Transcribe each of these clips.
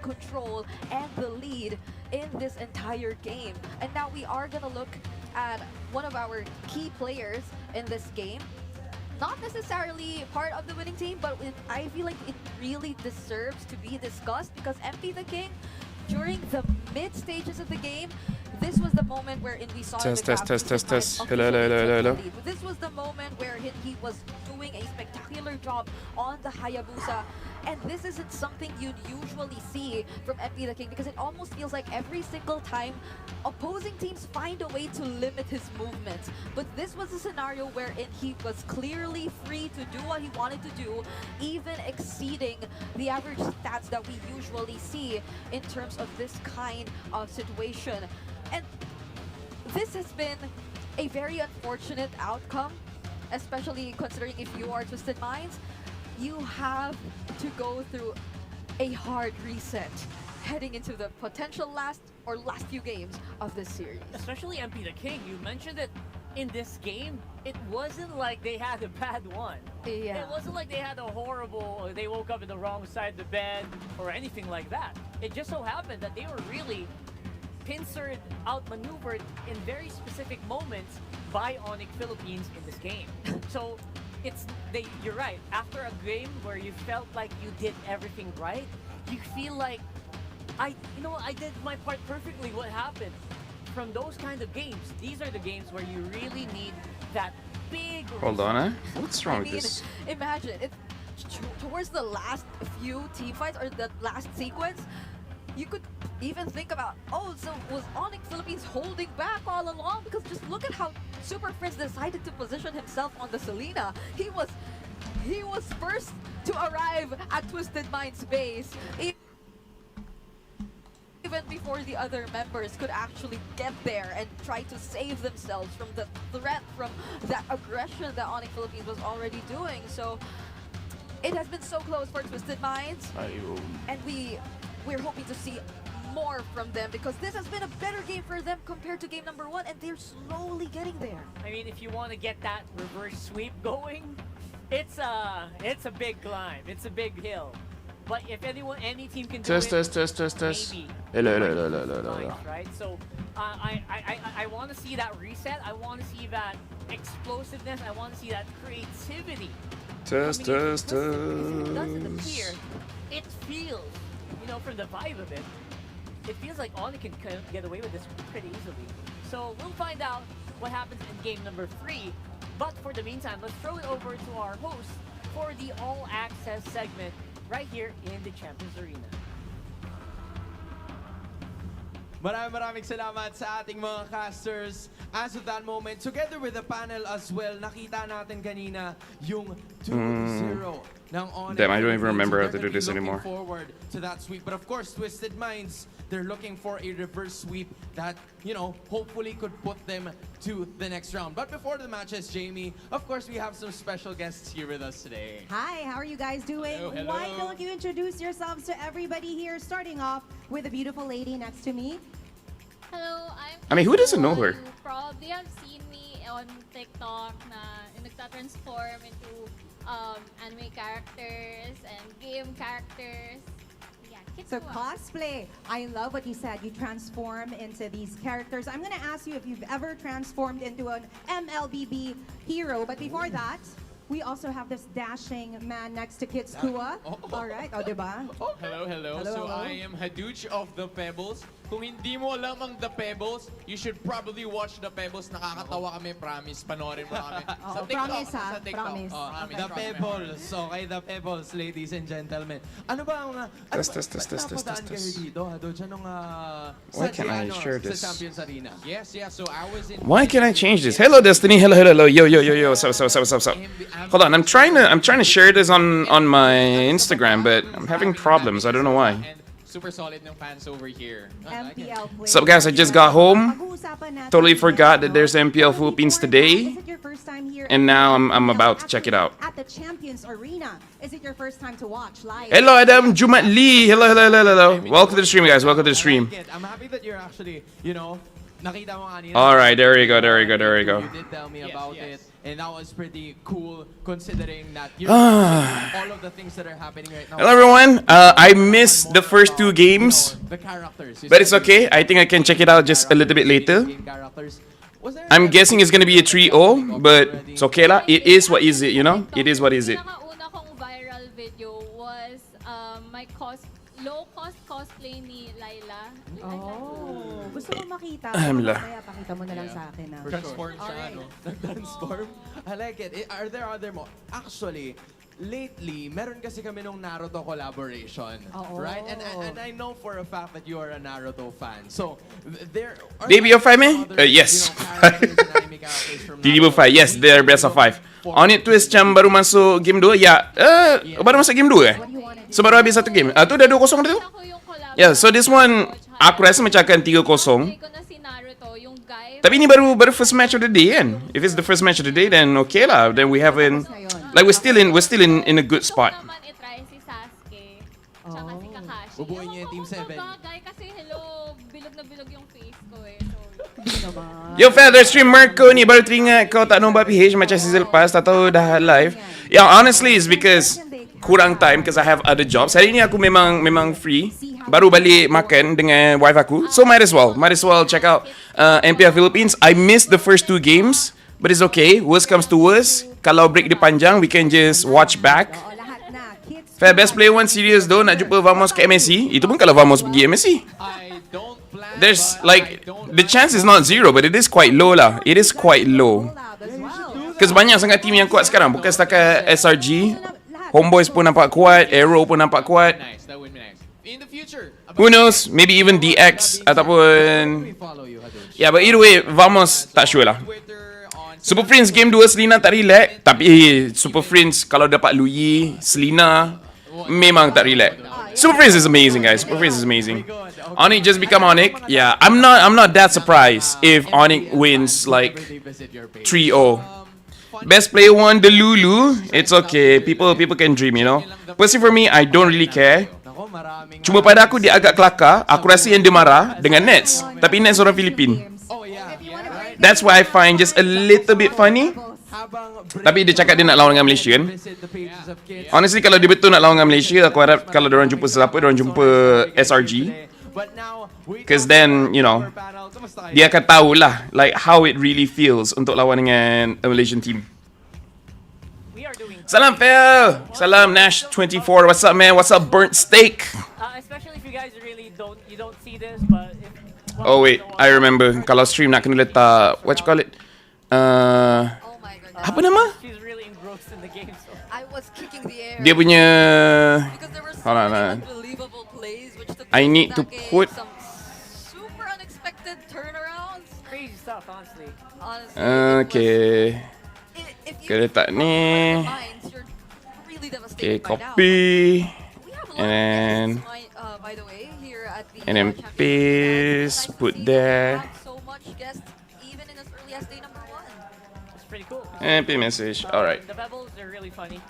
control and the lead in this entire game. And now we are gonna look at one of our key players in this game. Not necessarily part of the winning team, but I feel like it really deserves to be discussed because MP the King, during the mid stages of the game, this was the moment wherein we saw test. Hello. This was the moment where he was doing a spectacular job on the Hayabusa, and this isn't something you'd usually see from MP the King because it almost feels like every single time opposing teams find a way to limit his movements. But this was a scenario wherein he was clearly free to do what he wanted to do, even exceeding the average stats that we usually see in terms of this kind of situation. And this has been a very unfortunate outcome, especially considering if you are Twisted Minds, you have to go through a hard reset heading into the potential last few games of this series. Especially MP the King, you mentioned it in this game, it wasn't like they had a bad one. Yeah. It wasn't like they had a horrible, or they woke up in the wrong side of the bed or anything like that. It just so happened that they were really pincered, outmaneuvered in very specific moments by Onyx Philippines in this game. So you're right. After a game where you felt like you did everything right, you feel like I did my part perfectly. What happened? From those kind of games, these are the games where you really need that big. Hold on, eh? What's wrong with this? Imagine it towards the last few team fights or the last sequence. You could even think about, oh, so was Onyx Philippines holding back all along? Because just look at how Super Prince decided to position himself on the Selena. He was first to arrive at Twisted Mind's base, even before the other members could actually get there and try to save themselves from the threat, from that aggression that Onyx Philippines was already doing. So it has been so close for Twisted Minds, and we're hoping to see more from them because this has been a better game for them compared to game number 1, and they're slowly getting there. I mean, if you want to get that reverse sweep going, it's a big climb. It's a big hill. But if any team can do it, Test. maybe. Hello. Right? So I want to see that reset. I want to see that explosiveness. I want to see that creativity. Test. If it doesn't appear, it feels, from the vibe of it, it feels like Onyx can get away with this pretty easily. So we'll find out what happens in game number 3. But for the meantime, let's throw it over to our host for the All Access segment right here in the Champions Arena. Maraming salamat sa ating mga casters. As of that moment, together with the panel as well, nakita natin kanina yung 2-0 ng Onyx. Damn, I don't even remember how to do They're this definitely anymore. looking forward to that sweep. But of course, Twisted Minds, they're looking for a reverse sweep that, hopefully could put them to the next round. But before the matches, Jamie, of course, we have some special guests here with us today. Hi, how are you guys doing? Hello. Why don't you introduce yourselves to everybody here, starting off with a beautiful lady next to me. Hello, I mean, who doesn't know her? You probably have seen me on TikTok na nagta-transform into anime characters and game characters. Yeah, So cosplay. I love what you said. You transform into these characters. I'm gonna ask you if you've ever transformed into an MLBB hero, but before that, we also have this dashing man next to Kids Kua. All right, diba? Hello. So I am Haduch of The Pebbles. Kung hindi mo alam ang The Pebbles, you should probably watch The Pebbles. Nakakatawa kami, promise. Panoorin mo kami. Sa TikTok. Promise, ha? Sa TikTok. Promise. The Pebbles. Okay, The Pebbles, ladies and gentlemen. Ano ba ang... Test. Napadaan kayo dito, Haduch? Anong... Why can't I share this? Sa Champions Arena. Yes, so I was in... Why can't I change this? Hello, Destiny. Hello. Yo. What's up? Hold on, I'm trying to share this on my Instagram, but I'm having problems. I don't know why. Super solid ng fans over here. MPL What's up, guys? I just got home. Totally forgot that there's MPL Philippines today, Is it your first time here? and now I'm about to check it out. At the Champions Arena. Is it your first time to watch live? Hello, Adam Jumat Lee. Hello. Welcome to the stream, guys. Welcome to the stream. I'm happy that you're actually, nakita mo kanina. All right, there you go. You did tell me about it. and that was pretty cool considering that all of the things that are happening right now. Hello everyone, I missed the first two games, The characters, but it's okay. I think I can check it out just a little bit later. I'm guessing it's gonna be a 3-0, but it's okay lah. It is what is it, you know? It is what is it. Pinakauna kong viral video was my low-cost cosplay ni Laila. Oh, gusto mo makita? Alhamdulillah. Kaya pakita mo na lang sa akin. Transform siya, Alright. ano? Transform? I like it. Are there other more? Actually, lately, meron kasi kami nung Naruto collaboration. Right? And I know for a fact that you are a Naruto fan. So, there are Baby of 5 me? other, Yes. characters and anime characters from TDB 5, yes, they're best of 5. On it twist macam baru masuk game 2, ya. Baru masuk game 2 eh? So baru habis satu game. Tu dah 2-0 tu. Ako yung collab. Yeah, so this one, aku rasa macam akan 3-0. Play ko na si Naruto, yung guy. Tapi ni baru first match of the day kan? If it's the first match of the day, then okay lah. Then we haven't, like we're still in a good spot. Gusto ko naman itry si Sasuke. Tsaka si Kakashi. Bubuin niya yung Team Ewan ko 7. kung bagay kasi hello, bilog na bilog yung face ko eh. So, Yo, Fel, there's stream Marco ni. Baru teringat kau tak nombor PH macam season lepas. Tak tahu dah live. Yeah, honestly, it's because kurang time because I have other jobs. Hari ni aku memang free. Baru balik makan dengan wife aku. So might as well check out MPL Philippines. I missed the first 2 games, but it's okay. Worst comes to worst. Kalau break dia panjang, we can just watch back. Lahat na. Kids. Fair best player 1 serious though. Nak jumpa Vamos ke MSC. Itu pun kalau Vamos pergi MSC. I don't plan. There's like the chance is not 0, but it is quite low lah. It is quite low. Collab as well. Because banyak sangat team yang kuat sekarang. Bukan setakat SRG. Homeboys pun nampak kuat. Arrow pun nampak kuat. Nice, that would be nice. In the future, Who knows? Maybe even DX ataupun... We follow you, Hadush. Yeah, but either way, Vamos tak sure lah. Twitter, on Super Friends game 2 Selena tak relax. Tapi Super Friends kalau dapat Louis, Selena, memang tak relax. Super Friends is amazing, guys. Super Friends is amazing. Onyx just become Onyx. Yeah, I'm not that surprised if Onyx wins like They visit your page. 3-0. Best player 1, the Lulu. It's okay. People can dream, you know. Personally for me, I don't really care. Nako, maraming... Cuma pada aku dia agak kelakar. Aku rasa yang dia marah dengan Nets. Tapi Nets orang Filipin. Oh, yeah. Right? That's why I find just a little bit funny. Habang Tapi dia cakap dia nak lawan dengan Malaysia kan. visit the pages of kids. Honestly, kalau dia betul nak lawan dengan Malaysia, aku harap kalau diorang jumpa siapa, diorang jumpa SRG. But now, we 'Cause then, you know, panel. Kamusta kayo? Dia akan tahulah like how it really feels untuk lawan dengan a Malaysian team. we are doing Salam Phil! Salam Nash24. What's up man? What's up Burnt Steak? especially if you guys really don't see this, but if, Oh wait, I remember. Kalau stream nak kena letak, what you call it? Oh my goodness. Apa nama? she's really engrossed in the game. So I was kicking the air. Dia punya... Because there were so Hold on, many unbelievable plays which took I place in need that to game. put- Some super unexpected turnarounds. crazy stuff, honestly. Honestly, it was- Okay. if you Kena letak ni. minds, you're really Okay, devastated by now. copy. We have a lot And then- of guests, by the way, here at the And then Championship. paste, Nice to put see there. we have so much guests, even in as early as day number 1. It's pretty cool. MP message. Alright. The Pebbles, they're really funny.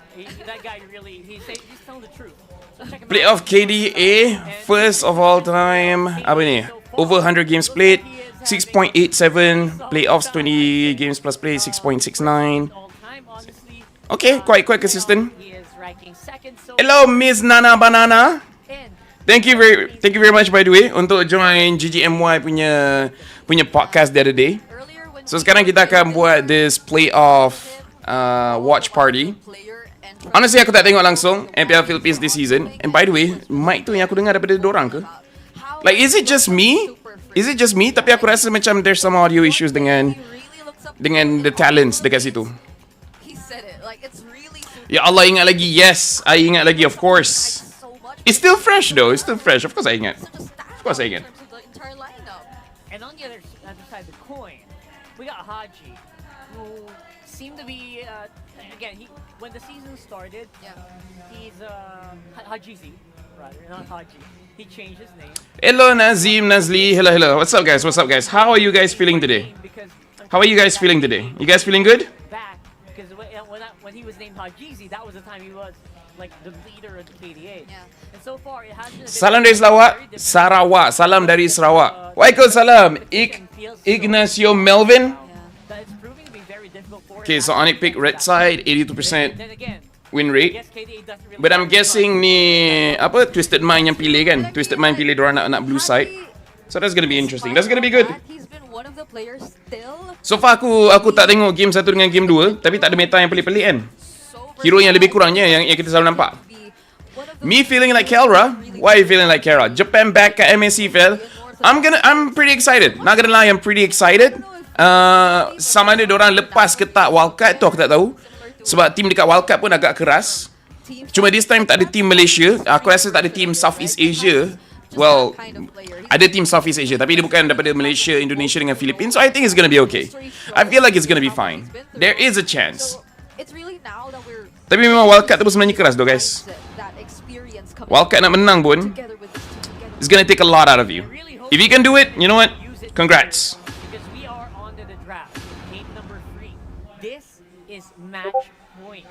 That guy really, he's telling the truth. So check him Playoff out. KDA, first of all time. Apa ni? Over 100 games played, 6.87. Playoffs 20 games plus play, 6.69. All time, honestly. Okay, quite consistent. He is ranking second. So Hello, Miss Nana Banana. in. Thank you very much by the way untuk join GGMY punya podcast the other day. Earlier when So sekarang kita akan buat this playoff watch party. player and Honestly aku tak tengok langsung MPL Philippines this season. And by the way, mic tu yang aku dengar daripada dorang ke? how Like is it just me? Is it just me? Tapi aku rasa macam there's some audio issues dengan he really looks up the talents dekat situ. he said it like it's really super Ya Allah ingat lagi. Yes, I ingat lagi of course. so much. It's still fresh though. It's still fresh. Of course I ingat. Such a stack Of course I in get. terms of the entire lineup. And on the other side of the coin, we got Haji, who seemed to be, again, when the season started, Yeah. he's Hajizi, rather, not Haji. He changed his name. Hello Nazim, Nazli. Hello. What's up guys? How are you guys feeling today? Because How are you guys feeling today? You guys feeling good? back, because when he was named Hajizi, that was the time he was like the leader of the KDA. Yeah. And so far, it has been a bit Salam dari Sarawak. Salam dari Sarawak. Waalaikumsalam. Ignacio Melvin. that it's proving to be very difficult for Okay, so Onyx pick red side, 82% Then again, win rate. yes, KDA doesn't really But I'm have guessing ni apa Twisted Mind yang pilih kan? Twisted Mind pilih dorang nak blue side. So that's gonna be interesting. That's gonna be good. He's been one of the players still So far aku tak tengok game 1 dengan game 2, tapi tak ada meta yang pelik-pelik kan. so Hero yang lebih kurangnya yang kita selalu nampak. be one of the Me feeling like Kelra. Why are you feeling like Kelra? Japan back at MSC Phil. I'm pretty excited. Not gonna lie, I'm pretty excited. Sama ada dorang lepas ke tak wildcard tu aku tak tahu. Sebab team dekat wildcard pun agak keras. team Cuma this time tak ada team Malaysia. Aku rasa tak ada team Southeast Asia. Well, kind of player. ada team Southeast Asia, tapi dia bukan daripada Malaysia, Indonesia dengan Philippines. So I think it's gonna be okay. I feel like it's gonna be fine. There is a chance. So it's really now that we're Tapi memang wildcard tu pun sebenarnya keras though guys. that experience coming Wildcard nak menang pun, together with this team together. it's gonna take a lot out of you. If you can do it, you know what? Congrats. because we are on to the draft. Game number 3. This is match point.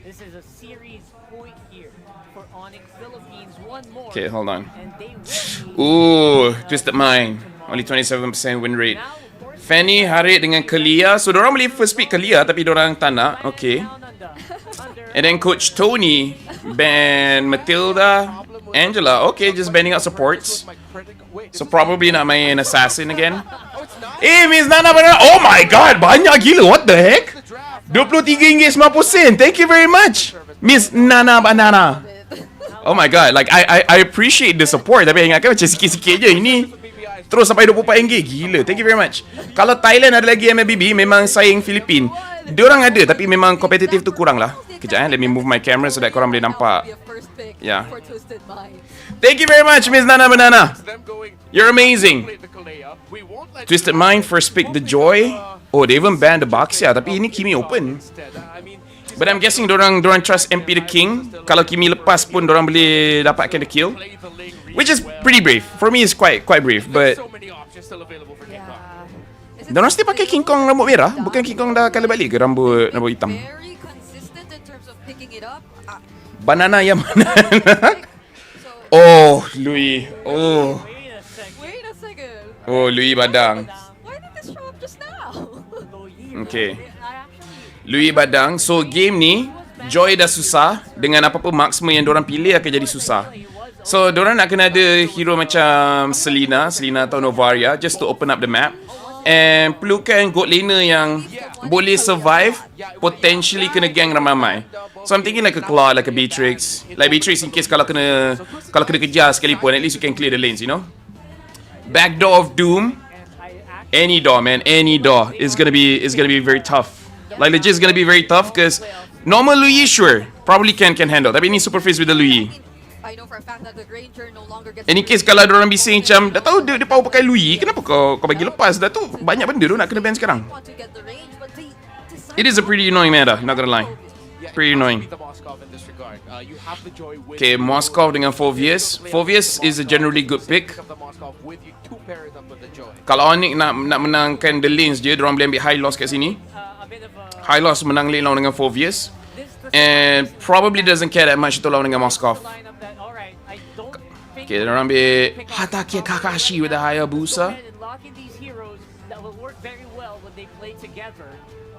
This is a series point here for Onyx Philippines. One more. Okay, hold on. And they will be Ooh, Twisted Mind. Only 27% win rate. now, of course, Fanny, Harit dengan Kalia. So, dorang boleh first pick Kalia, tapi dorang tak nak. Okay. down under And then Coach Tony, ban Matilda, Angela. Okay, just banning out supports. So, probably not main Assassin again. Eh, Miss Nana Banana. Oh my god, banyak gila. What the heck? RM23.50. Thank you very much, Miss Nana Banana. Oh my god, like I appreciate the support. Tapi ingatkan macam sikit-sikit je. Ini terus sampai RM24. Gila, thank you very much. Kalau Thailand ada lagi MLBB, memang saing Filipin. Diorang ada, tapi memang kompetitif tu kurang lah. Kejap let me move my camera so that korang boleh nampak. Be a first pick Yeah. for Twisted Mind. Thank you very much, Miss Nana Banana. You're amazing. Twisted Mind first pick the Joy. Oh, they even banned the Baxia, tapi ini Kimi open. But I'm guessing dorang trust MP the King. Kalau Kimi lepas pun dorang boleh dapatkan the kill, which is pretty brave. For me, it's quite brave. But dorang still pakai King Kong rambut merah. Bukan King Kong dah colour balik ke rambut hitam? Very consistent in terms of picking it up. Banana yang mana? So Oh, Louis. Oh, wait a second. oh, Louis Badang. Why did this show up just now? Okay. Louis Badang. So game ni Joy dah susah. Dengan apa-apa marksman yang dorang pilih akan jadi susah. So dorang nak kena ada hero macam Selena atau Novaria, just to open up the map. And perlukan gold laner yang boleh survive, potentially kena gang ramai-ramai. So I'm thinking like a Claw, like a Beatrix. Like Beatrix in case kalau kena kejar sekalipun, at least you can clear the lanes, you know. Back door of Doom. Any door, man, any door is gonna be very tough. Like legit, it's gonna be very tough because normal Louis sure probably can handle. Tapi ni super face with the Louis. I know for a fact that the Granger no longer gets. And in case kalau orang bising macam dah tahu dia power pakai Louis, kenapa kau bagi lepas? Dah tu banyak benda tu nak kena ban sekarang. Want to get the range, but they decide It is a pretty annoying meta, not gonna lie. Pretty annoying. Okay, Moskov dengan Fovius. Fovius is a generally good pick. Kalau Onyx nak menangkan the lanes je, diorang boleh ambil high loss kat sini. a bit of a High loss menang lane lawan dengan Fovius. And probably doesn't care that much itu lawan dengan Moskov. lineup that, all right, I don't think Okay, diorang ambil Hatake Kakashi with the Hayabusa. and lock in these heroes that will work very well when they play together.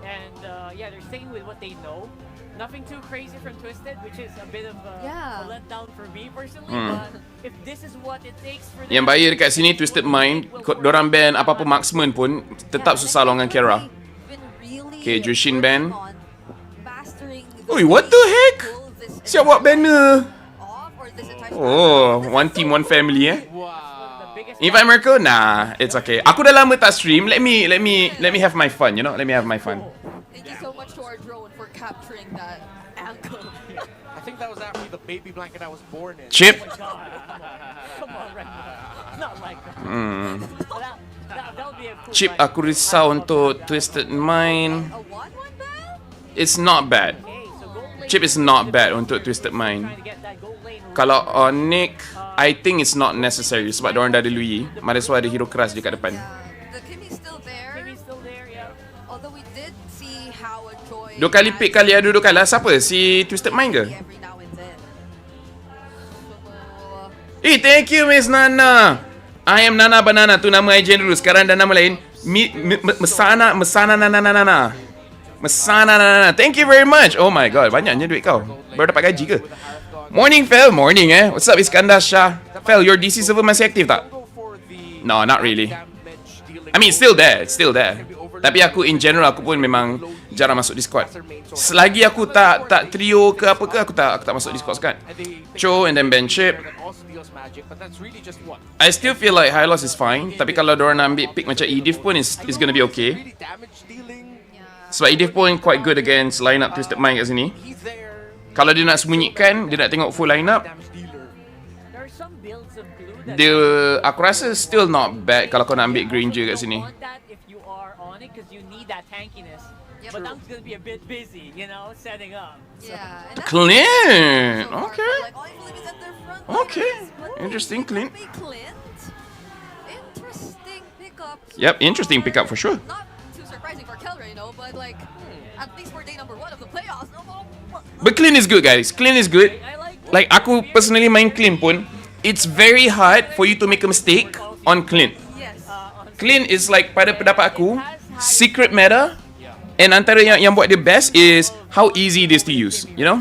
And yeah, they're staying with what they know. Nothing too crazy from Twisted, which is a bit of a letdown for me personally. But if this is what it takes for them, Yang bahaya dekat sini Twisted Mind, dorang ban apa-apa marksman pun tetap susah lawan dengan Kera. Okay, Jushin ban. Oi, what the heck? Siap buat banner. Oh, one team, one family the biggest Invite Merkel? Nah, it's okay. Aku dah lama tak stream. Let me have my fun, you know? Let me have my fun. Thank you so much to our drone for capturing that angle. I think that was actually the baby blanket I was born in. Chip. come on, right? Not like that. That would be a cool Chip, lineup. aku risau untuk Twisted Mind. A 1-1 bell? It's not bad. Okay, so gold lane Chip is not bad untuk Twisted Mind. trying to get that gold lane. Kalau Onyx, I think it's not necessary sebab diorang dah ada Louis. Might as well ada hero keras je kat depan. The Kimmy's still there. Kimmy's still there, yeah. Although we did see how a Joy 2 kali pick kali ada 2 kalah. Siapa? Si Twisted Mind ke? every now and then. So, Eh, thank you Miss Nana. I am Nana Banana tu nama agent dulu. Sekarang dah nama lain. Mesana Nana. Mesana. Thank you very much. Oh my god, banyaknya duit kau. Baru dapat gaji ke? Morning, Fel. Morning, What's up, Iskandar Shah? Fel, your DC server masih aktif tak? No, not really. I mean, it's still there. Tapi aku in general, aku pun memang jarang masuk Discord. Selagi aku tak trio ke apa ke, aku tak masuk Discord kan. Cho and then Ben Chip. I still feel like High Loss is fine. Tapi kalau diorang nak ambil pick macam Edith pun is gonna be okay. Sebab Edith pun quite good against line up Twisted Mind kat sini. Kalau dia nak sembunyikan, dia nak tengok full line up, dia, aku rasa still not bad kalau kau nak ambil Granger kat sini. Clint! Okay. Interesting, Clint. Yep, interesting pickup for sure. Not too surprising for Kelray, but like, at least for day number 1 of the playoffs, But Clint is good, guys. Clint is good. Like, aku personally main Clint pun, it's very hard for you to make a mistake on Clint. Clint is like, pada pendapat aku, secret meta, and antara yang buat dia best is how easy it is to use, you know?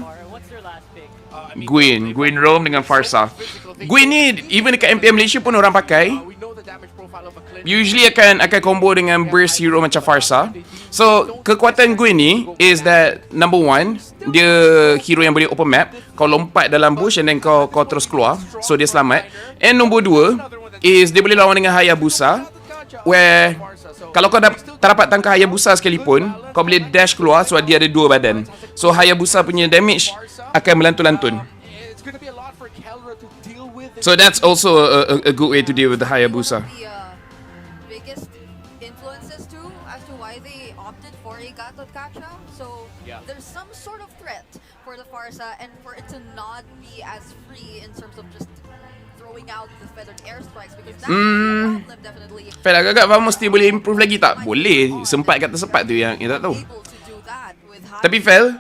Gwyn Rome dengan Farsa. Gwyn ni, even dekat MPL Malaysia pun orang pakai. Usually akan combo dengan burst hero macam Farsa. So, kekuatan Gwyn ni is that number 1, dia hero yang boleh open map. Kau lompat dalam bush and then kau terus keluar. So, dia selamat. And number 2 is dia boleh lawan dengan Hayabusa, where kalau kau tak dapat tangkap Hayabusa sekalipun, kau boleh dash keluar sebab dia ada 2 badan. So, Hayabusa punya damage akan melantun-lantun. So, that's also a good way to deal with the Hayabusa. So there's some sort of threat for the Farsa and for it to not be as free in terms of just throwing out the feathered airstrikes because that's a problem definitely. Fel, agak-agak Vam mesti boleh improve lagi tak? Boleh. Sempat kat tersempat tu yang tak tahu. Tapi Fel,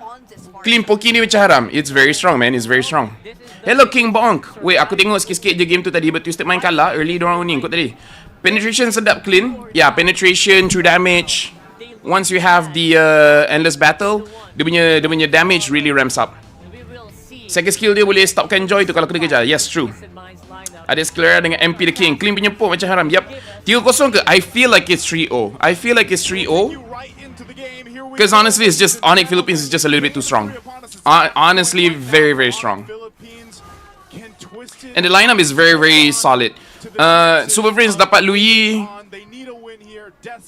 clean Poki ni macam haram. It's very strong, man. It's very strong. Hello King Bonk. Wait, aku tengok sikit-sikit je game tu tadi. But Twisted Mind kalah early diorang winning kot tadi. Penetration sedap clean. Yeah, penetration, true damage. Once you have the endless battle, dia punya damage really ramps up. Second skill dia boleh stopkan Joy tu kalau kena kejar. Yes, true. Ada Sclera dengan MP the King. Clean punya pop macam haram. Yup. 3-0 ke? I feel like it's 3-0. Because honestly, it's just Onyx Philippines is just a little bit too strong. Honestly, very, very strong. And the lineup is very, very solid. Super Prince dapat Louis.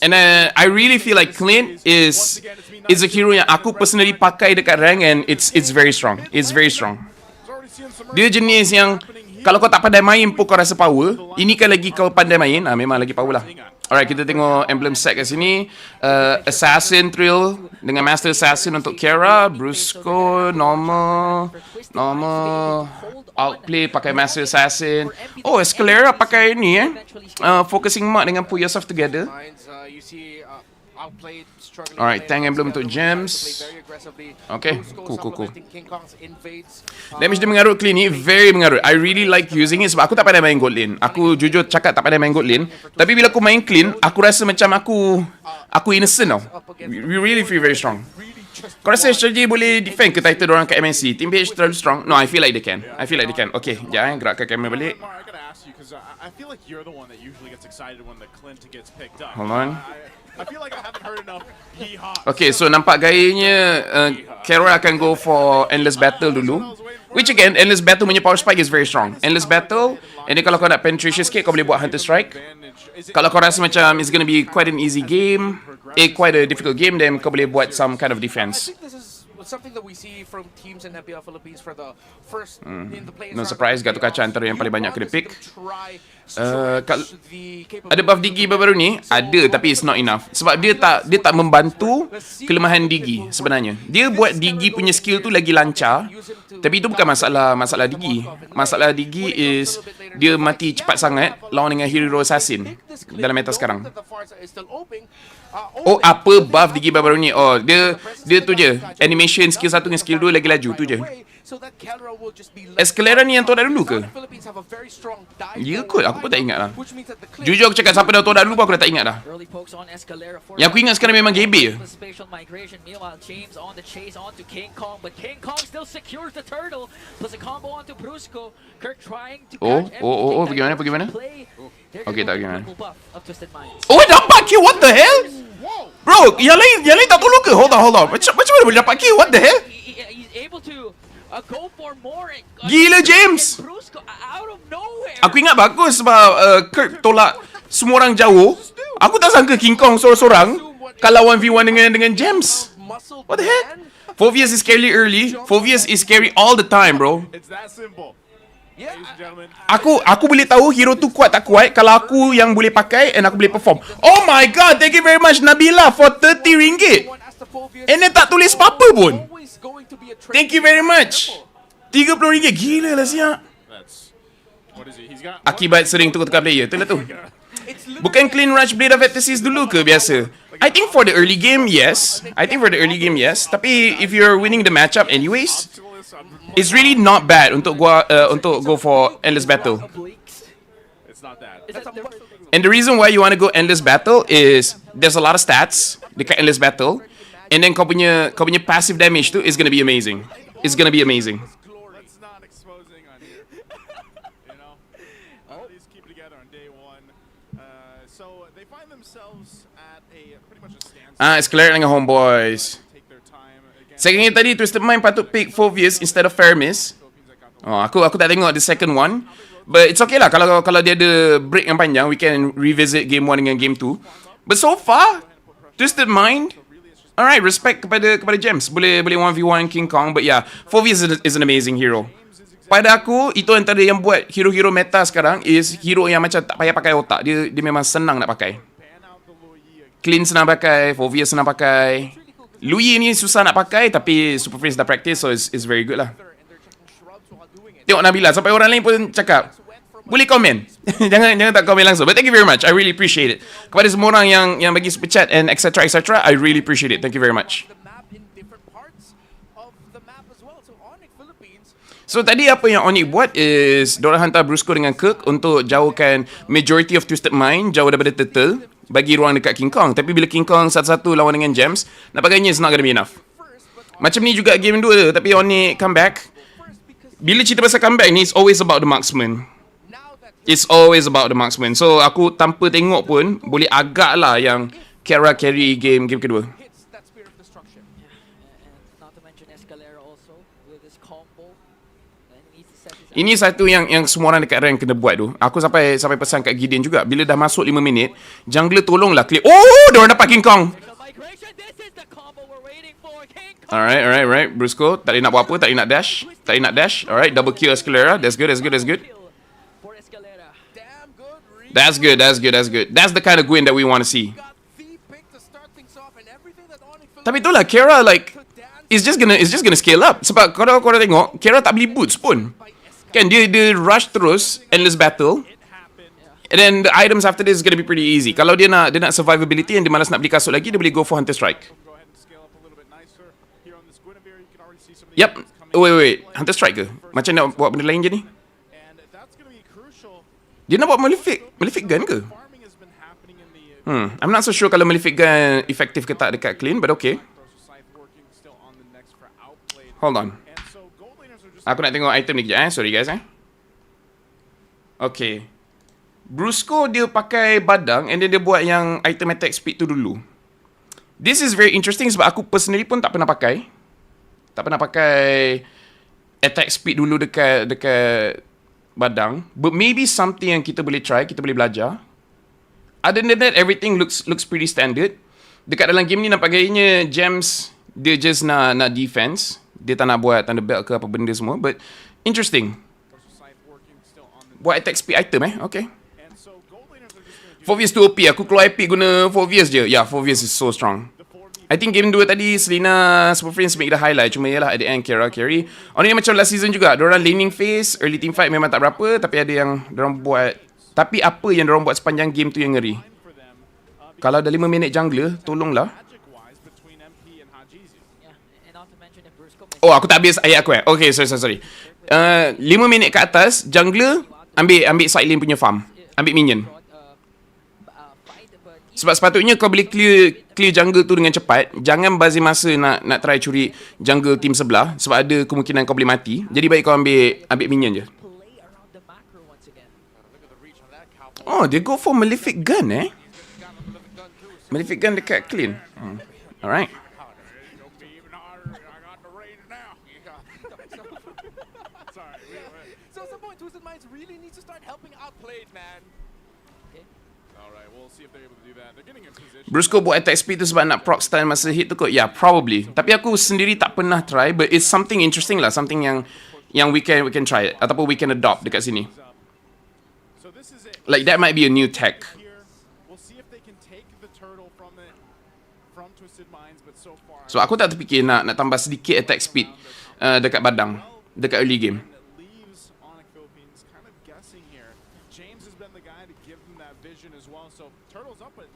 And I really feel like Clint is a hero yang aku personally pakai dekat rank and it's very strong. It's very strong. Dia jenis yang kalau kau tak pandai main pun kau rasa power. Ini kan lagi kau pandai main, memang lagi power lah. Alright, kita tengok emblem set kat sini. Assassin Thrill dengan Master Assassin untuk Kiara. Brusco, normal. Outplay pakai Master Assassin. Oh, Escalera pakai ni focusing mark dengan Put Yourself Together. Alright, tank emblem untuk gems. Okay, cool. Damage dia mengarut clean ni, very mengarut. I really like using it sebab aku tak pandai main gold lane. Aku jujur cakap tak pandai main gold lane. Tapi bila aku main clean, aku rasa macam aku innocent tau. We really feel very strong. Kau rasa strategi boleh defend ke title orang kat MNC? Team PH terlalu strong? No, I feel like they can. Okay, jangan gerakkan kamera balik. Hold on. Okay, so nampak gayanya Carol akan go for Endless Battle dulu. Which again, Endless Battle punya power spike is very strong. Endless Battle, and then kalau kau nak penetration sikit, kau boleh buat Hunter Strike. Kalau kau rasa macam it's gonna be quite an easy game, quite a difficult game, then kau boleh buat some kind of defense. Something that we see from teams in MPL Philippines for the first in the play. No surprise, Gatot Kaca antara yang paling banyak kena pick. Ada buff Digi baru ni? Ada, tapi it's not enough. Sebab dia tak membantu kelemahan Digi sebenarnya. Dia buat Digi punya skill tu lagi lancar, tapi itu bukan masalah Digi. Masalah Digi is dia mati cepat sangat lawan dengan hero assassin. dalam meta sekarang. That the Farsa is still open, Oh, apa buff di baru ni? Oh, dia tu je. Animation skill 1 dengan skill 2 lagi laju tu je. so that Kelra will just be Escalera ni yang tu dah dulu ke? Philippines have a very strong dive Ya forward kot, aku pun tak ingat lah. which means that the Jujur aku cakap siapa dah tahu dah dulu pun aku dah tak ingat dah. Early pokes on Escalera for Yang aku ingat sekarang memang GB je. the spatial migration. Meanwhile, James on the chase onto King Kong, but King Kong still secures the turtle. Plus a combo onto Brusco. Kirk trying to catch everything. Pergi mana? Play. They're Okay, gonna tak go gimana. triple buff of Twisted Minds. Oh, dapat kill, what the hell? Bro, yang lain tak tolong ke? Hold on. Macam mana boleh dapat kill? What the hell? He's able to go for more. Gila, James. Brusco out of nowhere. Aku ingat bagus sebab Kirk tolak semua orang jauh. Aku tak sangka King Kong sorang-sorang kalau 1v1 dengan James. What the heck? Phovius is scary early. Phovius is scary all the time, bro. It's that simple. Yeah, Ladies and gentlemen. Aku boleh tahu hero tu kuat tak kuat kalau aku yang boleh pakai and aku boleh perform. Oh my god, thank you very much Nabila for 30 ringgit. And then tak tulis apa-apa pun. Thank you very much. 30 ringgit, gila lah siap. That's what is it? He's got Akibat sering tukar-tukar player, tu lah tu. Bukan clean rush Blade of Ecstasies dulu ke biasa? I think for the early game, yes. Tapi if you're winning the matchup anyways, it's really not bad untuk go for endless battle. it's not that. And the reason why you want to go endless battle is there's a lot of stats dekat endless battle, and then kau punya passive damage tu is gonna be amazing. It's gonna be amazing. Let's not exposing on here. You know, these keep together on day one. So they find themselves at a pretty much a standstill. Escalate dengan homeboys. Take their time again. Second game tadi Twisted Mind patut pick Phovius instead of Fermis. Oh, aku tak tengok the second one. But it's okay lah kalau dia ada break yang panjang, we can revisit game 1 dengan game 2. But so far, Twisted Mind, alright, respect kepada James. Boleh 1v1 King Kong, but yeah, Phovius is an amazing hero. Pada aku, itu antara yang buat hero-hero meta sekarang is hero yang macam tak payah pakai otak. Dia memang senang nak pakai. Clean senang pakai, Phovius senang pakai. Lui ni susah nak pakai, tapi Super Prince dah practice, so it's very good lah. Tengok Nabila, sampai orang lain pun cakap, boleh komen. jangan tak komen langsung. But thank you very much. I really appreciate it. Kepada semua orang yang bagi super chat and etc. I really appreciate it. Thank you very much. the map in different parts of the map as well. So Onyx Philippines, So tadi apa yang Onyx buat is diorang hantar Brusco dengan Kirk untuk jauhkan majority of Twisted Mind jauh daripada Turtle, bagi ruang dekat King Kong. Tapi bila King Kong satu-satu lawan dengan Gems, nampaknya it's not gonna be enough. Macam ni juga game 2 tapi Onyx come back. Bila cerita pasal comeback ni, it's always about the marksman. It's always about the marksman. So aku tanpa tengok pun boleh agak lah yang Kara carry game kedua. hits that spear of destruction. And not to mention Escalera also with his combo. And he needs to set his Ini satu yang semua orang dekat rank kena buat tu. Aku sampai pesan kat Gideon juga. Bila dah masuk 5 minit, jungler tolonglah clear. Oh, diorang dapat King Kong. migration. This is the combo we're waiting for. King Kong. Alright. Brusco, tak boleh nak buat apa, tak boleh nak dash. Alright, double kill Escalera. That's good. For Escalera. Damn good read. That's good. That's the kind of win that we want to see. Got the pick to start things off and everything that Onyx Tapi itulah, Kara like is just gonna scale up. Sebab kalau korang tengok, Kara tak beli boots pun. Kan dia rush terus endless battle. And then the items after this is gonna be pretty easy. Kalau dia nak survivability and dia malas nak beli kasut lagi, dia boleh go for Hunter Strike. Go ahead and scale up a little bit nicer. Here on this Guinevere, you can already see some of the Yep. items coming Wait. Hunter Strike ke? Macam nak buat benda lain je ni? and that's going to be crucial. Dia nak buat Malefic Gun ke? Farming has been happening in the I'm not so sure kalau Malefic Gun effective ke tak dekat clean, but okay. Scythe working still on the next for outplayed. Hold on. And so gold laners are just Aku nak tengok item ni kejap Sorry guys Okay. Brusco dia pakai badang and then dia buat yang item attack speed tu dulu. This is very interesting sebab aku personally pun tak pernah pakai. Attack speed dulu dekat badang. But maybe something yang kita boleh try, kita boleh belajar. Other than that, everything looks pretty standard. Dekat dalam game ni nampak gayanya Gems dia just nak defense. Dia tak nak buat tanda belt ke apa benda semua. But interesting. Scythe working still on the Buat attack speed item Okay. and so gold laners are just going to do Phovius tu OP. Aku keluar epic guna Phovius je. Yeah, Phovius is so strong. I think game 2 tadi Selena Super Friends make the highlight. Cuma yalah at the end Kara carry. Orang ni macam last season juga. Diorang laning phase, early team fight memang tak berapa. Tapi ada yang diorang buat Tapi apa yang diorang buat sepanjang game tu yang ngeri. for them. Kalau dah 5 minit jungler, tolonglah. Magic-wise between MP and Hajizi. Yeah, and not to mention if Brusco Oh, aku tak habis ayat aku Okay, sorry. 5 minit ke atas, jungler ambil side lane punya farm. Ambil minion. Sebab sepatutnya kau boleh clear jungle tu dengan cepat. Jangan bazir masa nak try curi jungle team sebelah. Sebab ada kemungkinan kau boleh mati. Jadi baik kau ambil minion je. play around the macro once again. Oh, they go for Malefic Gun Malefic Gun dekat clean. Alright. Even harder. I got the range now. Sorry. So at some point, Twisted Minds really needs to start helping outplayed, man. All right, we'll see if they're able to do that. They're getting in position. Brusco buat attack speed tu sebab nak proc stun masa hit tu kot. Yeah, probably. Tapi aku sendiri tak pernah try, but it's something interesting lah. Something yang we can try ataupun we can adopt dekat sini. So this is it. Like that might be a new tech. Here, we'll see if they can take the turtle from Twisted Minds, but so far. So aku tak terfikir nak tambah sedikit attack speed dekat badang, dekat early game. It leaves Onyx Philippines kind of guessing here. James has been the guy to give them that vision as well. So turtle's up, but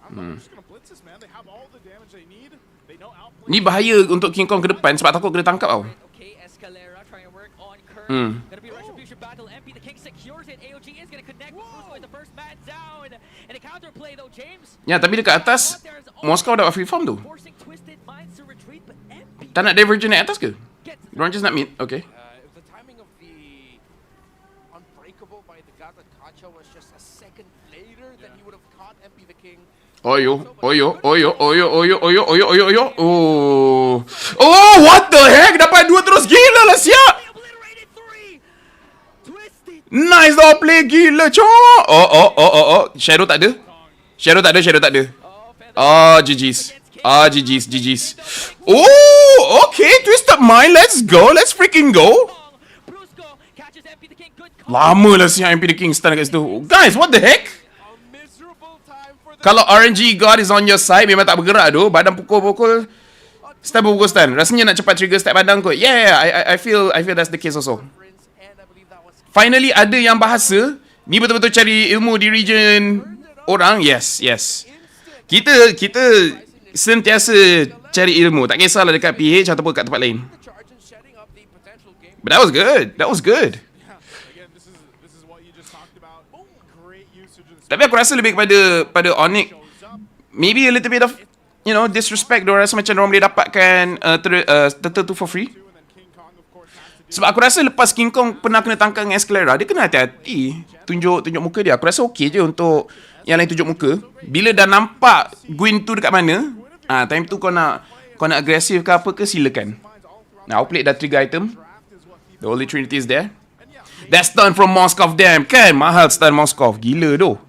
I don't know. They're just gonna blitz this, man. They have all the damage they need. They know outplay. Ni bahaya untuk King Kong ke depan sebab takut kena tangkap tau. Okay, Escalera trying to work on Kurt. Gonna be a retribution battle. MP the King secures it. AOG is gonna connect with Brusco with the first man down. And a counterplay though, James. Ya, tapi dekat atas Moscow dapat free farm tu. Forcing Twisted Minds to retreat, but MP Tak nak divergent naik atas ke? gets the Diorang just nak mid. Okay. If the timing of the Unbreakable by the God that Kacha was just a second later, then he would have caught MP the King. Oyo. Oh, what the heck? Dapat 2 terus, gila lah siap. obliterated 3. Twisted. Nice dah play, gila cok. Oh. Shadow tak ada. Shadow tak ada. Oh, GG's. Oh, okay. Twisted Mind. Let's go. Let's freaking go. Brusco catches MP the King. Good call. Lama lah siap MP the King stun kat situ. Guys, what the heck? A miserable time for the Kalau RNG God is on your side, memang tak bergerak tu. Badan pukul-pukul. Stun pukul stun. Rasanya nak cepat trigger step badan kot. Yeah, I feel that's the case also. Prince, and I believe that was Finally ada yang bahasa. Ni betul-betul cari ilmu di region orang. Yes. Kita sentiasa cari ilmu. Tak kisahlah dekat PH ataupun kat tempat lain. the charge and setting up the potential game. But that was good. Again, this is what you just talked about. Great usage of the Tapi aku rasa lebih pada Onyx. Maybe a little bit of, disrespect. Diorang rasa macam diorang boleh dapatkan turtle tu for free. and then King Kong, of course, has to do. Sebab aku rasa lepas King Kong pernah kena tangkap dengan Escalera, dia kena hati-hati tunjuk muka dia. Aku rasa okey je untuk yang lain tunjuk muka. Bila dah nampak Gwyn tu dekat mana, time tu kau nak agresif ke apa ke, silakan. Now outplay dah trigger item. The Holy Trinity is there. That stun from Moskov, damn kan. Mahal stun Moskov. Gila doh.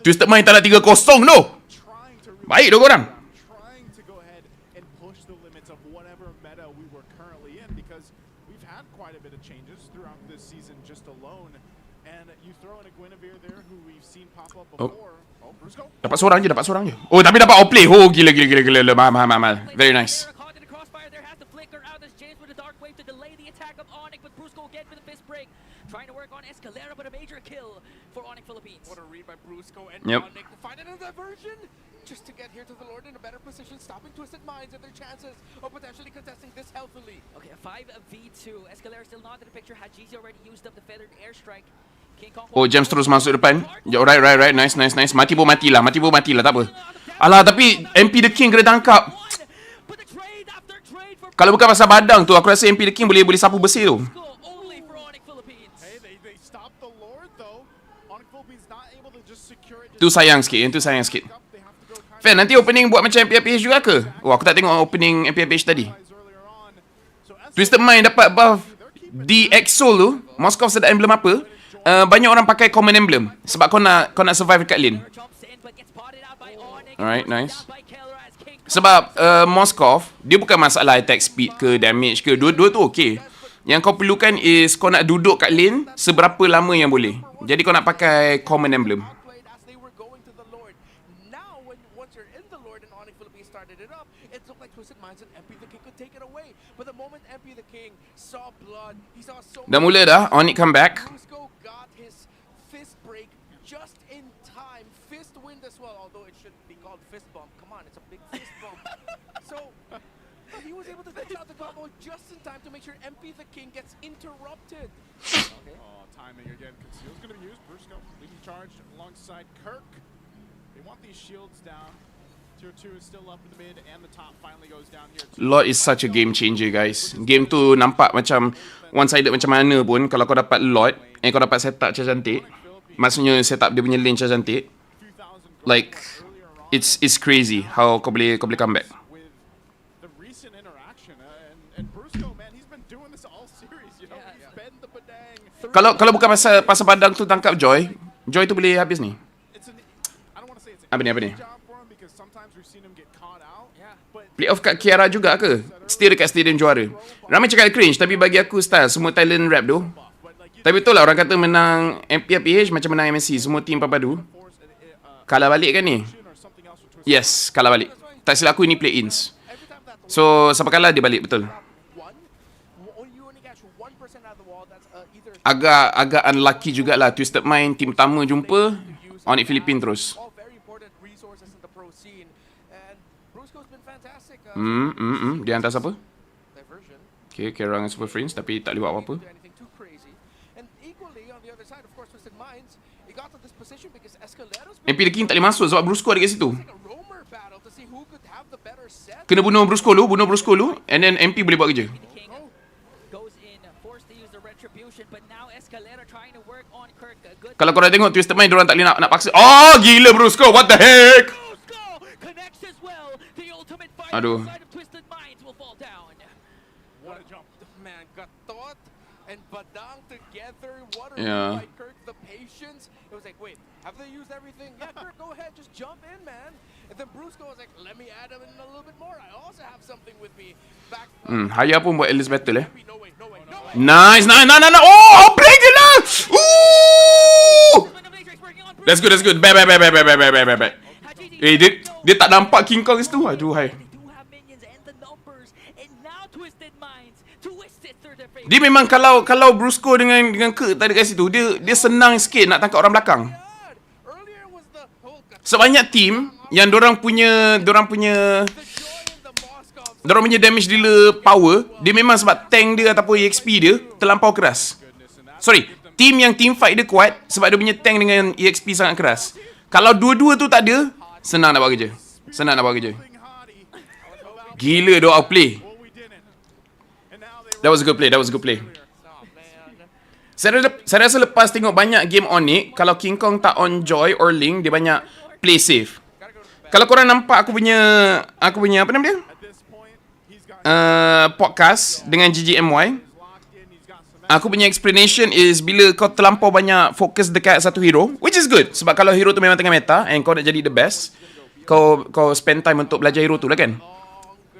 Twisted Mind tak nak 3-0 doh. Baik doh korang. Trying to go ahead and push the limits of whatever meta we were currently in, because we've had quite a bit of changes throughout this season just alone. And you throw in a Guinevere there who we've seen pop up before. Oh, Brusco. Dapat seorang je. Oh, tapi dapat outplay. Oh, gila. Mahal. Very nice. Caught in the crossfire there, has to flicker out as James with a dark wave to delay the attack of Onyx, but Brusco again with a fist break. Trying to work on Escalera, but a major kill for Onyx Philippines. What a read by Brusco and Yep. Onyx to find another diversion just to get here to the Lord in a better position, stopping Twisted Minds and their chances of potentially contesting this healthily. Okay, a 5v2. Escalera still not in the picture. Hajizi already used up the feathered airstrike. King Kong Oh, James terus masuk depan. Right. Nice. Mati pun matilah, tak apa. Alah, tapi MP the King kena tangkap. But the trade after trade for Kalau bukan pasal badang tu, aku rasa MP the King boleh sapu bersih tu. Brusco only for Onyx Philippines. Hey, they stopped the Lord though. Onyx Philippines not able to just secure it. Tu sayang sikit. They have to go kind Fan, nanti opening buat macam MPL PH juga ke? Oh, aku tak tengok opening MPL PH tadi. earlier on. So Twisted Mind dapat buff di Exol tu. Moskov sedap emblem apa? Banyak orang pakai common emblem sebab kau nak survive dekat lane. Jumps in but gets spotted out by Onyx. Alright, nice. Down by Keller as King Kong Sebab Moskov, dia bukan masalah attack speed ke damage ke. Dua-dua tu okey. Yang kau perlukan is kau nak duduk kat lane seberapa lama yang boleh. Jadi kau nak pakai common emblem. Outplayed as they were going to the Lord. Now, once you're in the Lord and Onyx Philippines started it up, it looked like Twisted Minds and MP the King could take it away. But the moment MP the King saw blood, he saw so Dah mula dah, Onyx come back. Brusco got his fist break just in time. Fist wind as well, although it should be called fist bump. Come on, it's a big fist bump. So he was able to dish out the combo just in time to make sure MP the King gets interrupted. Okay. Oh, timing again. Conceal's going to be used. Brusco leading charge alongside Kirk. They want these shields down. Tier 2 is still up in the mid, and the top finally goes down here. Lot is such a game changer, guys. Game tu nampak macam one-sided macam mana pun. Kalau kau dapat Lot, kau dapat setup macam cantik. Maksudnya setup dia punya lane macam cantik. Like, it's crazy how kau boleh come back. With the recent interaction, and Brusco, man, he's been doing this all series. You know, he's been the badang. Kalau bukan pasal padang tu tangkap Joy tu boleh habis ni. It's an, I don't want to say it's Apa ni? job for him because sometimes we've seen him get caught out. But Playoff kat Kiara juga ke? Still dekat stadium juara. Ramai cakap cringe, tapi bagi aku style semua talent rap tu. Tapi betul lah orang kata menang MPL PH macam menang MSC. Semua team papadu. Kalah balik kan ni? Yes, kalah balik. Tak silap aku ini play-ins. So, siapa kalah dia balik, betul. Agak unlucky jugalah. Twisted Mind, team pertama jumpa. Onyx Philippines terus. Dia hantar siapa? Okay, Kerang Super Friends tapi tak boleh buat apa-apa. MP the King tak boleh masuk sebab Brusco ada kat situ. Kena bunuh Brusco dulu and then MP boleh buat kerja. Kalau korang tengok Twisted Mind, diorang tak boleh nak paksa. Oh, gila Brusco, what the heck? Aduh. Yeah. It was like, wait, have they used everything? Yeah, Kirk, go ahead, just jump in, man. And then Brusco was like, let me add him in a little bit more. I also have something with me. Back. Haya pun buat Ellis battle No way. Nice. Oh, play je lah. Ooh. That's good. Back. Dia tak nampak King Kong situ. Aduh, hai. Dia memang kalau Brusco dengan Kirk tadi kat situ, dia senang sikit nak tangkap orang belakang. Sebanyak team yang dorang punya damage dealer power, dia memang sebab tank dia ataupun EXP dia terlampau keras. Sorry, team fight dia kuat sebab dia punya tank dengan EXP sangat keras. Kalau dua-dua tu tak ada, senang nak buat kerja. Gila doa outplay. That was a good play. Saya rasa lepas tengok banyak game Onyx, kalau King Kong tak on Joy or Link, dia banyak play safe. Kalau korang nampak aku punya apa nama dia? Podcast dengan GGMY. Aku punya explanation is bila kau terlampau banyak fokus dekat satu hero, which is good sebab kalau hero tu memang tengah meta and kau nak jadi the best, kau spend time untuk belajar hero tu lah kan.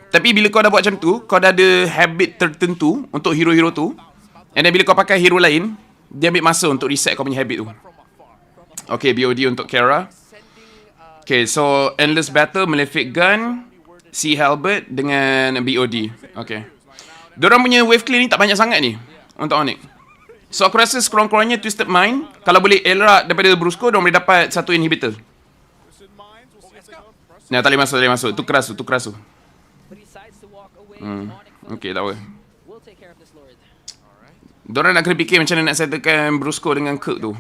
Tapi bila kau dah buat macam tu, kau dah ada habit tertentu untuk hero-hero tu, and then bila kau pakai hero lain, dia ambil masa untuk reset kau punya habit tu. Okay, BOD untuk Kara. Okay, so Endless Battle, Malefic Gun, Sea Halberd dengan BOD. Okay. Diorang punya wave clear ni tak banyak sangat ni untuk Onyx. So aku rasa sekurang-kurangnya Twisted Mind, kalau boleh elrak daripada Brusco, diorang boleh dapat satu inhibitor. Nah, tak boleh masuk. Tu keras tu. Okay, tak apa. Diorang nak kena fikir macam mana nak settlekan Brusco dengan Kirk tu.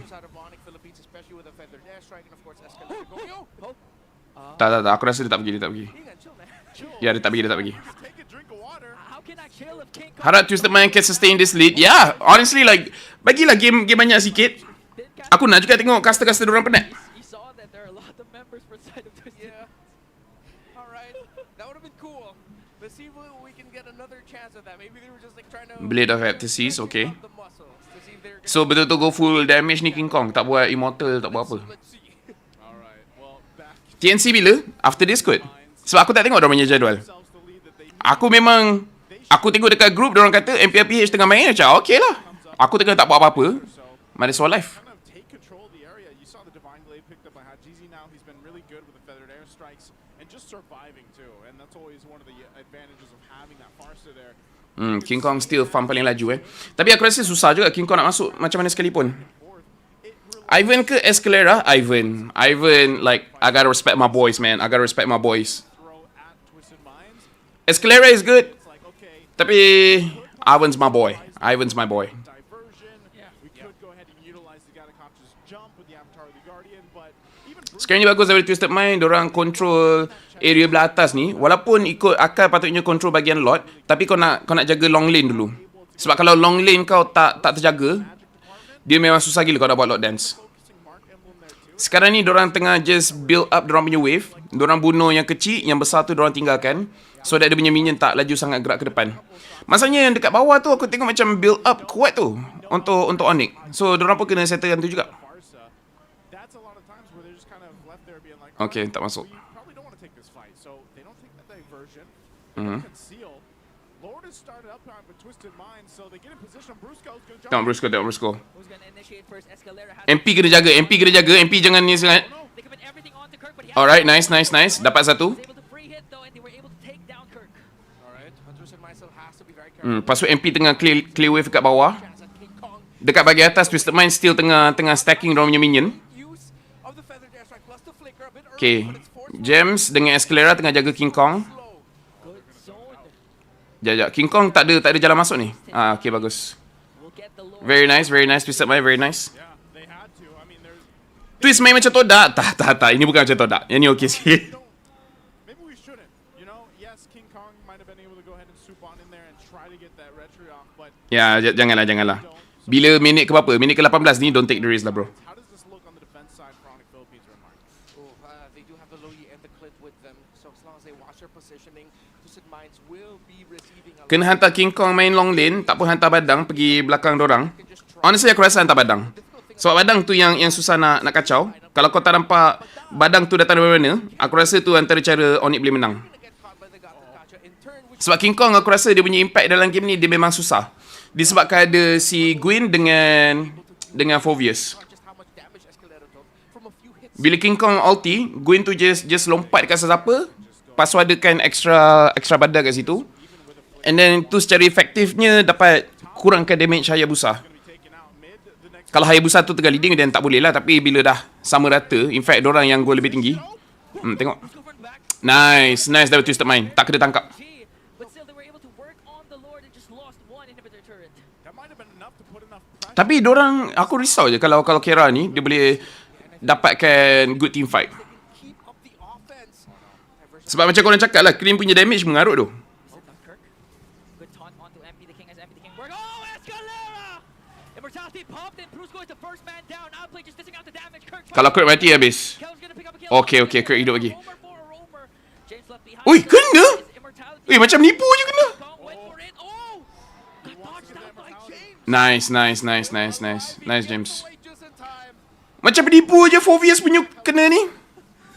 Tak, aku rasa dia tak pergi. Ya, dia tak pergi. Harap Twisted Mind can sustain this lead. Yeah, honestly like, bagilah game banyak sikit. Aku nak juga tengok caster-caster diorang penat. Blade of Eptasis, okay. So betul-betul go full damage ni King Kong. Tak buat immortal, tak buat apa. TNC bila? After this kot. Sebab aku tak tengok diorang punya jadual. Aku tengok dekat group diorang kata MPL PH tengah main macam okay lah. Aku tengah tak buat apa-apa. Might as well live. King Kong still farm paling laju Tapi aku rasa susah juga King Kong nak masuk macam mana sekalipun. Ivan ke Escalera? Ivan, like, I gotta respect my boys, man. I gotta respect my boys. Throw at Twisted Minds. Escalera is good, It's like, okay, tapi Ivan's my boy. Ivan's my boy. diversion. We could go ahead and utilize the Gatacopter's jump with the Avatar of the Guardian, but even Sekarang ni bagus dari Twisted Mind, dorang control area belah atas ni. Walaupun ikut akal patutnya control bagian lot, tapi kau nak jaga long lane dulu. Sebab kalau long lane kau tak terjaga, dia memang susah gila kau nak buat lot dance. Sekarang ni dorang tengah just build up dorang punya wave. Dorang bunuh yang kecil, yang besar tu dorang tinggalkan. So that dia punya minion tak laju sangat gerak ke depan. Masalahnya yang dekat bawah tu aku tengok macam build up kuat tu untuk Onyx. So dorang pun kena settlekan tu juga. Barca, that's a lot of times where they're just kind of left there being like, Okay, tak masuk. we probably don't want to take this fight, so they don't take that diversion. Mhm. Conceal. Lord has started up on with Twisted Minds, so they get in position. Brusco's gonna jump. Tengok Brusco. Who's gonna initiate first? Escalera has MP kena jaga, MP jangan ni sangat. they commit everything onto Kirk, but he Alright, nice. Dapat satu. was able to free hit though, and they were able to take down Kirk. Alright, Twisted Minds still has to be very careful. Lepas tu MP tengah clear wave kat bawah. Chance at King Kong. Dekat bahagian atas Twisted Mind still tengah stacking dorang punya minion. Use of the feathered airstrike plus the flicker a bit early, Okay, but it's forced James dengan Escalera tengah jaga King Kong. slow. Good zone. Sekejap. King Kong tak ada jalan masuk ni. Okay, bagus. We'll get the Lord. Very nice. Twisted Mind, very nice. Yeah, they had to. I mean, there's Twist main macam Todak. Tak. Ini bukan macam Todak. Yang ni okey sikit. maybe we shouldn't. You know, yes, King Kong might have been able to go ahead and swoop on in there and try to get that retry off, but Ya, janganlah. Bila minit ke berapa? Minit ke 18 ni, don't take the risk lah, bro. how does this look on the defense side for Onyx Philippines, Remark? They do have the Loyi and the Clit with them, so as long as they watch their positioning, Twisted Minds will be receiving a Kena hantar King Kong main long lane, tak pun hantar badang pergi belakang dorang. Honestly aku rasa hantar badang. Sebab badang tu yang susah nak kacau. Kalau kau tak nampak badang tu datang dari mana, aku rasa tu antara cara Onyx boleh menang. get caught by the Gacha in turn, which Sebab King Kong aku rasa dia punya impact dalam game ni dia memang susah. Disebabkan ada si Gwyn dengan Fovius. just how much damage Escalera took from a few hits. Bila King Kong ulti, Gwyn tu just lompat dekat sesiapa, persuadakan extra badar kat situ. And then tu secara efektifnya dapat kurangkan damage Hayabusa. Taken out mid, the next Kalau Hayabusa tu tengah leading then tak boleh lah. Tapi bila dah sama rata, in fact dorang yang gol lebih tinggi. Tengok. Nice dari Twisted Mind. Tak kena tangkap. But still, they were able to work on the Lord and just lost one inhibitor turret. that might have been enough to put enough pressure. Tapi dorang, aku risau je kalau Kera ni dia boleh dapatkan good team fight. Keep up the offense. Sebab macam korang cakap lah, Cream punya damage mengarut tu. Is it on Kirk? Good taunt onto MP the King as MP the King work. Oh, Escalera! Immortality popped and Bruce is the first man down. Outplay just dishing out the damage. Kirk Kalau Kirk mati habis. Kel's gonna pick up a kill. Okay, Kirk hidup lagi. Roamer for a roamer. James left behind. Ui, kena! His immortality. Macam nipu je kena. Kong went for it. Oh! Got dodged out by James. Nice James. Wait just in time. Macam penipu je Fovius punya kena ni.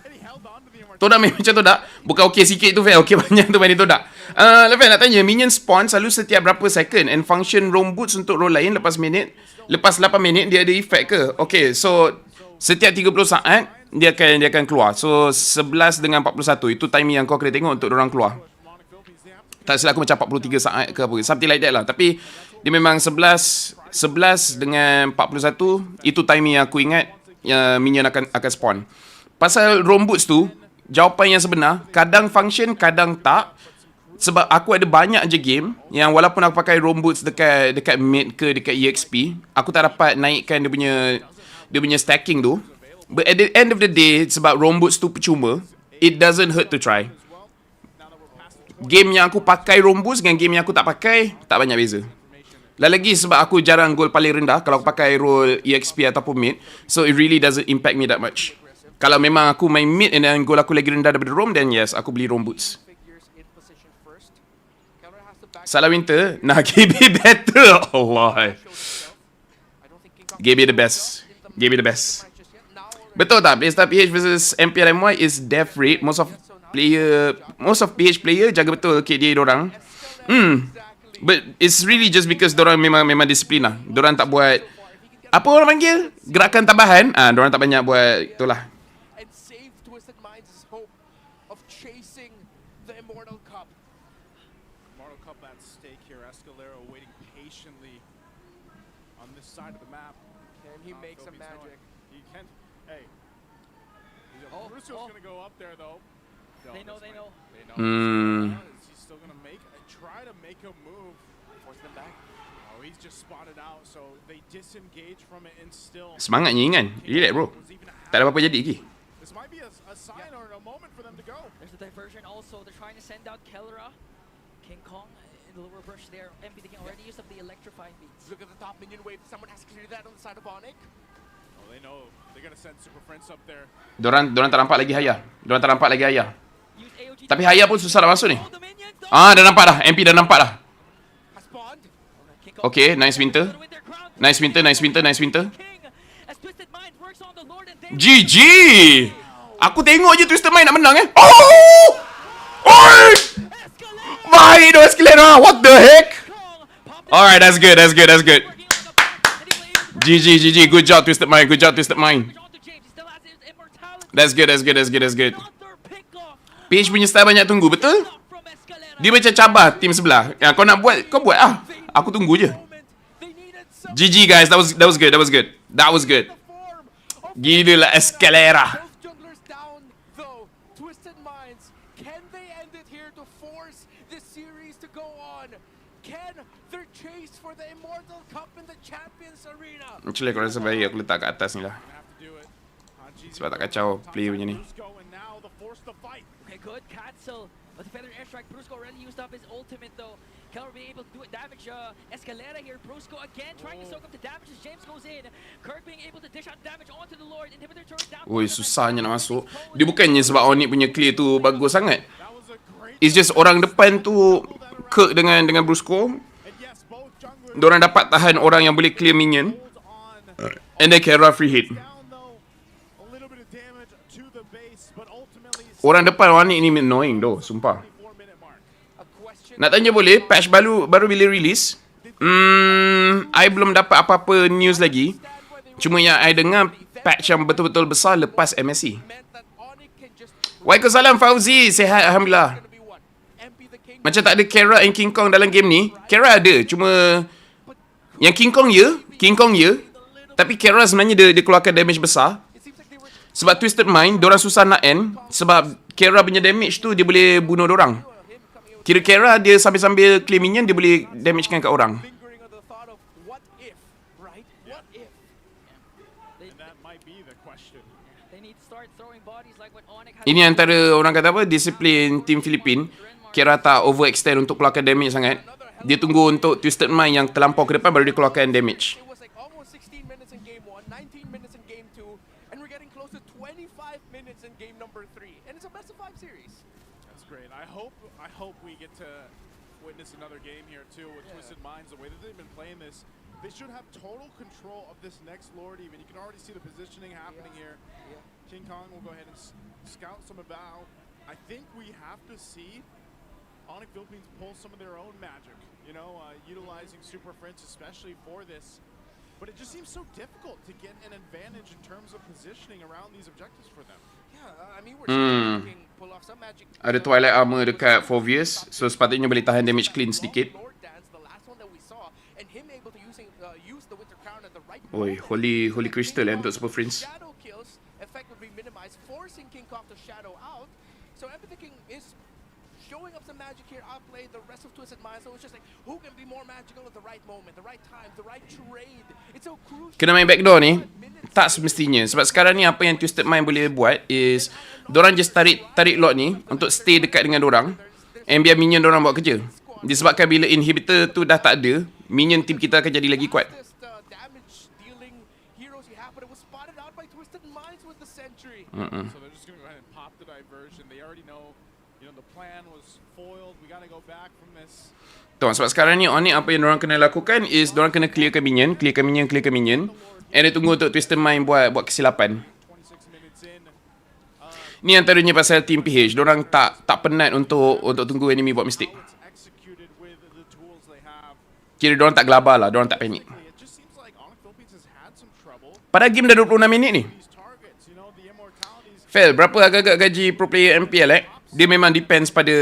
And he held on to the immortality. Todak main macam Todak. Bukan okey sikit tu fair, okey banyak tu main Todak. Laphel nak tanya, minion spawn selalu setiap berapa second and function roam boots untuk role lain lepas 8 minit dia ada effect ke? Okay, so setiap 30 saat dia akan keluar. So 11 dengan 41 itu timing yang kau kena tengok untuk orang keluar. Tak silap aku macam 43 saat ke apa. Something like that lah. Tapi dia memang 11 dengan 41 itu timing yang aku ingat minion akan spawn. Pasal roam boots tu, jawapan yang sebenar, kadang function, kadang tak. Sebab aku ada banyak je game yang walaupun aku pakai roam boots dekat mid ke dekat EXP, aku tak dapat naikkan dia punya stacking tu. But at the end of the day, sebab roam boots tu percuma, it doesn't hurt to try. Game yang aku pakai roam boots dengan game yang aku tak pakai, tak banyak beza. Lagi sebab aku jarang goal paling rendah kalau aku pakai role EXP ataupun mid, so it really doesn't impact me that much. Kalau memang aku main mid and then goal aku lagi rendah daripada roam, then yes, aku beli roam boots. Figures in position first. Keller has to back Salah Winter, nah GB better. Allah. I don't think King Kong GB the best. GB the best. just yet. Now Betul tak? Playstyle PH versus MPL MY is death rate. Most of PH player jaga betul KDA dorang. But it's really just because dorang memang disiplin lah. Dorang tak buat apa orang panggil? Gerakan tambahan. Dorang tak banyak buat itulah. and save Twisted Minds' hope of chasing the Immortal Cup. Mortal Cup at stake here. Escalera waiting patiently on this side of the map. Can he make some magic? Brusco's gonna go up there though. No, They know. They know. He's still gonna try to make a move. Force them back. Oh, he's just spotted out, so they disengage from it and still. Semangat ni kan. Relax bro. Tak ada apa-apa jadi lagi. This might be a sign or a moment for them to go. There's a diversion also. They're trying to send out Kellera. King Kong in the lower brush there. MP the King already used up the electrifying beats. Look at the top minion wave. Someone has to clear that on the side of Onyx. Oh, they know they're gonna send Super Friends up there. Diorang tak nampak lagi Haya. Diorang tak nampak lagi Haya. Use AOG Tapi Haya pun susah nak masuk ni. all the minions, though. Ah, dah nampak dah. MP dah nampak dah. Has spawned. King Kong Okay, nice Winter. gonna win their crown. Nice Winter, nice Winter, nice Winter. King, as Twisted Mind works on the Lord and they GG! Aku tengok je Twisted Mind nak menang Oh! Oi! Baik tu Escalera. What the heck? Alright, that's good, that's good, that's good. GG. Good job, Twisted Mind. Good job, Twisted Mind. That's good, that's good, that's good, that's good. PH punya style banyak tunggu, betul? Dia macam cabar tim sebelah. Yang kau nak buat, kau buat ah. Aku tunggu je. GG guys, that was good, that was good. That was good. Gila lah Escalera. Both junglers down, though. Twisted Minds, can they end it here to force this series to go on? Can their chase for the Immortal Cup in the Champions Arena? Actually aku rasa baik aku letak kat atas ni lah. Have to do it. Sebab tak kacau play punya ni. Brusco and now the force to fight. Okay, good cancel. But the feather airstrike, Brusco already used up his ultimate though. Keller being able to do it damage. Escalera here, Brusco again trying to soak up the damage as James goes in. Kirk being able to dish out damage onto the Lord. Inhibitor turret down. Oi, susahnya nak masuk. Dia bukannya sebab Onyx punya clear tu bagus sangat. That was a great. It's just orang depan tu Kirk dengan Brusco. And yes, both junglers Diorang dapat tahan orang yang boleh clear minion. hold on. And then Kera free hit. Down though. A little bit of damage to the base, but ultimately Orang depan Onyx ni annoying doh, sumpah. 4-minute mark. A question. Nak tanya boleh, patch baru bila release? I belum dapat apa-apa news lagi. Cuma yang I dengar patch yang betul-betul besar lepas MSC. Meant that Onyx can just Waalaikumsalam Fauzi, sihat Alhamdulillah. gonna be what? MP the King. Macam tak ada Kera and King Kong dalam game ni. Kera ada, cuma yang King Kong ya. Tapi Kera sebenarnya dia keluarkan damage besar. It seems like they were Sebab Twisted Mind, diorang susah nak end. Sebab Kera punya damage tu dia boleh bunuh dorang. him coming out Kira Kera dia sambil-sambil claim minion, dia boleh damagekan kat orang. lingering on the thought of what if, right? What if? And that might be the question. They need to start throwing bodies like what Onyx had. Ini antara orang kata apa, disiplin tim Filipin. Kira tak overextend untuk keluarkan damage sangat. Dia tunggu untuk Twisted Mind yang terlampau ke depan baru dia keluarkan damage. It was like almost 16 minutes in game 1, 19 minutes in game 2, and we're getting close to 25 minutes in game number 3. And it's a best of 5 series. That's great. I hope we get to witness another game here too with Twisted Minds. The way that they've been playing this, they should have total control of this next Lord. Even you can already see the positioning happening here. King Kong will go ahead and scout some about. I think we have to see Onyx Philippines pull some of their own magic. You know, utilizing Super Friends especially for this. But it just seems so difficult to get an advantage in terms of positioning around these objectives for them. Yeah, I mean, we're seeing King pull off some magic. Ada Twilight Armor dekat Fovius, so sepatutnya boleh tahan damage clean sedikit. Lord Dance, the last one that we saw, and him able to use the Winter Crown at the right Oi, moment. Holy Crystal untuk Super Friends. Shadow kills effect would be minimized, forcing King Kong to shadow out. So Empathy King is showing up some magic here, outplayed the rest of Twisted Minds. So it's just like, who can be more magical at the right moment, the right time, the right trade? It's so crucial. Kena main backdoor ni, tak semestinya. Sebab sekarang ni apa yang Twisted Mind boleh buat is, dorang just tarik lot ni untuk stay dekat dengan dorang. And biar minion dorang buat kerja. Disebabkan bila inhibitor tu dah tak ada, minion team kita akan jadi lagi kuat. Damage dealing heroes you have, but it was spotted out by Twisted Minds with the sentry. So they're just going to go ahead and pop the diversion. They already know, the plan was foiled. We got to go back from this. Tuan, sebab sekarang ni Onyx apa yang dorang kena lakukan is dorang kena clearkan minion. And dia tunggu untuk Twisted Mind buat kesilapan. 26 minutes in. Ni antaranya pasal team PH. Dorang tak penat untuk tunggu enemy buat mistake. It's executed with the tools they have. Kira dorang tak gelabar lah, dorang tak panik. It just seems like Onyx Philippines has had some trouble. Pada game dah 26 minit ni. These targets, the immortalities. Fel, berapa agak-agak gaji pro player MPL Dia memang depends pada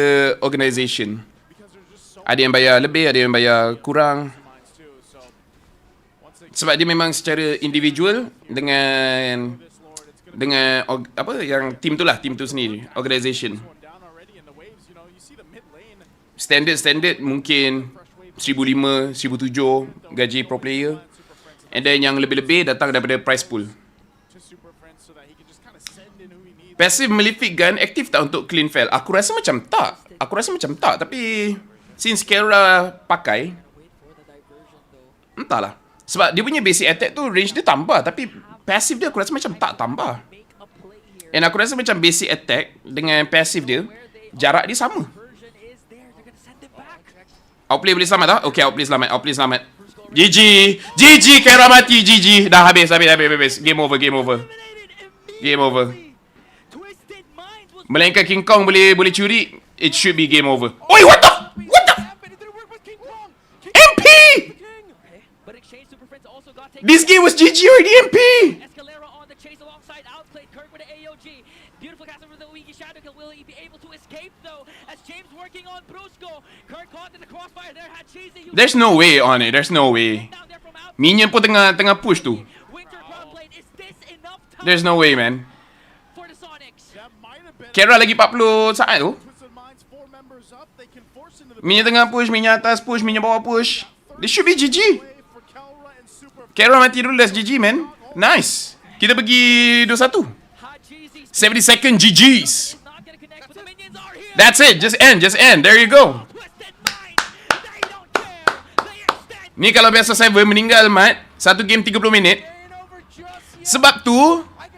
organisation. Because there's just so Ada yang bayar lebih, ada yang bayar kurang. minds too. So once they Sebab dia memang secara individual dengan this Lord, it's going dengan apa yang team tu sendiri, organisation. One down already in the waves, you know, you see the mid lane. Standard mungkin 1,500, 1,700 gaji pro player. And then yang lebih-lebih datang daripada prize pool. To Super Friends so that he can just kind of send in who he needs. Passive Malefic Gun aktif tak untuk clean fell? Aku rasa macam tak. Tapi since Kera pakai, entahlah. Sebab dia punya basic attack tu range dia tambah, tapi passive dia aku rasa macam tak tambah. And aku rasa macam basic attack dengan passive dia, jarak dia sama. Outplay boleh selamat tak? Okay, outplay selamat. GG, Kera mati, GG. Dah habis. Game over. Melainkan King Kong boleh curi, it should be game over. Oi, what the? MP! This game was GG already, MP! Escalera on the chase alongside outplayed Kirk with the AOG. Beautiful castle with the Ouija Shadow Kill. Will he be able to escape though? As James working on Brusco. Kirk caught in the crossfire there. Had Cheesy. There's no way on it. There's no way. Down there from out. Minion pun tengah push tu. Winter Crossblade. Is this enough time There's no way, man. for the Sonics? That might have been Kera lagi 40 saat tu. Twisted Minds, 4 members up. They can force into the Minion tengah push, minion atas push, minion bawah push. This should be GG. way for Kelra and Super Kera mati dulu, that's GG, man. Nice. Kita pergi 2-1. Had Cheesy 70-second GG's. not gonna connect, but the minions are here. That's it. Just end. There you go. Twisted Minds. They don't care. They extend. Ni kalau biasa Seven meninggal, Mat, satu game 30 minit. over just yet. Sebab tu,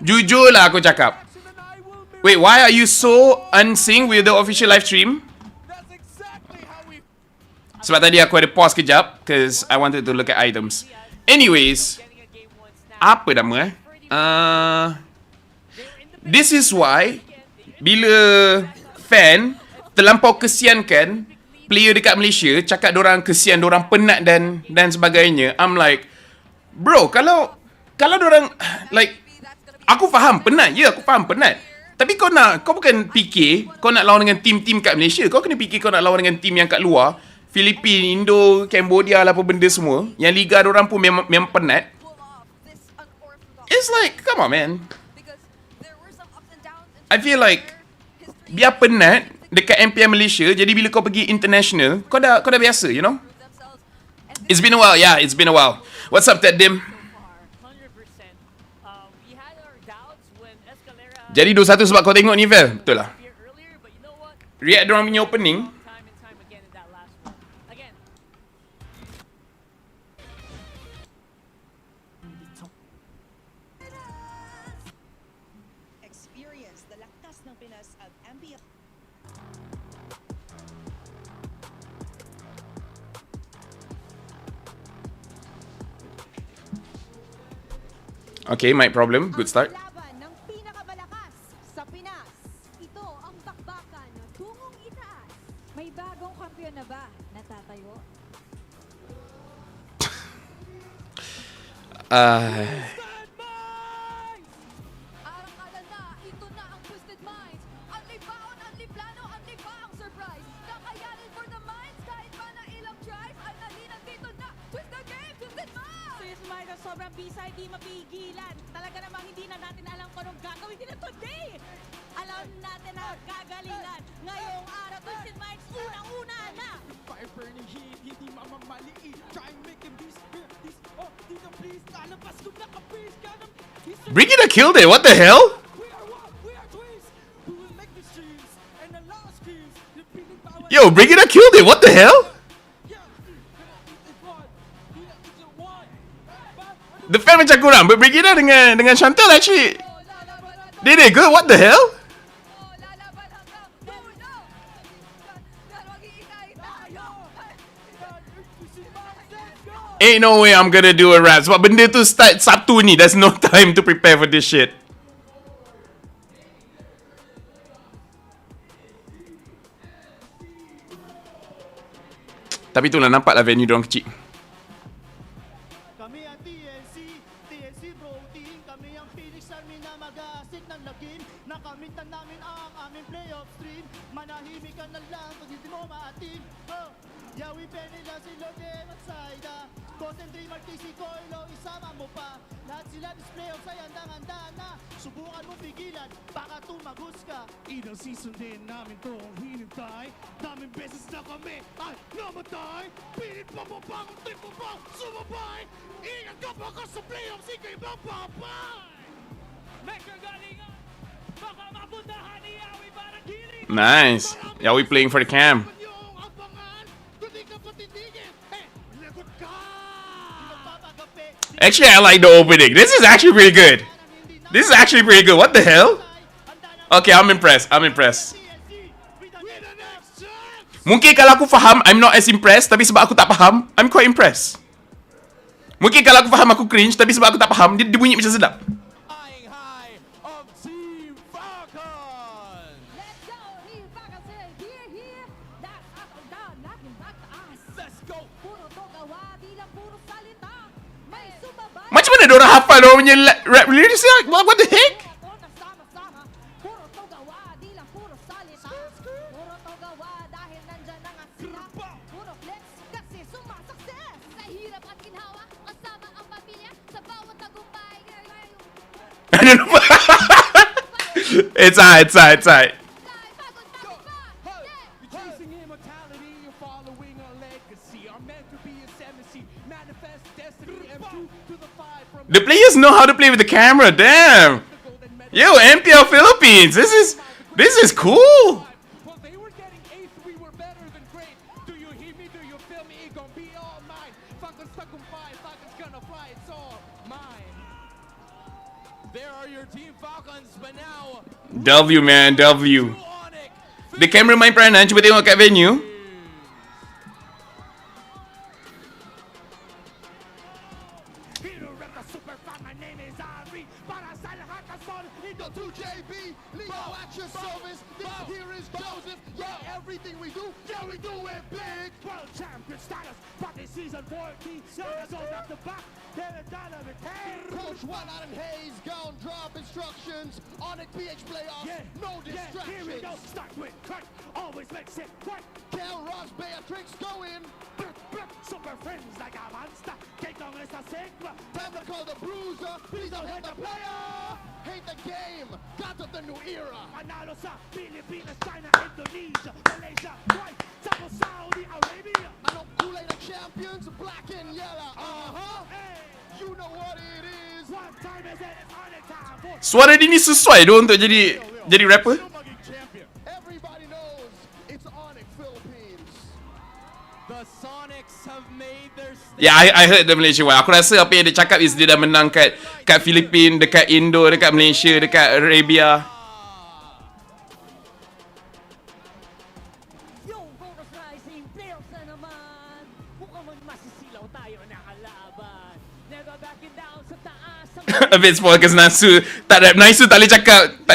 jujur lah aku cakap. And then I will be. Wait, why are you so unsync with the official live stream? That's exactly how we. Sebab tadi aku ada pause kejap cause I wanted to look at items. Anyways, Getting a game one snap. apa nama this is why bila fan terlampau kesiankan player dekat Malaysia, cakap dorang kesian, dorang penat dan sebagainya. I'm like, bro, kalau dorang like, aku faham penat. Aku faham penat. Tapi kau bukan fikir kau nak lawan dengan tim-tim kat Malaysia. Kau kena fikir kau nak lawan dengan tim yang kat luar. Filipina, Indo, Cambodia lah apa benda semua. Yang liga dorang pun memang penat. It's like, come on, man. I feel like biar penat dekat MPL Malaysia, jadi bila kau pergi international, kau dah biasa, you know? It's been a while, yeah, it's been a while. What's up, Ted Dim? 100%. We had our doubts when Escalera Jadi 2-1 sebab kau tengok ni, Vel? Betul lah. here earlier, but you know what? React dorang punya opening. Time and time again in that last one. Again, Experience the lakas ng Pinas at MPL. Okay, mic problem. Good start. Laban ng pinakamalakas sa Pinas. Ito ang bakbakan tungong itaas. May bagong kampiyon na ba natatayo? Arang-alan na, ito na ang Twisted Minds. Unli baon, unli plano, unli pa ang surprise. Kakayanin for the minds, kahit pa na ilang tries, ay nalinang dito na. Twist the game, Twisted Minds! Sis Minds ang sobrang bisa, hindi mapigilan. Talaga namang hindi na natin alam kung anong gagawin nila today. Alam natin na gagalingan. Ngayong araw, Twisted Minds, unang-una na. Fire burning heat, hindi mamamaliit. Try and make him beast. Oh, dito please, lalabas kung naka-freeze ka ng... Brigida killed it. What the hell? We are what? We are twins. We will make the streams and the last streams. The feeling power. Yo, Brigida killed it. What the hell? Yeah, it's one. It's a one. The fan macam kurang, but Brigida dengan Chantal actually did it good. What the hell? Oh, lalaban hanggang dulo! Pero mag-iingay tayo! Ain't no way I'm gonna do a rap. Sebab benda tu start Sabtu ni. There's no time to prepare for this shit. Tapi itulah, nampak lah venue diorang kecil. Kami ang TNC, TNC Bro Team, kami ang Phoenix Army na magas. Basit ng lagim, nakamit na namin ang aming playoff stream. Manahimik ka na lang pag hindi mo maatim. Yawi nila si Lode at Saida. Concentrate Marquisi, Coilo, isama mo pa. Lahat sila this playoffs ay handang-handa na. Subukan mo pigilan, baka tumagos ka. Ilang season din namin tong hinintay. Daming beses na kami ay namatay. Pilit pa mo bang trip mo bang sumabay? Ingat ka baka sa playoffs ikay mapapay. May kagalingan! Baka mapuntahan ni Yawi parang giling! Nice. Yeah, we playing for the cam. Yung abangan, kundi ka patindigin. Lagot ka! Actually, I like the opening. This is actually pretty good. This is actually pretty good. What the hell? Okay, I'm impressed. I'm impressed. Mungkin kalau aku faham, I'm not as impressed. Tapi sebab aku tak faham, I'm quite impressed. Mungkin kalau aku faham, aku cringe. Tapi sebab aku tak faham, dia bunyi macam sedap. Flying high of Team Falcon. Let's go, Team Falcon say, here, that's up and down, knocking back to us. Let's go. Puro to gawa, di lang puro salita. May sumabay. Macam mana diorang hafal diorang punya rap lyrics? What the heck? Sama-sama, puro to gawa, di lang puro salita. Puro to gawa, dahil nandyan ang asila. Puro flex, kasi sumasakses. Sa hirap at ginhawa, kasama ang pamilya, sa bawat tagumpay. I don't know. It's alright. You're chasing immortality, you're following a legacy. Are meant to be a 7C, manifest destiny. M2 to the 5 from The players know how to play with the camera. Damn. Yo, MPL Philippines. This is cool. Well, they were getting eighth, we were better than great. Do you hear me? Do you feel me? It gon' be all mine. Falcon's stuck on fire, Falcon's gonna fly, it's all mine. There are your Team Falcons, but now W, man. W. Onyx. The camera main peranan. Cuba tengok kat venue. Hero rep the super fan, my name is Ari. Para sa lahat ng son, ito 2JB. Leo at your service. This here is Joseph. Yeah, everything we do, yeah, we do it big. World champion status, party season 14. Sagas on back to back. They're a dynamic team. Coach One out in Hayes, gone drop instructions. Onyx PH playoffs, no distractions. Here we go, start with cut, always makes it quick. Kel, Ross, Beatrix, go in. Super friends like a monster. Take on this a sigma. Time to call the bruiser. Please don't hit the player. Hate the game. God of the new era. Manalo sa Pilipinas, China, Indonesia, Malaysia, right, South Saudi Arabia. Anong kulay ng champions? Black and yellow. Hey, you know what it is. What time is it? It's on time for Suara dia ni sesuai doh untuk jadi rapper. everybody knows it's Onyx Philippines. The Sonics have made their Yeah, I heard the Malaysia one. Aku rasa apa yang dia cakap is dia dah menang kat Philippines, dekat Indo, dekat Malaysia, dekat Arabia. Yung Chorus Rising, playoffs na naman. Mukhang masisilaw tayo nakalaban. Never backing down sa taas. A bit spoiled because Nasu tak rap. Nasu tak boleh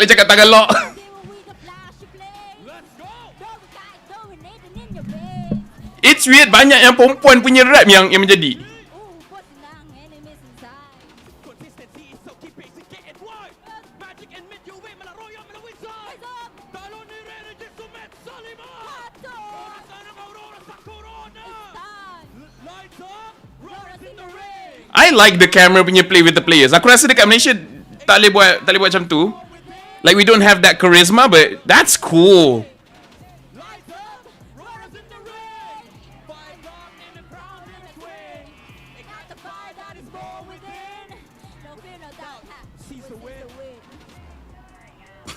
cakap Tagalog. It's weird, banyak yang perempuan punya rap yang menjadi. Consistency is so key, basic, getting wide. Magic and mid, you win, malaro yung malawin side. Talo ni Rene, Jisumet, Soliman. Orasan ng Aurora sa Corona. Lights up, roars in the ring. I like the camera punya play with the players. Aku rasa dekat Malaysia tak boleh buat macam tu. Like we don't have that charisma, but that's cool. Lights up, roars in the ring. Fight long in the crown in the twin. Ignite the fire that is born within. No fear, no doubt, seize the win.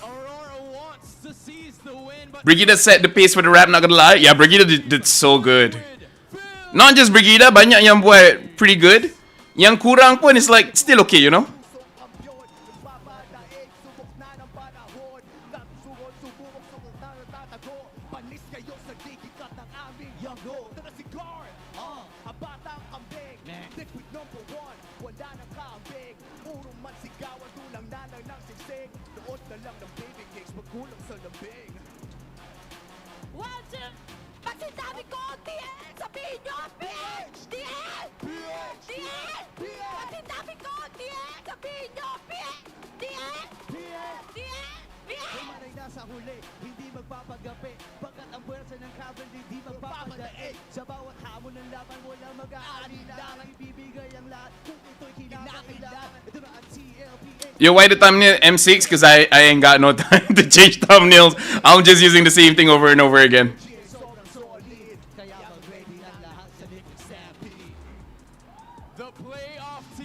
Aurora wants to seize the win, but Brigida set the pace for the rap, not gonna lie. Yeah, Brigida did so good. Not just Brigida, banyak yang buat pretty good. Yang kurang pun is like still okay, you know? Magsintabi ko, DL! Sabihin nyo, PH! DL! DL! Magsintabi ko, DL! Sabihin nyo, PH! DL! sa huli, hindi magpapagapi. Pagkat ang puwersa ng kaban, hindi magpapadaig. Sa bawat hamon ng laban, walang mag-aalala. Ibibigay ang lahat kung ito'y kinakailangan. Ito na ang TLPH. Yo, why the thumbnail M6? Because I ain't got no time to change thumbnails. I'm just using the same thing over and over again.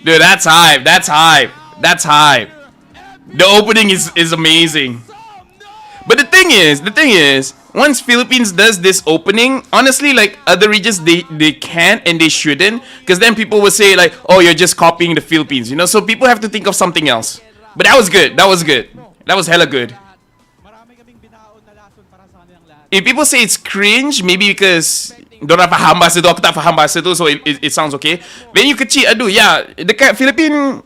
Dude, that's hype. That's hype. That's hype. The opening is amazing. But the thing is, once Philippines does this opening, honestly, like other regions, they can't and they shouldn't, because then people will say like, oh, you're just copying the Philippines, you know. So people have to think of something else. But that was good. That was good. That was hella good. If people say it's cringe, maybe because dorang faham bahasa tu, aku tak faham bahasa tu, so it sounds okay. Venue kecil, aduh, yeah, dekat Philippines,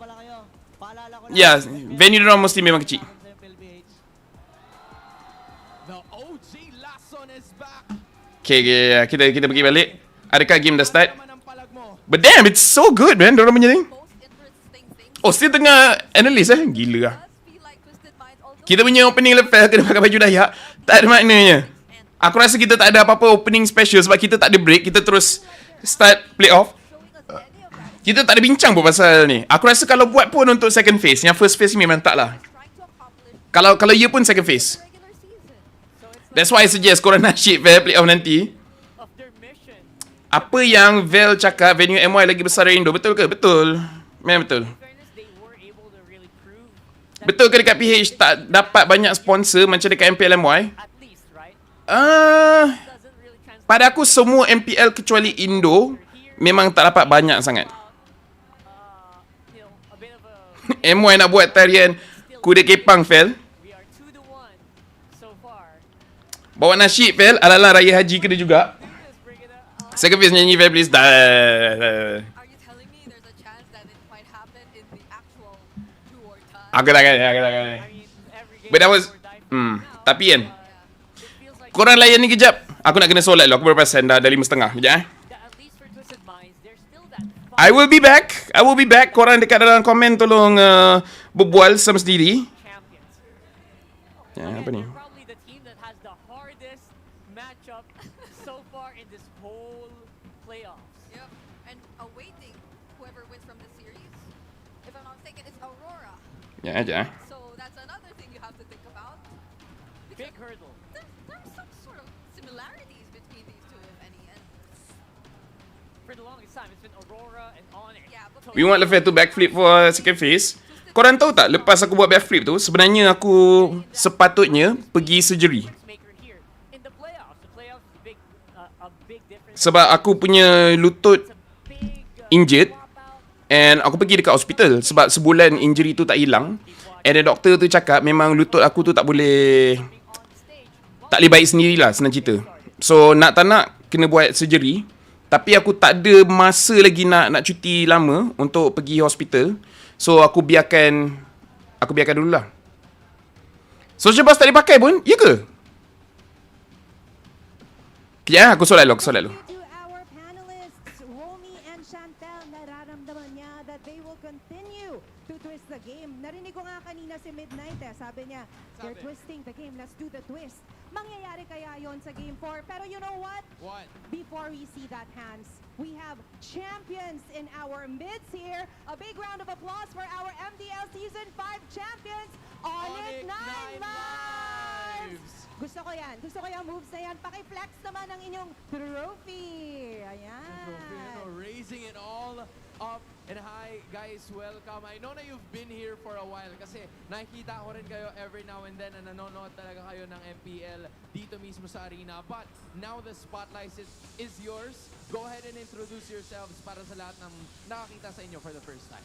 yeah, venue dorang mesti memang kecil. Okay, kita pergi balik. Adakah game dah start? But damn, it's so good, man. Dorang punya ni. Oh, still tengah analyst Gila lah. Kita punya opening Laphel kena pakai baju Dayak. Tak ada maknanya. Aku rasa kita tak ada apa-apa opening special sebab kita tak ada break. Kita terus start playoff. Kita tak ada bincang pun pasal ni. Aku rasa kalau buat pun untuk second phase. Yang first phase ni memang tak lah. Kalau ia pun second phase. That's why I suggest korang nak ship Vel playoff nanti. Apa yang Vel cakap, venue MY lagi besar dari Indo, betul ke? Betul. Memang betul. Betul ke dekat PH tak dapat banyak sponsor macam dekat MPL MY? Pada aku semua MPL kecuali Indo memang tak dapat banyak sangat. MY nak buat tarian kuda kepang, Vel. Bawa nasyid, Vel. Ala-ala Raya Haji kena juga. Second phase nyanyi, Vel, please. Aku tak kena. But that was... Tapi kan, korang layan ni kejap. Aku nak kena solat dulu. Aku baru perasan dah 5:30. Sekejap I will be back. Korang dekat dalam komen tolong berbual sama sendiri. Apa ni? Ya, aja. So that's another thing you have to think about. Big hurdle. There's some sort of similarities between these two, if any. And for the longest time, it's been Aurora and Onyx. yeah, but We want Laphel to backflip for second phase. Korang tahu tak, lepas aku buat backflip tu, sebenarnya aku sepatutnya pergi surgery. Sebab aku punya lutut injured. And aku pergi dekat hospital sebab sebulan injury tu tak hilang. And the doktor tu cakap memang lutut aku tu tak boleh baik sendirilah, senang cerita. So nak tak nak kena buat surgery. Tapi aku tak ada masa lagi nak cuti lama untuk pergi hospital. So aku biarkan dululah. Sociabuzz tak dipakai pun, ya ke? Kejap, aku solat dulu. Narinig ko nga kanina si Midnight sabi niya, they're twisting the game, let's do the twist. Mangyayari kaya yon sa Game 4? Pero you know what? What? Before we see that, Hans, we have champions in our midst here. A big round of applause for our MDL Season 5 champions, Onyx 9 Lives! Gusto ko yan moves na yan. Paki-flex naman ang inyong trophy. Ayan. Raising it all up. And hi guys, welcome. I know na you've been here for a while kasi nakikita ko rin kayo every now and then na nanonood talaga kayo ng MPL dito mismo sa arena. But now the spotlight is yours. Go ahead and introduce yourselves para sa lahat ng nakakita sa inyo for the first time.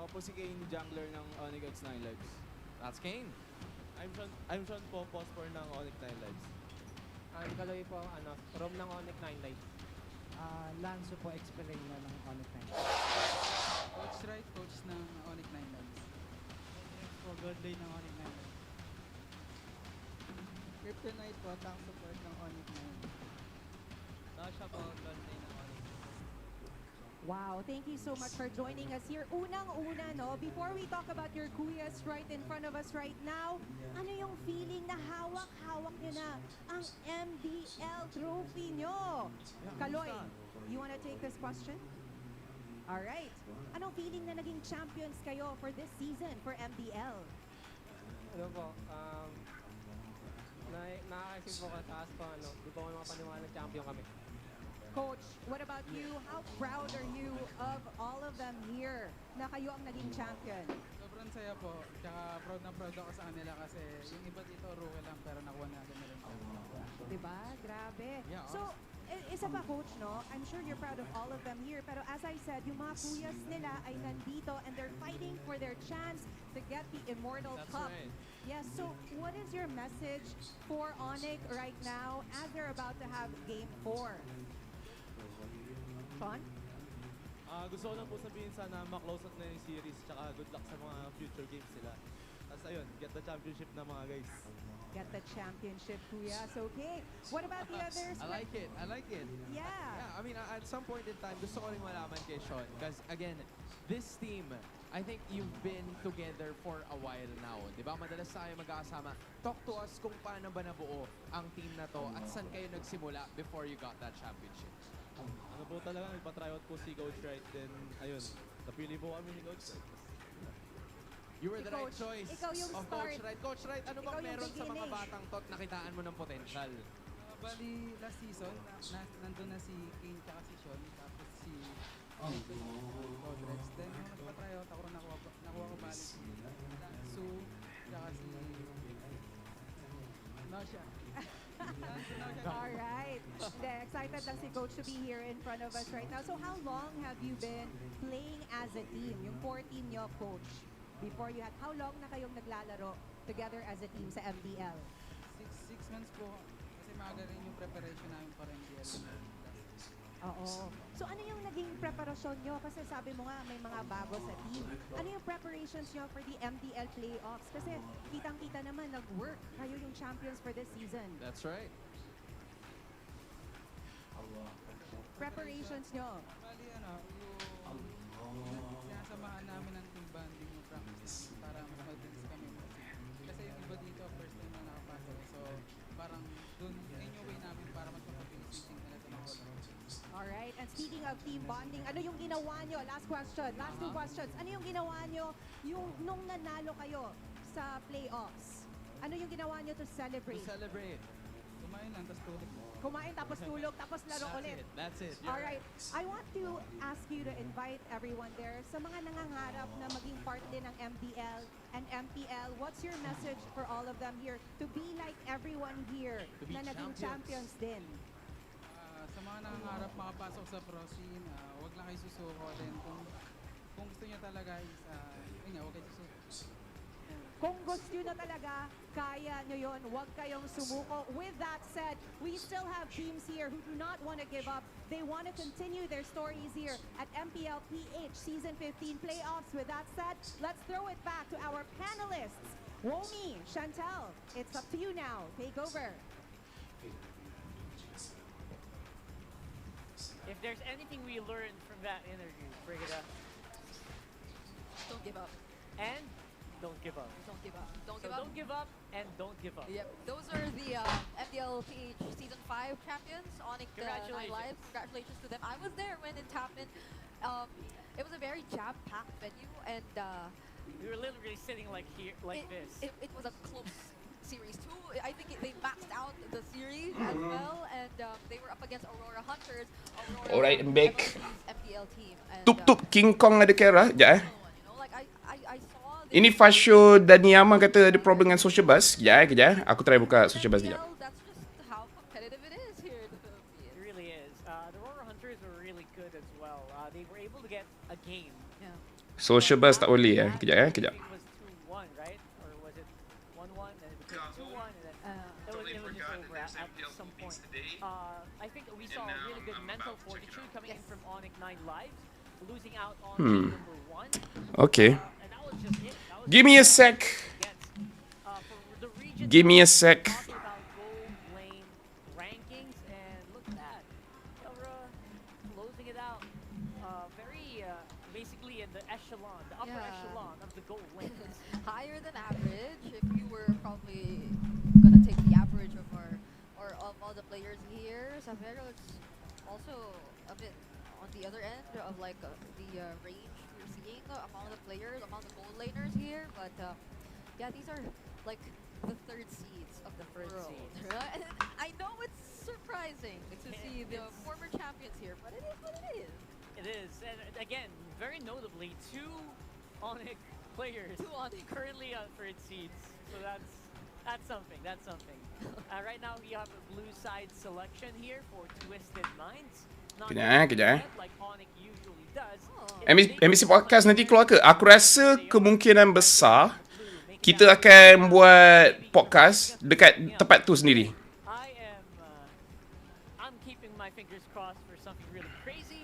Ako po si Kane, jungler ng Onyx 9 Lives. That's Kane. I'm Sean po, post-for ng Onyx 9 Lives. I'm Kaloy po, Rom ng Onyx 9 Lives. Lanzo po, Experina ng Onyx 9 Lives. Coach Wright, coach ng Onyx 9 Lives. Po, Godlay ng Onyx 9 Lives. Kryptonite po, tank support ng Onyx 9 Lives. Dasha po, Godlay ng Onyx. Wow, thank you so much for joining us here. Unang-una, no, before we talk about your kuyas right in front of us right now, ano yung feeling na hawak-hawak nyo na ang MPL trophy nyo? Kaloy, you wanna take this question? All right. Anong feeling na naging champions kayo for this season for MPL? Ano po, nakakaisip po ka taas po, di po kayo makapaniwala champion kami. Coach, what about you? How proud are you of all of them here na kayo ang naging champion? Sobrang saya po. Tsaka proud na proud ako sa kanila kasi yung iba dito rookie lang pero nakuha natin na rin. Diba? Grabe. Yeah, So, isa pa coach, no? I'm sure you're proud of all of them here. Pero as I said, yung mga kuyas nila ay nandito and they're fighting for their chance to get the Immortal That's Cup. right. Yes, so what is your message for Onyx right now as they're about to have Game 4? Sean? Gusto ko lang po sabihin sana ma-close out na yung series tsaka good luck sa mga future games nila. Tapos ayun, get the championship na mga guys. Get the championship, kuyas. Okay. What about the others? I like it. I like it. Yeah. Yeah, I mean, at some point in time, gusto ko rin malaman kay Sean. Because, again, this team, I think you've been together for a while now. Di ba? Madalas tayo magkakasama. Talk to us kung paano ba nabuo ang team na to at saan kayo nagsimula before you got that championship. Ano po talaga, nagpa-tryout po si Coach Wright. Then, ayun, napili po kami ni Coach Wright. You were the Si right Coach, choice ikaw yung of start. Coach Wright. Coach Wright, ano Ikaw bang yung meron sa mga beginning. batang tot nakitaan mo ng potential? Bali, last season, nandun na si Kane tsaka si Sean. Tapos si Rodriguez. Then, nung nagpa-tryout ako, nakuha ko balik si Sue, tsaka si Nasha. All right. Excited lang si Coach to be here in front of us right now. So how long have you been playing as a team? Yung core team nyo, Coach. Before you had, how long na kayong naglalaro together as a team sa MPL? 6 months po. Kasi maaga rin yung preparation namin para MPL. Oo. So ano yung naging preparasyon nyo? Kasi sabi mo nga may mga bago sa team. Ano yung preparations nyo for the MPL playoffs? Kasi kitang-kita naman nag-work. Kayo yung champions for this season. That's right. Preparations nyo. Bali, yung sinasamahan namin ng team bonding yung practice para mas mabilis kami. Kasi yung iba dito, first time na nakapasok. So, parang dun, yun yung way namin para mas mapabilis yung team nila sa mga wala. Alright, and speaking of team bonding, ano yung ginawa nyo? Last question, last two questions. Ano yung ginawa nyo yung nung nanalo kayo sa playoffs? Ano yung ginawa nyo to celebrate? To celebrate. Kumain lang, tapos tulog. Kumain, tapos tulog, tapos laro ulit. That's it. Alright, I want to ask you to invite everyone there sa mga nangangarap na maging part din ng MPL and MPL. What's your message for all of them here to be like everyone here To be na naging champions din? Sa mga nangangarap makapasok sa pro scene, huwag lang kayo susuko. Then kung gusto niyo talaga is, yun nga, huwag kayo susuko. Kung gusto nyo na talaga, kaya nyo yun. Huwag kayong sumuko. With that said, we still have teams here who do not want to give up. They want to continue their stories here at MPL PH Season 15 playoffs. With that said, let's throw it back to our panelists. Womi, Chantel, it's up to you now. Take over. If there's anything we learned from that interview, Brigida, Don't give up. and don't give up. Don't give up. Don't So give up. don't give up and don't give up. Yep, those are the MPL PH Season 5 champions, Onyx Night Live. Congratulations to them. I was there when it happened. It was a very jam-packed venue, and We were literally sitting like here, like this. it was a close series too. I think they maxed out the series as well, and they were up against Aurora Hunters. Aurora Alright, Mbek. MPL team. And, Tup-tup King Kong ada kera, ja. you know, like I saw. Ini Fasyo Daniyama kata ada problem dengan sociabuzz. Kejap. Aku try buka sociabuzz kejap. That's just how competitive it is here in the Philippines. It really is. The Aurora Hunters were really good as well. They were able to get a game. Yeah. Sociabuzz tak boleh kejap. It was 2-1, right? Or was it 1-1 and it became 2-1 and then it was just over at some point. I think we saw a really good mental fortitude coming in from Onyx 9 Live, losing out on game number 1. Okay. And that was just it. That was Give me a sec. for the region. Give me a sec. Talking about gold lane rankings, and look at that. Aurora closing it out players here. Savero is also a bit on the other end of like the range we're seeing among the players, among the gold laners here. But yeah, these are like the third seeds of the world. Right? And I know it's surprising to see the former champions here, but it is what it is. It is, and again, very notably, two Onyx players currently on third seeds. So that's something. That's something. Right now we have a blue side selection here for Twisted Minds. Not Kejap. like Onyx usually does. MBC Podcast nanti keluar ke? Aku rasa kemungkinan besar kita akan buat podcast dekat tempat tu sendiri. I'm keeping my fingers crossed for something really crazy.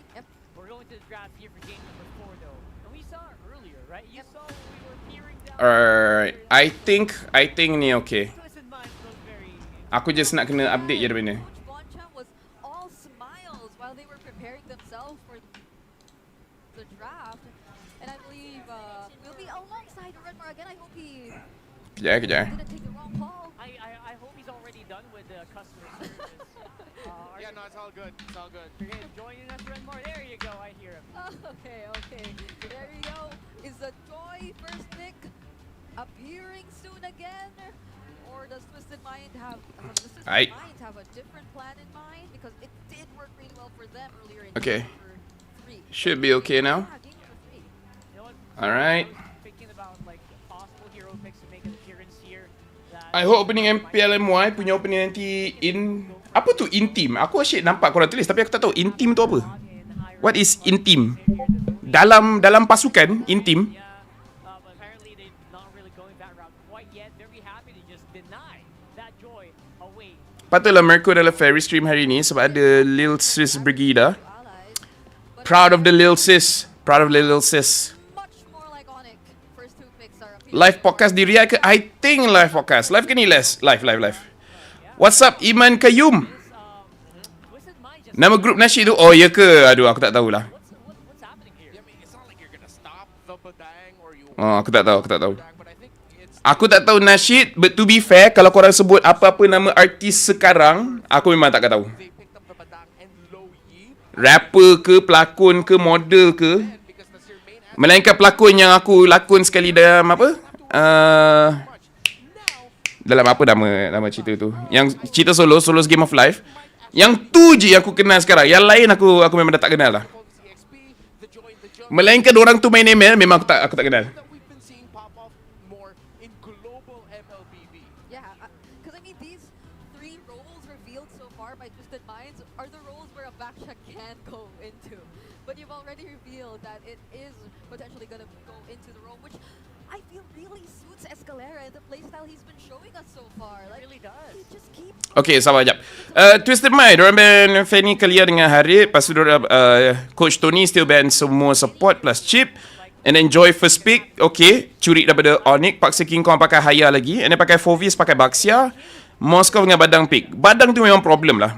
We're going to the draft here for game number 4 though. And we saw it earlier, right? You saw when we were peering down. Alright, I think ni okay. Aku just nak kena update je dari mana. was all smiles while they were preparing themselves for the draft. And I believe we'll be alongside Redmar again. I hope he Kejap. didn't take the wrong call. I hope he's already done with the customer service. Yeah, no, it's all good. It's all good. Joining us, Redmar. There you go. I hear him. Okay. There you go. Is the Joy first pick appearing soon again? Or does Twisted Mind have a different plan in mind? Because it did work really well for them earlier in Okay. game number 3. Should be okay now. Yeah, game number 3. Alright. Thinking about like possible hero picks to make an appearance here. I hope opening MPL MY punya opening nanti in... Apa tu in team? Aku asyik nampak korang tulis tapi aku tak tahu in team tu apa. What is in team? Dalam pasukan in team. Patutlah Merco adalah Ferry stream hari ni sebab ada Lil Sis Brigida. Proud of the Lil Sis. Live podcast di Riyadh ke? I think live podcast. Live ke ni Les? Live. What's up Iman Kayum? Nama grup nasyid tu? Oh ya ke? Aduh aku tak tahulah. Oh aku tak tahu. Aku tak tahu nasyid, but to be fair, kalau korang sebut apa-apa nama artis sekarang, aku memang tak tahu. Rapper ke, pelakon ke, model ke. Melainkan pelakon yang aku lakon sekali dalam apa? Dalam apa nama cerita tu? Yang cerita Solo's Game of Life. Yang tu je yang aku kenal sekarang. Yang lain aku memang dah tak kenal lah. Melainkan orang tu main ML, memang aku tak kenal. That it is potentially going to go into the role, which I feel really suits Escalera and the playstyle he's been showing us so far. Like, really does. He just keeps... Okay, sabar jap. Twisted Mind, diorang ban Fanny Kalia dengan Harith. Lepas tu Coach Tony still ban semua support plus chip. And then Joy first pick, okay. Curi daripada Onyx, paksa King Kong pakai Haya lagi. And then pakai Fovius, pakai Baxia. Moskov dengan Badang pick. Badang tu memang problem lah.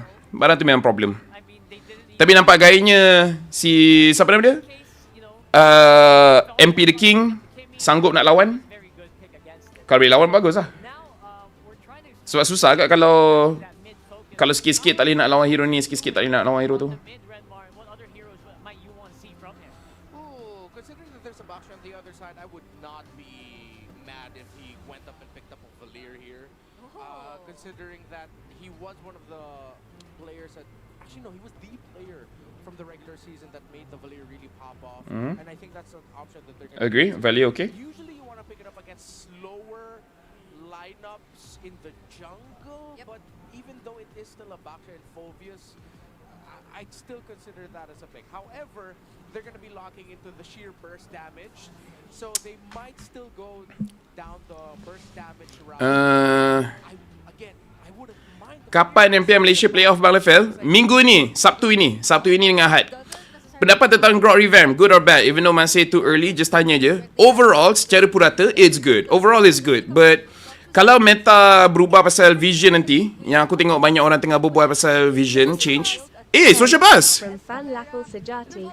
Tapi nampak gayanya si... Siapa nama dia? MP the King sanggup nak lawan. Kalau boleh lawan bagus lah. Sebab susah agak kalau sikit-sikit tak boleh nak lawan hero ni, sikit-sikit tak boleh nak lawan hero tu. Considering that there's a boxer on the other side, I would not be mad if he went up and picked up a Valir here. Considering that he was one of the players that... Actually, no, he was the player from the regular season that made the Valir really pop off. And I think that's an option that they're going to agree, Valir okay. Usually you want to pick it up against slower lineups in the jungle, but even though it is still a Baxter and Fovius, I'd still consider that as a pick. However, they're going to be locking into the sheer burst damage, so they might still go down the burst damage route. I wouldn't mind. Kapan MPL Malaysia playoff Bang Laphel? Minggu ni, Sabtu ini dengan Ahad. Pendapat tentang Grok revamp, good or bad? Even though masih too early, just tanya je. Overall, secara purata, it's good. Overall, it's good. But kalau meta berubah pasal vision nanti, yang aku tengok banyak orang tengah berbual pasal vision change. Sociabuzz! From fan Laphel Sejati,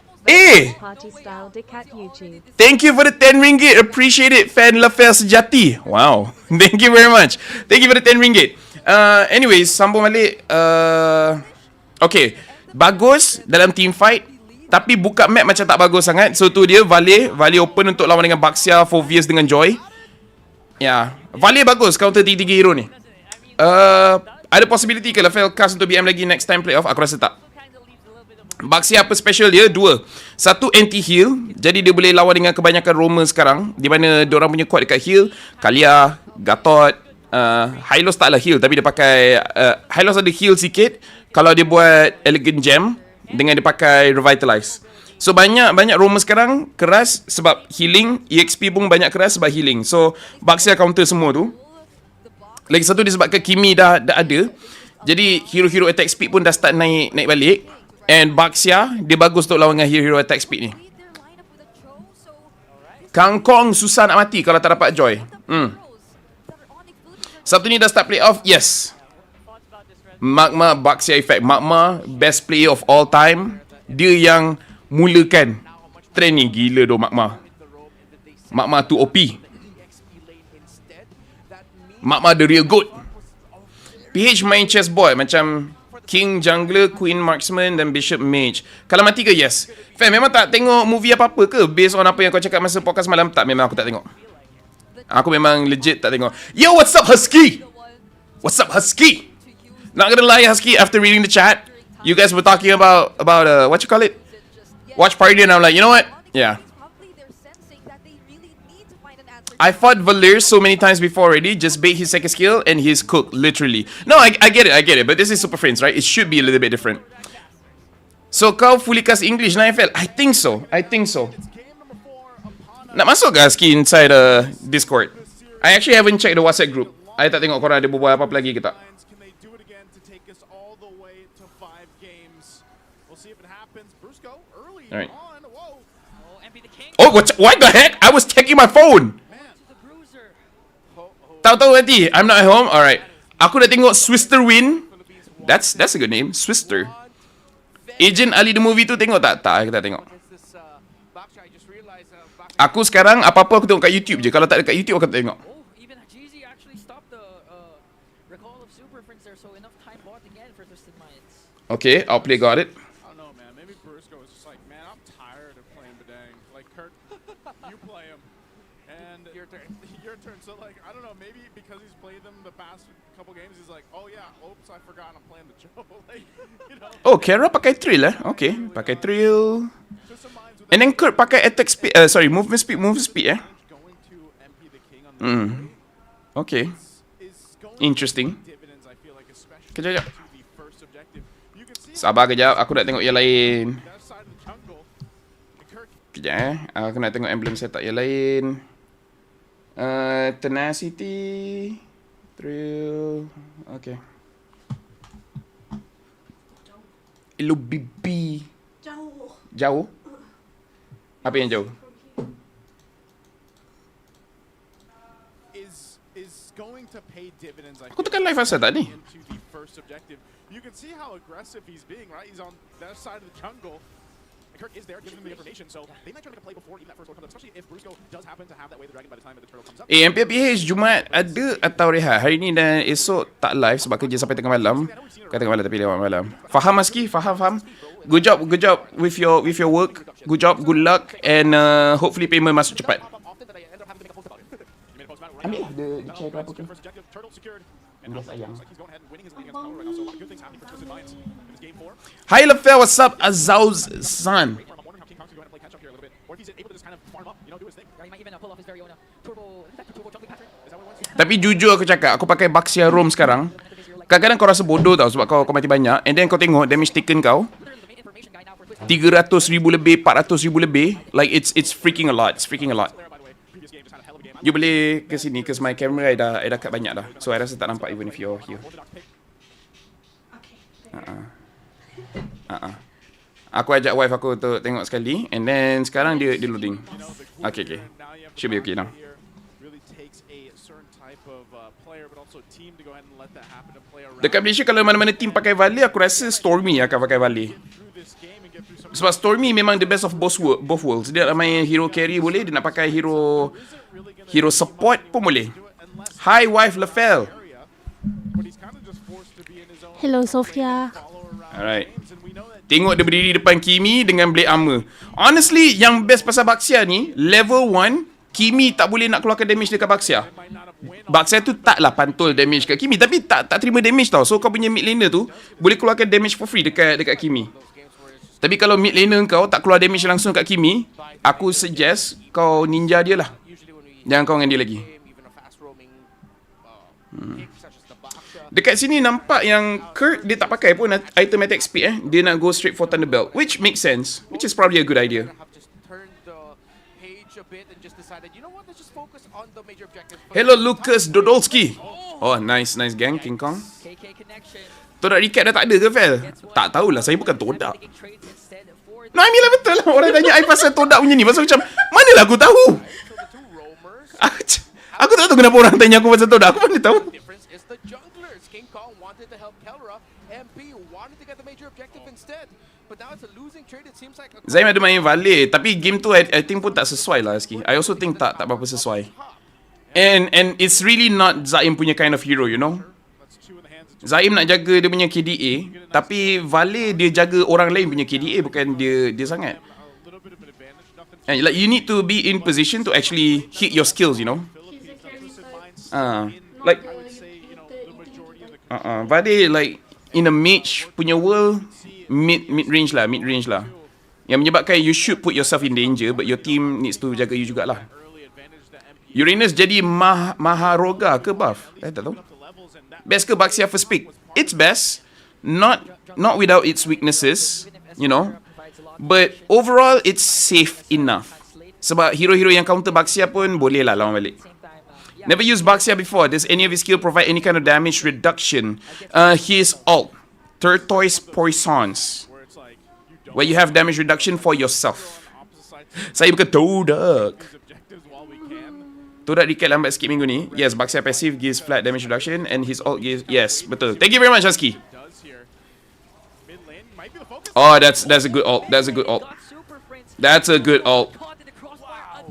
Party style dick at YouTube. Thank you for the 10 ringgit. Appreciate it, fan Laphel sejati. Wow. Thank you very much. Thank you for the 10 ringgit. Anyways, sambung balik. Okay. Bagus dalam team fight. Tapi buka map macam tak bagus sangat. So tu dia, Vale open untuk lawan dengan Baxia, Fovius dengan Joy. Ya. Vale bagus counter 3-3 hero ni. Ada possibility ke Laphel cast untuk BM lagi next time playoff? Aku rasa tak. Baxia apa special dia? Dua. Satu anti-heal. Jadi dia boleh lawan dengan kebanyakan roamer sekarang. Di mana diorang punya quad dekat heal. Kalia, Gatot, Hylos taklah heal. Tapi dia pakai... Hylos ada heal sikit. Kalau dia buat Elegant Gem. Dengan dia pakai Revitalize. So banyak roamer sekarang keras sebab healing. EXP pun banyak keras sebab healing. So Baxia counter semua tu. Lagi satu disebabkan Kimi dah ada. Jadi hero-hero attack speed pun dah start naik balik. And Baxia, dia bagus untuk lawan dengan hero attack speed ni. Kangkong susah nak mati kalau tak dapat Joy. Sabtu ni dah start playoff? Yes. Magma Baxia effect. Magma, best player of all time. Dia yang mulakan trend ni. Gila doh Magma. Magma tu OP. Magma the real goat. PH main chessboard macam King, Jungler, Queen, Marksman dan Bishop, Mage. Kalau mati ke? Yes. Fan, memang tak tengok movie apa-apa ke? Based on apa yang kau cakap masa podcast malam? Tak, memang aku tak tengok. Aku memang legit tak tengok. Yo, what's up, Husky? What's up, Husky? Not gonna lie, Husky, after reading the chat, you guys were talking about what you call it? Watchparty, and I'm like, you know what? Yeah. I fought Valir so many times before already. Just bait his second skill and he's cooked, literally. No, I get it. But this is Super Friends, right? It should be a little bit different. So kau fully cast English, Laphel? I think so. Nak masuk ke Husky inside Discord? I actually haven't checked the WhatsApp group. I tak tengok korang ada berbual apa-apa lagi ke tak. Alright. Oh, what the heck? I was checking my phone. Tahu-tahu nanti I'm not at home. Alright. Aku dah tengok Swister win. That's a good name. Swister. Agent Ali the movie tu tengok tak? Tak, aku tak tengok. Aku sekarang apa-apa aku tengok kat YouTube je. Kalau tak ada kat YouTube aku tak tengok. Okay, I'll play got it. So like I don't know, maybe because he's played them the past couple games, he's like, oh yeah, oops, I forgot I'm playing the Joe. Like, you know. Oh, Kara pakai thrill Okay, pakai thrill. And then Kurt pakai attack speed. Movement speed. Okay. Interesting. Kejap. Sabar kejap, aku nak tengok yang lain. Kejap aku nak tengok emblem setup yang lain. Tenacity, thrill, okay. LBB. Jauh. Apa yang jauh? Aku tekan live asal tak ni? You can see how aggressive he's being, right? He's on that side of the jungle. Kirk is there giving them the information, so they might try to make a play before even that first one comes up, especially if Brusco does happen to have that way of the dragon by the time that the turtle comes up. MPL PH Jumaat ada atau rehat? Hari ni dan esok tak live sebab kerja sampai tengah malam. Bukan tengah malam tapi lewat malam. Faham Aski? Faham. Good job with your work. Good job, good luck, and hopefully payment masuk cepat. Ambil lah the chair berapa tu. Belas ayam. Hi Laphel, what's up? Azaw's son. Tapi jujur aku cakap, aku pakai Baxia Roam sekarang. Kadang-kadang kau rasa bodoh tau sebab kau mati banyak. And then kau tengok damage taken kau 300,000 lebih, 400,000 lebih. Like it's freaking a lot. You boleh ke sini cause my camera dah kat banyak dah. So I rasa tak nampak even if you're here. Aku ajak wife aku untuk tengok sekali and then sekarang dia loading. Okay. Should be okay now. Dekat Malaysia kalau mana-mana team pakai Valley, aku rasa Stormy akan pakai Valley. Sebab Stormy memang the best of both worlds. Dia nak main hero carry boleh, dia nak pakai hero support pun boleh. Hi wife Laphel. Hello Sophia. Alright. Tengok dia berdiri depan Kimi dengan blade armor. Honestly, yang best pasal Baxia ni, level 1, Kimi tak boleh nak keluarkan damage dekat Baxia. Baxia tu taklah pantul damage kat Kimi, tapi tak terima damage tau. So kau punya mid laner tu boleh keluarkan damage for free dekat Kimi. Tapi kalau mid laner kau tak keluar damage langsung kat Kimi, aku suggest kau ninja dia lah. Jangan kau dengan dia lagi. Dekat sini nampak yang Kurt dia tak pakai pun item attack speed Dia nak go straight for Thunderbelt, which makes sense, which is probably a good idea. Hello Lucas Dodolski. Oh nice gang King Kong. Todak recap dah tak ada ke Fel? Tak tahulah, saya bukan Todak. No, I mean lah betul lah. Orang tanya I pasal Todak punya ni, pasal macam manalah aku tahu. Aku tak tahu kenapa orang tanya aku pasal Todak. Aku mana tahu. Zaim ada main Valet, tapi game tu I think pun tak sesuai lah Ski. I also think tak berapa sesuai. And it's really not Zaim punya kind of hero, you know. Zaim nak jaga dia punya KDA, tapi Valet dia jaga orang lain punya KDA, bukan dia sangat. And like you need to be in position to actually hit your skills, you know. Like Valet like in a mage punya world mid range lah. Yang menyebabkan you should put yourself in danger, but your team needs to jaga you jugalah. Uranus jadi Maharoga ke buff? Tak tahu. Best ke Baxia first pick? It's best. Not without its weaknesses, you know. But overall, it's safe enough. Sebab hero-hero yang counter Baxia pun boleh lah lawan balik. Never used Baxia before. Does any of his skill provide any kind of damage reduction? His ult, Turtoise Poisons, where you have damage reduction for yourself. Saya bukan Todak. Todak recap lambat sikit minggu ni. Yes, Baxia passive gives flat damage reduction and his ult gives... Yes, betul. Thank you very much, Husky. Oh, that's a good ult. That's a good ult.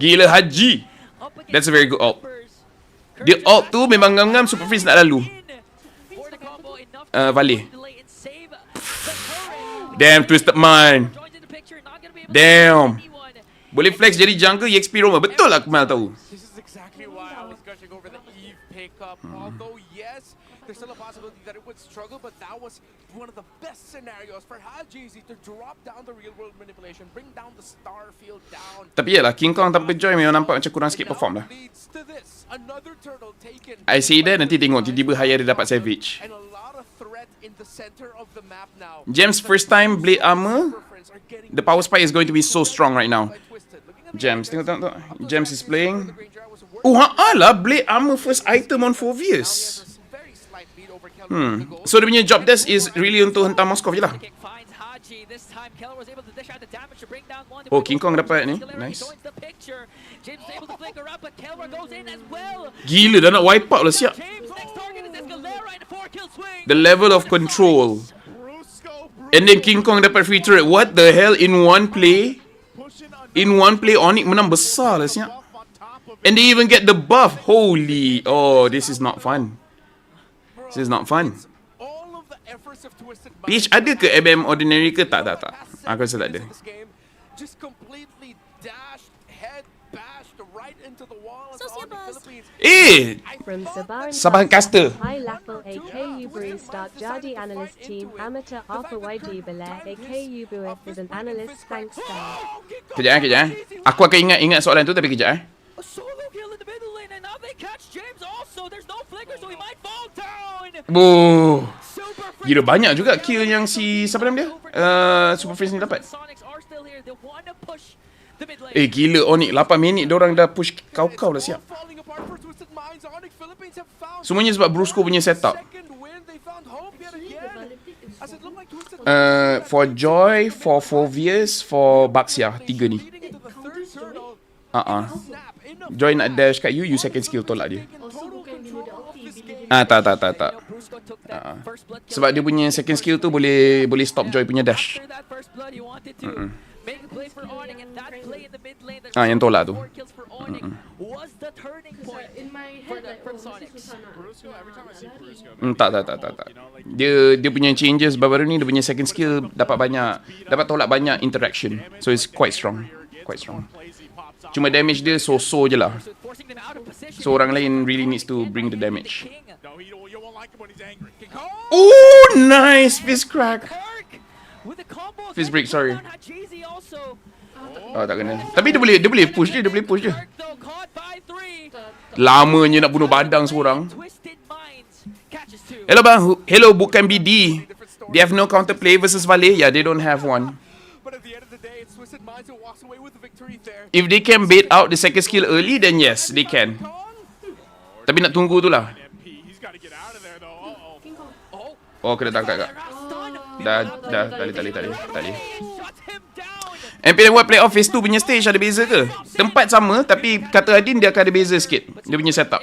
Gila Haji. That's a very good ult. Dia ult tu memang ngam-ngam Super Freeze nak lalu. Valet. Damn, Twisted Mind. Damn. Boleh flex jadi jungle EXP Roma. Betul lah Kemal tahu. Although yes, there's still a possibility that it would struggle, but that was one of the best scenarios for Hajizi to drop down the real world manipulation, bring down the star field down. Tapi yalah, King Kong tanpa Joy memang nampak macam kurang sikit perform lah. I say that, nanti tengok tiba-tiba Haya dia dapat Savage. Gems first time Blade Armor, the power spike is going to be so strong right now. Gems, tengok. Gems is playing. Oh, lah, Blade Armor first item on 4 views. So dia punya job desk is really untuk hentam Moskov je lah. Oh, King Kong dapat ni. Nice. Gila, dah nak wipe out lah siap. The level of control. And then King Kong dapat free turret. What the hell? In one play, Onyx menang besar lah siap. And they even get the buff. Holy. Oh, this is not fun. PH ada ke MM Ordinary ke? Tak. Aku rasa tak ada. Sabahan caster. Hi Laphel AKU Brew Start Jadi Analyst Team Amateur Alpha YG Belair AKU Buif is an analyst. Thanks star. Kejap. Aku akan ingat soalan tu tapi kejap. Gila banyak juga kill yang si siapa nama dia? Super Freeze ni dapat. Gila Onyx 8 minit diorang dah push kau dah siap. Semuanya sebab Brusco punya setup. For Joy, for Fovius, for Baxia, 3 ni. Joy nak dash kat you second skill tolak dia. Tak. Sebab dia punya second skill tu boleh stop Joy punya dash. Yang tolak tu. Tak. Dia punya changes baru-baru ni, dia punya second skill dapat tolak banyak interaction. So it's quite strong. Cuma damage dia so-so je lah. So orang lain really needs to bring the damage. Oh, nice fist crack. Fist break, sorry. Oh, tak kena. Tapi dia boleh push je. Lamanya nak bunuh badang seorang. Hello bang. Hello, bukan BD. They have no counterplay versus Vale. Yeah, they don't have one. If they can bait out the second skill early, then yes, they can. Tapi nak tunggu tu lah. Oh, kena tangkap kak. Dah, tali. MPL Playoff Phase 2 punya stage ada beza ke? Tempat sama, tapi kata Adin dia akan ada beza sikit. Dia punya setup.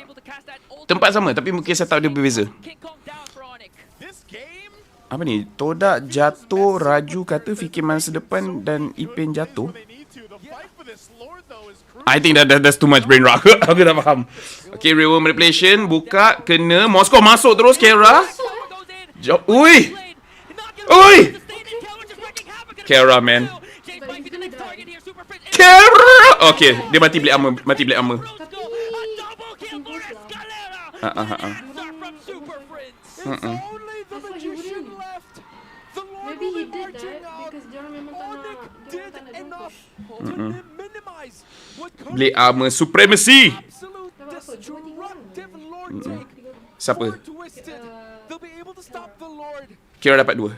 Tempat sama, tapi mungkin setup dia berbeza. Apa ni? Todak jatuh, Raju kata fikir masa depan dan Ipin jatuh. I think that's too much brain rock. Aku dah faham. Okay, reward manipulation. Buka, kena. Moskow masuk terus, Kera. Ui! Kera, man. Kera! Okay, dia mati black armor. Maybe he did that because dia memang tak nak Black armor supremacy. Siapa? Kira dapat 2.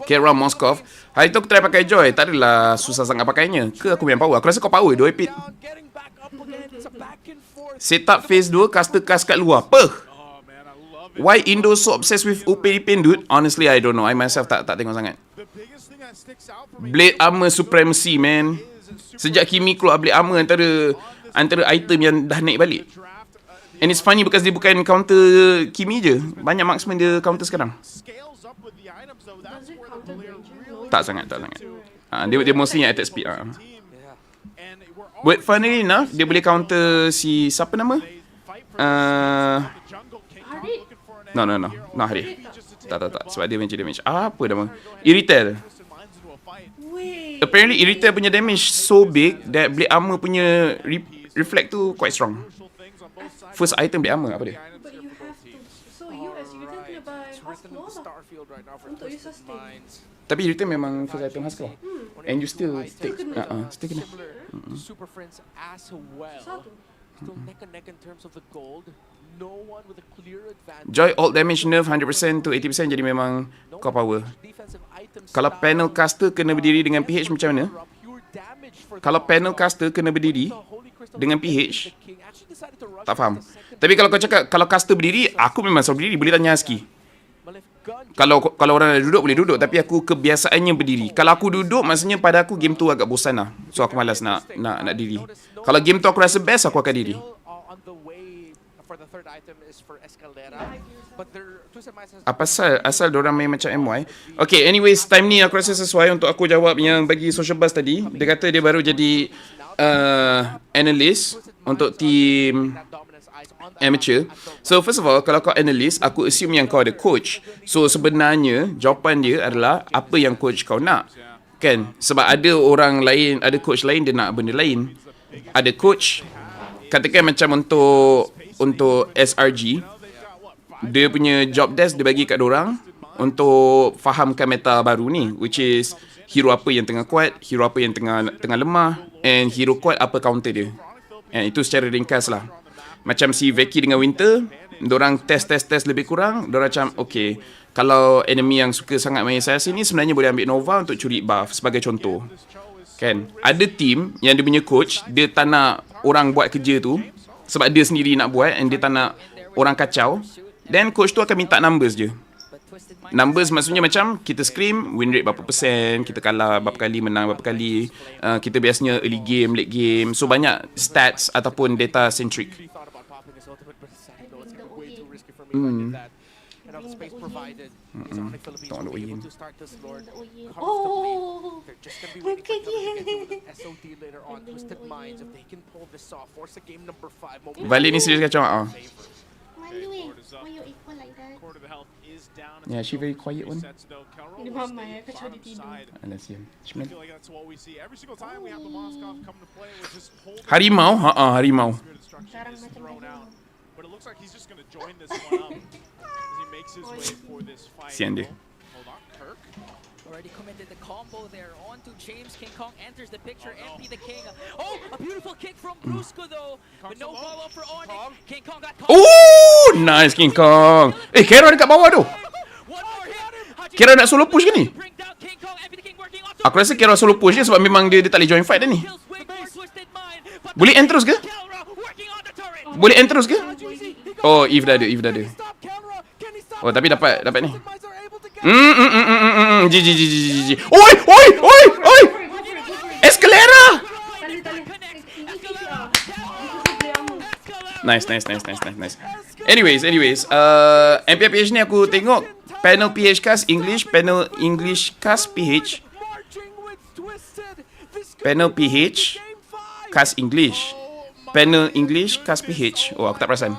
Kira Moskov. Hari tu aku try pakai Joy. Tak adalah susah sangat pakainya. Ke aku main power? Aku rasa kau power 2 epit. Setup phase 2, caster cast kat luar. Why Indo so obsessed with Ipin dude? Honestly, I don't know. I myself tak tengok sangat. Blade armor supremacy, man. Sejak Kimi keluar blade armor antara item yang dah naik balik. And it's funny because dia bukan counter Kimi je. Banyak marksman dia counter sekarang. Tak sangat. Dia mostly yang attack speed. But funnily enough, dia boleh counter si siapa nama? No. Not Hari. Tak. Sebab dia damage. Apa nama? Irritel. Apparently Irritel punya damage so big that blade armor punya reflect tu quite strong. First item blade armor apa dia? But you have to. So you as Irritel kena buy Husklaw lah untuk you sustain. Tapi Irritel memang first item Husklaw. And you still take. Still kena. Super friends as well. Still neck and neck in terms of the gold. No one with a clear advantage. Joy alt damage nerf 100% to 80%, jadi memang kau power. Kalau panel caster kena berdiri dengan PH macam mana? Kalau panel caster kena berdiri dengan PH, tak faham. Tapi kalau kau cakap kalau caster berdiri, aku memang selalu berdiri. Boleh tanya Husky. Kalau orang duduk boleh duduk, tapi aku kebiasaannya berdiri. Kalau aku duduk, maksudnya pada aku game tu agak bosan lah. So aku malas nak diri. Kalau game tu aku rasa best, aku akan diri. Apa asal diorang main macam MY? Okay, anyways, time ni aku rasa sesuai untuk aku jawab yang bagi sociabuzz tadi. Dia kata dia baru jadi analyst untuk team amateur. So first of all, kalau kau analyst, aku assume yang kau ada coach. So sebenarnya jawapan dia adalah apa yang coach kau nak. Kan? Sebab ada orang lain, ada coach lain dia nak benda lain. Ada coach, katakan macam untuk SRG, dia punya job desk dia bagi kat dorang untuk fahamkan meta baru ni, which is hero apa yang tengah kuat, hero apa yang tengah lemah, and hero kuat apa counter dia. And itu secara ringkas lah. Macam si Veki dengan Winter, dorang test lebih kurang, dorang macam okay, kalau enemy yang suka sangat main assassin ni sebenarnya boleh ambil Nova untuk curi buff sebagai contoh. Kan? Ada team yang dia punya coach, dia tak nak orang buat kerja tu sebab dia sendiri nak buat, and dia tak nak orang kacau. Then coach tu akan minta numbers je. numbers maksudnya macam kita scrim, win rate berapa persen, kita kalah berapa kali, menang berapa kali, kita biasanya early game, late game. So banyak stats ataupun data centric. Space provided. Tengok ada Oyin. Oh, look at SOD later on. Twisted Minds, if they can pull this off, force a game number 5. Balik ni serius kacau. Yeah, she very quiet one. Ini mama ya, kacau di tidur. Alas ya. Harimau, harimau. Sekarang macam But it looks like he's just going to join this one up as he makes his way for this fight. Sian dia. Hold on, Kirk. Already committed the combo there onto James. King Kong enters the picture. MP the King. Oh, a beautiful kick from Brusco though. But no follow for Onyx. King Kong got caught. Oh, nice King Kong. Kera dekat bawah tu. Kera nak solo push ke ni? Aku rasa Kera solo push je sebab memang dia tak boleh join fight dah ni. Boleh end terus ke? Boleh end terus ke? Oh, Eve dah ada. Oh, tapi dapat ni. G. Oi! Escalera! Nice. Anyways, MPL PH ni aku tengok panel PH cast English, panel English cast PH. Panel PH cast English. Panel English cast PH. Oh, aku tak perasan.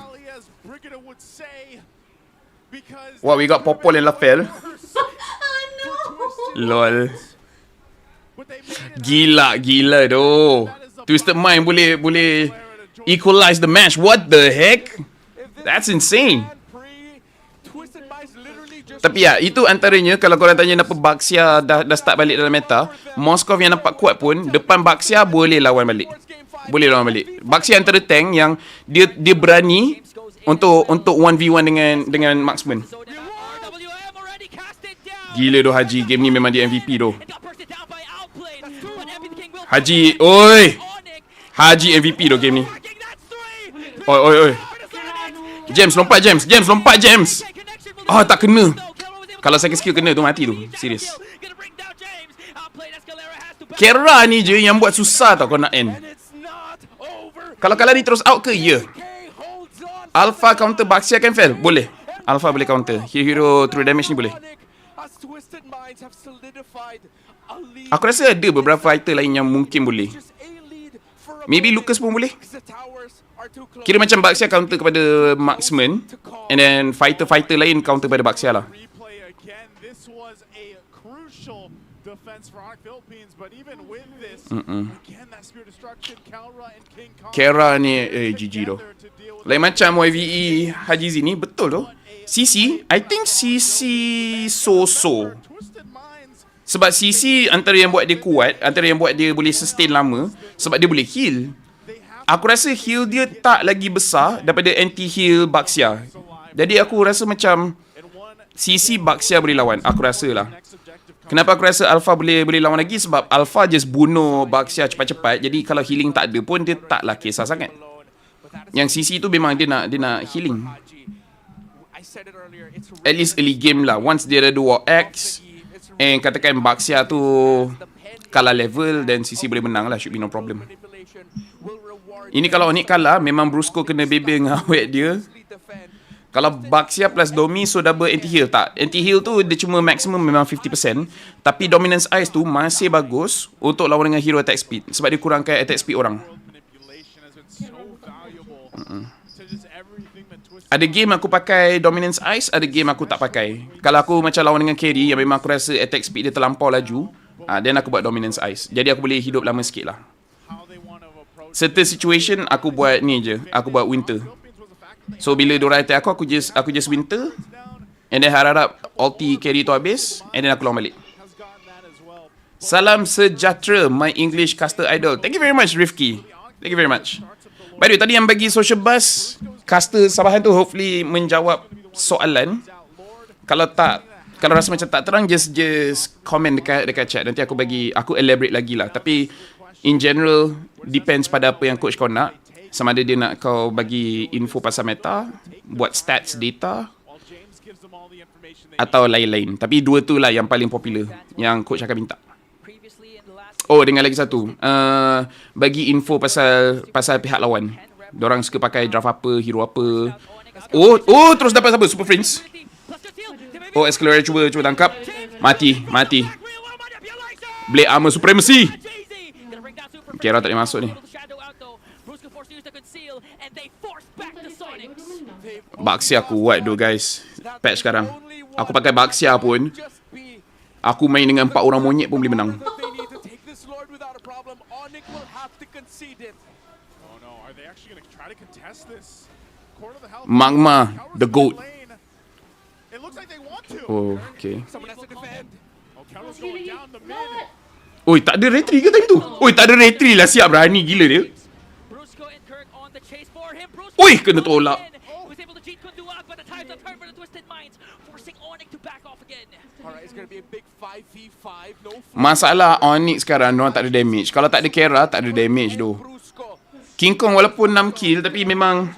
Wow, we got Popol and Laphel. Lol. Gila doh. Twisted Mind boleh equalize the match. What the heck? That's insane. Tapi ya, itu antaranya kalau korang tanya kenapa Baxia dah start balik dalam meta, Moskov yang nampak kuat pun depan Baxia boleh lawan balik. Baxia antara tank yang dia berani untuk 1v1 dengan marksman. Gila doh Haji, game ni memang dia MVP doh. Haji, oi. Haji MVP doh game ni. Oi. James lompat James. Ah, tak kena. Kalau second skill kena tu mati tu. Serius. Kera ni je yang buat susah tau kau nak end. Kalau ni terus out ke? Ya. Alpha counter Baxia can fail? Boleh. Alpha boleh counter. Hero true damage ni boleh. Aku rasa ada beberapa fighter lain yang mungkin boleh. Maybe Lucas pun boleh. Kira macam Baxia counter kepada marksman, and then fighter lain counter pada Baxia lah. Kera ni GG doh. Lain macam YVE Haji Zini, betul doh. CC, I think CC so-so. Sebab CC antara yang buat dia kuat, antara yang buat dia boleh sustain lama, sebab dia boleh heal. Aku rasa heal dia tak lagi besar daripada anti-heal Baxia. Jadi aku rasa macam CC Baxia boleh lawan, aku rasa lah. Kenapa aku rasa Alpha boleh lawan lagi? Sebab Alpha just bunuh Baxia cepat-cepat. Jadi kalau healing tak ada pun dia taklah kisah sangat. Yang CC tu memang dia nak healing. At least early game lah. Once dia ada 2 X and katakan Baxia tu kalah level, then CC boleh menang lah. Should be no problem. Ini kalau Onyx kalah, memang Brusco kena bebe dengan awet dia. Kalau Baxia plus Domi, so double anti-heal. Tak, anti-heal tu dia cuma maximum memang 50%. Tapi Dominance Ice tu masih bagus untuk lawan dengan hero attack speed. Sebab dia kurangkan attack speed orang. Ada game aku pakai Dominance Ice, ada game aku tak pakai. Kalau aku macam lawan dengan carry yang memang aku rasa attack speed dia terlampau laju, then aku buat Dominance Ice. Jadi aku boleh hidup lama sikit lah. Certain situation aku buat ni je, aku buat Winter. So bila diorang attack aku just Winter, and then harap ulti carry tu habis, and then aku lawan balik. Salam sejahtera my English caster idol. Thank you very much Rifki. Thank you very much. By the way, tadi yang bagi social buzz caster Sabahan tu hopefully menjawab soalan. Kalau rasa macam tak terang, just comment dekat chat. Nanti aku elaborate lagi lah. Tapi in general depends pada apa yang coach kau nak. Sama ada dia nak kau bagi info pasal meta, buat stats data, Atau lain-lain. Tapi dua tu lah yang paling popular yang coach akan minta. Oh, dengan lagi satu. Bagi info pasal pihak lawan. Diorang suka pakai draft apa, hero apa. Oh, terus dapat siapa? Super Friends. Oh, Escalera cuba tangkap. Mati. Blade Armor Supremacy. Kira tak boleh masuk ni. Baxia kuat tu guys. Patch sekarang. Aku pakai Baxia pun. Aku main dengan 4 orang monyet pun boleh menang. Magma, the GOAT. Oh, okay. Oi, tak ada retry ke time tu? Oi, tak ada retry lah. Siap, berani gila dia. Oi, kena tolak. Masalah Onyx sekarang, diorang tak ada damage. Kalau tak ada Kera, tak ada damage tu. King Kong walaupun 6 kill, tapi memang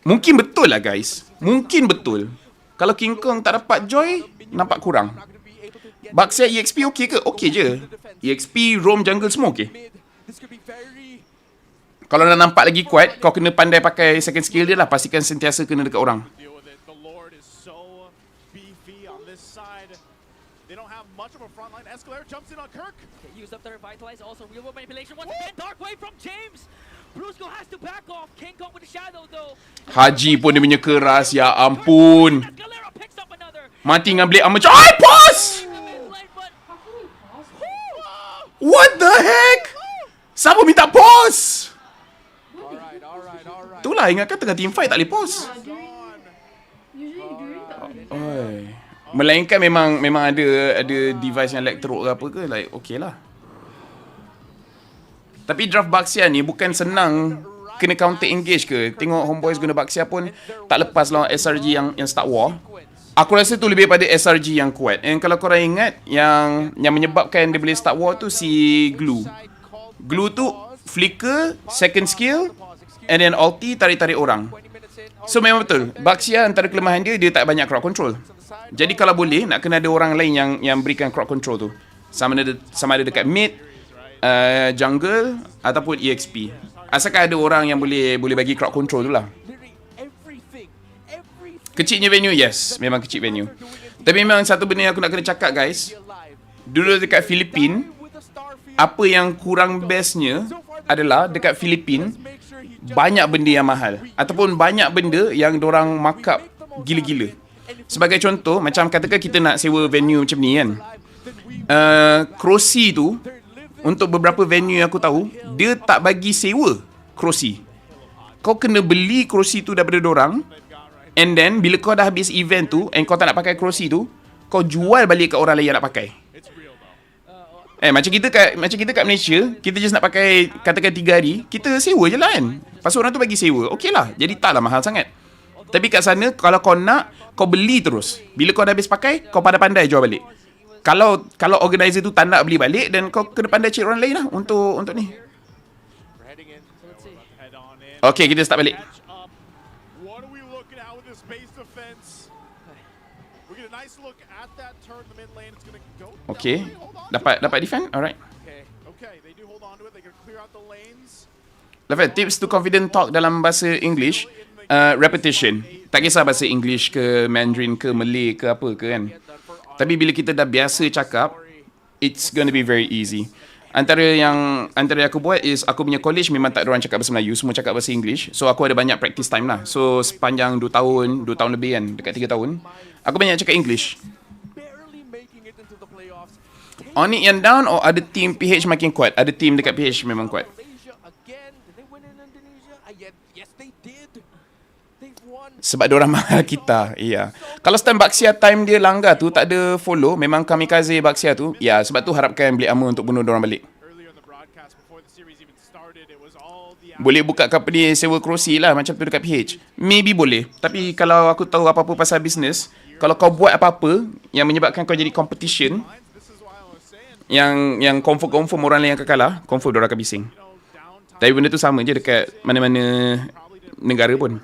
mungkin betul lah guys. Mungkin betul. Kalau King Kong tak dapat Joy, nampak kurang. Baxia EXP okey ke? Okey je. EXP, roam, jungle semua okey. Kalau nak nampak lagi kuat, kau kena pandai pakai second skill dia lah. Pastikan sentiasa kena dekat orang. Haji pun dia punya keras, ya ampun. Mati dengan blade armor. Ay, pause! What the heck? Siapa minta pause? Itulah, ingatkan tengah team fight tak boleh pause. Melainkan memang ada device yang lag teruk ke apa ke, like okay lah. Tapi draft Baxia ni bukan senang kena counter engage ke. Tengok Homeboys guna Baxia pun tak lepas lawan SRG yang start war. Aku rasa tu lebih pada SRG yang kuat. And kalau korang ingat, yang menyebabkan dia boleh start war tu si Glue. Glue tu flicker, second skill, and then ulti tarik-tarik orang. So memang betul, Baxia antara kelemahan dia tak banyak crowd control. Jadi kalau boleh, nak kena ada orang lain yang berikan crowd control tu. Sama ada dekat mid, jungle, ataupun EXP. Asalkan ada orang yang boleh bagi crowd control tu lah. Kecilnya venue, yes. Memang kecil venue. Tapi memang satu benda yang aku nak kena cakap guys. Dulu dekat Filipina, apa yang kurang bestnya adalah dekat Filipina, banyak benda yang mahal. Ataupun banyak benda yang dorang markup gila-gila. Sebagai contoh, macam katakan kita nak sewa venue macam ni kan. Crossy tu, untuk beberapa venue yang aku tahu, dia tak bagi sewa Crossy. Kau kena beli Crossy tu daripada dorang. And then, bila kau dah habis event tu, and kau tak nak pakai Crossy tu, kau jual balik ke orang lain yang nak pakai. Macam kita kat Malaysia, kita just nak pakai, katakan 3 hari, kita sewa je lah kan. Lepas orang tu bagi sewa, okey lah. Jadi taklah mahal sangat. Tapi kat sana, kalau kau nak, kau beli terus. Bila kau dah habis pakai, kau pandai-pandai jual balik. Kalau organizer tu tak nak beli balik, dan kau kena pandai cari orang lain lah untuk ni. Okay, kita start balik. Okay, dapat defend, alright. Laphel, tips to confident talk dalam bahasa English, repetition. Tak kisah bahasa English ke, Mandarin ke, Malay ke apa ke kan. Tapi bila kita dah biasa cakap, it's gonna be very easy. Antara yang aku buat is, aku punya college memang tak ada orang cakap bahasa Melayu, semua cakap bahasa English. So aku ada banyak practice time lah. So sepanjang 2 tahun lebih kan, dekat 3 tahun, aku banyak cakap English. Onyx yang down, or ada team PH makin kuat? Ada team dekat PH memang kuat. Sebab diorang mahal kita. Ya. Kalau stand Baxia time dia langgar tu, tak ada follow, memang kamikaze Baxia tu. Ya, sebab tu harapkan Blade Armor untuk bunuh diorang balik. Boleh buka company sewa Crossy lah macam tu dekat PH. Maybe boleh. Tapi kalau aku tahu apa-apa pasal bisnes, kalau kau buat apa-apa yang menyebabkan kau jadi competition, yang confirm orang lain yang akan kalah, confirm diorang akan bising. Tapi benda tu sama je dekat mana-mana negara pun.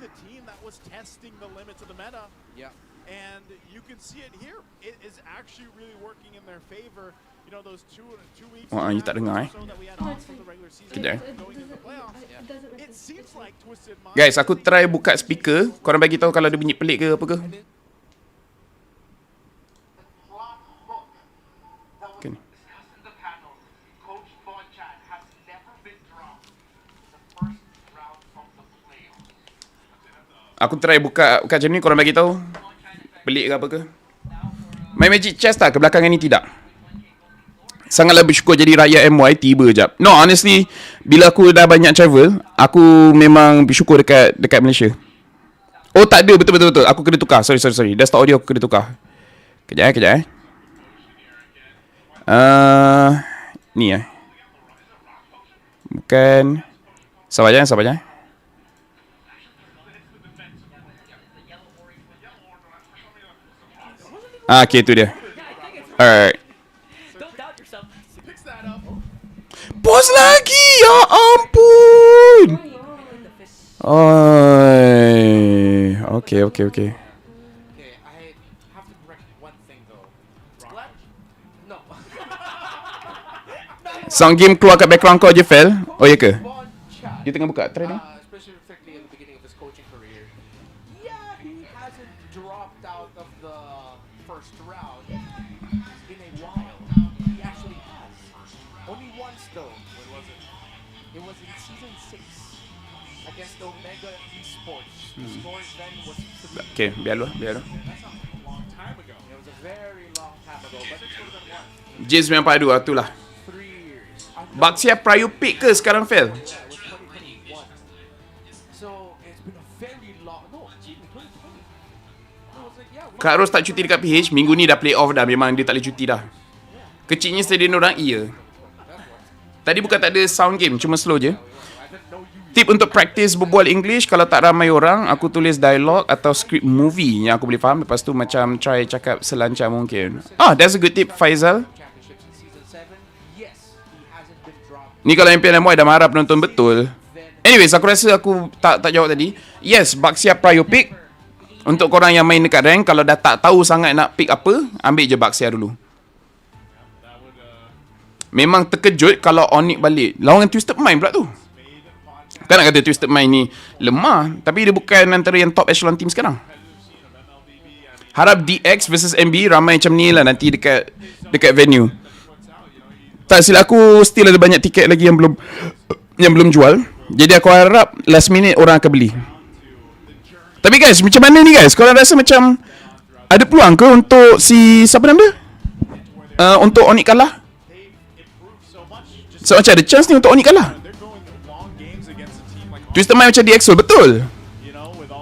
can see it here. It is actually really working in their favor. You know, those two weeks Oh, you tak dengar so that we had off from the regular season Kejap. going into the playoffs. It seems like Twisted Minds. Guys, aku try buka speaker. Korang bagi tahu kalau ada bunyi pelik ke apa ke. Okay. Aku try buka macam ni, korang bagi tahu pelik ke apa ke. Main Magic Chess tak? Kebelakangan ni tidak. Sangatlah bersyukur jadi rakyat MY tiba jap. No, honestly, bila aku dah banyak travel, aku memang bersyukur dekat Malaysia. Oh, tak ada, betul. Aku kena tukar. Sorry. Desktop audio aku kena tukar. Kejap. Ni bukan. Sabar je. Okay, tu dia. Alright. Pause lagi, ya ampun. Okay. Sound game keluar kat background kau je, Fel. Oh, ya ke? Dia tengah buka, try ni. Specifically in the beginning of his coaching career. Yeah, he hasn't dropped out of the first round in a while. He actually has. Only once though. When was it? It was in season 6 against Omega Esports. The score then was 3. Okay, biar lu. That's a long time ago. It was a very long time ago, but it would have been one. James memang padu lah, tu lah. Baxia Pryo pick ke sekarang, Fel? Kak Ros tak cuti dekat PH, minggu ni dah play off dah. Memang dia tak boleh cuti dah. Kecilnya stadion orang, iya. Tadi bukan tak ada sound game, cuma slow je. Tip untuk practice berbual English, kalau tak ramai orang, aku tulis dialog atau script movie yang aku boleh faham. Lepas tu macam try cakap selancar mungkin. That's a good tip, Faizal. Ni kalau MPL MY dah marah penonton betul. Anyways, aku rasa aku tak jawab tadi. Yes, Baxia Pryo pick. Untuk korang yang main dekat rank, kalau dah tak tahu sangat nak pick apa, ambil je Baxia dulu. Memang terkejut kalau Onyx balik. Lawan Twisted Mind pula tu. Kan nak kata Twisted Mind ni lemah, tapi dia bukan antara yang top echelon team sekarang. Harap DX versus MB ramai macam ni lah nanti dekat venue. Tak silap aku still ada banyak tiket lagi yang belum jual. Jadi aku harap last minute orang akan beli. Tapi guys, macam mana ni guys? Korang rasa macam ada peluang ke untuk siapa nama dia? Untuk Onyx kalah? So macam ada chance ni untuk Onyx kalah? Twister main macam DXO, betul.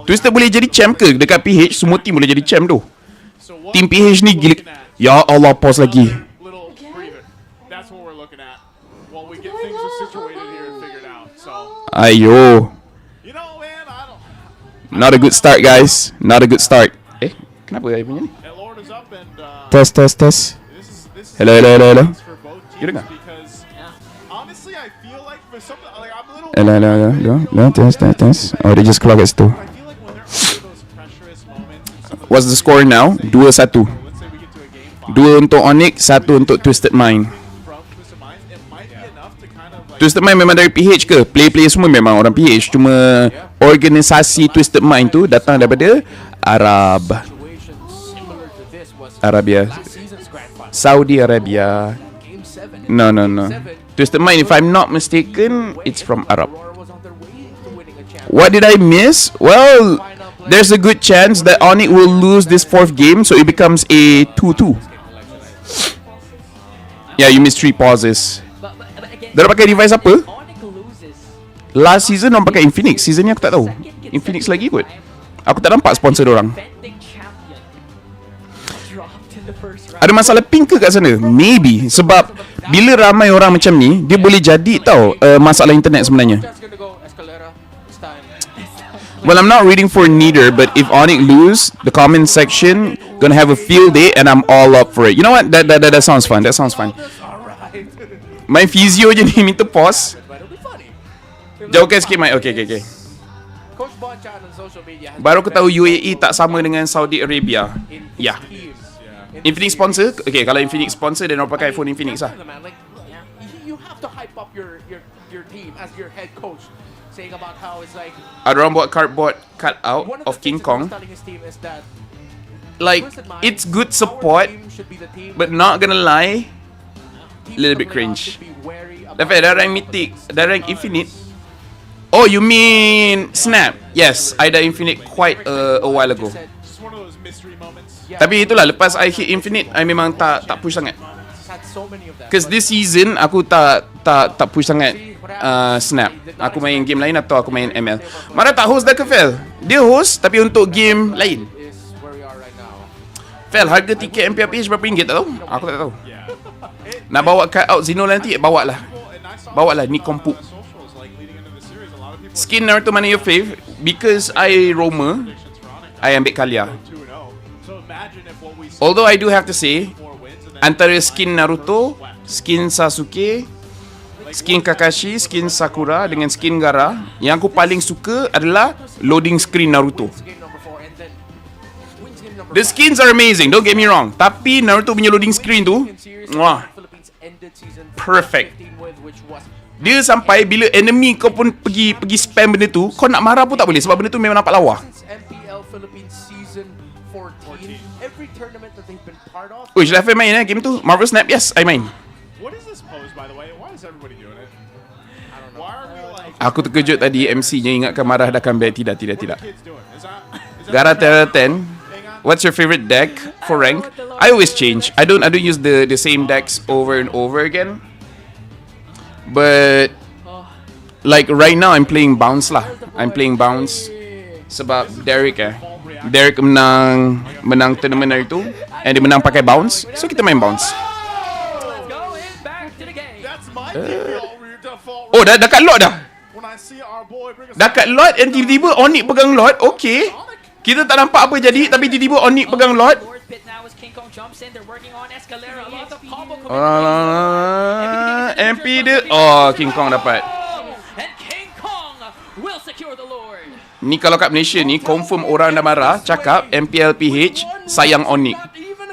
Twister boleh jadi champ ke? Dekat PH, semua team boleh jadi champ tu. Team PH ni gila. Ya Allah, pause lagi. Ayo. Not a good start, guys. Not a good start. Kenapa saya punya ni? Test. Hello. You dengar? Hello. Test. Oh, they just keluar kat situ. What's the score now? 2-1. 2 untuk Onyx, 1 untuk Twisted Mind. Twisted Mind memang dari PH ke? Player semua memang orang PH. Cuma organisasi Twisted Mind tu datang daripada Arabia. Saudi Arabia. No. Twisted Mind, if I'm not mistaken, it's from Arab. What did I miss? Well, there's a good chance that Onyx will lose this 4th game, so it becomes a 2-2. Yeah, you missed 3 pauses. Dia pakai device apa? Last season orang pakai Infinix. Season ni aku tak tahu. Infinix lagi kot. Aku tak nampak sponsor orang. Ada masalah ping ke kat sana? Maybe. Sebab bila ramai orang macam ni, dia boleh jadi tau masalah internet sebenarnya. Well, I'm not reading for neither, but if Onyx lose, the comment section gonna have a field day and I'm all up for it. You know what? That sounds fun. Main physio je ni minta pause. Jauhkan sikit mic. Okay. chat on social media has Baru been aku tahu very UAE tak sama dengan Saudi Arabia. Ya. Infinix sponsor? Okay, kalau Infinix sponsor, then orang pakai iPhone Infinix lah. Man, like, you have to hype up your team as your head coach, saying about how it's like. Ada orang buat cardboard cut out of King Kong. Telling his team is that Like, it's good support, but not gonna lie, a little bit cringe. Laphel, dah rank Mythic, dah rank Infinite. Oh, you mean Snap? Yes, I dah Infinite quite a while ago. Tapi itulah, lepas I hit Infinite, I memang tak push sangat. Cause this season, aku tak push sangat Snap. Aku main game lain atau aku main ML. Mana tak host dah ke Fel? Dia host, tapi untuk game lain. Fel, harga tiket MPL PH berapa ringgit tak tahu? Aku tak tahu. Nak bawa cut out Zeno nanti, bawa lah. Ni kompu. Skin Naruto mana your fave? Because I roamer, I ambil Kalia. Although I do have to say, antara skin Naruto, skin Sasuke, skin Kakashi, skin Sakura dengan skin Gaara, yang aku paling suka adalah loading screen Naruto. The skins are amazing, don't get me wrong. Tapi Naruto punya loading screen tu, wah, perfect. Dia sampai bila enemy kau pun pergi spam benda tu, kau nak marah pun tak boleh sebab benda tu memang nampak lawa. Uish, Laphel main game tu? Marvel Snap? Yes, I main. Aku terkejut tadi MC-nya ingatkan marah dah comeback. Tidak. Gaara Terra 10. What's your favorite deck for rank? I always change. I don't use the same decks over and over again. But like right now I'm playing bounce lah. I'm playing bounce sebab Derek menang tournament hari tu and dia menang pakai bounce. So kita main bounce. Oh, dah kat lot dah. Dah kat lot and tiba-tiba Onyx pegang lot. Okay. Kita tak nampak apa jadi, tapi tiba-tiba Onyx pegang lot. MP dia. Oh, King Kong dapat. Ni kalau kat Malaysia ni, confirm orang dah marah, cakap MPL PH sayang Onyx.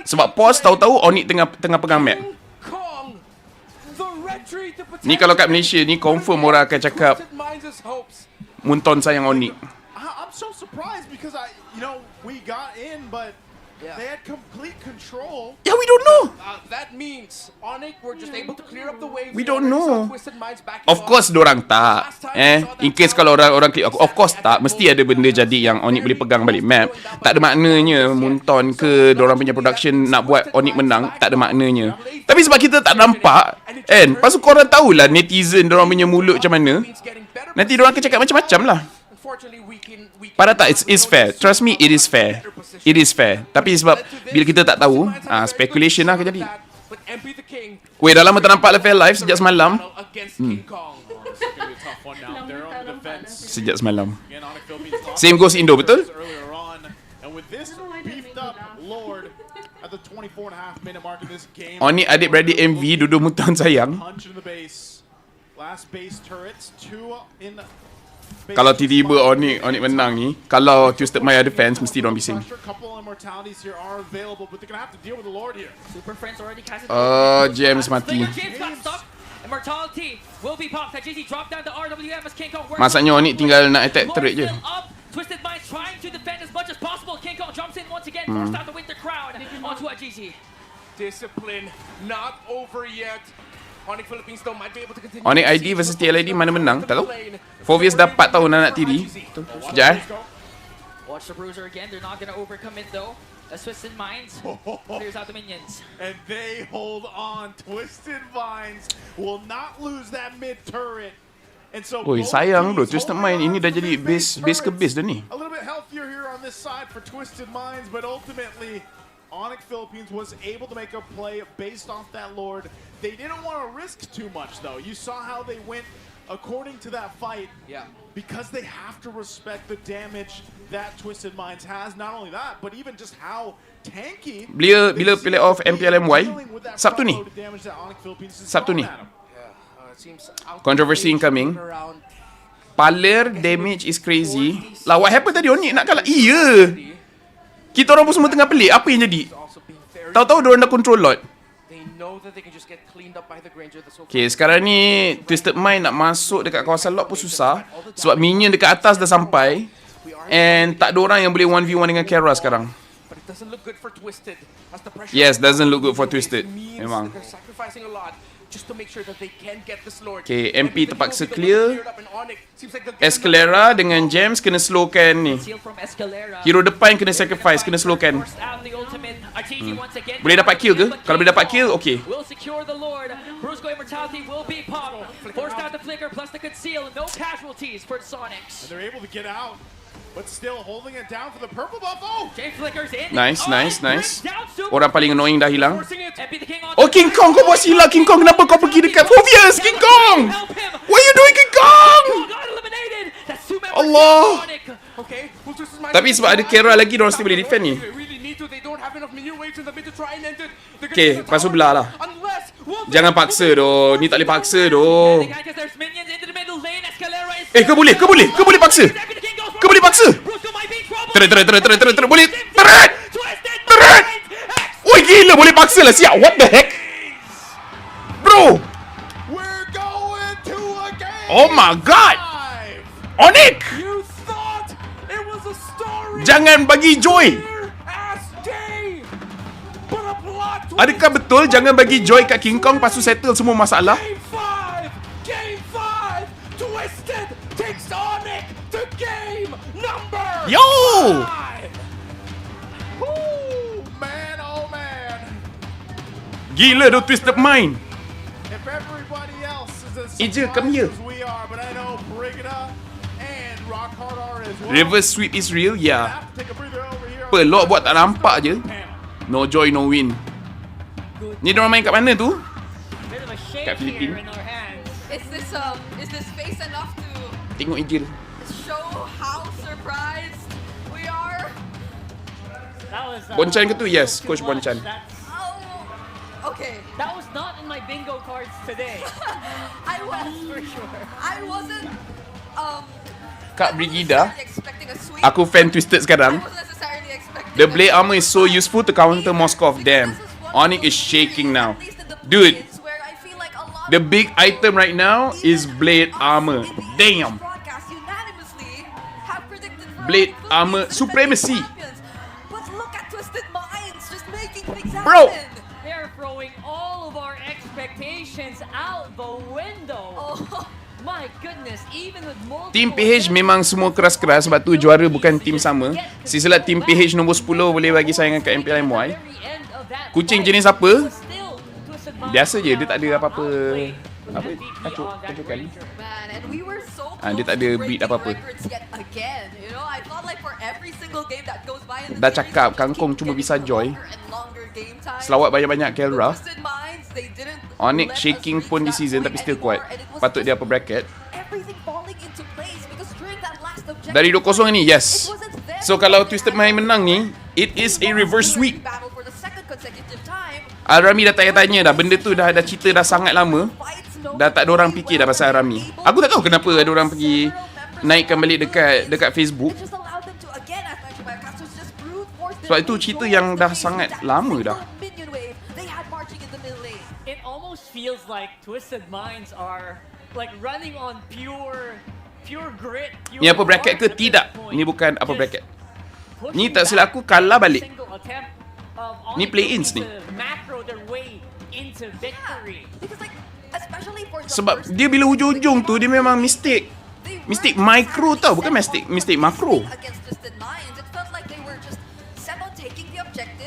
Sebab pause tahu-tahu Onyx tengah pegang map. Ni kalau kat Malaysia ni, confirm orang akan cakap Munton sayang Onyx. So surprised because we got in, but they had complete control. Yeah, we don't know. That means Onyx were just able to clear up the waves. We don't know. Of course, dorang tak. In case kalau orang klik aku, of course tak. Mesti ada benda jadi yang Onyx boleh pegang balik map. Tak ada maknanya Munton ke dorang punya production nak buat Onyx menang. Tak ada maknanya. Tapi sebab kita tak nampak, kan? Lepas tu korang tahulah netizen dorang punya mulut macam mana. Nanti dorang akan cakap macam-macam lah. Pada tak, it's fair. Trust me, it is fair. It is fair. Tapi sebab bila kita tak tahu, speculation lah akan jadi. Weh, dah lama tak nampak Laphel live sejak semalam. Sejak semalam. Same goes Indo, betul? Onyx adik-beradik MV duduk mutan sayang. Kalau tiba-tiba Onyx menang ni, kalau Twisted Mind ada fans, mesti diorang bising. Oh, James mati. Masanya Onyx tinggal nak attack turret je. Twisted Minds trying to defend as much as possible. King Kong jumps in once again, forced out the Winter Crown onto a GG. Discipline not over yet. Onyx Philippines though might be able to continue. Onyx ID versus TLID mana menang? Tak tahu. Fovius dah 4 tahun anak tiri. Sekejap Watch the Bruiser again. They're not gonna overcome it though. As Twisted Minds clears out the minions. And they hold on. Twisted Minds will not lose that mid turret. And so oi, sayang bro, Twisted Mind ini dah jadi base ke base dah ni. A little bit healthier here on this side for Twisted Minds, but ultimately Onyx Philippines was able to make a play based off that Lord. They didn't want to risk too much though. You saw how they went according to that fight. Yeah. Because they have to respect the damage that Twisted Minds has. Not only that, but even just how tanky. Bila playoff MPLMY Sabtu ni. Sabtu ni. Controversy incoming. Paler damage is crazy. Lah, what happened tadi? Onyx nak kalah. Iya. Kita orang pun semua tengah pelik. Apa yang jadi? Tahu-tahu diorang dah control lot. Okay, sekarang ni Twisted Mind nak masuk dekat kawasan lot pun susah. Sebab minion dekat atas dah sampai. And tak ada orang yang boleh 1v1 dengan Kara sekarang. Yes, doesn't look good for Twisted. Memang. Okay, MP terpaksa clear. Escalera dengan Gems kena slowkan ni. Hero depan kena sacrifice, kena slowkan. Boleh dapat kill ke? Kalau boleh dapat kill, okay. But still holding it down for the purple buff. Oh! Nice, nice, nice. Orang paling annoying dah hilang. Oh, King Kong, kau buat silap. King Kong, kenapa kau pergi dekat Phobius? King Kong! What are you doing, King Kong? Allah. Tapi sebab ada Kara lagi, diorang still boleh defend ni. Okay, lepas tu belah lah. Jangan paksa doh. Ni tak boleh paksa doh. Kau boleh paksa. Kau boleh paksa. Teret. Boleh. Teret. Oi, gila, boleh paksa lah siap. What the heck? Bro. Oh my god. Onyx. Jangan bagi joy. Adakah betul jangan bagi joy kat King Kong lepas tu settle semua masalah? Yo! Gila tu Twisted Mind. Eja, come here. Reverse sweep is real, yeah. Pelok buat tak nampak je. No joy, no win. Ni diorang main kat mana tu? Kat Filipina. Is this space enough to Tengok Ijil. show how surprised we are? Bonchan ke tu? Yes, Coach Bonchan. Okay. That was not in my bingo cards today. I wasn't Kak Brigida, aku fan Twisted sekarang. The blade armor is so useful to counter Moskov. Damn, Onyx is shaking now. Dude, the big item right now is blade armor. Damn. Blade armor supremacy. Bro. They're throwing all of our expectations out the window. My goodness, even with multiple Team PH memang semua keras-keras sebab tu juara bukan team sama. Silat Team PH nombor 10 boleh bagi saingan kat MPL MY. Kucing jenis apa? Biasa je, dia tak ada apa-apa. Apa? Kacau kali. Dia tak ada beat apa-apa. Dah cakap, kangkong cuma bisa joy. Selawat banyak-banyak Kelra. Onyx shaking pun di season tapi still kuat. Patut dia upper bracket. Dari 2-0 ni, yes. So kalau Twisted Mind menang ni, it is a reverse sweep. Al-Rami dah tanya dah. Benda tu dah cerita dah sangat lama. Dah tak ada orang fikir dah pasal Al-Rami. Aku tak tahu kenapa ada orang pergi naikkan balik dekat Facebook. Sebab itu cerita yang dah sangat lama dah. It almost feels like Twisted Minds are like running on pure grit. Ni apa bracket ke? Tidak. Ni bukan apa bracket. Ni tak silap aku kalah balik. Ni play-ins ni. Sebab dia bila hujung-hujung tu dia memang mistake. Mistake micro tau, bukan mistake makro.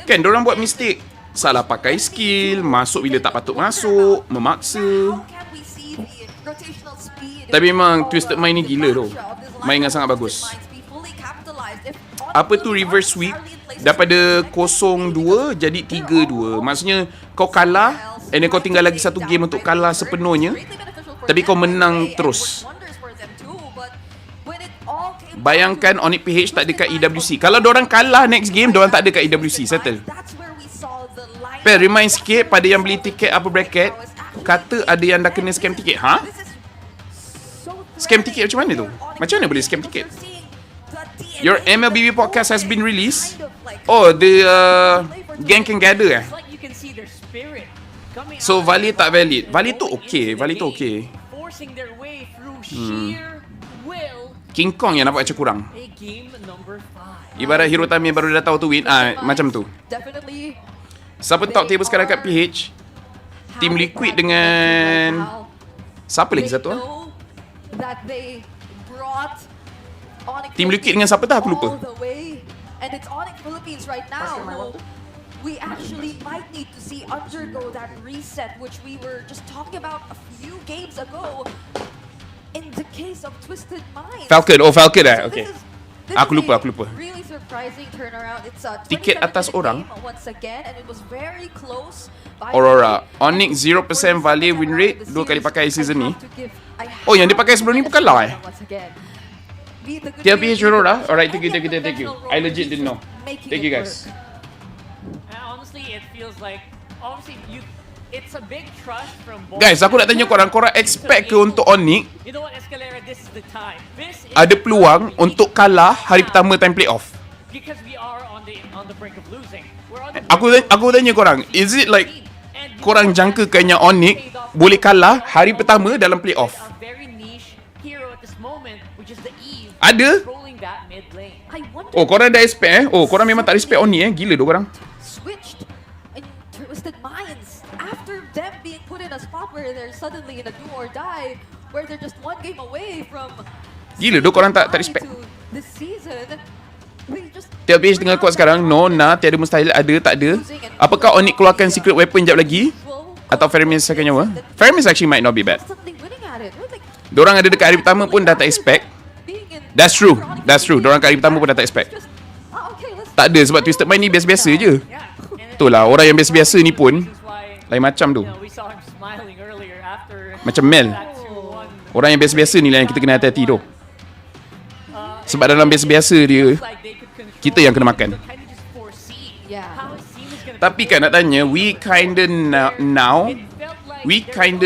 Kan diorang buat mistake. Salah pakai skill, masuk bila tak patut masuk, memaksa. Tapi memang Twisted Mind ni gila tu. Main dengan sangat bagus. Apa tu reverse sweep? Daripada 0-2 jadi 3-2. Maksudnya kau kalah and then kau tinggal lagi satu game untuk kalah sepenuhnya. Tapi kau menang terus. Bayangkan Onyx PH tak ada kat EWC. Kalau diorang kalah next game, diorang tak ada kat EWC. Settle. Pel, remind sikit pada yang beli tiket upper bracket, kata ada yang dah kena scam tiket. Ha? Scam tiket macam mana tu? Macam mana boleh scam tiket? Your MLBB podcast has been released? Oh, the gang can gather It's like you can see their spirit coming So out valid tak valid? Valid tu okay, valid tu okay. forcing their way through sheer will. King Kong yang nampak macam kurang. A game number 5. Ibarat Hero Time yang baru dah tahu tu win, macam tu. Definitely Siapa top table sekarang kat PH? Team Liquid dengan siapa lagi satu? that they brought Onyx Team Liquid dengan siapa dah aku lupa. all the way. And it's Onyx Philippines right now who we actually might need to see undergo that reset which we were just talking about a few games ago in the case of Twisted Minds. Falcon, oh Falcon okay. This Aku is lupa, a aku lupa. Really surprising turnaround. It's a Tiket atas 27-minute orang. game once again and it was very close. Aurora, Onyx 0% value win rate 2 kali pakai season ni. Oh, yang dia pakai sebelum ni bukan lah TLPH Aurora. Alright, thank you. I legit didn't know. Thank you guys. And honestly, it feels like it's a big trust from both. Guys, aku nak tanya korang expect ke untuk Onyx You know what, Escalera, this is the time. This is ada peluang untuk kalah hari pertama time playoff? because we are on the brink of losing. We're on the Aku tanya korang, is it like korang jangkakan yang Onyx boleh kalah hari pertama dalam playoff? a very niche hero at this moment, which is the Eve. Ada? Controlling that mid lane. Oh, korang dah expect Oh, korang memang tak respect Onyx gila tu korang. Switched in Twisted Minds after them being put in a spot where they're suddenly in a do or die, where they're just one game away from Gila tu korang tak respect. this season. We just TLPH tengah kuat sekarang. No, tiada mustahil. Ada, tak ada. Apakah Onyx keluarkan secret weapon jap lagi? Atau Fermis akan nyawa? Fermis actually might not be bad. Diorang ada dekat hari pertama pun dah tak expect. That's true. Diorang kat hari pertama pun dah tak expect. Tak ada sebab Twisted Mind ni biasa-biasa je. Betul lah, orang yang biasa-biasa ni pun lain macam tu. Macam Mel. Orang yang biasa-biasa ni lah yang kita kena hati-hati tu. Sebab dalam biasa-biasa dia, kita yang kena makan. Tapi kan nak tanya, we kinda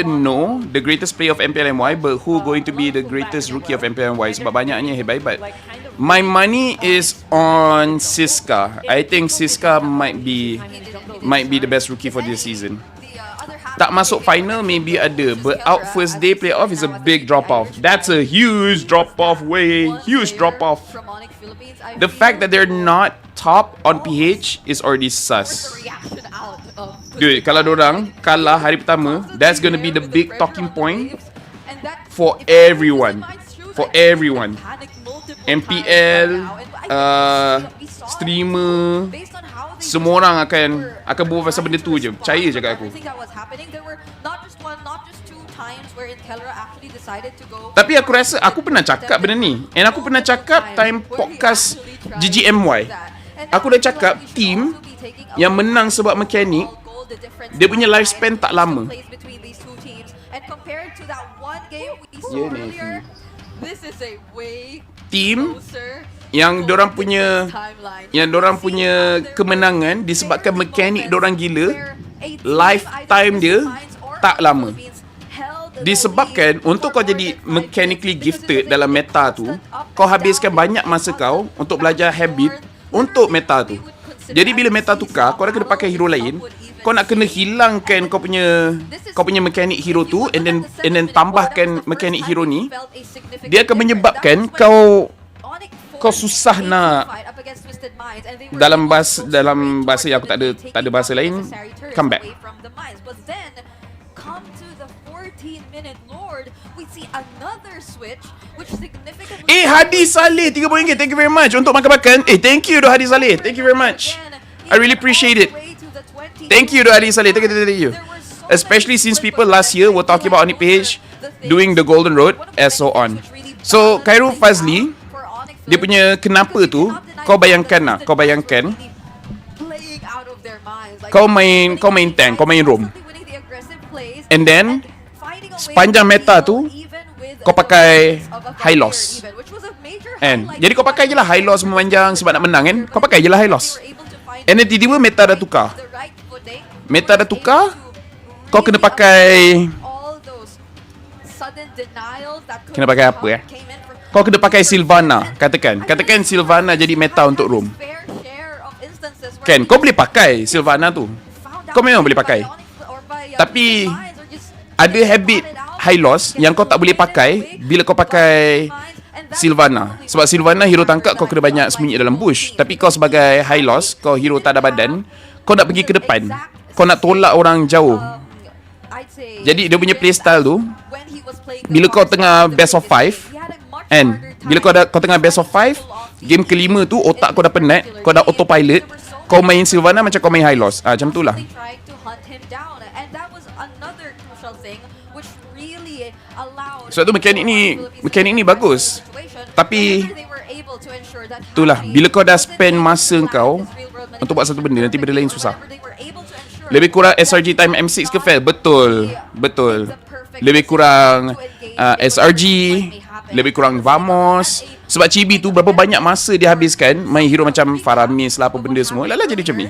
know the greatest player of MPL MY, but who going to be the greatest rookie of MPL MY? Sebab banyaknya hebat-hebat. My money is on Siska. I think Siska might be the best rookie for this season. Tak masuk final maybe ada, but out first day playoff is a big drop off. That's a huge drop off, huge drop off. The fact that they're not top on PH is already sus. Dude, kalau dorang kalah hari pertama, that's gonna be the big talking point for everyone. MPL, streamer, semua orang akan buat pasal benda tu je. Percaya je kat aku. Tapi aku rasa aku pernah cakap benda ni. And aku pernah cakap time podcast GGMY. Aku dah cakap team yang menang sebab mekanik, dia punya lifespan tak lama. Team yang dorang punya kemenangan disebabkan mekanik dorang gila, lifetime dia tak lama. Disebabkan untuk kau jadi mechanically gifted dalam meta tu, kau habiskan banyak masa kau untuk belajar habit untuk meta tu. Jadi bila meta tukar, kau dah kena pakai hero lain, kau nak kena hilangkan kau punya mekanik hero tu and then tambahkan mekanik hero ni. Dia akan menyebabkan kau susah nak dalam bahasa yang aku tak ada bahasa lain, come back. Hadi Saleh RM30, thank you very much untuk makan-makan. Thank you Hadi Saleh, thank you very much. I really appreciate it. Thank you Hadi Saleh, thank you. Especially since people last year were talking about Onyx PH doing the Golden Road and so on. So Khairul Fazli, dia punya kenapa tu, kau bayangkan kau main tank, kau main roam, and then sepanjang meta tu kau pakai high loss, and jadi kau pakai je lah high loss memanjang sebab nak menang kan, kau pakai je lah high loss, and then tiba-tiba meta dah tukar, kau kena pakai denials that could Kena pakai apa came in from Kau kena pakai Sylvana. Katakan Sylvana jadi meta untuk roam. fair share of instances where Kan, kau boleh pakai Sylvana tu. Kau memang boleh pakai. Tapi ada habit high loss yang kau tak boleh pakai bila kau pakai Sylvana. Sebab Sylvana hero tangkap kau kena banyak sembunyi dalam bush. Tapi kau sebagai high loss, kau hero tak ada badan, kau nak pergi ke depan. Kau nak tolak orang jauh. Jadi dia punya playstyle tu, bila kau tengah best of 5 and bila kau tengah best of 5, game kelima tu otak kau dah penat, kau dah autopilot, kau main Sylvana macam kau main high loss. Macam tu lah. Sebab tu mekanik ni bagus. Tapi itulah, bila kau dah spend masa kau untuk buat satu benda, nanti benda lain susah. Lebih kurang SRG time M6 ke fail? Betul. Lebih kurang SRG, lebih kurang Vamos. Sebab Chibi tu berapa banyak masa dia habiskan main hero macam Faramis lah, apa benda semua. Lala jadi macam ni.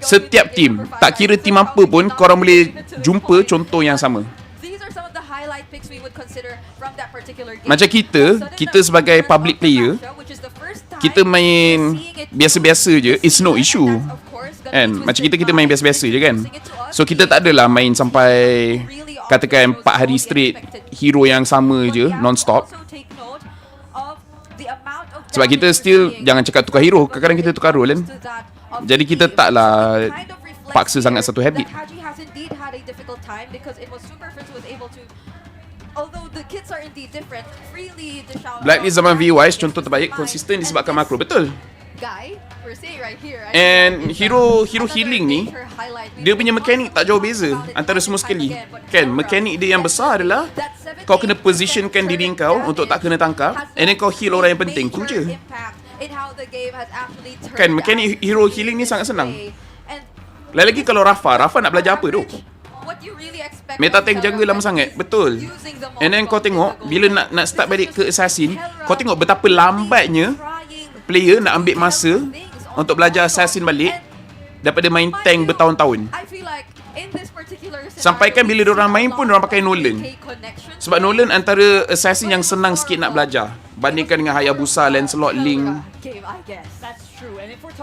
Setiap tim, tak kira tim apa pun, korang boleh jumpa contoh yang sama. Macam kita sebagai public player, kita main biasa-biasa je, it's no issue. Kan? Macam kita main biasa-biasa je kan. So kita tak adalah main sampai katakan 4 hari straight hero yang sama je, non-stop. Sebab kita still, jangan cakap tukar hero, kadang-kadang kita tukar role kan. Jadi kita taklah paksa sangat satu habit. Blacklist zaman VWise contoh terbaik, konsisten disebabkan makro. Betul. And hero healing ni, dia punya mekanik tak jauh beza antara semua sekali. Kan, mekanik dia yang besar adalah kau kena positionkan diri kau untuk tak kena tangkap, and then kau heal orang yang penting. Tu je. Kan, mekanik hero healing ni sangat senang. Lagi kalau Rafa nak belajar apa tu? Meta tank jungle lama sangat. Betul. And then kau tengok, bila nak start balik ke assassin, kau tengok betapa lambatnya player nak ambil masa untuk belajar assassin balik daripada main tank bertahun-tahun. Sampaikan bila diorang main pun diorang pakai Nolan. Sebab Nolan antara assassin yang senang sikit nak belajar bandingkan dengan Hayabusa, Lancelot, Link.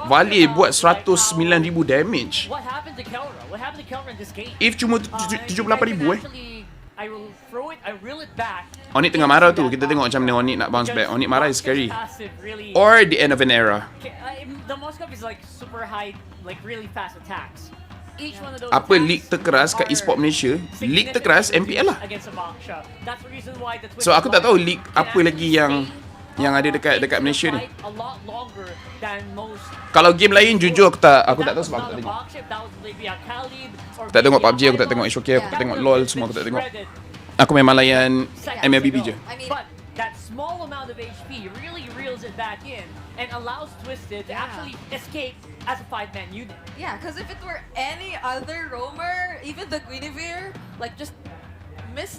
Vali buat 109,000 damage. If cuma 78,000 Onyx tengah marah tu, kita tengok macam mana Onyx nak bounce back. Onyx marah is scary. Or the end of an era. Apa league terkeras kat eSport Malaysia? League terkeras MPL lah. So aku tak tahu league apa lagi yang ada dekat Malaysia ni. Kalau game lain jujur aku tak tahu sebab aku tak tengok. Aku tak tengok PUBG, aku tak tengok HOK, aku tak tengok LOL, semua aku tak tengok. Aku memang layan MLBB je. That small amount of HP really reels it back in and allows Twisted to actually escape as a 5-man unit. Yeah, because if it were any other roamer, even the Guinevere, like just miss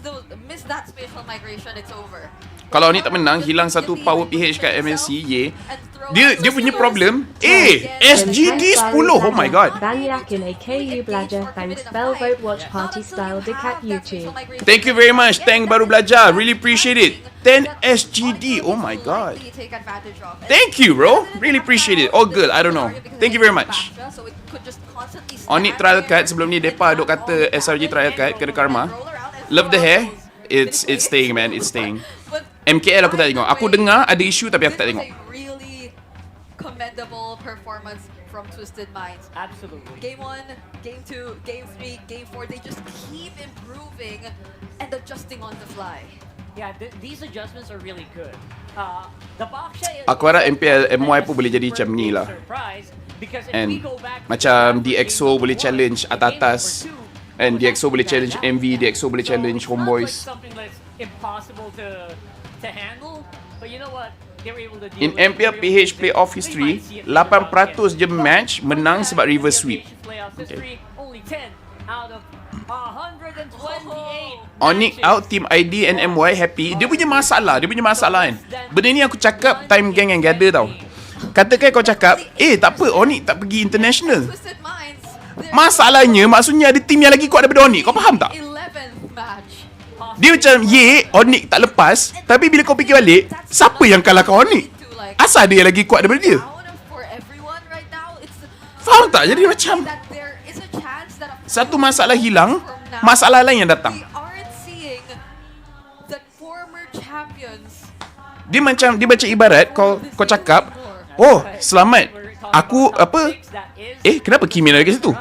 that spatial migration, it's over. Kalau ni tak menang, hilang satu power PH kat MSC, dia punya problem. SGD 10, oh my god. Banyakin AKU belajar, thanks bell vote watch party style dekat YouTube. Thank you very much, Tank baru belajar, really appreciate it. 10 SGD, oh my god. Thank you bro, really appreciate it. All good, I don't know. Thank you very much. Onyx trial card, sebelum ni Depa duk kata SRG trial card, kena karma. Love the hair, it's staying man, it's staying. MKL aku tak tengok. Aku dengar ada isu tapi aku tak tengok. Really commendable performance from Twisted Minds. Absolutely. Game 1, Game 2, Game 3, Game 4, they just keep improving and adjusting on the fly. Yeah, these adjustments are really good. The Baksha Aku harap MPL MY pun boleh jadi macam ni lah. And macam DXO boleh challenge atas-atas. And DXO boleh challenge MV, DXO boleh challenge Homeboys. Impossible to handle, but you know what? They were able to deal In MPL PH playoff history, 8% je match menang sebab reverse sweep. Okay. Only 10 out of 128. Onyx out, Team ID and MY happy. Dia punya masalah kan. Benda ni aku cakap time gang yang gather tau. Katakan kau cakap, tak apa, Onyx tak pergi international. Masalahnya, maksudnya ada team yang lagi kuat daripada Onyx. Kau faham tak? 11th match. Dia macam, Onyx tak lepas. Tapi bila kau fikir balik, siapa yang kalahkan Onyx? Asal dia lagi kuat daripada dia? For everyone right now, it's Faham tak? Jadi macam that there is a chance that satu masalah hilang, masalah lain yang datang. we aren't seeing the former champions. Dia macam ibarat kau cakap, "Oh, selamat. Aku apa? Kenapa Kimi ada kat situ?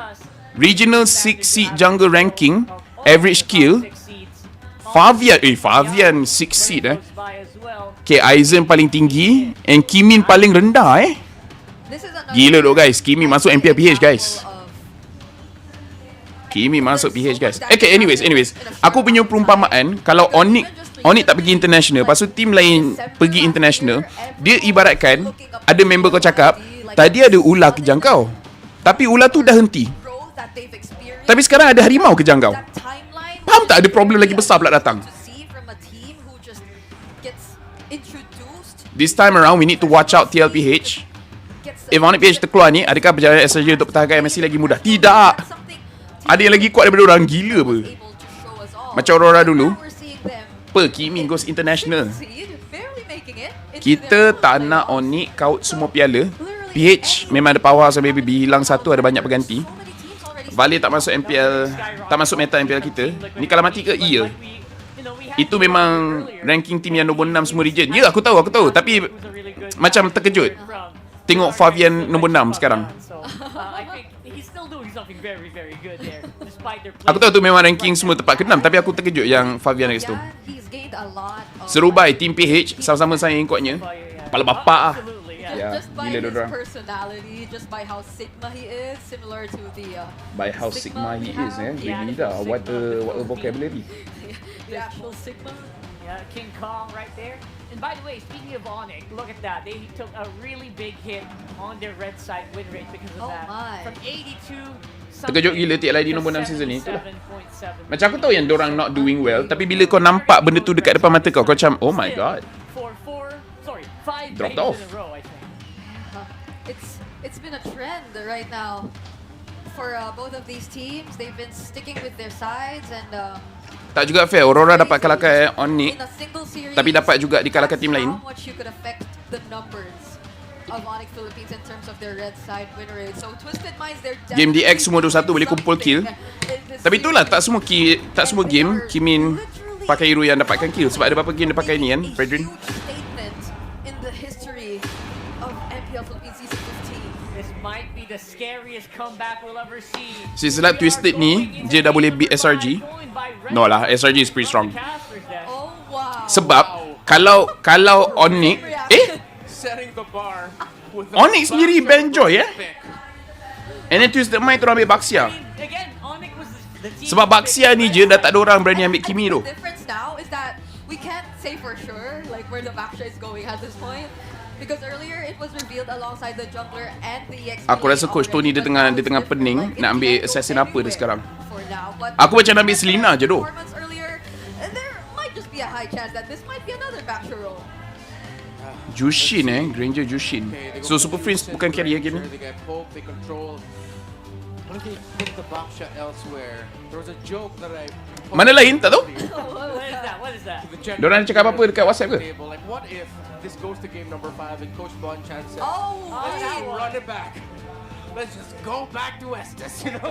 Regional 6 seed jungle ranking, average skill. Favian 6 seed Okay, Aizen paling tinggi and Kimin paling rendah Gila doh guys, Kimi masuk MPL PH guys. Kimi masuk PH guys. Okay, anyways, aku punya perumpamaan, kalau Onyx tak pergi international, lepas tu team lain pergi international, dia ibaratkan ada member kau cakap, tadi ada ular kejang kau, tapi ular tu dah henti. Tapi sekarang ada harimau kejang kau. Faham tak? Ada problem lagi besar pula datang. This time around, we need to watch out TLPH. If Onyx PH terkeluar ni, adakah perjalanan SRJ untuk pertahankan MSC lagi mudah? Tidak. Ada yang lagi kuat daripada orang, gila apa. Macam Aurora dulu. Kimi goes international. Kita tak nak Onyx kaut semua piala. PH memang ada power sampai baby hilang satu, ada banyak berganti. Vale tak masuk MPL, tak masuk meta MPL kita. Ni kalau mati ke? Iya. Itu memang ranking team yang nombor 6 semua region. Ya, aku tahu. Tapi macam terkejut tengok Favian nombor 6 sekarang. Aku tahu tu memang ranking semua tempat ke-6, tapi aku terkejut yang Favian kat situ. Serubai team PH sama-sama saing kuatnya. Kepala bapak ah. Just by his personality, just by how Sigma he is, similar to the by how Sigma he is, really dah. What a vocabulary. The actual Sigma. Yeah, King Kong right there. And by the way, speaking of Onyx, look at that. They took a really big hit on their red side win rate because of that. From 82 terkejut gila TLID nombor 6 season ni. Macam aku tahu yang diorang not doing well, tapi bila kau nampak benda tu dekat depan mata kau macam, oh my god. Dropped off. It's been a trend right now for both of these teams. They've been sticking with their sides and tak juga fair. Aurora dapat kalahkan Onyx, tapi dapat juga dikalahkan tim lain. How much you could affect the numbers of Onyx Philippines in terms of their red side win rate. So Twisted Minds, they're game DX semua 2-1 boleh kumpul kill. Tapi itulah tak semua game Kimin pakai hero yang dapatkan kill. Sebab ada beberapa game dia pakai ni kan, Fredrin. In the history of MPL Philippines season 15. This might be the scariest comeback we'll ever see. Season Twisted ni dia dah boleh beat SRG. No lah, SRG is pretty strong. Oh wow. Sebab kalau Onyx setting the bar with Onyx sendiri ban Joy and then Twisted Mind terus ambil Baxia. Sebab Baxia ni je dah tak ada orang berani ambil Kimi tu. The difference now is that we can't say for sure like where the Baxia is going at this point because earlier it was revealed alongside the jungler and the EX. Aku rasa coach Tony dia tengah pening nak ambil assassin apa dia sekarang. Aku macam nak ambil Selena je tu. There might just be a high chance that this might be another Baxia role. Jushin Granger Jushin. So Super Prince bukan carry game ni. Mana lain tak tahu? What is that? Diorang cakap apa dekat WhatsApp ke? What if this goes to game number 5 and Coach Bon Chan says, run it back. Let's just go back to Estes, you know?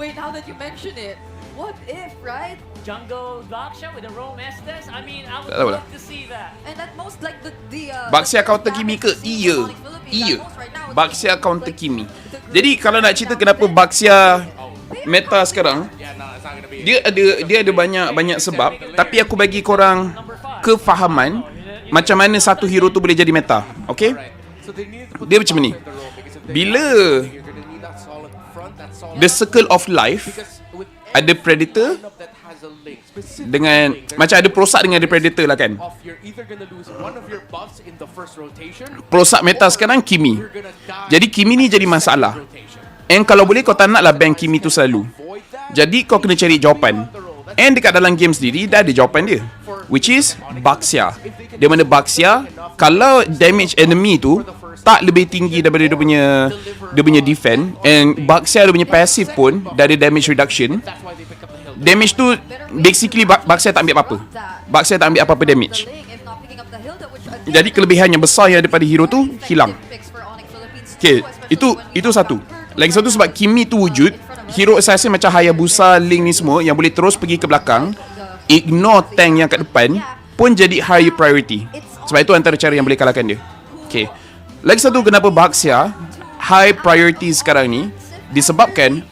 Wait, now that you mention it, what if, right? Jungle Baxia with the Rome Estes? I mean, I would love to see that. And at most like the Baxia counter Kimi ke? Iya. Baxia counter Kimi. Jadi kalau nak cerita kenapa Baxia meta sekarang, dia ada banyak sebab, tapi aku bagi korang kefahaman macam mana satu hero tu boleh jadi meta. Okay? Dia macam ni. Bila the circle of life ada predator dengan macam ada prosak dengan ada predator lah kan. Prosak meta sekarang Kimi. Jadi Kimi ni jadi masalah. And kalau boleh kau tak naklah ban Kimi tu selalu. Jadi kau kena cari jawapan. And dekat dalam game sendiri dah ada jawapan dia, which is Baxia. Dia mana Baxia kalau damage enemy tu tak lebih tinggi daripada dia punya defense. And Baxia dia punya passive pun dari damage reduction. Damage tu basically Baxia tak ambil apa-apa. Baxia tak ambil apa-apa damage. Jadi kelebihan yang besar yang ada pada hero tu hilang. Okay, itu satu. Lagi satu sebab Kimi tu wujud, hero assassin macam Hayabusa, Link ni semua yang boleh terus pergi ke belakang, ignore tank yang kat depan pun jadi high priority. Sebab itu antara cara yang boleh kalahkan dia. Okay. Lagi satu kenapa Baxia high priority sekarang ni disebabkan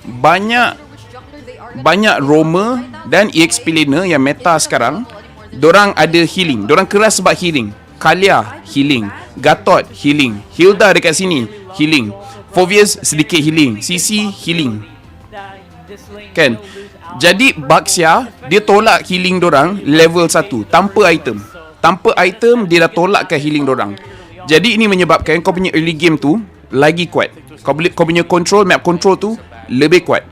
banyak roamer dan EXP laner yang meta sekarang, dorang ada healing. Dorang keras sebab healing. Kalia healing, Gatot healing, Hilda dekat sini healing, Fovius sedikit healing, CC healing. Kan? Jadi Baxia dia tolak healing dorang level 1 tanpa item. Tanpa item dia dah tolakkan healing dorang. Jadi ini menyebabkan kau punya early game tu lagi kuat. Kau punya map control tu lebih kuat.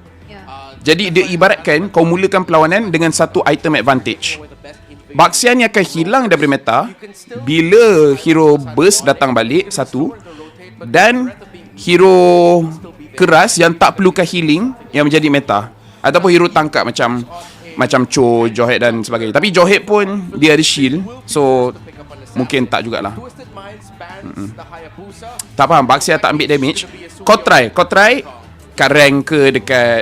Jadi dia ibaratkan kau mulakan perlawanan dengan satu item advantage. Baxia ni akan hilang daripada meta bila hero burst datang balik satu, dan hero keras yang tak perlukan healing yang menjadi meta, ataupun hero tangkap macam Cho, Johet dan sebagainya. Tapi Johet pun dia ada shield, so mungkin tak jugalah. Tak faham, Baxia tak ambil damage. Kau try kat rank ke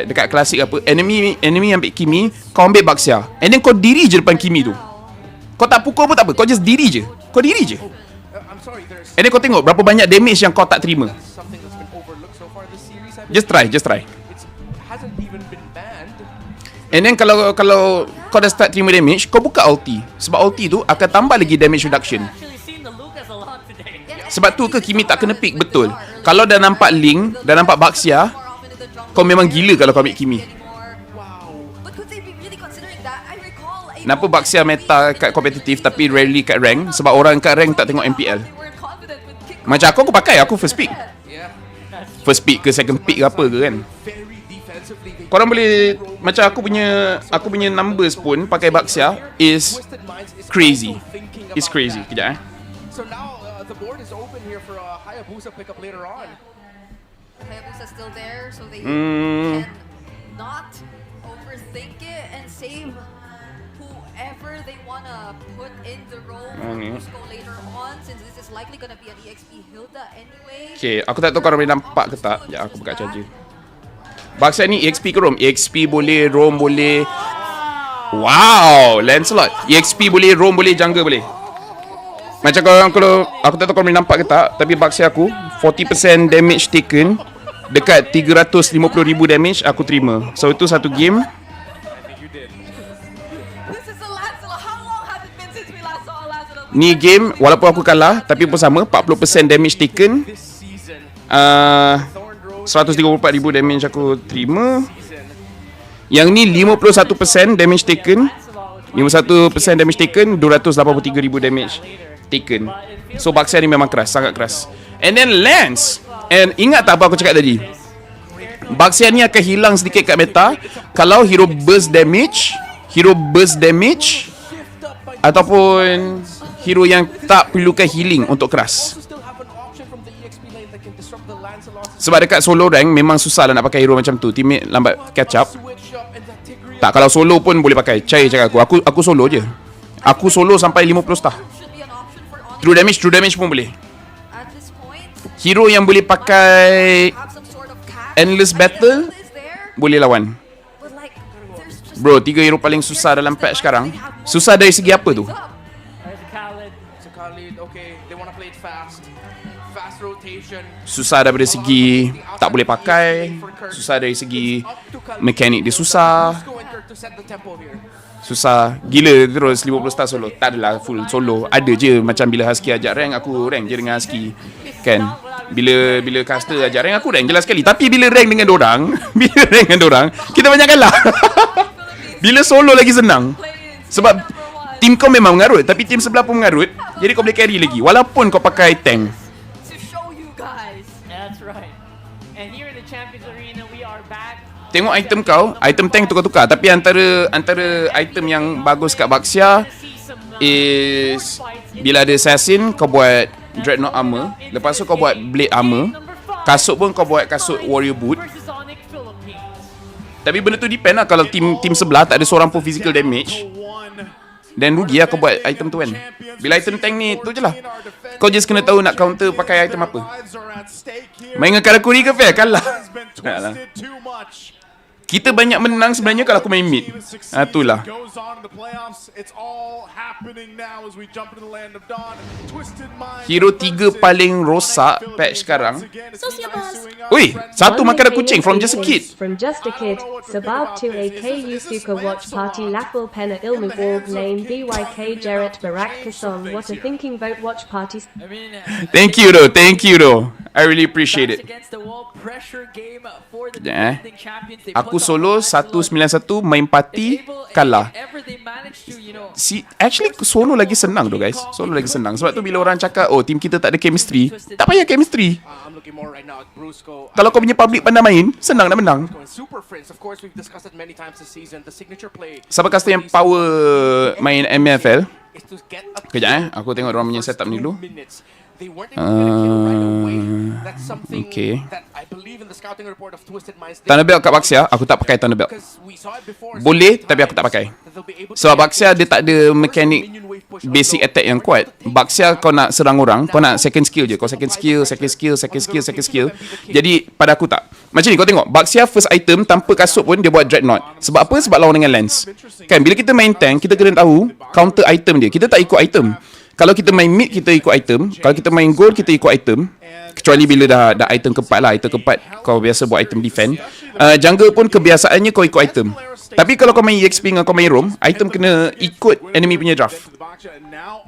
dekat klasik apa, enemy ambil Kimi, kau ambil Baxia, and then kau diri je depan Kimi tu. Kau tak pukul pun tak apa, kau just diri je. And then kau tengok berapa banyak damage yang kau tak terima. Just try. And then kalau kau dah start terima damage, kau buka ulti. Sebab ulti tu akan tambah lagi damage reduction. Sebab tu ke Kimi tak kena pick betul. Kalau dah nampak Link, dah nampak Baxia, kau memang gila kalau kau ambil Kimi. Kenapa Baxia meta kat kompetitif tapi rarely kat rank? Sebab orang kat rank tak tengok MPL. Macam aku pakai, aku first pick ke second pick ke apa ke kan. Korang boleh, macam aku punya numbers pun pakai Baxia is crazy. It's crazy. Kejap So now the board is open here for a Hayabusa pickup later on. Hayabusa still there, so they can not overthink it and save whoever they wanna put in the role for Cusco later on, since this is likely gonna be an EXP Hilda anyway. Okay, aku tak tahu korang boleh nampak ke tak. Sekejap aku buka charger. Baxia ni EXP ke roam? EXP boleh, roam boleh. Wow, Lancelot. EXP boleh, roam boleh, jungle boleh. Macam kalau aku tak tahu korang boleh nampak ke tak, tapi Baxia aku 40% damage taken dekat 350,000 damage aku terima. So itu satu game. Ni game walaupun aku kalah tapi pun sama, 40% damage taken, 134,000 damage aku terima. Yang ni 51% damage taken, 51% damage taken, 283,000 damage taken. So Baxia ni memang keras, sangat keras. And then Lance, and ingat tak apa aku cakap tadi, Baxia ni akan hilang sedikit kat meta kalau hero burst damage ataupun hero yang tak perlukan healing untuk keras. Sebab dekat solo rank memang susah lah nak pakai hero macam tu, teammate lambat catch up. Tak, kalau solo pun boleh pakai. Cakap aku solo je. Aku solo sampai 50 star. True damage pun boleh. Hero yang boleh pakai endless battle boleh lawan. Bro, 3 hero paling susah dalam patch sekarang. Susah dari segi apa tu? Susah daripada segi tak boleh pakai, susah dari segi mekanik dia susah. Susah gila terus 50 star solo. Tak adalah full solo. Ada je macam bila Husky ajak rank, aku rank je dengan Husky. Kan? Bila caster ajak rank, aku rank jelas sekali. Tapi bila rank dengan dorang, kita banyak kalah. Bila solo lagi senang. Sebab team kau memang mengarut, tapi team sebelah pun mengarut. Jadi kau boleh carry lagi walaupun kau pakai tank. Tengok item kau, item tank tukar-tukar. Tapi antara item yang bagus kat Baxia is bila ada assassin, kau buat Dreadnought armor. Lepas tu kau buat blade armor. Kasut pun kau buat kasut warrior boot. Tapi benda tu depend lah. Kalau team sebelah tak ada seorang pun physical damage, then rugi lah kau buat item tu kan. Bila item tank ni tu je lah. Kau just kena tahu nak counter pakai item apa. Main dengan Karakuri ke fair? Kalah. Kita banyak menang sebenarnya kalau aku main mid. Itulah. Hero 3 paling rosak patch sekarang. Ui, satu makanan kucing from just a kid. From just a kid, Sabab to AKU Suka Watchparty Laphel Penna Ilmu Org Lane BYK Jarrett Barak Kasson. What a thinking vote Watchparty. Thank you though. I really appreciate it. Aku solo 191 main party kalah. Actually solo lagi senang tu guys. Solo lagi senang. Sebab tu bila orang cakap oh team kita tak ada chemistry, tak payah chemistry. Kalau kau punya public pandai main, senang nak menang. Siapa caster yang power main MPL? Kejap aku tengok orang punya setup ni dulu. Okay. Thunder Belt kat Baxia, aku tak pakai Thunder Belt. Boleh, tapi aku tak pakai. Sebab Baxia dia tak ada mekanik basic attack yang kuat. Baxia kau nak serang orang, kau nak second skill je. Kau second skill. Jadi pada aku tak. Macam ni kau tengok, Baxia first item tanpa kasut pun dia buat Dreadnought. Sebab apa? Sebab lawan dengan Lance. Kan bila kita main tank, kita kena tahu counter item dia. Kita tak ikut item. Kalau kita main mid, kita ikut item. Kalau kita main gold, kita ikut item. Kecuali bila dah item keempat lah. Item keempat kau biasa buat item defend. Jungle pun kebiasaannya kau ikut item. Tapi kalau kau main EXP dengan kau main roam, item kena ikut enemy punya draft. Now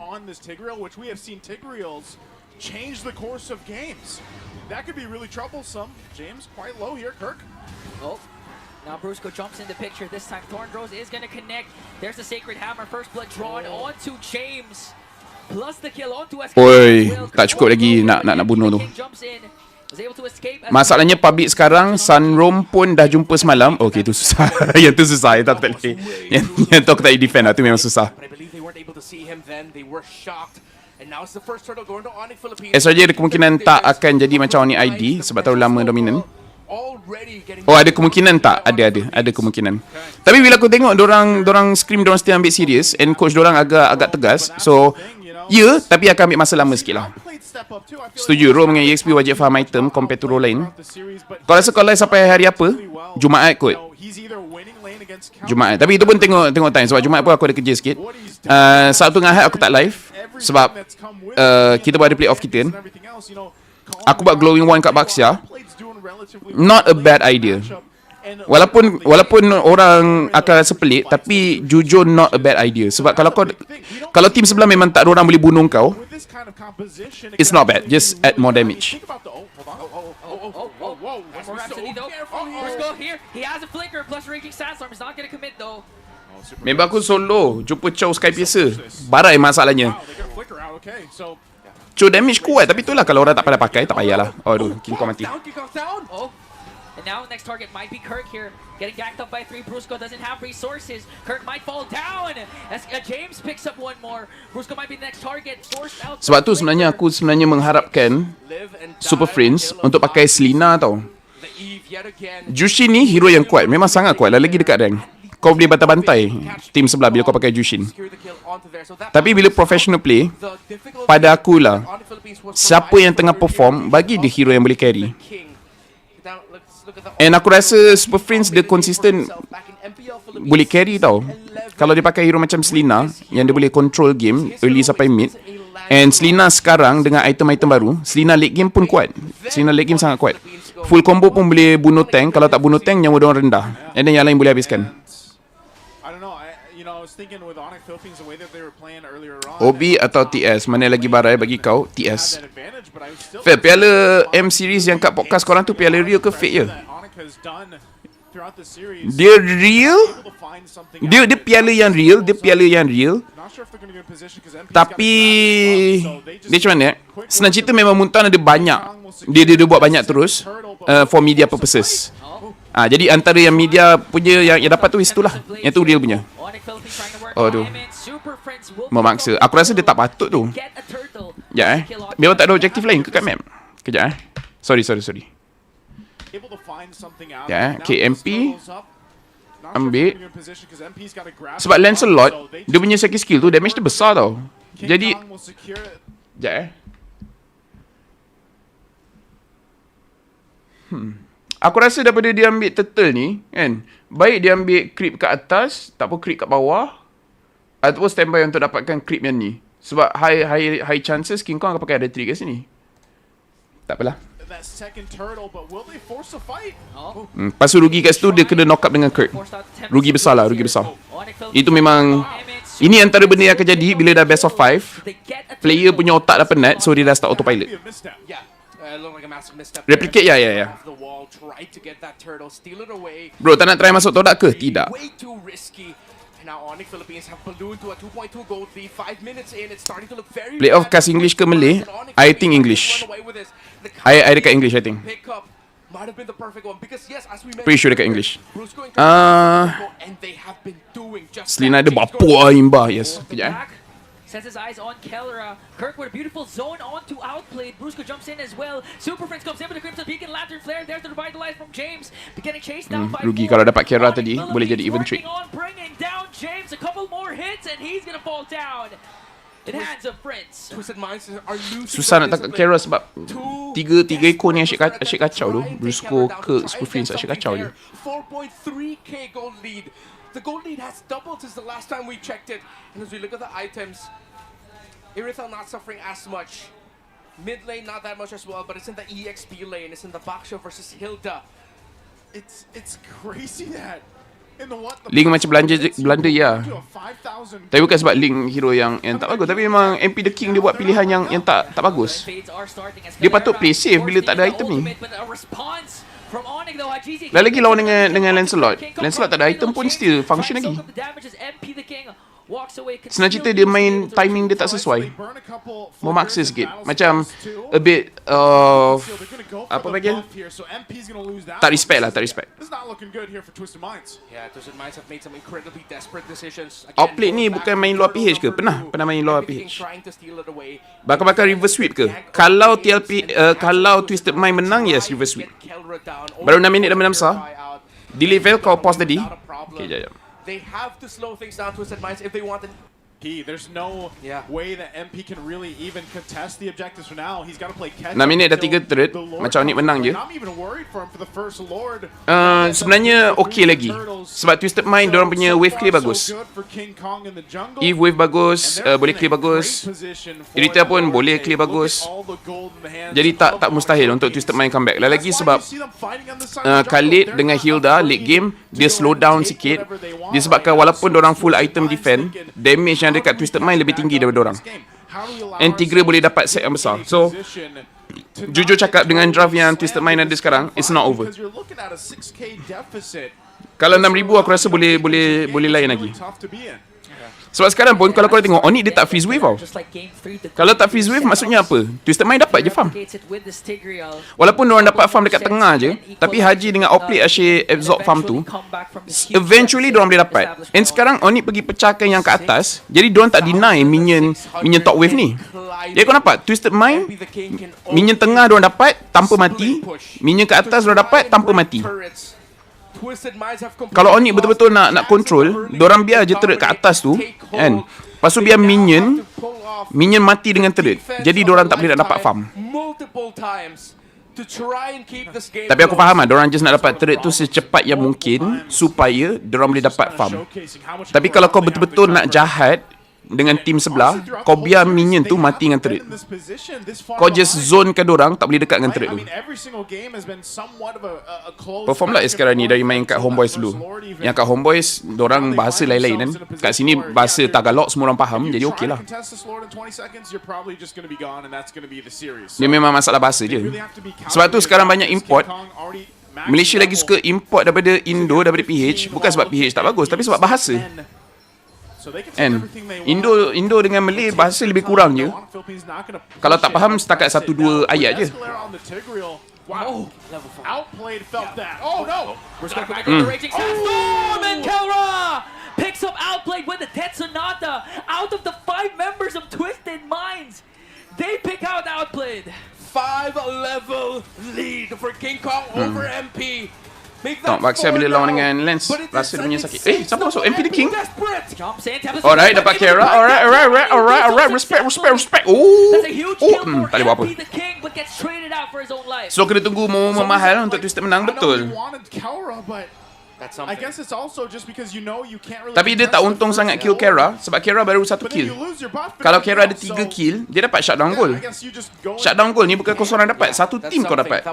Brusco jumps in the picture this time. Thornrose is going to connect. There's the Sacred Hammer. First blood drawn onto James. Plus the kill onto SK. Oi, tak cukup lagi nak bunuh tu. Masalahnya public sekarang Sunroam pun dah jumpa semalam. Okay, tu susah. Yang tu susah. Yang tu aku tak boleh. Yang tu aku tak boleh defend lah. Tu memang susah. SRJ ada kemungkinan tak akan jadi macam Onyx ID sebab terlalu lama dominant. Oh, ada kemungkinan tak? Ada kemungkinan. Tapi bila aku tengok dorang scream, dorang still ambil serious, and coach dorang agak tegas. So tapi akan ambil masa lama sikit lah. Setuju, role dengan EXP wajib faham item compared to role lain. Kau rasa kau live sampai hari apa? Jumaat kot. Jumaat. Tapi itu pun tengok time. Sebab Jumaat pun aku ada kerja sikit. Sabtu dengan Ahad aku tak live. Sebab kita buat ada play off kita kan. Aku buat glowing wand kat Baxia. Not a bad idea. Walaupun orang akan rasa pelik, tapi jujur not a bad idea. Sebab kalau tim sebelah memang tak ada orang boleh bunuh kau, it's not bad. Just add more damage. Memang aku solo jumpa Chow Sky biasa. Barai masalahnya. Chow damage kuat, tapi itulah kalau orang tak pandai pakai, tak payahlah. Aduh, King Kong mati. And now next target might be Kirk here, getting ganked up by 3. Brusco doesn't have resources. Kirk might fall down as James picks up one more. Brusco might be the next target, forced out. Sebab tu sebenarnya aku mengharapkan Super Friends untuk pakai Selena tau. Jushin ni hero yang kuat, memang sangat kuat, lagi dekat rank. Kau boleh bantai-bantai tim sebelah bila kau pakai Jushin. Tapi bila professional play, pada akulah, siapa yang tengah perform, bagi dia hero yang boleh carry. And aku rasa Super Friends dia consistent boleh carry tau. Kalau dia pakai hero macam Selena, yang dia boleh control game early sampai mid. And Selena sekarang dengan item-item baru, Selena late game pun kuat. Selena late game sangat kuat. Full combo pun boleh bunuh tank. Kalau tak bunuh tank, nyawa diorang rendah. And then yang lain boleh habiskan. OB atau TS, mana lagi barai bagi kau? TS. Fair, piala M series yang kat podcast korang tu piala real ke fake je? Dia real? Dia piala yang real, Tapi dia macam mana? Senang cerita memang Muntan ada banyak. Dia buat banyak terus for media purposes. Jadi antara yang media punya yang dapat tu itulah. Yang tu real punya. Aduh. Memaksa. Aku rasa dia tak patut tu. Sekejap Memang tak ada objektif lain ke kat map? Kejap Sorry. Able to find something out. Ya, Now okay, the MP. skill is up. Not sure if Ambil. they're in position 'cause MP's got to grab Sebab the Lancelot, so they dia punya second skill tu damage dia besar tau. King Jadi Kong will secure it. Sekejap Aku rasa daripada dia ambil turtle ni kan, baik dia ambil creep kat atas, tak apa creep kat bawah, ataupun standby untuk dapatkan creep yang ni. Sebab high chances King Kong akan pakai ada tree kat sini. Tak apalah. That second turtle, but will they force a fight? Lepas tu rugi kat situ dia kena knock up dengan Kurt. Rugi besar. Itu memang ini antara benda yang akan jadi bila dah best of 5. Player punya otak dah penat, so dia dah start autopilot. Replicate ya. Bro, tak nak try masuk todak ke? Tidak. Playoff cast English ke Malay? I think English. I dekat English, I think. Pretty sure dekat English. Selina ada bapa imba. Yes. Kejap Sets his eyes on Kellera. Kirk with a beautiful zone onto outplayed. Brusco jumps in as well. Super Prince comes in with a Crimson Beacon Lantern Flare. There's the revitalize from James. Getting chased down by rugi kalau dapat Kera tadi. Boleh jadi even trick. Bringing down James. A couple more hits and he's gonna fall down. In hands of Prince. Susah nak tangkap Kera sebab tiga ekor ni asyik kacau tu. Brusco, Kirk, Super Prince asyik kacau je. 4.3k gold lead. The gold lead has doubled since the last time we checked it. And as we look at the items, Irithel not suffering as much. Mid lane not that much as well, but it's in the EXP lane. It's in the Baksha versus Hilda. It's crazy that in the what? Link macam belanja ya. Tapi bukan sebab Link hero yang tak bagus, tapi memang MP the King dia buat pilihan yang tak bagus. Dia patut play safe bila tak ada item ni. Lagi lawan dengan Lancelot. Lancelot tak ada item pun still function lagi. Senang cerita dia main timing dia tak sesuai. Memaksa sikit. Macam a bit of apa bagian? Tak respect. Outplay ni bukan main luar PH ke? Pernah main luar PH. Bakal reverse sweep ke? Kalau kalau Twisted Mind menang, yes reverse sweep. Baru 6 minit dah menang besar. Di level kau pause tadi. Okay, jap. They have to slow things down, Twisted Minds, if they want to. There's no way that MP can really even contest the objectives for now. He's got to play catch up. 6 minit dah 3 turret. Macam Onyx menang je. Sebenarnya okey lagi. Sebab Twisted Mind diorang punya wave clear bagus. Eve wave bagus, boleh clear bagus. Irithel pun boleh clear bagus. Jadi tak mustahil untuk Twisted Mind comeback. Lagi sebab Khalid dengan Hilda late game dia slow down sikit. Disebabkan walaupun diorang full item defend, damage yang dekat Twisted Mind lebih tinggi daripada orang. And Tigra boleh dapat set yang besar. So jujur cakap dengan draft yang Twisted Mind ada sekarang, it's not over. Kalau 6,000 aku rasa boleh lain lagi. Sebab sekarang pun kalau korang tengok Onyx dia tak freeze wave tau. Kalau tak freeze wave maksudnya apa? Twisted Mind dapat je farm. Walaupun orang dapat farm dekat tengah je, tapi Haji dengan outplay asyik absorb farm tu, eventually diorang boleh dapat. And sekarang Onyx pergi pecahkan yang kat atas, jadi diorang tak deny minion top wave ni. Jadi kau nampak Twisted Mind minion tengah diorang dapat tanpa mati, minion kat atas diorang dapat tanpa mati. Kalau Onyx betul-betul nak control, diorang biar je turret kat atas tu kan. Lepas tu biar minion mati dengan turret. Jadi diorang tak boleh nak dapat farm. Tapi aku faham lah, diorang just nak dapat turret tu secepat yang mungkin supaya diorang boleh dapat farm. Tapi kalau kau betul-betul nak jahat dengan tim sebelah, kau biar minion tu mati dengan turret. Kau just zone kan dorang, tak boleh dekat dengan turret tu. Perform lah sekarang ni dari main kat Homeboys dulu. Yang kat Homeboys, dorang bahasa lain-lain kan. Kat sini bahasa Tagalog semua orang faham, jadi okey lah. Dia memang masalah bahasa je. Sebab tu sekarang banyak import. Malaysia lagi suka import daripada Indo, daripada PH. Bukan sebab PH tak bagus, tapi sebab bahasa. And Indo dengan Malay bahasa lebih kurang je. Kalau tak faham setakat 1-2 ayat je. Outplayed felt that. Oh no! Storm and Kellera picks up Outplayed with the Death Sonata out of the 5 members of Twisted Minds. They pick out outplayed. 5-level lead for King Kong over MP. Tengok Baxia bila lawan dengan Lens, rasa dia punya sakit. Siapa masuk? MP the King? Alright, dapat Kara. Alright. Respect. Tak boleh buat apa. So kena tunggu momen mahal untuk Twisted menang, betul. I guess it's also just because you can't really. Tapi dia tak untung sangat kill Kara sebab Kara baru 1 kill. Kalau Kara ada 3 kill, dia dapat shutdown goal. Shutdown goal ni bukan kau seorang dapat, satu team kau dapat.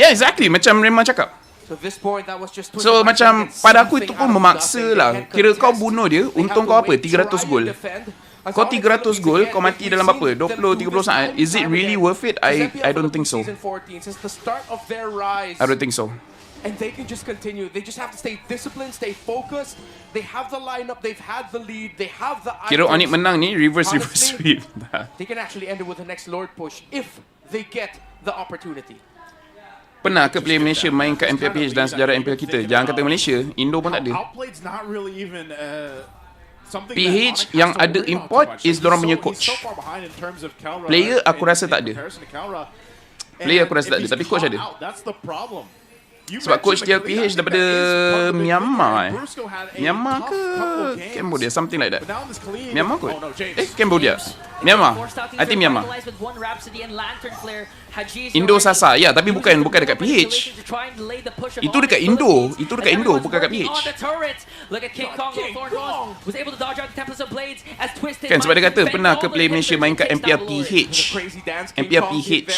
Yeah, exactly. Macam Rema cakap. So macam pada aku itu pun memaksa lah. Kira kau bunuh dia, untung kau apa? 300 gol. Kau 300 gol, kau mati dalam apa? 20-30 saat. Is it really worth it? I don't think so. I don't think so. And they can just continue. They just have to stay disciplined, stay focused. They have the lineup, they've had the lead, they have the Kira Onyx menang ni reverse sweep. They can actually end it with the next Lord push if they get the opportunity. Pernah ke player Malaysia main kat MPL PH dan sejarah MPL kita? Jangan kata Malaysia, Indo pun tak ada. PH yang ada import is dorang punya coach. Player aku rasa tak ada. Player aku rasa tak ada, tapi coach ada. Sebab coach dia PH daripada Myanmar Myanmar ke Cambodia, something like that. Myanmar kot? Cambodia. Myanmar. I think Myanmar. Indo Sasa. Ya, tapi bukan dekat PH. Itu dekat Indo. Bukan dekat PH. Kan sebab dia kata pernah ke player Malaysia main kat MPL PH. MPL PH.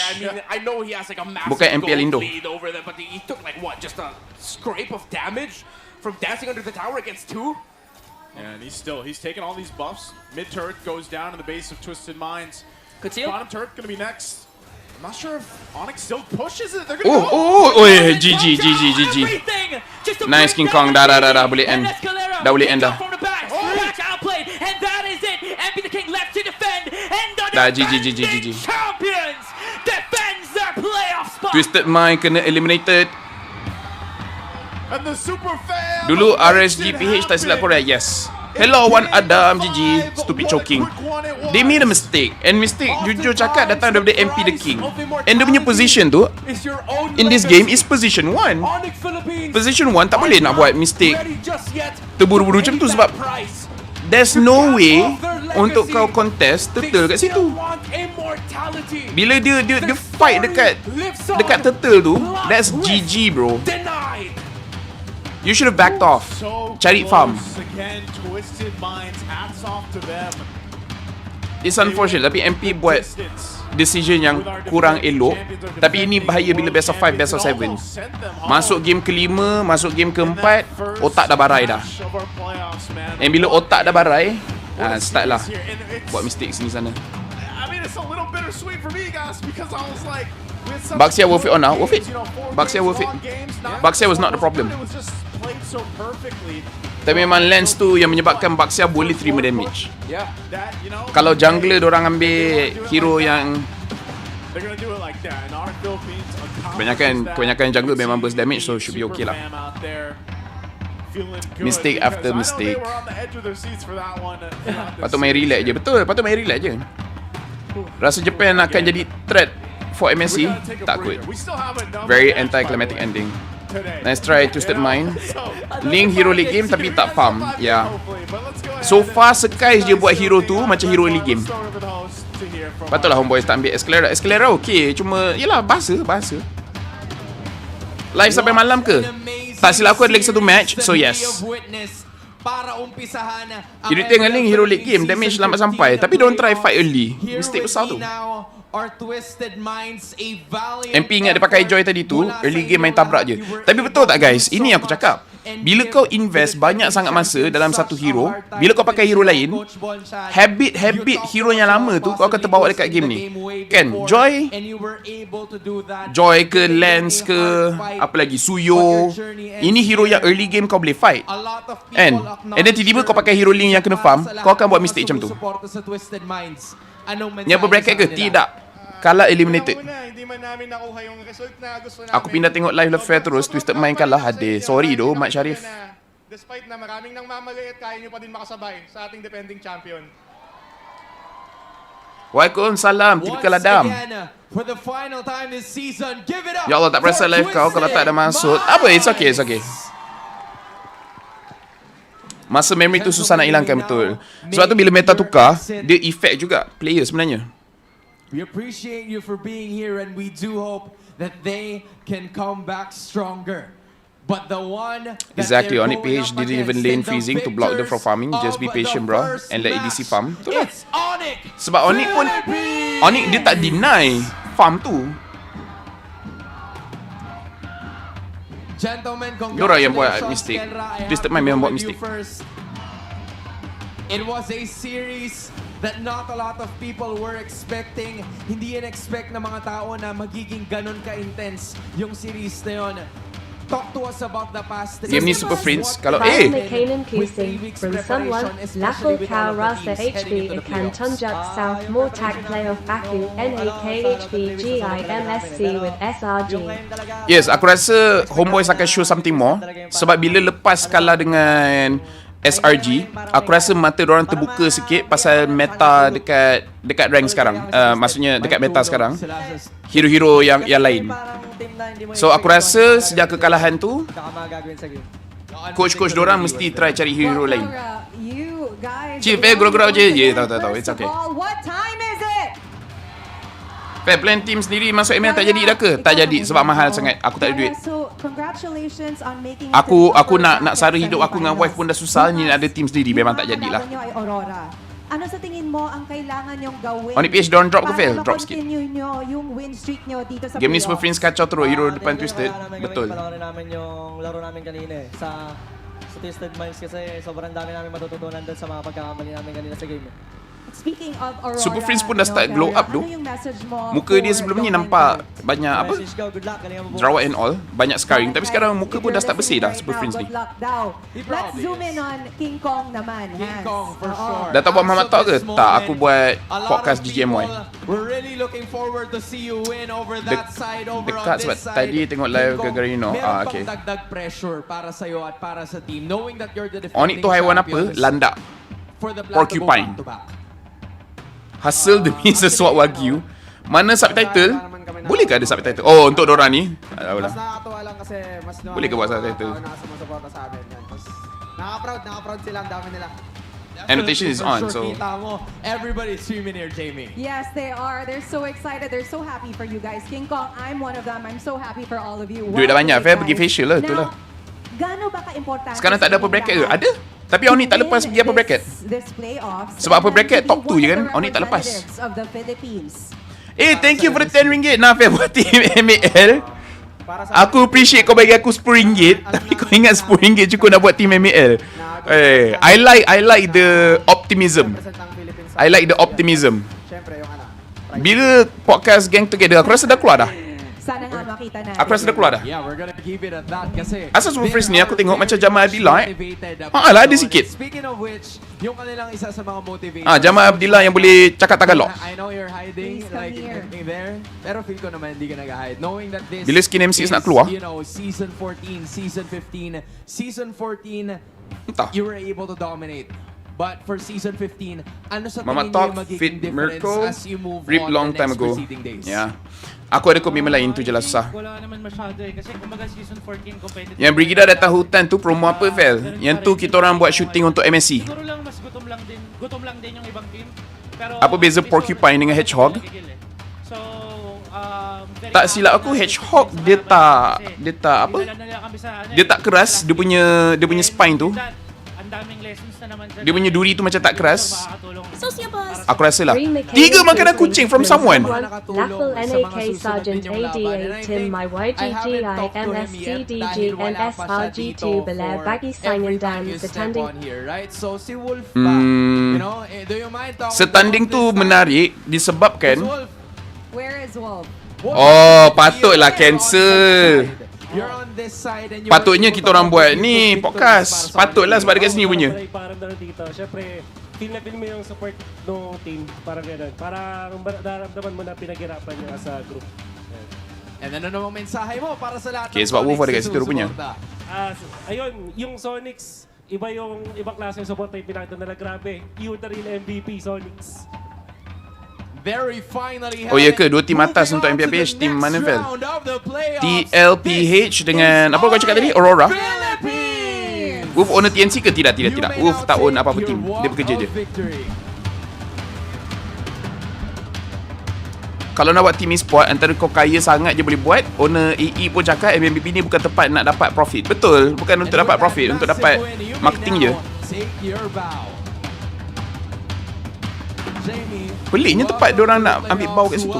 Bukan MPL Indo. What, just a scrape of damage from dancing under the tower against 2? And he's taking all these buffs. Mid turret goes down in the base of Twisted Minds. Bottom turret gonna be next. I'm not sure if Onyx still pushes it. They're gonna go. GG. Nice King Kong. Dah boleh end. Dah boleh end dah. Dah GG. Twisted Mind kena eliminated. Dulu RSG PH tak silap korek, yes. Hello Wan Adam, GG. Stupid choking. They made a mistake. And mistake jujur cakap datang daripada MP the King. And dia punya position tu in this game is position 1. Position 1 tak boleh nak buat mistake terburu-buru macam tu sebab there's no way untuk kau contest turtle kat situ. Bila dia fight dekat turtle tu, that's GG bro. You should have backed off. Cari farm. It's unfortunate tapi MP buat decision yang kurang elok. Tapi ini bahaya bila best of 5, best of 7. Masuk game kelima, masuk game keempat, otak dah barai dah. And bila otak dah barai, start lah buat mistake sini sana. Baxia worth it or not? Worth it. Baxia worth it. Baxia was not the problem. Tapi memang Lens tu yang menyebabkan Baxia boleh terima damage. Kalau jungler dorang ambil hero yang kebanyakan jungler memang burst damage, so should be okay lah. Mistake after mistake. Patut main relax je. Betul, patut main relax je. Rasa Japan akan jadi threat for MSC? Takut. Very anti-climatic ending. Nice try Twisted Mind. Link Hero League game tapi tak farm. Yeah. So far Sekais je buat hero tu macam Hero League game. Patutlah Homeboys tak ambil Escalera. Escalera okay, cuma yelah bahasa. Live sampai malam ke? Tak silap aku ada lagi satu match, so yes. Irritating dengan Link Hero League game, damage lambat sampai. Tapi don't try fight early. Mistake besar tu. MP ingat dia pakai Joy tadi tu, early game main tabrak je. Tapi betul tak guys, ini aku cakap. Bila kau invest banyak sangat masa dalam satu hero, bila kau pakai hero lain, habit hero yang lama tu kau akan terbawa dekat game ni. Kan, Joy ke Lance ke apa lagi, Suyo. Ini hero yang early game kau boleh fight. And then tiba-tiba kau pakai hero Link yang kena farm, kau akan buat mistake macam tu. Ni apa bracket ke? Tidak. Kalah eliminated. Aku pindah tengok live Laphel terus, Twisted Mind kalah. Hade. Sorry do, Mat Sharif. Despite na maraming nang mamagay at kaya nyo pa din makasabay sa ating defending champion. Waalaikumsalam, typical Adam. For the final time this season, give it up. Ya Allah, tak perasan live kau kalau tak ada maksud. Apa? It's okay, it's okay. Masa memory tu susah nak hilangkan betul. Sebab tu bila meta tukar, dia effect juga player sebenarnya. We appreciate you for being here and we do hope that they can come back stronger. But the one Exactly, Onyx PH didn't even lane freezing to block them from farming. Just be patient bro and let EDC farm. Itulah. Sebab Onyx pun Onyx dia tak deny farm tu. Gentlemen, Diorang yang buat mistake. Twisted Mind memang buat mistake. It was a series that not a lot of people were expecting. Hindi in-expect ng mga tao na magiging ganun ka-intense yung series na yun. Talk to us about the past. Game ni Super Friends. Kalau McCain Kusing from someone, Laphel Cow Rasa HB Ikan Tunjuk South Mortak Playoff Aku NAKHB GIMSC with SRG. Yes, aku rasa Homeboys akan show something more. Sebab bila lepas kalah dengan SRG, aku rasa mata diorang terbuka sikit pasal meta dekat rank sekarang. Maksudnya dekat meta sekarang. Hero-hero yang lain. So aku rasa sejak kekalahan tu, coach-coach diorang mesti try cari hero lain. Chief, gurau-gurau je. Tahu. It's okay. Fair plan team sendiri masuk ML tak jadi dah ke? Tak jadi sebab mahal sangat. Aku tak ada duit. Aku nak sara hidup aku dengan wife pun dah susah. Ni ada team sendiri memang tak jadilah. Ano sa tingin mo ang kailangan nyong gawin? Onyx PH don't drop ke fail? Drop sikit. Yung win streak nyo dito sa game ni Super Friends kacau terus. Hero depan Twisted. Betul. Panoorin namin yung laro namin kanina sa Twisted Minds kasi sobrang dami namin matututunan doon sa mga pagkakamali namin kanina sa game. Speaking of Aurora, Super Friends pun dah start glow up tu. Muka dia sebelum ni nampak banyak apa? Jerawat and all, banyak scarring. Tapi sekarang muka pun dah start bersih dah Super Friends ni. Let's zoom in on King Kong naman. King Kong for sure. Dah tak buat Muhammad Talk ke? Tak, aku buat podcast GGMY. We're really looking forward to see you win over that side, over on dekat sebab this side. tadi tengok live gara-gara you know. Okay. Dagdag pressure para sa iyo at para sa team, knowing that you're the defending Onyx tu haiwan apa? Landak. Porcupine. Hasil demi sesuap wagyu. Mana subtitle? Boleh ke ada subtitle? Oh, untuk dorang ni. Mas nakakatuwa lang kasi mas boleh ke buat subtitle? nakasuporta sa amin yan. Tapos nakaka-proud sila, ang dami nila. Annotation is on, so everybody's streaming here, Jamie. Yes, they are. They're so excited. They're so happy for you guys. King Kong, I'm one of them. I'm so happy for all of you. duit dah banyak. Fair pergi facial lah, itulah. Gaano ba ka-importante? Sekarang tak ada apa bracket ke? Ada. Tapi Onyx tak lepas pergi apa bracket. Sebab apa bracket top 2 je kan. Onyx tak lepas. Thank you for the 10 ringgit Nafel buat team MPL. Aku appreciate kau bagi aku 10 ringgit. Tapi kau ingat 10 ringgit cukup nak buat team MPL. I like the optimism. I like the optimism. Bila podcast gang together, aku rasa dah keluar dah. Sana nga makita natin. Aku rasa dah keluar dah. Yeah, we're gonna keep it at that kasi asal Super Friends ni aku tengok macam Jamal Abdillah lah ada sikit. Speaking of which, yung kanilang isa sa mga motivator. Jamal Abdillah yang boleh cakap Tagalog. I know you're hiding like there. Pero feel ko naman hindi ka nag-hide. Knowing that this bila skin M6 nak keluar, you know, season 14, season 15, season 14 you were able to dominate. But for season 15, ano sa tingin niyo yung magiging difference as you move on long the time next ago. preceding days? Yeah. Aku ada komitmen lain tu je lah susah. Wala naman masyado kasi kumbaga season 14 competitive. Yang Brigida datang hutan tu promo apa Fel? Yang tu kita orang buat shooting untuk MSC. Siguro lang mas gutom lang din yung ibang team. Pero apa beza Porcupine dengan Hedgehog? So, tak silap aku Hedgehog dia tak apa? Dia tak keras, dia punya spine tu. Dia punya duri tu macam tak keras. Sociabuzz. Aku rasa lah 3 makanan kucing from someone. Laphel NAK Sergeant ADA Tim My YGGI MSCDG NSRG2 Belair Baggy Sign Dan Setanding. So si Wolf you know, do you mind talking? Setanding tu menarik disebabkan Where is Wolf? Oh, patutlah cancel. You're on this side and patutnya kita orang buat ni podcast. Patutlah sebab dekat sini punya. Parang daw dito. Syempre, feel na feel mo yung support ng team. Parang gano'n. Parang nararamdaman mo na pinaghirapan niya sa group. And ano namang mensahe mo para sa lahat ng Sonics dekat situ rupanya. Ayun, yung Sonics, ibang klase yung support ay pinakita nila. Grabe. You the real MVP, Sonics. Very finally Oh ya ke, dua tim atas untuk MPL PH, tim mana Vel? TLPH dengan apa kau cakap tadi? Aurora. Wolf owner TNC ke? Tidak. Wolf tak own apa-apa tim. Dia bekerja je. Kalau nak buat team e-sport, antara kau kaya sangat je boleh buat. Owner AE pun cakap MMBP ni bukan tempat nak dapat profit. Betul, bukan untuk dapat profit, untuk dapat marketing je. Peliknya tempat diorang nak ambil bau kat situ.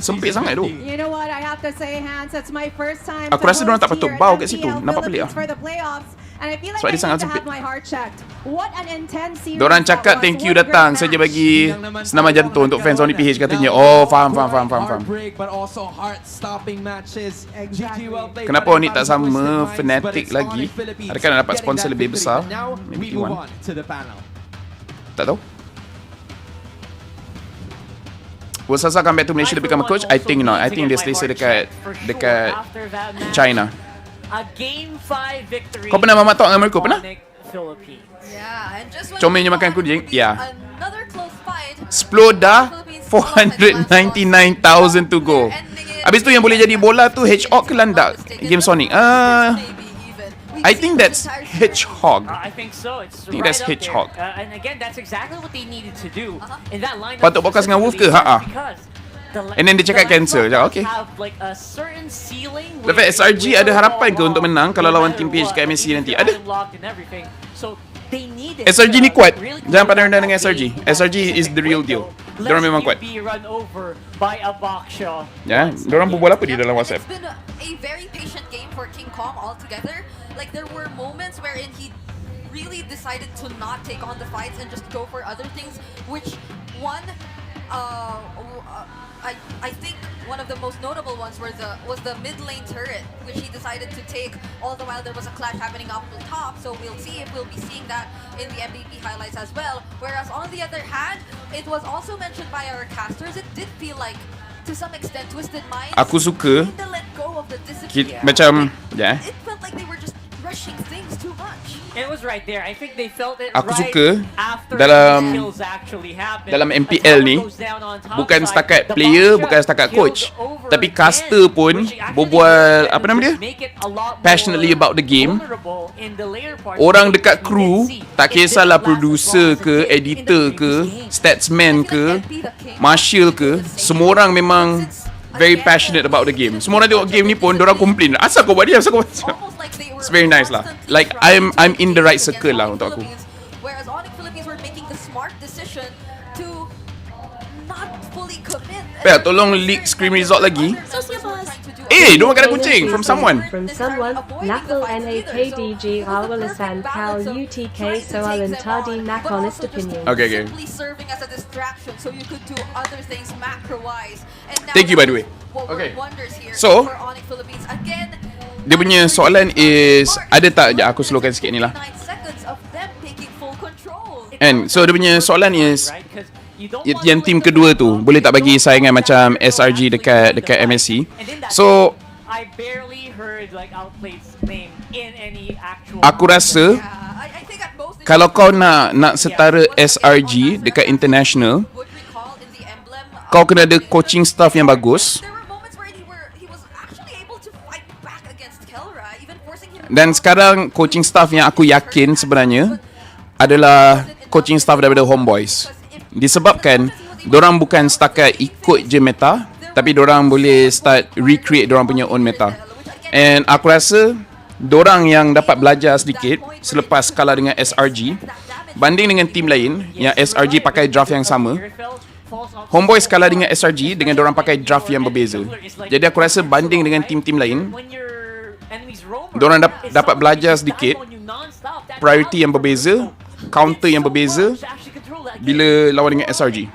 Sempit sangat tu. You know what, I have to say, Hans, it's my first time Aku rasa diorang tak patut bau kat situ. Nampak pelik lah. And I feel like Sebab dia I sangat need to sempit. have my heart checked. What an intense series Diorang that cakap was. thank you What a great datang match. saja bagi senaman jantung untuk fans Sony PH katanya. Oh, faham. But also heart-stopping matches. Kenapa Oni tak sama Fnatic lagi? Adakah nak dapat sponsor lebih besar? Maybe T1. Tak tahu. Will Sasa come back to Malaysia to become a coach? I think not. I think dia selesa dekat China. A game 5 victory. Kau pernah mamatok dengan mereka? Pernah? Yeah, and just when Comelnya makan kucing? Ya. another close fight, 10 dah, 499,000 to go. Habis tu yang boleh jadi bola tu Hedgehog ke landak? Game Sonic. I think that's Hedgehog. I think so. It's I think that's right up Hedgehog. there. And again, that's exactly what they needed to do in that lineup. Patut podcast dengan Wolf ke? Ha. And then dia cakap cancel. Okay. Lepas SRG ada harapan ke untuk menang kalau lawan tim PH kat MSC nanti? Ada. SRG ni kuat. Jangan pandang rendah dengan SRG. SRG is the real deal. Diorang memang kuat. Ya, diorang berbual apa di dalam WhatsApp? It's been a very patient game for King Kong altogether. Like there were moments wherein he really decided to not take on the fights and just go for other things, which one I think one of the most notable ones was the mid lane turret, which he decided to take all the while there was a clash happening up the top. So we'll see if we'll be seeing that in the MVP highlights as well. Whereas on the other hand, it was also mentioned by our casters, it did feel like to some extent Twisted Minds Aku suka need to let go of the discipline. macam ya. It felt like they were just rushing things too much. It was right there. I think they felt it Aku right suka after dalam the kills actually happened. dalam MPL ni bukan setakat player, bukan setakat coach, tapi caster pun berbual apa nama dia? Passionately about the game. Orang dekat kru, tak kisahlah producer ke, editor ke, statsman ke, marshal ke, semua orang memang very passionate about the game. Semua orang tengok game ni pun diorang complain, asal kau buat dia, asal kau buat dia. It's very nice lah. Like I'm in the right circle lah untuk aku. Whereas Onyx Philippines were making the smart decision to not fully commit. Pel, tolong leak screen result lagi. Don't makan kucing from someone. Laphel NAKDG Alwalasan Kal UTK Soalan Tadi Mac honest opinion. Okay. Simply serving as a distraction so you could do other things macro-wise. And now Thank you by the way. what Okay. wonders here So, for Onyx Philippines again. dia punya soalan is, ada tak, sekejap aku slowkan sikit ni lah. 9 seconds of them taking full control. And so dia punya soalan is, yang tim kedua tu boleh tak bagi saingan macam SRG dekat MSC. So I barely heard like Outplayed's name in any actual. aku rasa kalau kau nak setara SRG dekat international, kau kena ada coaching staff yang bagus. Dan sekarang coaching staff yang aku yakin sebenarnya adalah coaching staff daripada Homeboys. Disebabkan dorang bukan setakat ikut je meta, tapi dorang boleh start recreate dorang punya own meta. And aku rasa dorang yang dapat belajar sedikit selepas kalah dengan SRG banding dengan tim lain yang SRG pakai draft yang sama. Homeboys kalah dengan SRG dengan dorang pakai draft yang berbeza. Jadi aku rasa banding dengan tim-tim lain, dorang dapat belajar sedikit priority yang berbeza, counter yang berbeza bila lawan dengan SRG.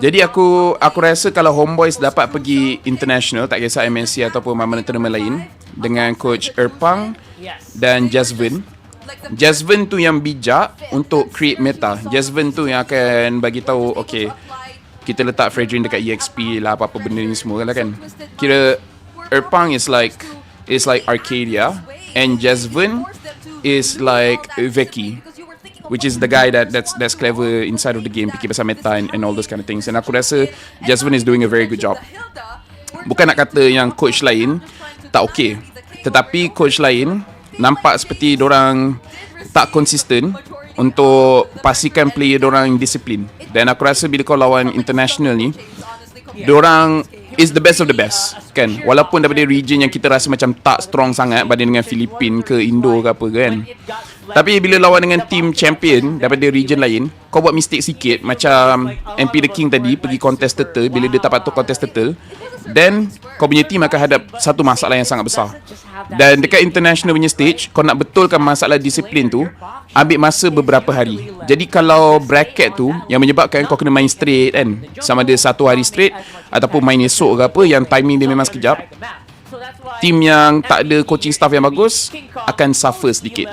Jadi aku rasa kalau Homeboys dapat pergi international, tak kisah MNC ataupun mana tournament lain, dengan coach Erpang dan Jasvin tu yang bijak untuk create meta. Jasvin tu yang akan bagi tahu, okay, kita letak Fredrin dekat EXP lah, apa-apa benda ni semua kan. Kira Erpang is like Arcadia and Jasvin is like Veki. which is the guy that's clever inside of the game, fikir pasal meta and all those kind of things. And aku rasa Jasmine is doing a very good job. Bukan nak kata yang coach lain tak okay, tetapi coach lain nampak seperti dorang tak konsisten untuk pastikan player dorang disiplin. Dan aku rasa bila kau lawan international ni, dorang is the best of the best kan, walaupun daripada region yang kita rasa macam tak strong sangat banding dengan Filipin ke Indo ke apa kan, tapi bila lawan dengan team champion daripada region lain, kau buat mistake sikit macam MP The King tadi pergi contest turtle, bila dia tak patut contest turtle, then kau punya team akan hadap satu masalah yang sangat besar. Dan dekat international punya stage, kau nak betulkan masalah disiplin tu, ambil masa beberapa hari. Jadi kalau bracket tu yang menyebabkan kau kena main straight kan, sama ada satu hari straight ataupun main esok ke apa, yang timing dia memang sekejap, team yang tak ada coaching staff yang bagus akan suffer sedikit.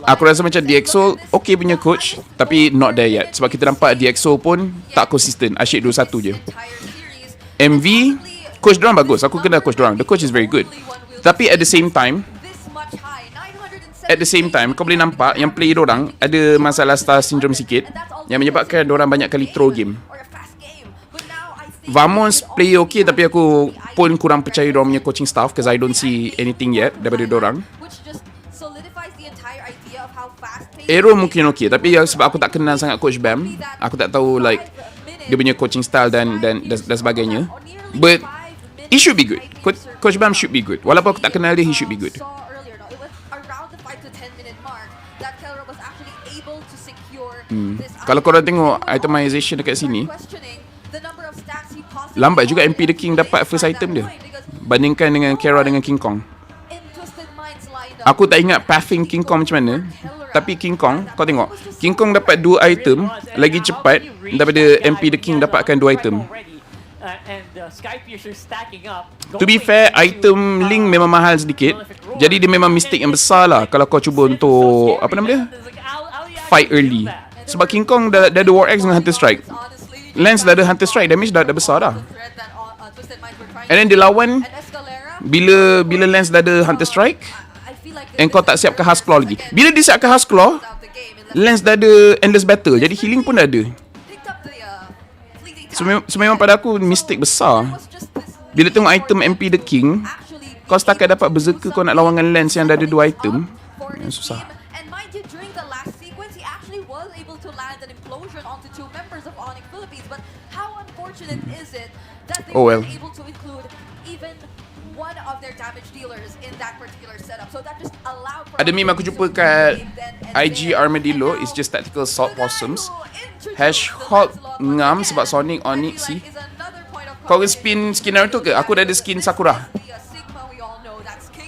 Aku rasa macam DXO okay punya coach, tapi not there yet. Sebab kita nampak DXO pun tak konsisten, asyik 2-1 je. MV, coach dorang bagus, aku kenal coach dorang, the coach is very good. Tapi at the same time, kau boleh nampak yang player dorang ada masalah star syndrome sikit, yang menyebabkan dorang banyak kali throw game. Vamos play okay, tapi aku pun kurang percaya dorang punya coaching staff, because I don't see anything yet daripada dorang. Aero mungkin okay, tapi sebab aku tak kenal sangat coach Bam, aku tak tahu like dia punya coaching style dan sebagainya. But he should be good. Coach Bam should be good. Walaupun aku tak kenal dia, he should be good. Kalau korang tengok itemization dekat sini, lambat juga MP The King dapat first item dia bandingkan dengan Kara dengan King Kong. Aku tak ingat pathing King Kong macam mana, tapi King Kong, kau tengok, King Kong dapat 2 item lagi cepat daripada MP The King dapatkan 2 item. To be fair, item link memang mahal sedikit, jadi dia memang mistake yang besar lah kalau kau cuba untuk apa nama dia, fight early. Sebab King Kong dah ada War Axe dengan Hunter Strike, Lance dah ada Hunter Strike, damage dah besar dah. And then dia lawan bila Lance dah ada Hunter Strike, and kau tak siapkan Husk Claw lagi. Bila dia siapkan Husk Claw, Lance dah ada Endless Battle, jadi healing pun dah ada. So memang pada aku mistake besar. Bila tengok item MP The King, kau setakat dapat Berserker, kau nak lawan dengan Lance yang dah ada 2 item, susah. Oh well. Ada meme aku jumpa kat IG Armadillo, it's just tactical salt possums. #Hulk ngam sebab Sonic Onyx sih. Kau spin skin Naruto ke? Aku dah ada skin Sakura.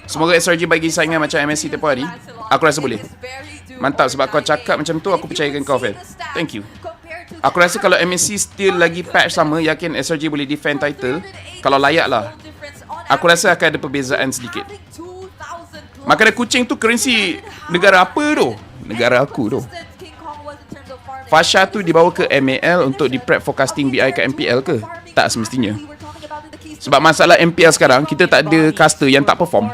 Semoga SRG bagi saingan macam MSC tempoh hari. Aku rasa boleh. Mantap, sebab kau cakap macam tu, aku percayakan kau, Fel. Thank you. Aku rasa kalau MSC still lagi patch sama, yakin SRG boleh defend title. Kalau layak lah, aku rasa akan ada perbezaan sedikit. Makanan kucing tu currency negara apa tu? Negara aku tu. Fasha tu dibawa ke MAL untuk di prep for casting BI ke MPL ke? Tak semestinya. Sebab masalah MPL sekarang, kita tak ada caster yang tak perform.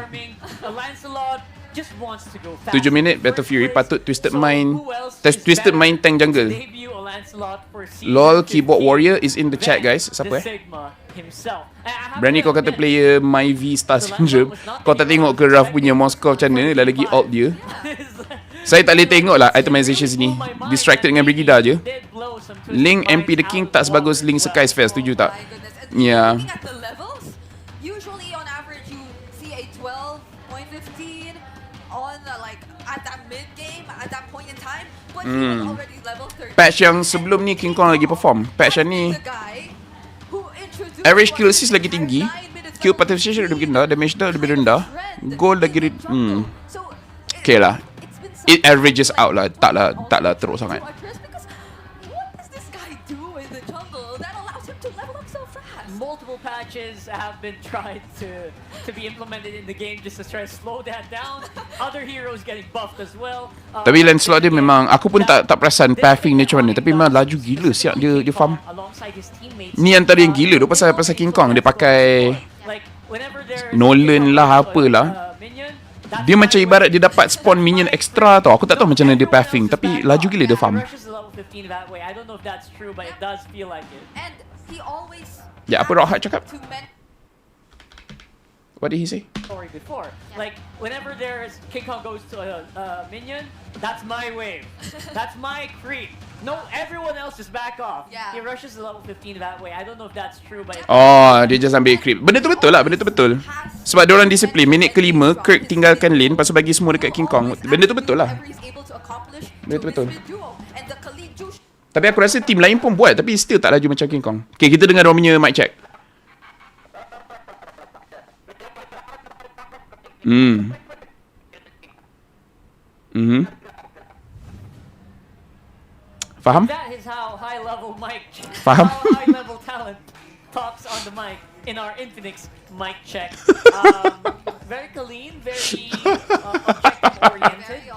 7 minit Battle Fury patut Twisted Mind tank jungle. LOL keyboard warrior is in the chat, guys. Siapa berani kau kata player MyV Star Syndrome? Kau tak tengok ke Raf punya Moscow macam mana? Dah lagi alt dia. Saya tak boleh tengok lah itemization sini. Distracted dengan Brigida je. Link MP The King tak sebagus Link Sky Sphere, setuju tak? Ya. Patch yang sebelum ni King Kong lagi perform. Patch yang ni average kill assist lagi tinggi, kill participation lebih rendah, damage dah lebih rendah, gold lagi okay lah. It averages out lah. Taklah teruk sangat. Multiple patches have been tried to be implemented in the game just to try to slow that down. Other heroes getting buffed as well. Tapi Lancelot dia memang, aku pun tak perasan pathing dia macam mana, tapi memang laju gila siap dia farm. Ni antara yang gila tu pasal King Kong, dia pakai Nolan lah apalah. Dia macam ibarat dia dapat spawn minion extra tau. Aku tak tahu macam mana dia pathing, tapi laju gila dia farm. Rushes to level 15 that way. I don't know if that's true, but it does feel like it. And he always Ya, apa Rockheart cakap? to men What did he say? Story before. Like, whenever there's King Kong goes to a minion, that's my wave. That's my creep. No, everyone else just back off. Yeah. He rushes to level 15 that way. I don't know if that's true, but Oh, dia just ambil creep. Benda tu betul lah, benda tu betul. Sebab dia orang disiplin. Minit kelima, Kirk tinggalkan lane, lepas tu bagi semua dekat King Kong. Benda tu betul lah. Benda tu betul. Tapi aku rasa team lain pun buat, tapi still tak laju macam King Kong. Okay, kita dengar diorang punya mic check. Faham? that is how high level mic, Faham? how high level talent talks on the mic in our Infinix mic check. Very clean, very objective oriented.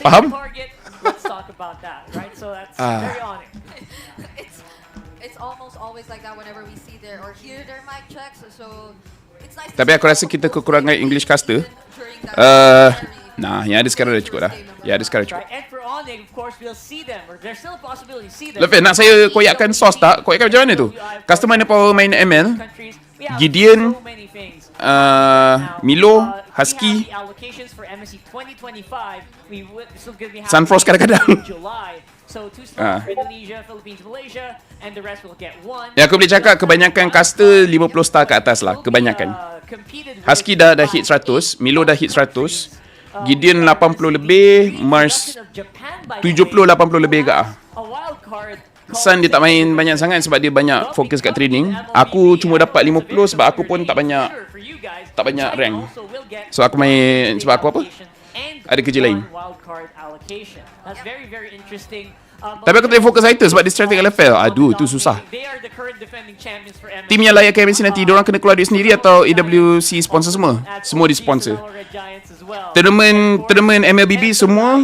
Faham? Single target. Let's talk about that, right? So that's very on it. it's almost always like that whenever we see their or hear their mic checks. So it's nice to Tapi see aku rasa kita kekurangan English caster. Nah, yang ada sekarang dah cukup dah. Yang ada sekarang cukup. Right, and for Onyx, of course, we'll see them. Or there's still a possibility to see them. Laphel, nak saya koyakkan sauce tak? Koyakkan macam mana tu? Customer mana power main ML? Gideon, Milo, Husky, Sunfrost kadang-kadang. Ya, aku boleh cakap kebanyakan caster 50 star ke atas lah. Kebanyakan. Husky dah hit 100, Milo dah hit 100, Gideon 80 lebih, Mars 70-80 lebih ke ah. Sun dia tak main banyak sangat sebab dia banyak fokus kat training. Aku cuma dapat 50 sebab aku pun tak banyak rank. So aku main sebab aku apa? Ada kerja lain. Tapi aku tak fokus itu sebab dia strategi Laphel. Aduh, tu susah. Tim yang layak ke MSC nanti, diorang kena keluar duit sendiri atau AWC sponsor semua? Semua di sponsor. Tournament MLBB semua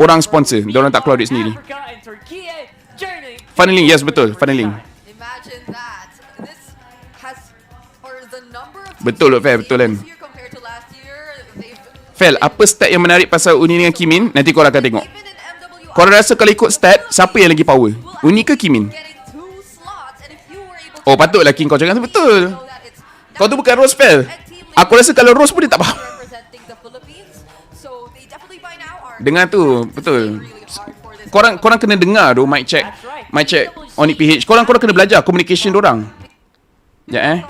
orang sponsor. Diorang tak keluar duit sendiri. Funneling, yes betul, funneling. Imagine that. This has or the number of Betul Laphel, betul kan? compared to last year, they've Fel, apa stat yang menarik pasal Uni dengan Kimin? Nanti korang akan tengok. Korang rasa kalau ikut stat, siapa yang lagi power? Uni ke Kimin? Oh, patutlah King kau cakap tu betul. Kau tu bukan Rose, Fel. Aku rasa kalau Rose pun dia tak faham. Dengar tu, betul. Korang kena dengar tu mic check Onyx PH. Korang kena belajar communication dorang. Ya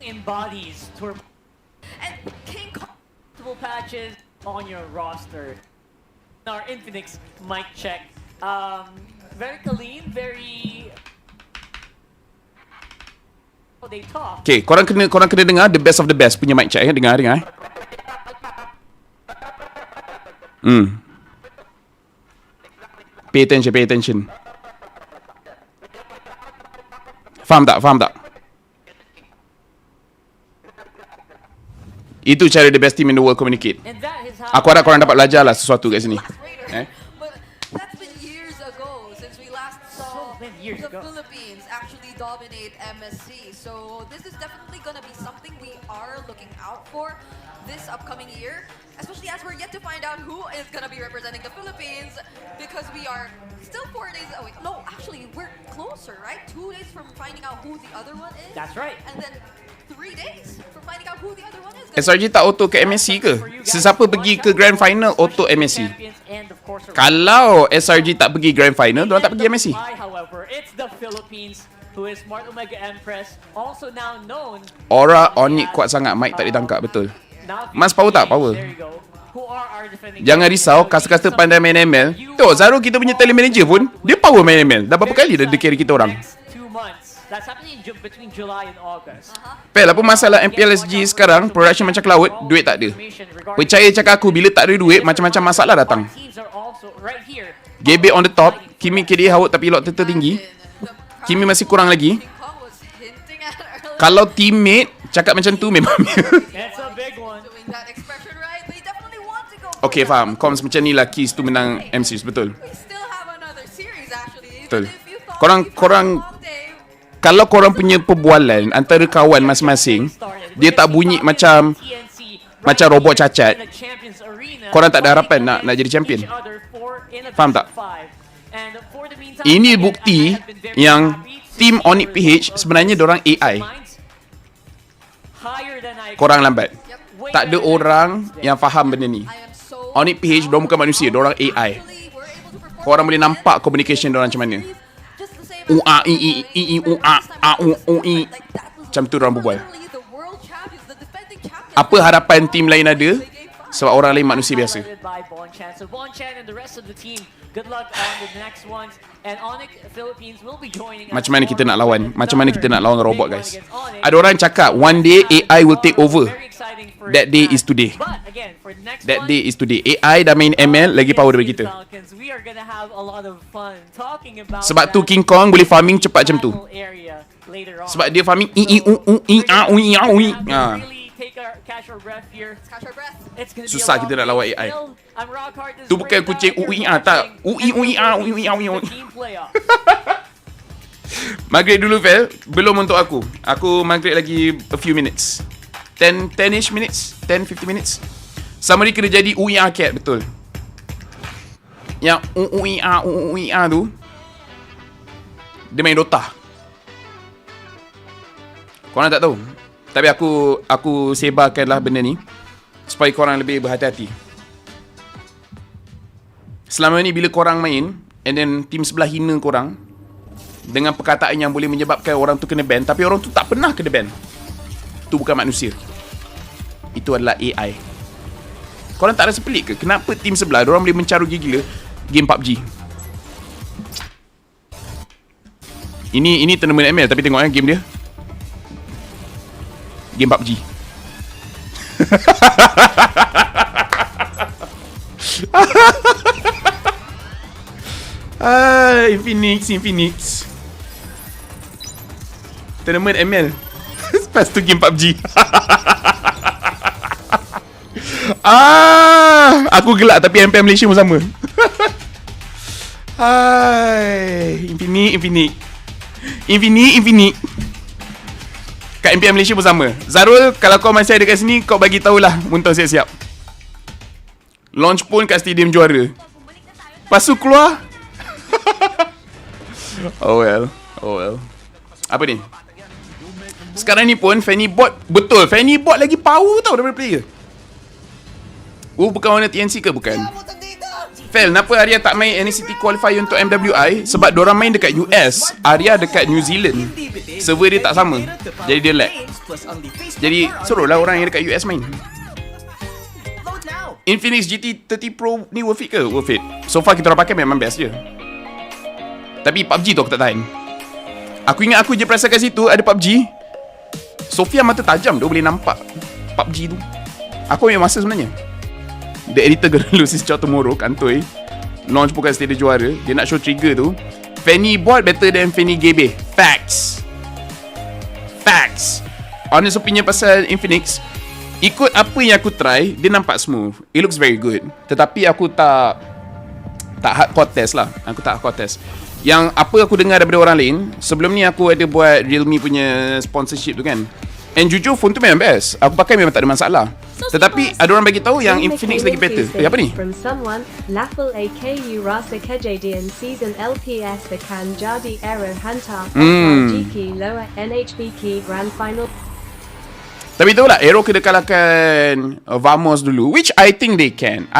embodies turbo and King Kong patches on your roster. Our Infinix mic check. Very clean, very they talk. Okay, korang kena dengar the best of the best punya mic check. Dengar. Pay attention. Faham tak? Itu cara the best team in the world communicate. Aku harap korang dapat belajar lah sesuatu kat sini. But that's been years ago since we last saw the Philippines actually dominate MSC. So this is definitely going to be something we are looking out for this upcoming year, especially as we're yet to find out who is going to be representing the Philippines, because we are still 4 days away. No, actually, we're closer, right? 2 days from finding out who the other one is. That's right. And then 3 days from finding out who the other one is. SRG tak auto ke MSC ke? Sesiapa pergi ke Grand Final, auto MSC. Kalau SRG tak pergi Grand Final, diorang tak pergi MSC. However, it's the Philippines who is Smart Omega Empress, also now known. Aura Onyx kuat sangat, mic tak ditangkap, betul. Mas power tak? Power. Jangan risau, caster-caster pandai main ML. Tengok, Zaro kita punya talent manager pun, dia power main ML. Dah berapa kali dah dia carry kita orang. That's happening between July and August. Pel, apa masalah MPLSG sekarang, production macam cloud, duit tak ada. Percaya cakap aku, bila tak ada duit, macam-macam masalah datang. GB on the top, Kimi KD hawak tapi lot tertinggi. Kimi masih kurang lagi. Kalau teammate cakap macam tu memang okay, faham. Comms macam ni lah keys tu menang MCs, betul. Betul. Korang kalau korang punya perbualan antara kawan masing-masing, dia tak bunyi macam robot cacat, korang tak ada harapan nak jadi champion. Faham tak? Ini bukti yang team Onyx PH sebenarnya dorang AI. Korang lambat. Tak ada orang yang faham benda ni. Onyx PH dorang bukan manusia, dorang AI. Korang boleh nampak communication dorang macam mana. Macam tu dorang berbual. Apa harapan team lain ada? Sebab orang lain manusia biasa. Macam mana kita nak lawan? Macam mana kita nak lawan robot, guys? Ada orang cakap one day AI will take over. That day is today. That day is today. AI dah main ML lagi power daripada kita. Sebab tu King Kong boleh farming cepat macam tu. Sebab dia farming susah kita nak lawan AI. Tu bukan kucing tak. Migrate dulu, Vel. Belum untuk aku. Aku migrate lagi a few minutes. 10-ish minutes, 10-15 minutes. Summary kena jadi cat, betul. Yang tu dia main Dota. Korang tak tahu. Tapi aku sebarkanlah benda ni supaya korang lebih berhati-hati. Selama ni bila korang main and then team sebelah hina korang dengan perkataan yang boleh menyebabkan orang tu kena ban, tapi orang tu tak pernah kena ban. Tu bukan manusia. Itu adalah AI. Korang tak rasa pelik ke? Kenapa team sebelah diorang boleh mencarut gila game PUBG? Ini tournament ML, tapi tengok game dia. Game PUBG. Infinix. Tournament ML. Lepas tu game PUBG. Aku gelak tapi MPL Malaysia pun sama. Infinix. Kat MPL Malaysia pun sama. Zarul, kalau kau masih ada kat sini, kau bagi tahulah Muntah siap-siap. Launch pun kat stadium juara. Lepas tu keluar. Oh well. Apa ni? Sekarang ni pun Fanny Bot. Betul, Fanny Bot lagi power tau daripada player. Bukan warna TNC ke? Bukan. Fel, kenapa Arya tak main NCT Qualifier untuk MWI? Sebab diorang main dekat US, Arya dekat New Zealand. Server dia tak sama, jadi dia lag. Jadi suruhlah orang yang dekat US main. Infinix GT30 Pro ni worth it ke? Worth it. So far kita orang pakai memang best je. Tapi PUBG tu aku tak tahan. Aku ingat aku je perasan kat situ ada PUBG. Sofia mata tajam tu boleh nampak PUBG tu. Aku ambil masa sebenarnya. The editor gonna lose his job tomorrow. Kantoi. Launch bukan stadium juara. Dia nak show trigger tu. Fanny Bot better than Fanny Gebe. Facts. Honest opinion pasal Infinix, ikut apa yang aku try, dia nampak smooth. It looks very good. Tetapi aku tak hardcore test lah. Aku tak hardcore test. Yang apa aku dengar daripada orang lain, sebelum ni aku ada buat Realme punya sponsorship tu kan. And jujur phone tu memang best. Aku pakai memang tak ada masalah. Tetapi ada orang bagi tahu yang Infinix lagi better. Apa ni? From someone, Laphel AKU rasa kejadian season LPS akan jadi error hantar GK lower NHBK Grand Final. Tapi tahu lah, Aero kena kalahkan Vamos dulu, which I think they can.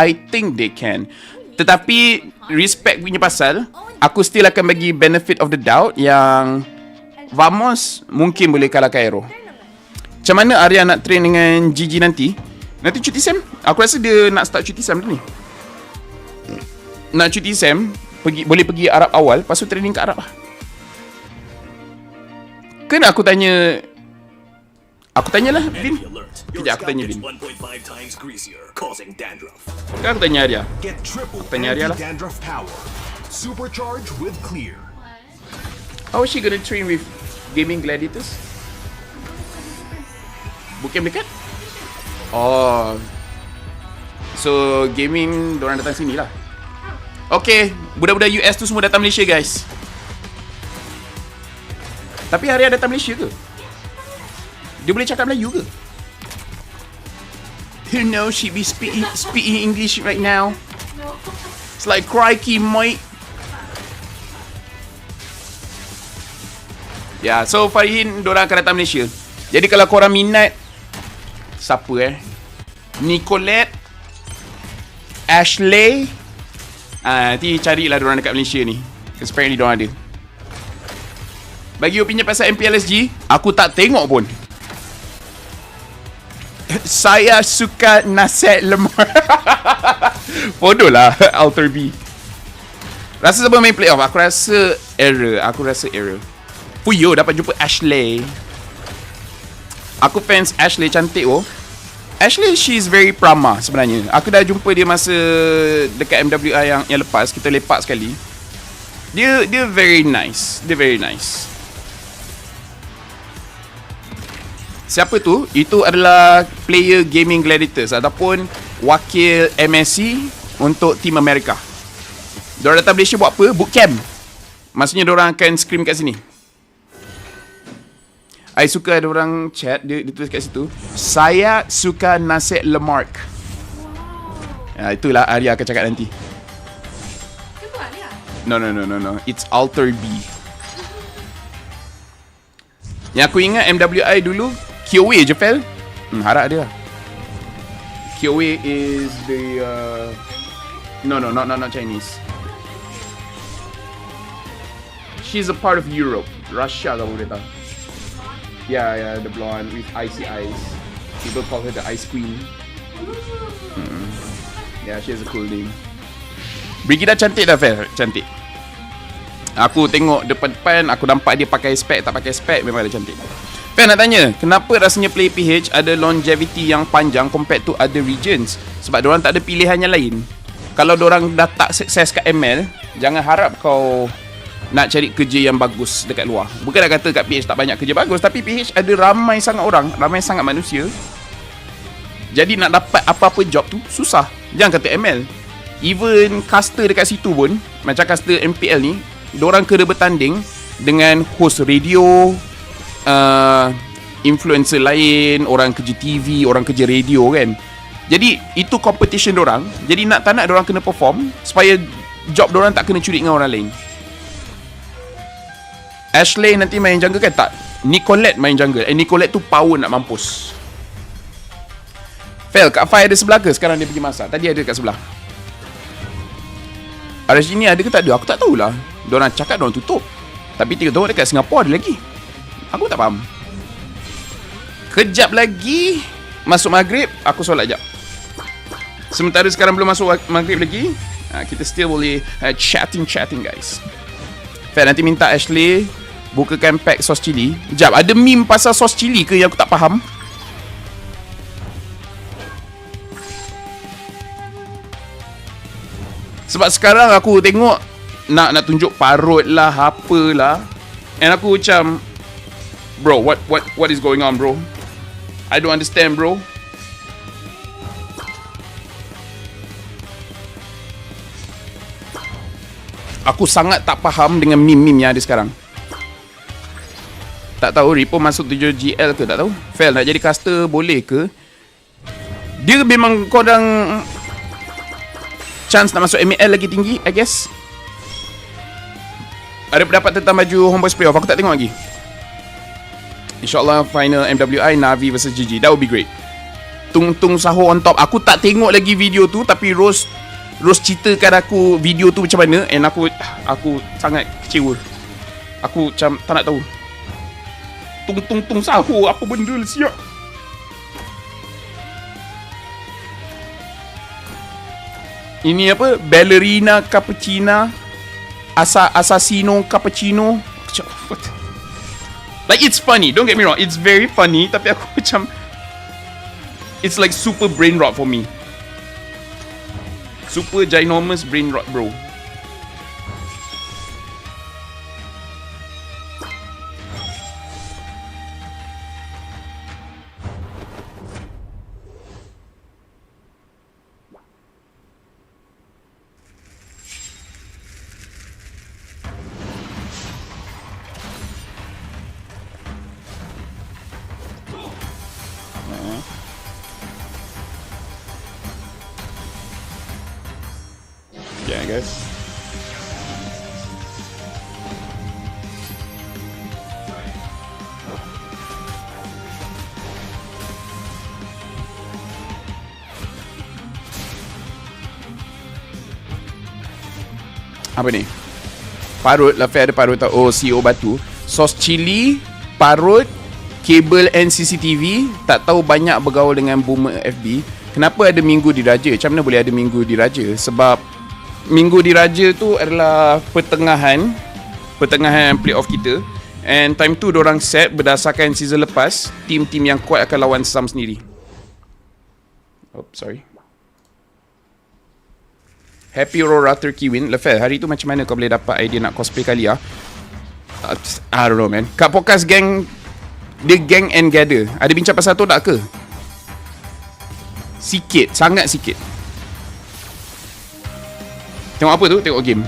Tetapi respect punya pasal, aku still akan bagi benefit of the doubt yang Vamos mungkin boleh kalahkan Aero. Macam mana Arya nak train dengan GG nanti? Nanti cuti SEM? Aku rasa dia nak start cuti SEM dulu ni. Nak cuti SEM, boleh pergi Arab awal, lepas tu training kat Arab lah. Kena aku tanyalah Vin. Kejap aku tanya Vin. Kan aku tanya Arya. Aku tanya Arya lah. How is she gonna train with gaming gladiators? Bootcamp dekat? Oh. So gaming diorang datang sini lah. Okay, budak-budak US tu semua datang Malaysia guys. Tapi Arya datang Malaysia ke? Dia boleh cakap Melayu ke? Who knows she be speaking English right now? It's like crikey, mate. Ya, so Farihin diorang akan datang Malaysia. Jadi kalau korang minat, siapa Nicolette, Ashley, nanti carilah diorang dekat Malaysia ni. Because apparently diorang ada. Bagi opinion pasal MPLSG, aku tak tengok pun. Saya suka nasi lemak. Bodoh lah, Alter B. Rasa siapa main playoff? Aku rasa error. Puyo dapat jumpa Ashley. Aku fans Ashley, cantik oh. Ashley, she's very prama sebenarnya. Aku dah jumpa dia masa dekat MWI yang lepas. Kita lepak sekali. Dia very nice. Siapa tu? Itu adalah player Gaming Gladiators ataupun wakil MSC untuk Team America. Diorang datang Malaysia buat apa? Bootcamp. Maksudnya diorang akan scrim kat sini. I suka ada orang chat, dia tulis kat situ, saya suka nasi lemak. Itulah Arya akan cakap nanti. Itu Arya? No. It's Alter B. Yang aku ingat MWI dulu, Kyowe je Fel. Harap dia lah. Kyowe is the No, not Chinese. She's a part of Europe. Russia kalau boleh tahu. Yeah, the blonde with icy eyes. People call her the Ice Queen. Yeah, she has a cool name. Brigida cantik dah, Fel. Cantik. Aku tengok depan-depan, aku nampak dia pakai spek, tak pakai spek, memang dia cantik. Fel nak tanya, kenapa rasanya play PH ada longevity yang panjang compared to other regions? Sebab diorang tak ada pilihan yang lain. Kalau diorang dah tak sukses kat ML, jangan harap kau nak cari kerja yang bagus dekat luar. Bukan nak kata kat PH tak banyak kerja bagus, tapi PH ada ramai sangat orang, ramai sangat manusia. Jadi nak dapat apa-apa job tu susah. Jangan kata ML. Even caster dekat situ pun, macam caster MPL ni, diorang kena bertanding dengan host radio, influencer lain, orang kerja TV, orang kerja radio kan. Jadi itu competition diorang. Jadi nak tak nak diorang kena perform supaya job diorang tak kena curi dengan orang lain. Ashley nanti main jungle kan? Tak. Nicolette main jungle. Nicolette tu power nak mampus. Fel, Kak Fai ada sebelah ke? Sekarang dia pergi masak. Tadi ada kat sebelah. RSG ni ada ke tak ada? Aku tak tahulah. Diorang cakap diorang tutup. Tapi tengok dekat Singapura ada lagi. Aku tak faham. Kejap lagi masuk maghrib, aku solat jap. Sementara sekarang belum masuk maghrib lagi, kita still boleh chatting guys. Fel, nanti minta Ashley bukakan pack sos cili. Sekejap, ada meme pasal sos cili ke yang aku tak faham? Sebab sekarang aku tengok nak tunjuk parut lah, apalah. And aku macam, bro, what is going on, bro? I don't understand, bro. Aku sangat tak faham dengan meme-meme yang ada sekarang. Tak tahu Ripo masuk 7 GL ke, tak tahu. Fel, nak jadi caster boleh ke? Dia memang korang chance nak masuk ML lagi tinggi, I guess. Ada pendapat tentang baju Homeboys Playoff? Aku tak tengok lagi. InsyaAllah final MWI Navi versus GG. That would be great. Tung sahur on top. Aku tak tengok lagi video tu, tapi Rose ceritakan aku video tu macam mana, and aku sangat kecewa. Aku macam tak nak tahu. Tung sahur apa benda lah siap. Ini apa? Ballerina cappuccino, assassino cappuccino. What? Like, it's funny, don't get me wrong, it's very funny, tapi aku macam, it's like super brain rot for me. Super ginormous brain rot, bro. guys. Apa ni? Parut, Laphel ada parut tak? Oh, CEO batu. Sos cili, parut, kabel and CCTV. Tak tahu banyak bergaul dengan boomer FB. Kenapa ada minggu diraja? Macam mana boleh ada minggu diraja? Sebab minggu diraja tu adalah pertengahan playoff kita. And time tu diorang set berdasarkan season lepas, tim-tim yang kuat akan lawan sesama sendiri. Oh, sorry. Happy Aurora Turkey win. Laphel, hari tu macam mana kau boleh dapat idea nak cosplay Kalia? I don't know, man. Kat podcast gang, dia gang and gather. Ada bincang pasal tu tak ke? Sikit, sangat sikit. Tengok apa tu? Tengok game.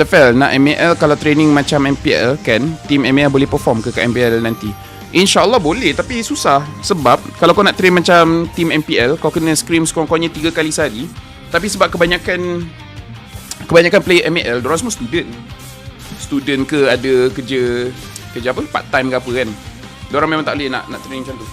Laphel, nak MPL kalau training macam MPL kan, team MPL boleh perform ke kat MPL nanti? InsyaAllah boleh, tapi susah. Sebab kalau kau nak train macam team MPL, kau kena scrim sekurang-kurangnya 3 kali sehari. Tapi sebab kebanyakan player MPL, diorang semua student ke ada kerja apa, part time ke apa kan. Diorang memang tak boleh nak training macam tu.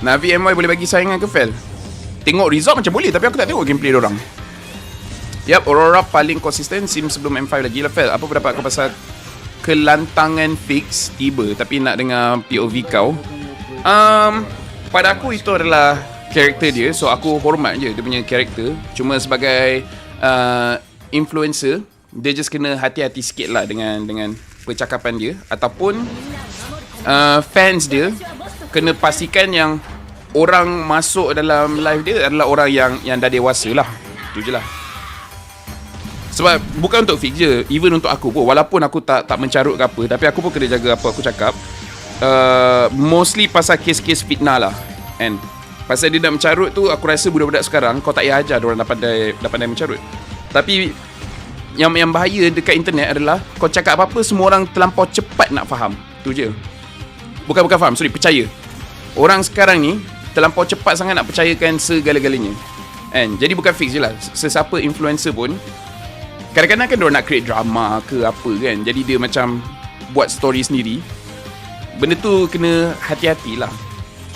Navi MY boleh bagi saingan ke Fel? Tengok result macam boleh, tapi aku tak tengok gameplay diorang. Yap, Aurora paling konsisten sim sebelum M5 lagi lah Fel. Apa pendapat kau pasal kelantangan fix tiba tapi nak dengar POV kau? Pada aku itu adalah karakter dia, so aku hormat je dia punya karakter. Cuma sebagai influencer, dia just kena hati-hati sikit lah dengan percakapan dia. Ataupun fans dia kena pastikan yang orang masuk dalam live dia adalah orang yang dah dewasa lah. Tu je lah. Sebab bukan untuk fix je, even untuk aku pun, walaupun aku tak mencarut ke apa, tapi aku pun kena jaga apa aku cakap. Mostly pasal kes-kes fitnah lah kan. Pasal dia nak mencarut tu, aku rasa budak-budak sekarang kau tak payah ajar diorang dah pandai mencarut. Tapi yang bahaya dekat internet adalah kau cakap apa-apa, semua orang terlampau cepat nak faham. Tu je. Bukan faham, percaya. Orang sekarang ni terlampau cepat sangat nak percayakan segala-galanya kan. Jadi bukan fix je lah, sesiapa influencer pun kadang-kadang kan diorang nak create drama ke apa kan, jadi dia macam buat story sendiri. Benda tu kena hati-hati lah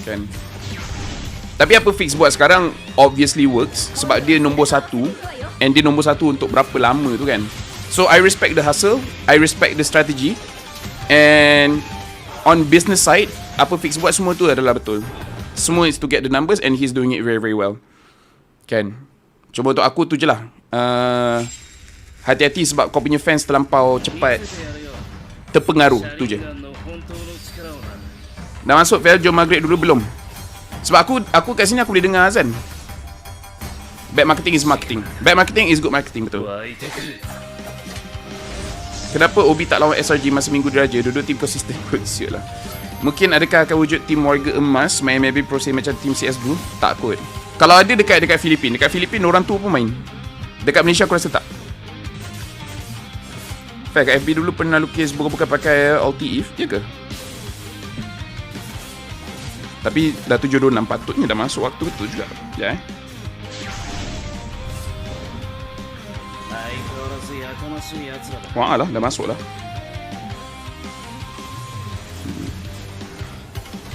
kan. Tapi apa fix buat sekarang obviously works, sebab dia nombor 1. And dia nombor 1 untuk berapa lama tu kan. So I respect the hustle, I respect the strategy. And on business side, apa fix buat semua tu adalah betul. Semua is to get the numbers, and he's doing it very very well kan. Cuma untuk aku tu je lah, hati-hati sebab kau punya fans terlampau cepat terpengaruh. Tu je. Dah masuk Fel, jom maghrib dulu belum? Sebab aku kat sini aku boleh dengar azan. Bad marketing is marketing. Bad marketing is good marketing, betul. Kenapa Obi tak lawan SRG masa minggu diraja? Dua-dua tim konsisten kot, siut lah. Mungkin adakah akan wujud tim warga emas main maybe proses macam tim CS dulu? Tak kot. Kalau ada dekat Filipin. Dekat Filipin orang tu pun main. Dekat Malaysia aku rasa tak. Kat FB dulu pernah lukis bukan pakai Ulti Eve, ya ke? Tapi dah 726, patutnya dah masuk waktu betul juga. Ya Wah lah, dah masuk lah.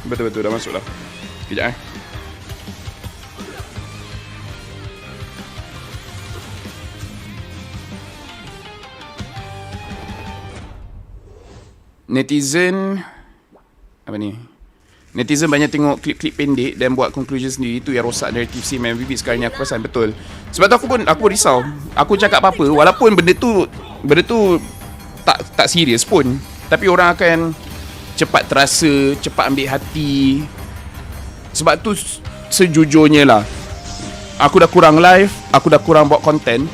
Betul-betul dah masuk lah. Sekejap Netizen apa ni? Netizen banyak tengok klip-klip pendek dan buat conclusion sendiri. Itu yang rosak naratif si MVP sekarang ni, aku perasan betul. Sebab tu aku risau. Aku cakap apa-apa walaupun benda tu tak serius pun, tapi orang akan cepat terasa, cepat ambil hati. Sebab tu sejujurnya lah, aku dah kurang live, aku dah kurang buat konten.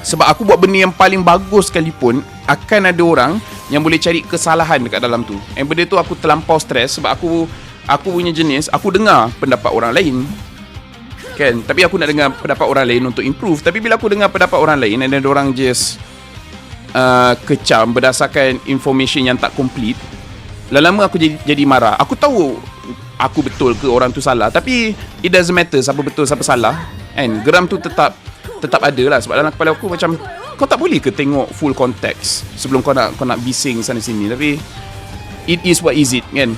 Sebab aku buat benda yang paling bagus sekalipun, akan ada orang yang boleh cari kesalahan dekat dalam tu. And benda tu aku terlampau stres. Sebab aku punya jenis, aku dengar pendapat orang lain kan, tapi aku nak dengar pendapat orang lain untuk improve. Tapi bila aku dengar pendapat orang lain and then orang just kecam berdasarkan information yang tak complete, lama-lama aku jadi marah. Aku tahu aku betul ke orang tu salah, tapi it doesn't matter siapa betul siapa salah. And geram tu tetap ada lah. Sebab dalam kepala aku macam, kau tak boleh ke tengok full context sebelum kau nak bising sana sini. Tapi it is what is it, kan?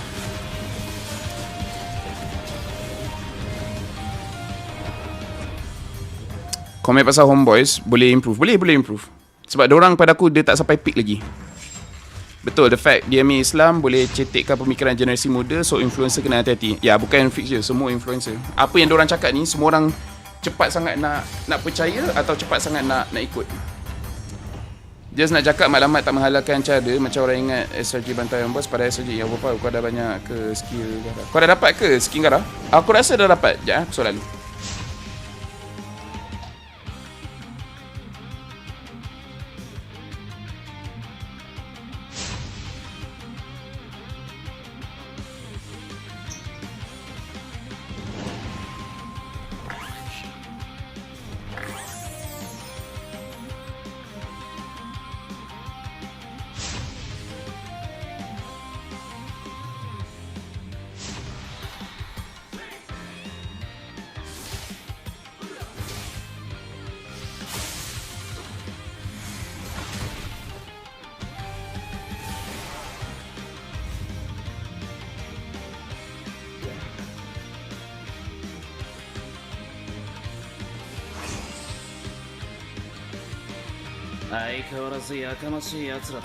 Komen pasal Homeboys boleh improve. Boleh improve. Sebab diorang pada aku dia tak sampai peak lagi. Betul, the fact dia ambil Islam boleh cetekkan pemikiran generasi muda. So influencer kena hati-hati. Ya, bukan fix je, semua influencer. Apa yang diorang cakap ni, semua orang cepat sangat nak percaya atau cepat sangat nak ikut. Just nak cakap maklumat tak menghalalkan cara. Macam orang ingat SRG bantai Homeboys pada SRG. Ya, apa kau dah banyak ke skill Gara? Kau dah dapat ke skin Gara? Aku rasa dah dapat. Sekejap, aku soal lalu.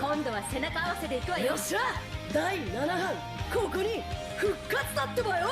今度は背中合わせでいくわよ。よっしゃ、第7班ここに復活だってばよ。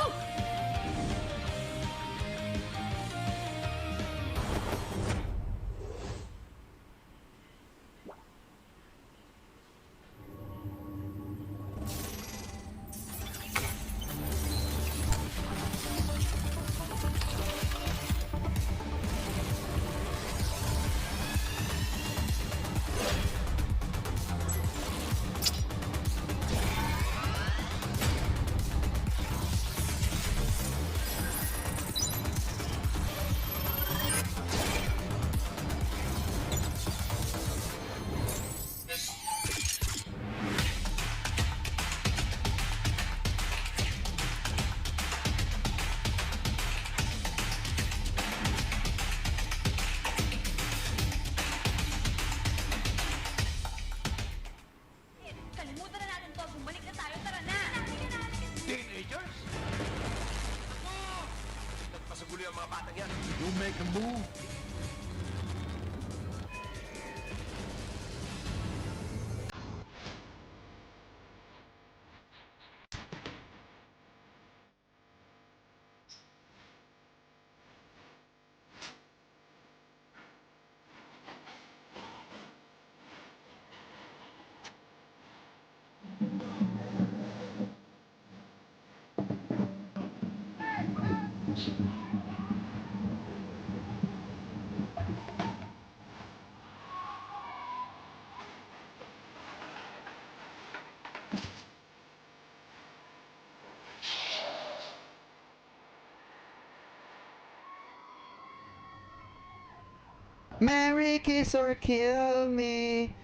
Marry, kiss, or kill me.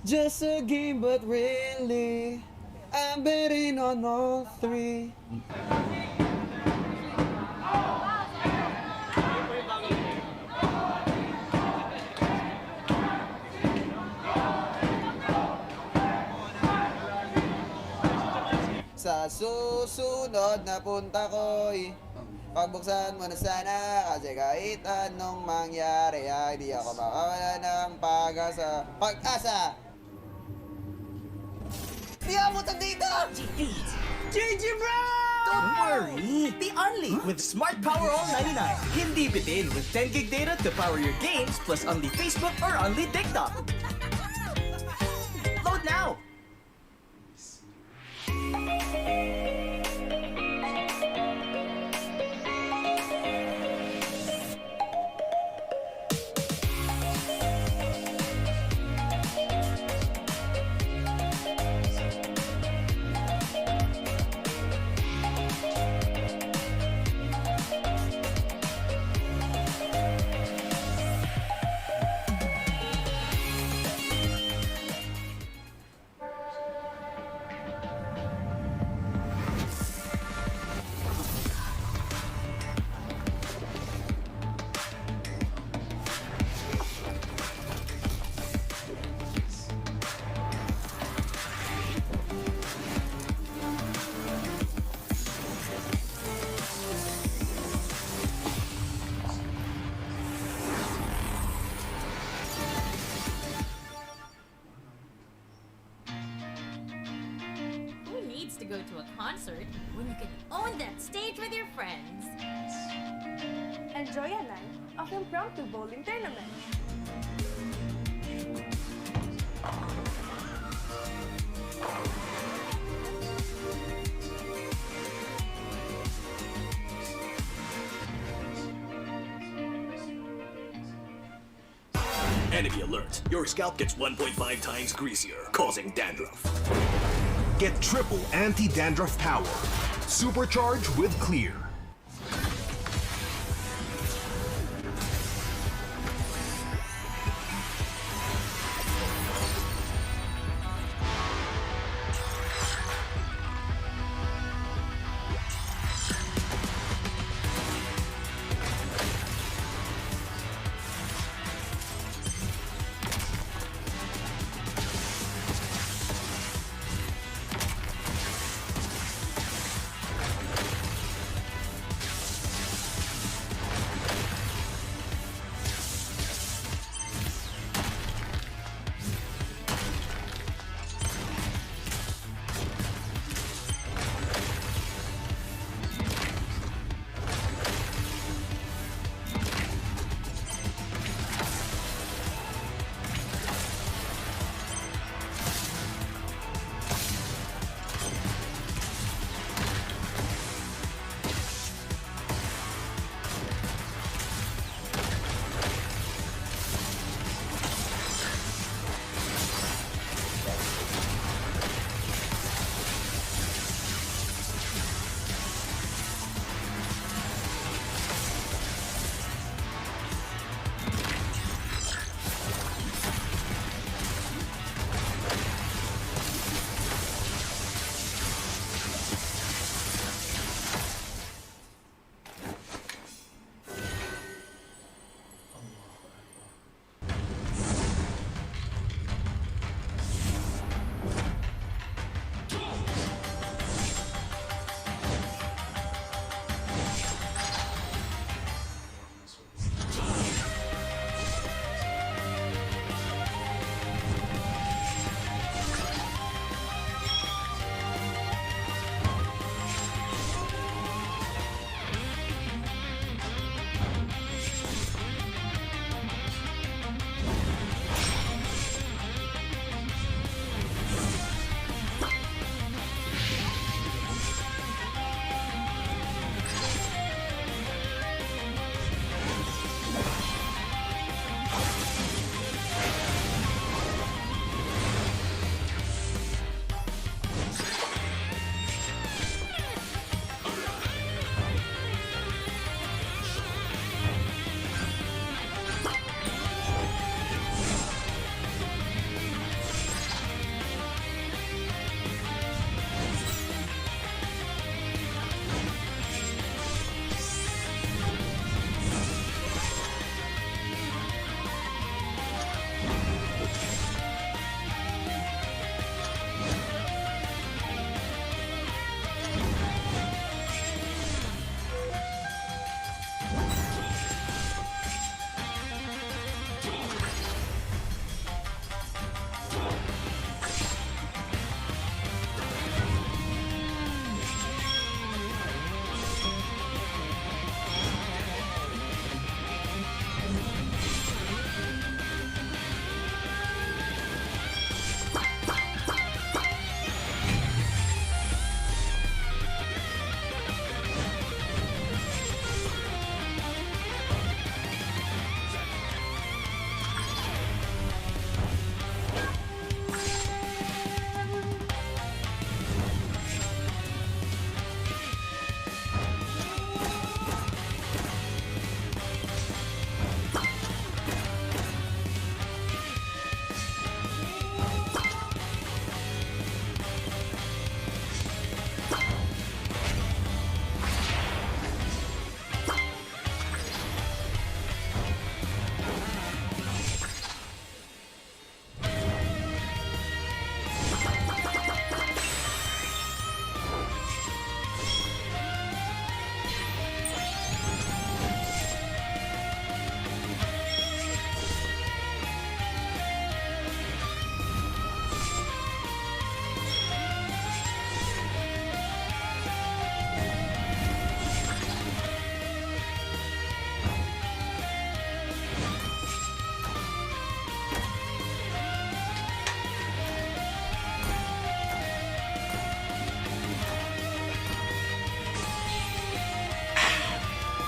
Just a game, but really, I'm betting on all three. Sa susunod na punta ko'y pagbuksan mo na sana, kasi kahit anong mangyari ay di ako makawala ng pag-asa. Pag-asa! Di ako dito! GG bro! Don't worry! Be only with Smart Power All 99. Hindi bitin with 10 gig data to power your games plus only Facebook or only TikTok. Load now! concert when you can own that stage with your friends. Enjoy a night of impromptu bowling tournament. Enemy alert. Your scalp gets 1.5 times greasier, causing dandruff. Get triple anti-dandruff power. Supercharge with Clear.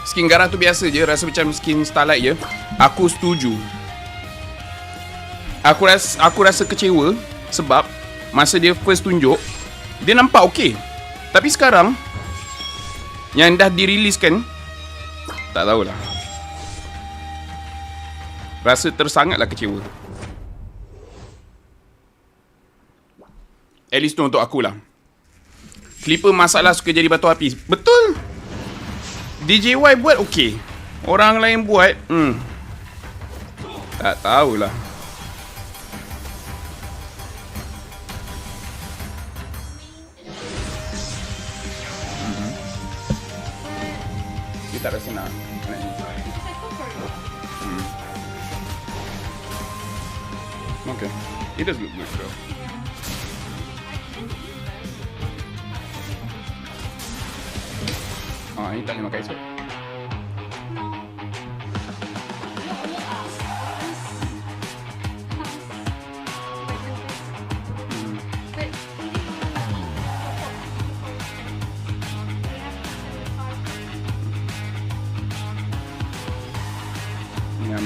Skin Garang tu biasa je, rasa macam skin Starlight je. Aku setuju. Aku rasa kecewa sebab masa dia first tunjuk, dia nampak okey. Tapi sekarang yang dah diriliskan, tak tahulah. Rasa tersangatlah kecewa. At least tu untuk akulah. Clipper masalah suka jadi batu api. Betul. DJY buat okey. Orang lain buat, tak tahulah. Dia tak rasa nak ni. Okay. It does look good though. Ini tak boleh makan esok.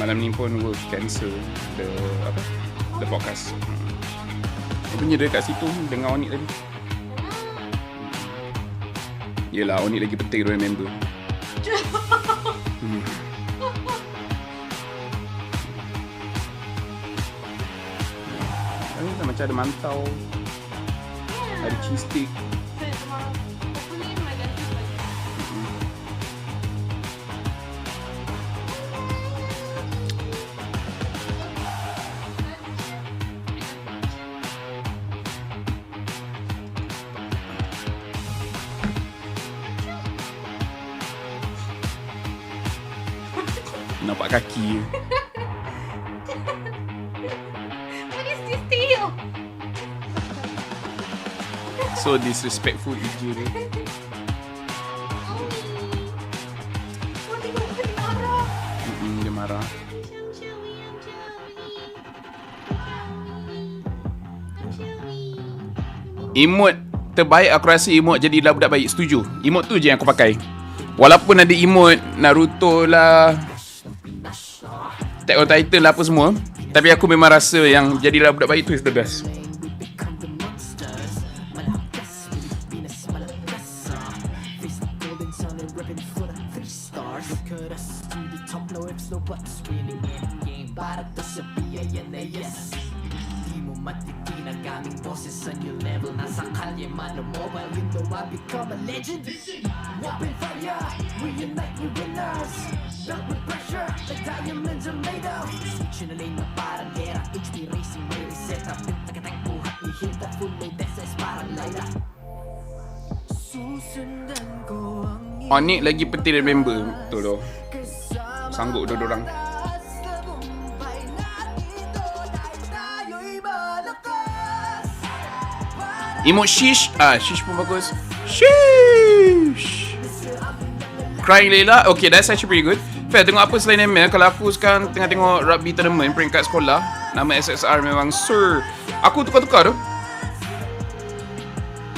Malam ni pun will cancel the podcast. Punya dia kat situ dengan Onik tadi. Yelah, Onik lagi penting dia member. Ini macam ada mantau, ada cheese stick. Nampak kaki. What is this deal? So disrespectful EJ ni. Dia marah. Emote terbaik aku rasa emote jadilah budak baik. Setuju. Emote tu je yang aku pakai. Walaupun ada emote Naruto lah, Attack on Titan lah apa semua, tapi aku memang rasa yang jadilah budak baik tu is the best. Onik lagi penting dari member. Betul tu. Sanggup dua-dua orang. Emote shish. Shish pun bagus. Shish. Crying Layla. Okay, that's actually pretty good. Fair, tengok apa selain ML. Kalau aku sekarang tengah tengok rugby tournament peringkat sekolah, nama SSR memang Sir. Aku tukar-tukar tu.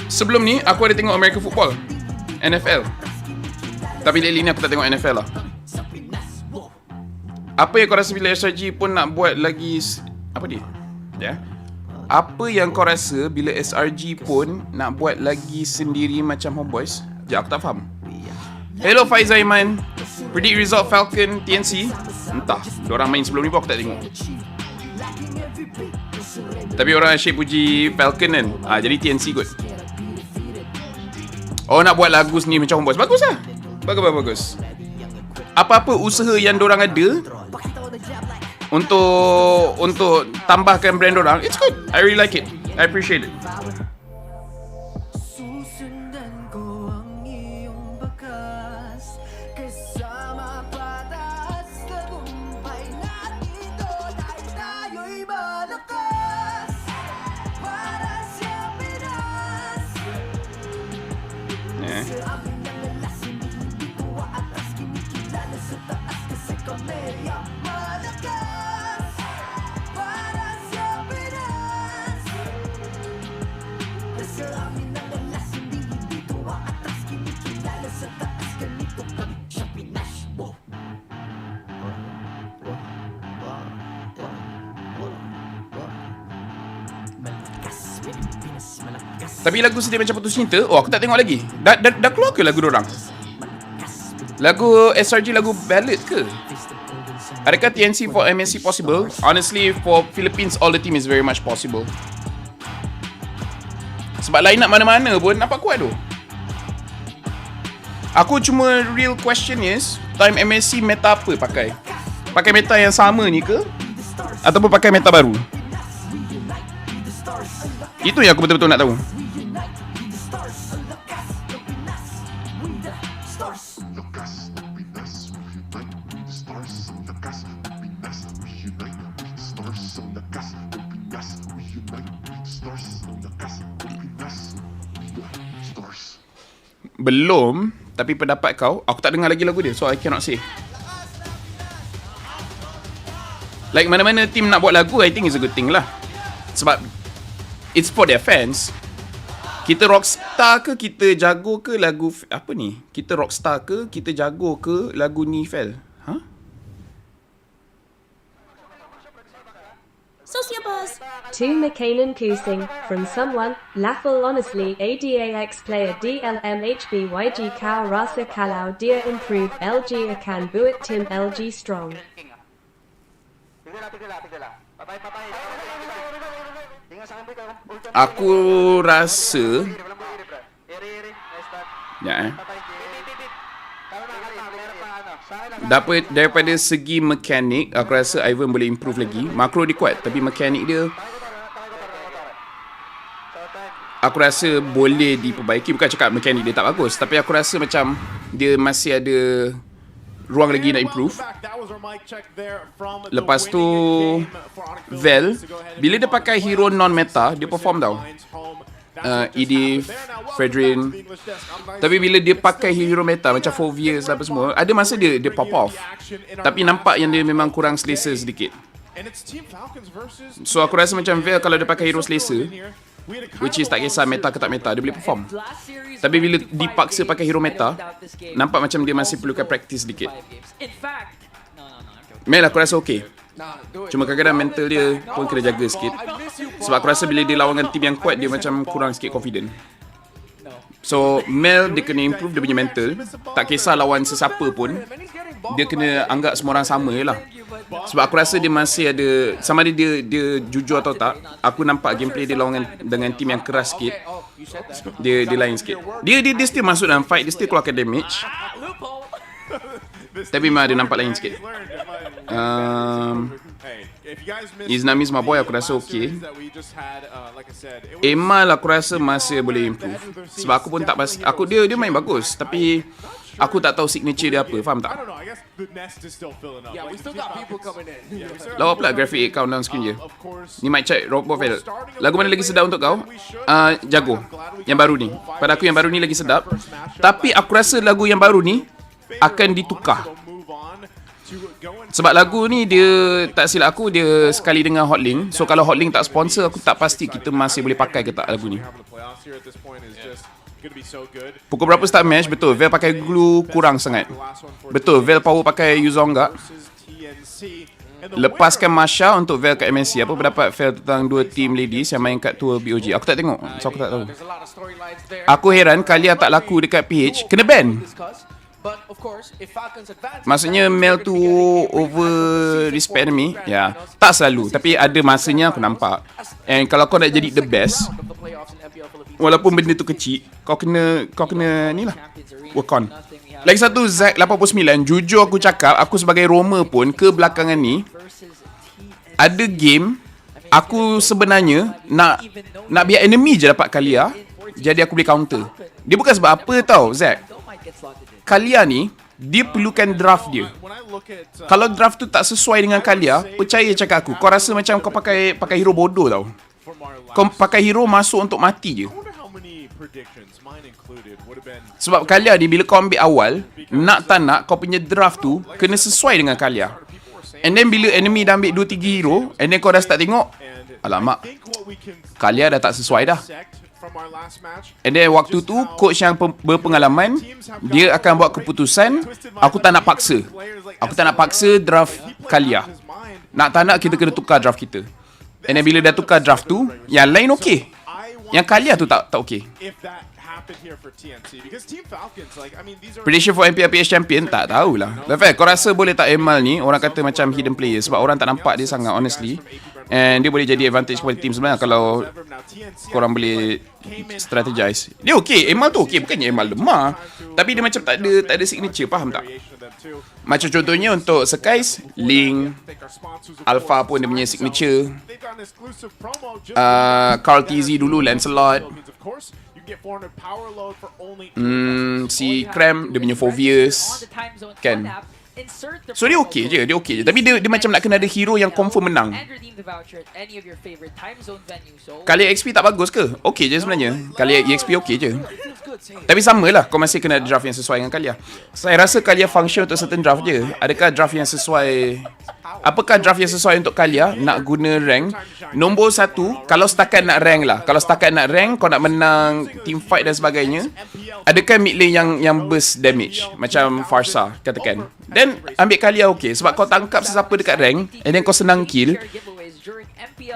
Sebelum ni aku ada tengok American football, NFL. Tapi lately ni aku tak tengok NFL lah. Apa yang kau rasa bila SRG pun nak buat lagi apa dia? Ya. Apa yang kau rasa bila SRG pun nak buat lagi sendiri macam Homeboys? Sekejap, aku tak faham. Hello Faizal Iman. Predict result Falcon TNC. Entah, diorang main sebelum ni pun aku tak tengok. Tapi orang asyik puji Falcon kan. Jadi TNC kot. Oh, nak buat lagu sendiri macam Homeboys. Bagus lah. Bagus. Apa-apa usaha yang dorang ada untuk tambahkan brand dorang, it's good. I really like it. I appreciate it. Tapi lagu Sedih Macam Putus Cinta, oh aku tak tengok lagi. Dah keluar ke lagu dorang? Lagu SRG lagu ballad ke? Adakah TNC for MSC possible? Honestly, for Philippines, all the team is very much possible. Sebab line up mana-mana pun nampak kuat tu. Aku cuma real question is, time MSC meta apa pakai? Pakai meta yang sama ni ke? Ataupun pakai meta baru? Itu yang aku betul-betul nak tahu. Belum, tapi pendapat kau, aku tak dengar lagi lagu dia, so I cannot say. Like mana-mana team nak buat lagu, I think is a good thing lah. Sebab it's for their fans. Kita rockstar ke, kita jago ke lagu apa ni? Kita rockstar ke, kita jago ke lagu ni Fel? Huh? Sociabuzz. To Makanan Kusing, from someone, Laphel honestly ADAX player DLMHB YG Kao Rasa Kalau Dia improve LG akan buat tim LG strong. Aku rasa daripada segi mekanik, aku rasa Ivan boleh improve lagi. Makro dia kuat, tapi mekanik dia aku rasa boleh diperbaiki. Bukan cakap mekanik dia tak bagus, tapi aku rasa macam dia masih ada ruang lagi nak improve. Lepas tu Vel, bila dia pakai hero non-meta, dia perform tau. Edith, Fredrin. Tapi bila dia pakai hero meta macam Fovius apa semua, ada masa dia pop off. Tapi nampak yang dia memang kurang selesa sedikit. So aku rasa macam Vel kalau dia pakai hero selesa, which is tak kisah meta ke tak meta, dia boleh perform. Tapi bila dipaksa pakai hero meta, nampak macam dia masih perlukan practice sedikit. Mel aku rasa okay. Cuma kadang-kadang mental dia pun kena jaga sikit. Sebab aku rasa bila dia lawan dengan team yang kuat, dia macam kurang sikit confident. So Mel dia kena improve dia punya mental. Tak kisah lawan sesiapa pun, dia kena anggap semua orang sama je lah. Sebab aku rasa dia masih ada, sama ada dia jujur atau tak, aku nampak gameplay dia lawan dengan team yang keras sikit. Dia lain sikit. Dia still masuk dalam fight, dia still keluarkan damage. Tapi memang dia nampak lain sikit. Iznami my boy aku rasa okay. Emal aku rasa masih boleh improve. Sebab aku pun tak pasti, dia main bagus, tapi aku tak tahu signature dia apa, faham tak? Lawa pula graphic countdown screen je. Ni mic check Robofel. Lagu mana lagi sedap untuk kau? Jago. Yang baru ni. Pada aku yang baru ni lagi sedap. Tapi aku rasa lagu yang baru ni akan ditukar. Sebab lagu ni dia, tak silap aku, dia sekali dengan Hotlink. So kalau Hotlink tak sponsor, aku tak pasti kita masih boleh pakai ke tak lagu ni. Pukul berapa start match? Betul, Vel pakai glue kurang sangat. Betul, Vel power pakai Yuzonga. Lepaskan Masha untuk Vel kat MSC. Apa pendapat Vel tentang dua team ladies yang main kat tour BOG? Aku tak tengok, so aku tak tahu. Aku heran Kalia tak laku dekat PH, kena ban. Maksudnya Mel tu over respect enemy. Ya, tak selalu, tapi ada masanya aku nampak. And kalau kau nak jadi the best, walaupun benda tu kecil, kau kena ni lah, work on. Lagi satu, Zack 89. Jujur aku cakap, aku sebagai Roma pun ke belakangan ni ada game aku sebenarnya nak biar enemy je dapat Kalia, jadi aku boleh counter. Dia bukan sebab apa tau, Zack. Kalia ni, dia perlukan draft dia. Kalau draft tu tak sesuai dengan Kalia, percaya cakap aku, kau rasa macam kau pakai hero bodoh tau. Kau pakai hero masuk untuk mati je. Sebab Kalia ni, bila kau ambil awal, nak tak nak, kau punya draft tu kena sesuai dengan Kalia. And then bila enemy dah ambil 2-3 hero, and then kau dah start tengok, alamak, Kalia dah tak sesuai dah. And then waktu tu coach yang berpengalaman, dia akan buat keputusan, aku tak nak paksa. Aku tak nak paksa draft Kalia. Nak tak nak kita kena tukar draft kita. And then bila dah tukar draft tu, yang lain okey. Yang Kalia tu tak okay. if that happened here for TNC because Team Falcons, like, I mean, these are Prediction for MPL PH champion tak tahulah. Laphel, kau rasa boleh tak Emal ni orang kata macam hidden player sebab orang tak nampak dia sangat honestly. And dia boleh jadi advantage kepada team sebenarnya kalau korang boleh strategize. Dia okay, Emal tu okay, bukannya Emal lemah. Tapi dia macam tak ada signature, faham tak? Macam contohnya untuk Sekais, Link, Alpha pun dia punya signature. Carl TZ dulu, Lancelot. Si Cram dia punya Fovius kan. So dia okay je, tapi dia macam nak kena ada hero yang confirm menang. Kali XP tak bagus ke? Okay je sebenarnya. Kali XP okay je. Tapi samalah, kau masih kena draft yang sesuai dengan Kalia. Saya rasa Kalia function untuk certain draft je. Adakah draft yang sesuai? Apakah draft yang sesuai untuk Kalia? Nak guna rank nombor 1, kalau setakat nak rank lah. Kalau setakat nak rank, kau nak menang team fight dan sebagainya. Adakah mid lane yang burst damage macam Farsa katakan? Then ambil Kalia okay. Sebab kau tangkap sesiapa dekat rank and then kau senang kill.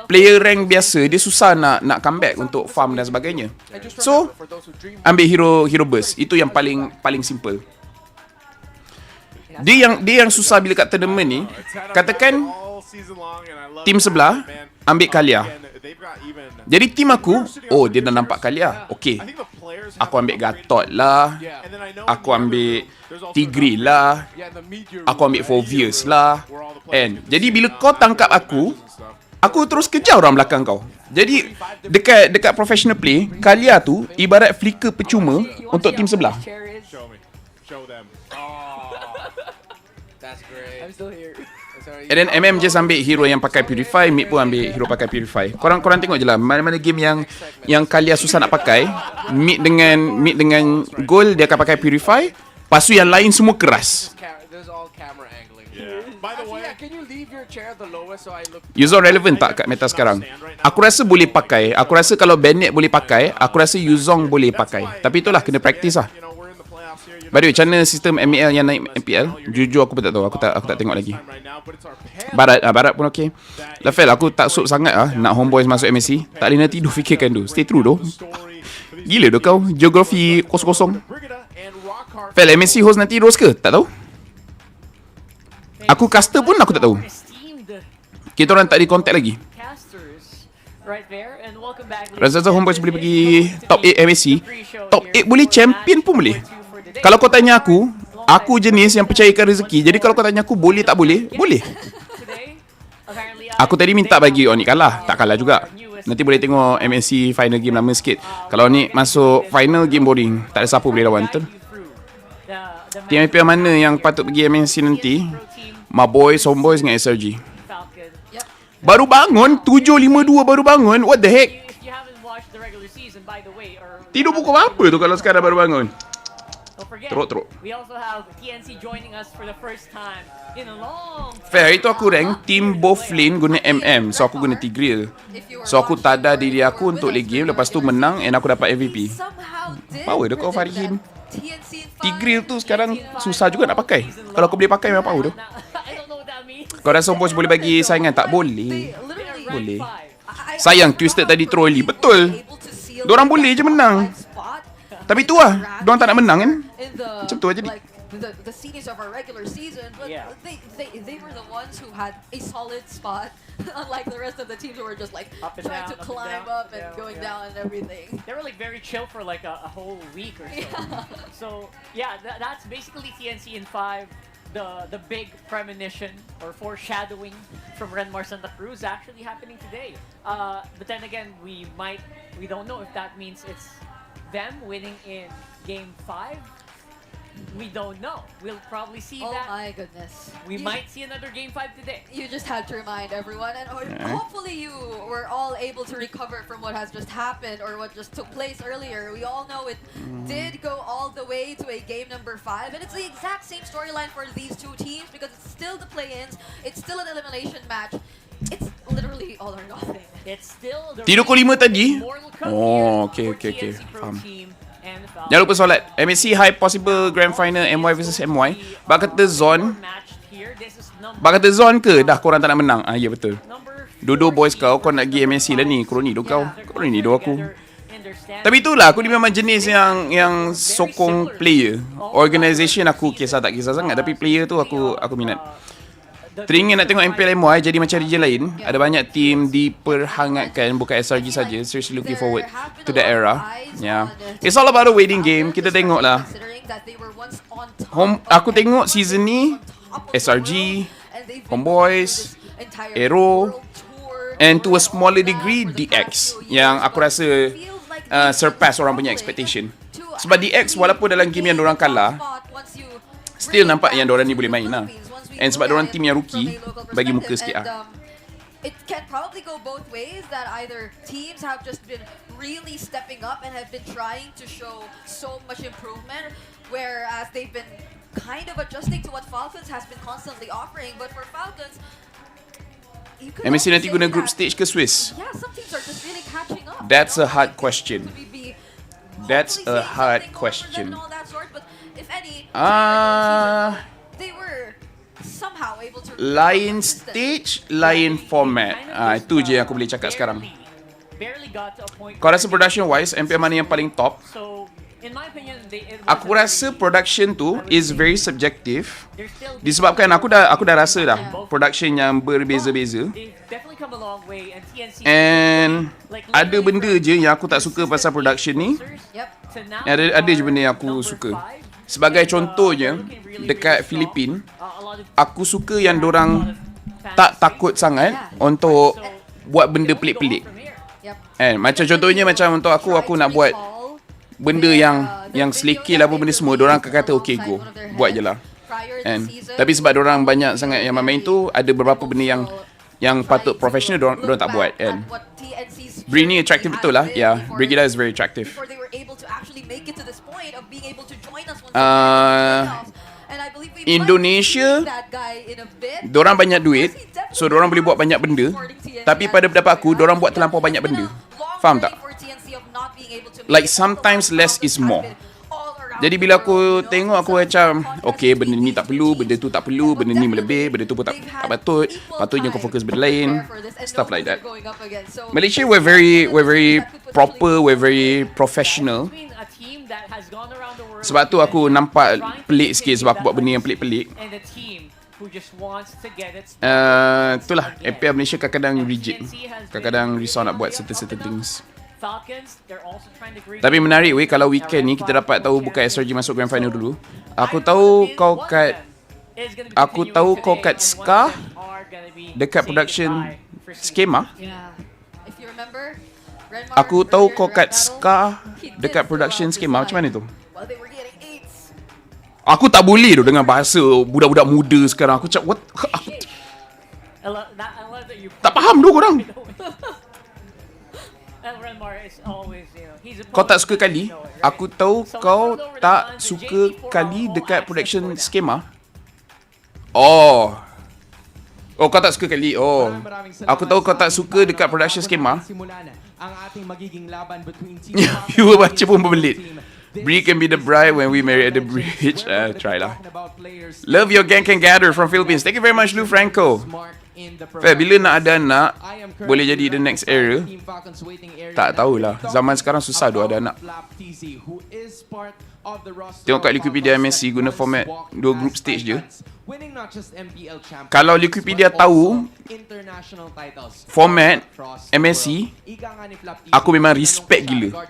Player rank biasa dia susah nak comeback untuk farm dan sebagainya. So ambil hero burst. Itu yang paling simple. Dia yang susah bila kat tournament ni. Katakan tim sebelah ambil Kalia. Jadi tim aku, oh dia dah nampak Kalia. Okay, aku ambil Gatot lah, aku ambil Tigreal lah, aku ambil Fovius lah. And jadi bila kau tangkap aku terus kejar orang belakang kau. Jadi dekat professional play, Kalia tu ibarat flicker percuma untuk tim sebelah. And then MM just ambil hero yang pakai Purify, mid pun ambil hero pakai Purify. Korang tengok je lah mana-mana game yang Kalia susah nak pakai. Mid dengan gold dia akan pakai Purify. Lepas tu yang lain semua keras. Yuzong relevant tak kat meta sekarang? Aku rasa boleh pakai. Aku rasa kalau Bennett boleh pakai, aku rasa Yuzong boleh pakai. Tapi itulah kena practice lah. By the way, macam mana sistem MPL yang naik MPL? Jujur aku pun tak tahu. Aku tak tengok lagi. Barat pun okey. Laphel, aku tak sup sangat nak homeboys masuk MSC. Tak boleh nak tidur, fikirkan tu. Stay true doh. Gila doh kau. Geografi kosong-kosong. Fel, MSC host nanti Rose ke? Tak tahu. Aku caster pun aku tak tahu. Kita orang tak di contact lagi. Rasa homeboys boleh pergi top 8 MSC. Top 8 boleh, champion pun boleh. Kalau kau tanya aku jenis yang percayakan rezeki. Jadi kalau kau tanya aku boleh tak boleh? Boleh. Aku tadi minta bagi Onyx kalah. Tak kalah juga. Nanti boleh tengok MSC final game lama sikit. Kalau Onyx masuk final game boring, tak ada siapa boleh lawan. Team MPL mana yang patut pergi MSC nanti? My boys, homeboys dengan SRG. Baru bangun 7:52 baru bangun. What the heck? Tidur pukul apa tu kalau sekarang baru bangun? Teruk. We also have TNC joining us for the first time in a long time. Fair, itu aku rank team both lane guna MM. So aku guna Tigreal. So aku tada diri aku untuk league game. Lepas tu menang and aku dapat MVP. Power dah kau Farihin. Tigreal tu sekarang susah juga nak pakai. Kalau kau boleh pakai memang power tu. Kau rasa homeboys boleh bagi saingan? Tak boleh. Boleh. Sayang Twisted tadi trolly. Betul. Diorang boleh je menang. Tapi tu lah, diorang tak nak menang kan? Macam tu aja jadi. The seniors of our regular season, but they were the ones who had a solid spot, unlike the rest of the teams who were just like trying to climb up and going down and everything. They were like very chill for like a whole week or so. So yeah, that's basically TNC in 5. The big premonition or foreshadowing from Renmar Santa Cruz actually happening today. But then again, we don't know if that means it's them winning in game 5. We don't know. We'll probably see that. Oh my goodness. We might see another game 5 today. You just had to remind everyone, and hopefully you were all able to recover from what has just happened or what just took place earlier. We all know it did go all the way to a game number 5, and it's the exact same storyline for these two teams because it's still the play-ins, it's still an elimination match. It's literally all or nothing. It's still the Tidur pukul 5 tadi? Oh, okay. Faham. Jangan lupa solat. MSC high possible grand final MY versus MY. Bak kata Zon. Bak kata Zon ke? Dah korang tak nak menang. Ya betul. Dodo boys kau nak pergi MSC lah ni. Kroni do kau. Kroni do aku. Tapi itulah, aku ni memang jenis yang sokong player. Organisation aku kisah tak kisah sangat, tapi player tu aku minat. Teringin nak tengok MPL MY jadi macam region lain. Ada banyak team diperhangatkan, bukan SRG saja. Seriously looking forward to the era. Yeah. It's all about a waiting game. Kita tengok lah. Aku tengok season ni SRG, Homeboys, Aero, and to a smaller degree DX yang aku rasa surpass orang punya expectation. Sebab DX walaupun dalam game yang diorang kalah, still nampak yang diorang ni boleh main lah. And sebab diorang team yang rookie, bagi muka sikit lah. It can probably go both ways, that either teams have just been really stepping up and have been trying to show so much improvement, whereas they've been kind of adjusting to what Falcons has been constantly offering. But for Falcons, MSC nanti guna group stage ke Swiss? Yeah, some teams are just really catching up. That's a hard question. That's a hard question. They were somehow able to lain stage, lain format. Itu je yang aku boleh cakap sekarang. Kau rasa production wise, MPL mana yang paling top? Aku rasa production tu is very subjective. Disebabkan aku dah rasa dah production yang berbeza-beza. And ada benda je yang aku tak suka pasal production ni. Ada je benda yang aku suka. Sebagai contohnya, dekat Filipina, aku suka yang dorang tak takut sangat untuk buat benda pelik-pelik. Macam contohnya, macam untuk aku nak buat benda yang selekil apa benda semua, dorang akan kata okay go, buat je lah. Tapi sebab dorang banyak sangat yang main tu, ada beberapa benda yang patut professional dorang tak buat. Bree ni attractive betul lah. Yeah, Brigida is very attractive. Indonesia, dorang banyak duit, so dorang boleh buat banyak benda. Tapi pada pendapat aku, dorang buat terlampau banyak benda. Faham tak? Like sometimes less is more. Jadi bila aku tengok, aku macam okay, benda ni tak perlu, benda tu tak perlu, benda ni melebih, benda tu pun tak patut. Patutnya kau fokus benda lain. Stuff like that. Malaysia, we're very proper, we're very professional. Sebab tu aku nampak pelik sikit sebab aku buat benda yang pelik-pelik. Itulah, MPL Malaysia kadang-kadang rigid. Kadang-kadang risau nak buat certain things. Tapi menarik weh, kalau weekend ni kita dapat tahu bukan SRG masuk grand final dulu. Aku tahu kau kat Ska dekat production skema. Aku tahu kau kat Ska dekat production skema. Macam mana tu? Aku tak boleh tu dengan bahasa budak-budak muda sekarang. Aku cakap what? Tak faham tu korang. Kau tak suka kali? Aku tahu kau tak suka kali dekat production skema. Oh, kau tak suka kali. Oh, aku tahu kau tak suka dekat production skema. You baca pun berbelit. Bree can be the bride when we marry at the bridge. Try lah. Love your gang can gather from Philippines. Thank you very much, Lou Franco. Bila nak ada anak, boleh jadi the next era. Tak tahulah. Zaman sekarang susah tu ada anak. Tengok kat Wikipedia MSC guna format 2 group stage je. Kalau Wikipedia tahu format MSC, aku memang respect gila.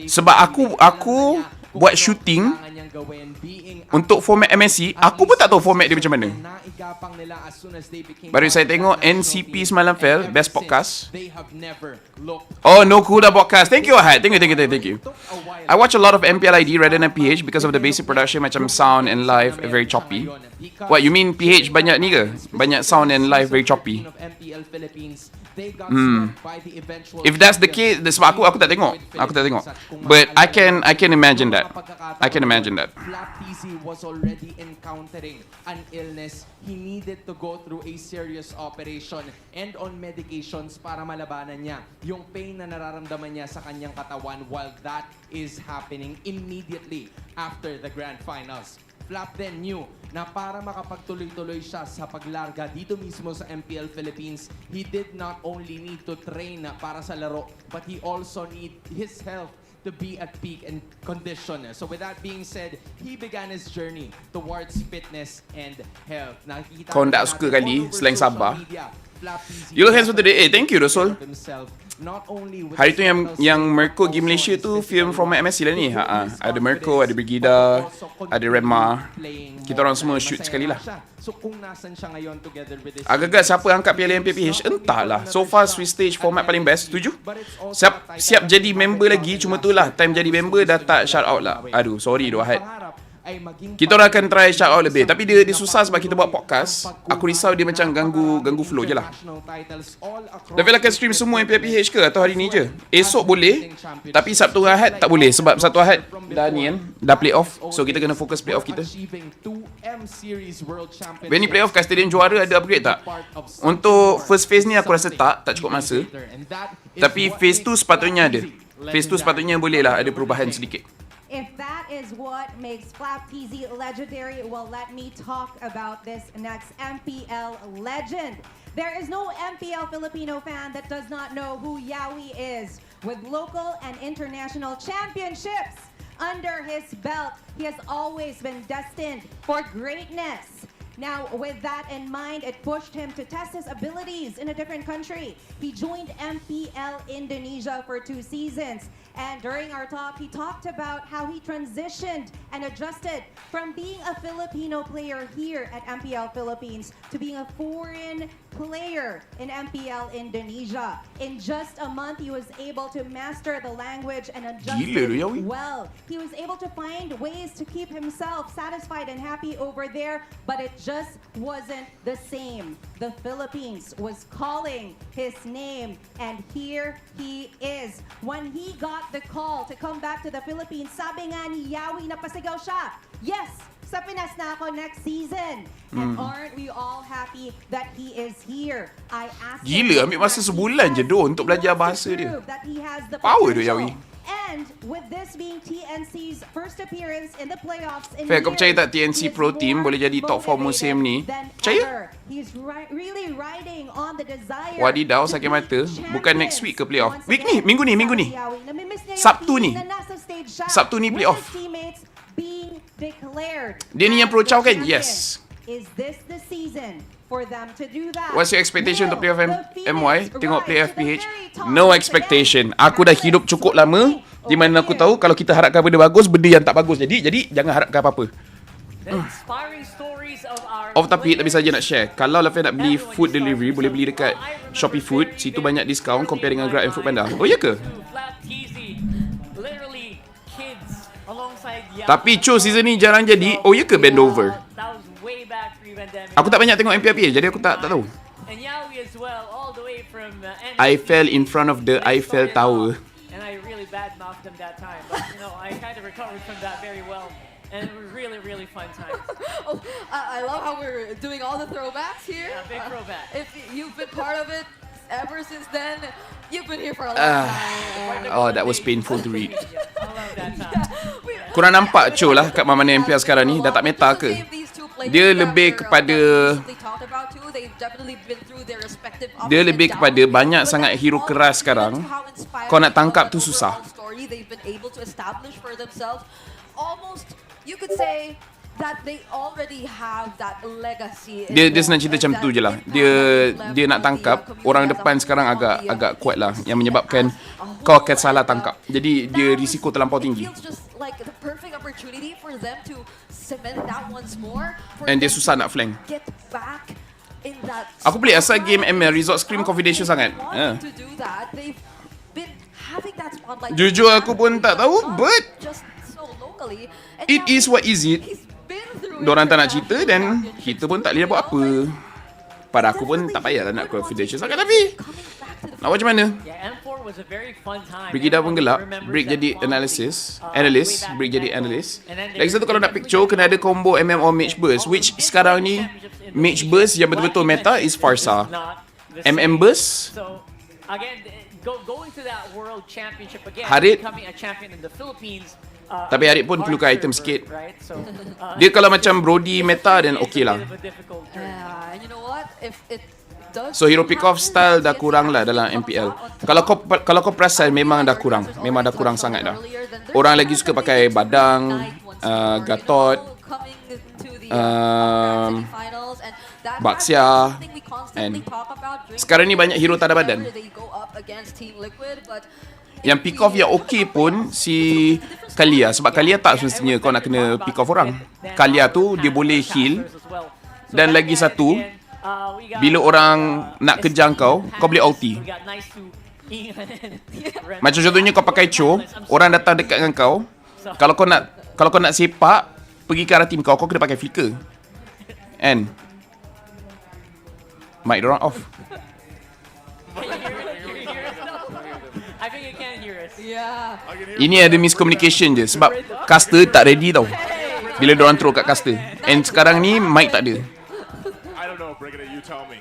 Sebab aku buat shooting untuk format MSC, aku pun tak tahu format dia macam mana. Baru saya tengok NCP semalam Laphel, best podcast. Oh, no Kuda podcast. Thank you Ahad. Thank you. I watch a lot of MPL ID rather than PH because of the basic production macam sound and live very choppy. What, you mean PH banyak ni ke? Banyak sound and live very choppy. If that's the case, sebab aku tak tengok. But I can imagine that. Flap was already encountering an illness. He needed to go through a serious operation and on medications para malabanan niya yung pain na nararamdaman niya sa kanyang katawan while that is happening immediately after the grand finals. Flap then knew na para makapagtuloy-tuloy siya sa paglarga dito mismo sa MPL Philippines, he did not only need to train para sa laro, but he also need his health to be at peak and condition. So with that being said, he began his journey towards fitness and health. Nakikita Kau tak suka kali, selain sabar. You look handsome today. Thank you, Rasul. Hari tu yang Merco pergi Malaysia tu film from MSC lah ni. Ada Merco, ada Brigida, ada Redma. Kita orang semua shoot sekali lah. Agak-agak siapa angkat piala MPL PH? Entahlah. So far Swiss stage format paling best. Setuju? Siap jadi member lagi. Cuma tu lah, time jadi member dah tak shout out lah. Aduh, sorry Doahat. Kita orang akan try shout out lebih. Tapi dia susah sebab kita buat podcast. Aku risau dia macam ganggu flow je lah. Laphel akan stream semua MPL PH ke atau hari ni je? Esok boleh, tapi Sabtu Ahad tak boleh. Sebab Sabtu Ahad dah ni kan, dah play off. So kita kena fokus play off kita. Venue play off kat stadium juara ada upgrade tak? Untuk first phase ni aku rasa tak cukup masa. Tapi phase 2 sepatutnya ada. Phase 2 sepatutnya boleh lah ada perubahan sedikit. If that is what makes Flap TZ legendary, well, let me talk about this next MPL legend. There is no MPL Filipino fan that does not know who Yawi is. With local and international championships under his belt, he has always been destined for greatness. Now, with that in mind, it pushed him to test his abilities in a different country. He joined MPL Indonesia for 2 seasons. And during our talk, he talked about how he transitioned and adjusted from being a Filipino player here at MPL Philippines to being a foreign player in MPL Indonesia. In just a month, he was able to master the language and adjust well. He was able to find ways to keep himself satisfied and happy over there, but it just wasn't the same. The Philippines was calling his name, and here he is. When he got the call to come back to the Philippines, sabi nga ni Yawi na pasigaw siya, yes, sa Pinas na ako next season. And aren't we all happy that he is here? I asked Gila, ambil masa sebulan je doh untuk belajar bahasa dia. Power tu Yawi. And with this being TNC's first appearance in the playoffs in Fair, kau percaya tak TNC Pro Team boleh jadi top 4 musim ni? Percaya? He's really riding on the desire. Wadidaw, sakit mata. Bukan next week ke playoff? Week ni, minggu ni. Sabtu ni playoff. Dia ni yang Pro Chow kan? Yes. Is this the season for them to do that? What's your expectation untuk playoff MY? Tengok playoff PH. No expectation. Aku dah hidup cukup lama di mana aku tahu kalau kita harapkan benda bagus, benda yang tak bagus jadi jangan harapkan apa-apa. Tapi saja nak share. Kalau Laphel nak beli food delivery, boleh beli dekat Shopee Food. Situ banyak diskaun compare dengan Grab and Foodpanda. Oh ya ke? Tapi Cho season ni jarang jadi. Oh ya ke bend over? Aku tak banyak tengok MPL PH, jadi aku tak tahu. I fell in front of the Eiffel Tower. And I really badmouthed them that time, but you know, I kind of recovered from that very well. And it was really fun times. I love how we're doing all the throwbacks here. Yeah, big throwback. If you've been part of it ever since then, you've been here for a long time. Oh, that was painful to read. Kurang nampak Cho lah kat mana MPL sekarang ni. Dah tak meta ke? Dia lebih kepada banyak sangat hero keras sekarang. Kau nak tangkap tu susah. Dia senang cerita macam tu je lah. Dia nak tangkap orang depan sekarang agak kuat lah, yang menyebabkan kau akan salah tangkap. Jadi dia risiko terlampau tinggi. And dia susah nak flank. Aku pelik asal game ML Resort Scream Confidential sangat. Jujur aku pun tak tahu, but it is what is it. Diorang tak nak cerita dan kita pun tak boleh buat apa. Pada aku pun tak payahlah nak confidential sangat, tapi nak buat macam mana? Brigida pun gelap. Break jadi analyst. Break jadi analyst. Lagi satu, kalau nak picture kena ada combo MM or Mage Burst, which sekarang ni Mage Burst yang betul-betul meta is Farsa. MM Burst, going to that world championship again, Harit, becoming a champion in the Philippines, Tapi adik pun perlukan item sikit. right? So Dia kalau macam Brody meta then okay lah. Yeah, and you know what? If it does So hero pick off style dah kurang lah dalam MPL. Kalau kau perasan memang dah kurang. Memang dah kurang sangat dah. Orang lagi suka pakai badang, gatot, Baxia, and sekarang ni banyak hero tak ada badan. Yang pick off yang okay pun si Kalia, sebab Kalia tak semestinya kau nak kena pick off orang. Kalia tu dia boleh heal, dan lagi satu, bila orang nak kejar kau boleh ulti. Macam contohnya kau pakai Cho, orang datang dekat dengan kau, kalau kau nak sepak pergi ke arah team kau kena pakai flicker. And mic dorang off. I think you can't hear us. Yeah. Ini ada miscommunication je sebab caster tak ready tau bila dorang throw kat caster. And sekarang ni mic tak ada. I don't know, Brigada, you tell me.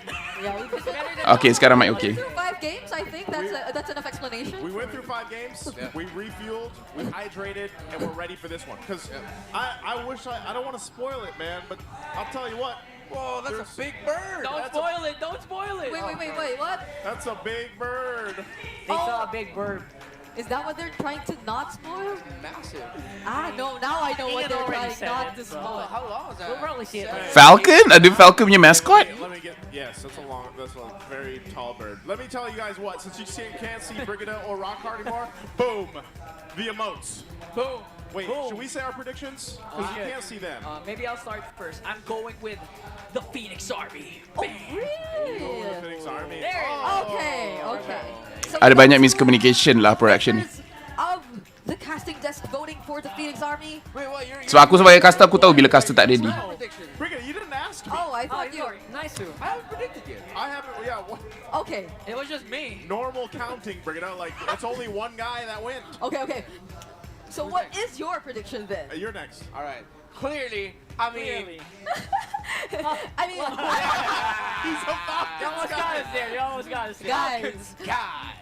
Okay, sekarang mic okay. 5 games, I think that's enough explanation. We went through 5 games, we refueled, we hydrated, and we're ready for this one. Because I wish I don't want to spoil it, man, but I'll tell you what. Whoa, that's a big bird. Don't spoil it. Don't spoil it. Wait, what? That's a big bird. They saw a big bird. Is that what they're trying to not spoil? Massive. No, now I know what Ian they're already trying said not it, to so- spoil. How long is that? We'll probably see it later. Falcon? Ada Falcon punya mascot? Let me get. Yes, that's a very tall bird. Let me tell you guys what. Since you can't see Brigada or Rockhard anymore, boom, the emotes. Boom. Wait, Boom. should we say our predictions? Because you can't see them. Maybe I'll start first. I'm going with the Phoenix Army. Really? Phoenix Army. There it is. Okay. So Ada banyak miscommunication lah production ni. of the casting desk voting for the Phoenix Army. Wait, what? You're Sebab aku sebagai caster aku tahu bila caster tak ready. Brigada, you didn't ask me. Oh, I thought you. Nice to. I haven't predicted yet. I haven't. Yeah. What? Okay. It was just me. Normal counting, Brigada. Like it's only one guy that wins. Okay. So what is your prediction then? You're next. All right. Clearly, I mean, I mean, He's a You almost got us there. You almost got us there. guys,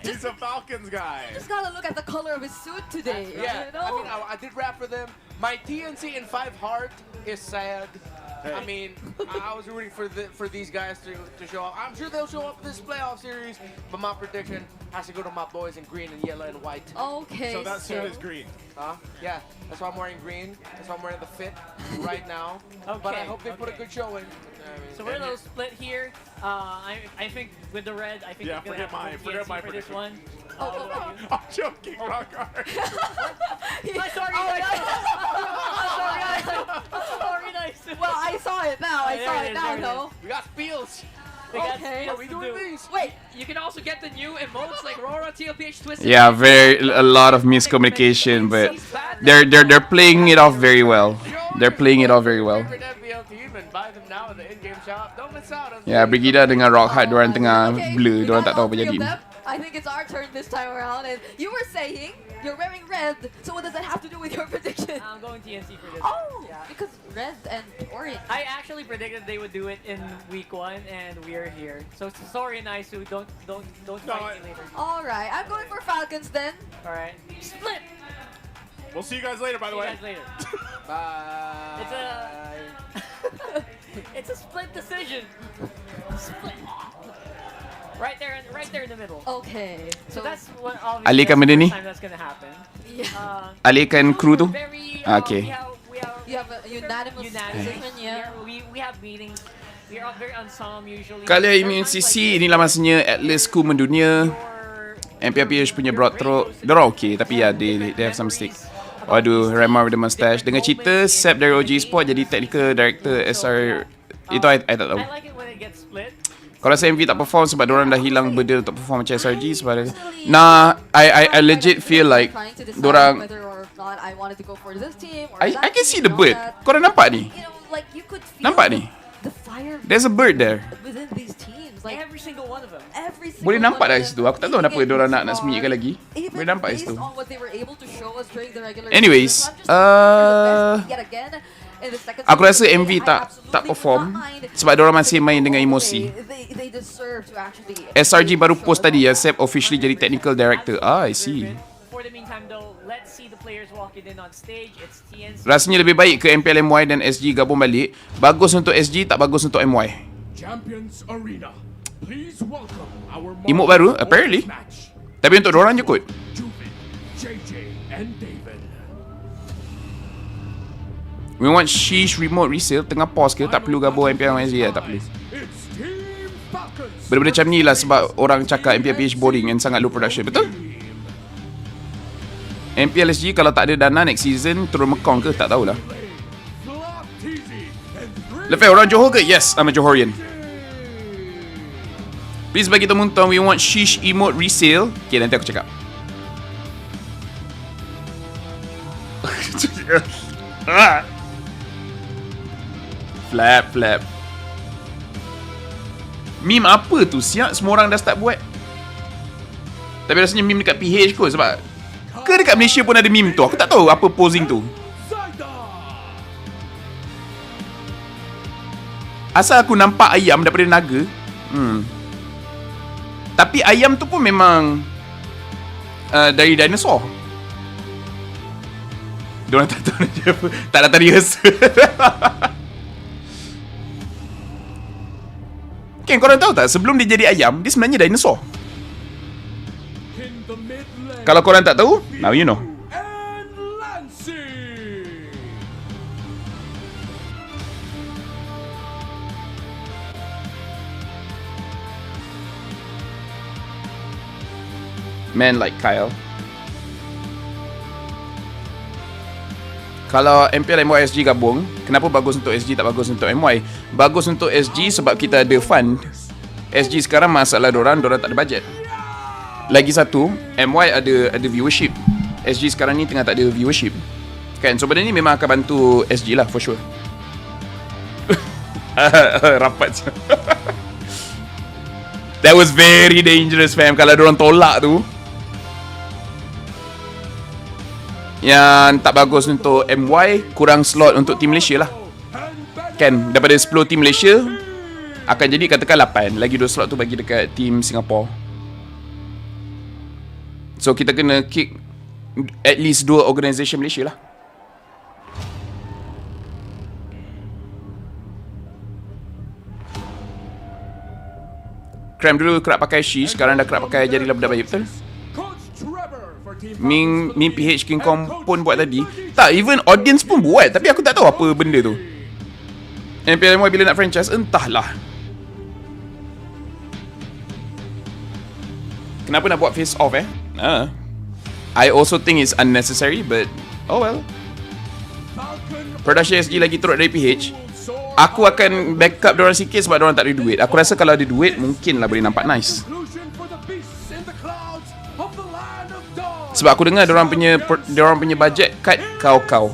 He's a Falcons guy. just gotta look at the color of his suit today. yeah. You know? I mean, I did rap for them. My TNC in 5 heart is sad. I mean, I was rooting for these guys to show up. I'm sure they'll show up this playoff series, but my prediction has to go to my boys in green and yellow and white. Okay. So that suit is green. Yeah, that's why I'm wearing green. That's why I'm wearing the fit right now. But I hope they put a good showing. So we're a little split here. I think with the red, I think Yeah, we're gonna forget have mine. Forget TNC my for this prediction. one. I'm joking, Rockhard. I'm sorry, nice. Well, I saw it now. I saw it now, though. We got Fields. Okay. Are we doing these? Wait, you can also get the new emotes like Aurora, TLPH, Twisted. Yeah, a lot of miscommunication, but they're playing it off very well. They're playing it off very well. Favorite MPL team and buy them now in the in-game shop. Don't miss out on Ya, Brigida dengan Rockhard diorang tengah blur, diorang tak tahu apa jadi. I think it's our turn this time around, and you were saying you're wearing red. So what does that have to do with your prediction? I'm going TNC for this. Oh, because red and orange. I actually predicted they would do it in week 1, and we're here. So sorry, Naisu, don't fight me later. All right, I'm going for Falcons then. All right, split. We'll see you guys later, by the way. See you guys later. Bye. It's a split decision. Split. Right there in the middle. Okay. So that's what Alihkan obviously benda ni? that's the first time that's gonna happen. Yeah. Alihkan kru tu? Okay. You have a unanimous decision, yeah. We have meetings. We are very ensemble usually. Kalau immune CC, inilah masanya Atlas ku mendunia. MPL PH punya broad throat. Diorang okay, tapi ya, they have some mistakes. Waduh, Rema with the mustache. Dengan cerita, Sep dari OG Sport jadi technical director SR. Itu I tak tahu. I like it when it gets split. Kalau rasa MV tak perform sebab diorang dah hilang benda untuk perform macam SRG sebab nah, I legit feel like diorang Whether or not I wanted to go for this team or I that can see team the and all bird. that. Kau dah nampak ni? You know, like you could feel Nampak ni? the fire There's a bird there. within these teams. Like Every single one of them. every single Boleh nampak one dari of situ. them, Aku tak tahu kenapa diorang nak sembunyikan lagi. even Boleh nampak dari based situ. on what they were able to show us during the regular Anyways, season. So I'm just yet again. In the second aku rasa season, MV I tak absolutely perform would not mind sebab diorang masih main dengan emosi. They deserve to actually SRG baru post tadi ya, Sep officially jadi technical director. I see. For the meantime though, let's see the players walk walking in on stage, it's TNC. Rasanya lebih baik ke MPL MY dan SG gabung balik. Bagus untuk SG, tak bagus untuk MY. Champions Arena. Please welcome our Emote baru, apparently. Tapi untuk dorang je kot. JJ and David. We want Sheesh remote resale. Tengah pause ke? Tak perlu gabung MPL dan SG lah, tak perlu. Benda-benda macam ni lah sebab orang cakap MPL PH boring and sangat low production. Betul? MPL SG kalau tak ada dana next season turun Mekong ke? Tak tahulah. Laphel, orang Johor ke? Yes, I'm a Johorian. Please bagi tahu Muntong, we want Sheesh emote resale. Okay, nanti aku cakap. Flap. Meme apa tu? Siap, semua orang dah start buat. Tapi rasanya meme dekat PH kot sebab ke dekat Malaysia pun ada meme tu. Aku tak tahu apa posing tu. Asal aku nampak ayam daripada naga. Tapi ayam tu pun memang dari dinosaur. Diorang tak tahu dia apa. Tak datang rehearsal. Ken, korang tahu tak? Sebelum dia jadi ayam, dia sebenarnya dinosaur. Kalau korang tak tahu, now you know. Man like Kyle. Kalau MPL MY SG gabung, kenapa bagus untuk SG tak bagus untuk MY? Bagus untuk SG sebab kita ada fund. SG sekarang masalah dorang tak ada budget. Lagi satu, MY ada viewership. SG sekarang ni tengah tak ada viewership. Kan, so benda ni memang akan bantu SG lah for sure. Rapat je. That was very dangerous fam. Kalau dorang tolak tu, yang tak bagus untuk MY, kurang slot untuk Team Malaysia lah. Kan, daripada 10 Team Malaysia akan jadi katakan 8. Lagi 2 slot tu bagi dekat Team Singapore. So kita kena kick at least 2 organisation Malaysia lah. Cram dulu kerap pakai Sheesh, sekarang dah kerap pakai jadilah budak bayi. Betul? Ming PH King Kong pun buat tadi. Tak, even audience pun buat. Tapi aku tak tahu apa benda tu. MPL MY bila nak franchise, entahlah. Kenapa nak buat face off I also think it's unnecessary, but oh well. Production SG lagi teruk dari PH. Aku akan backup diorang sikit sebab diorang tak ada duit. Aku rasa kalau ada duit, mungkinlah boleh nampak nice. Sebab aku dengar diorang punya budget cut kau.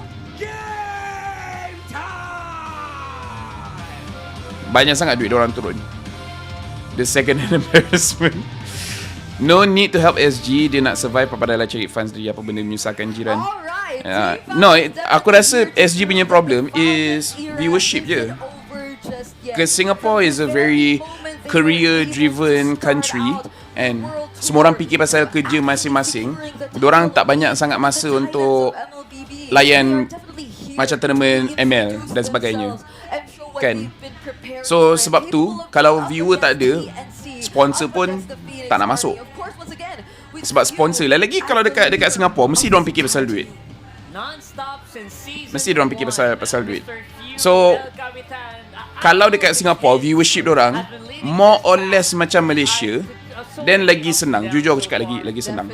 Banyak sangat duit diorang turun. The second hand embarrassment. No need to help SG. Dia nak survive padahal cari funds dari apa benda menyusahkan jiran. Aku rasa SG punya problem is viewership je. Because Singapore is a very career driven country and semua orang fikir pasal kerja masing-masing. Diorang tak banyak sangat masa untuk layan macam tournament ML dan sebagainya. Kan? So sebab tu kalau viewer tak ada, sponsor pun tak nak masuk. Sebab sponsor lagi kalau dekat Singapore mesti diorang fikir pasal duit. Mesti diorang fikir pasal duit. So kalau dekat Singapore viewership diorang more or less macam Malaysia, then lagi senang. Jujur aku cakap lagi senang.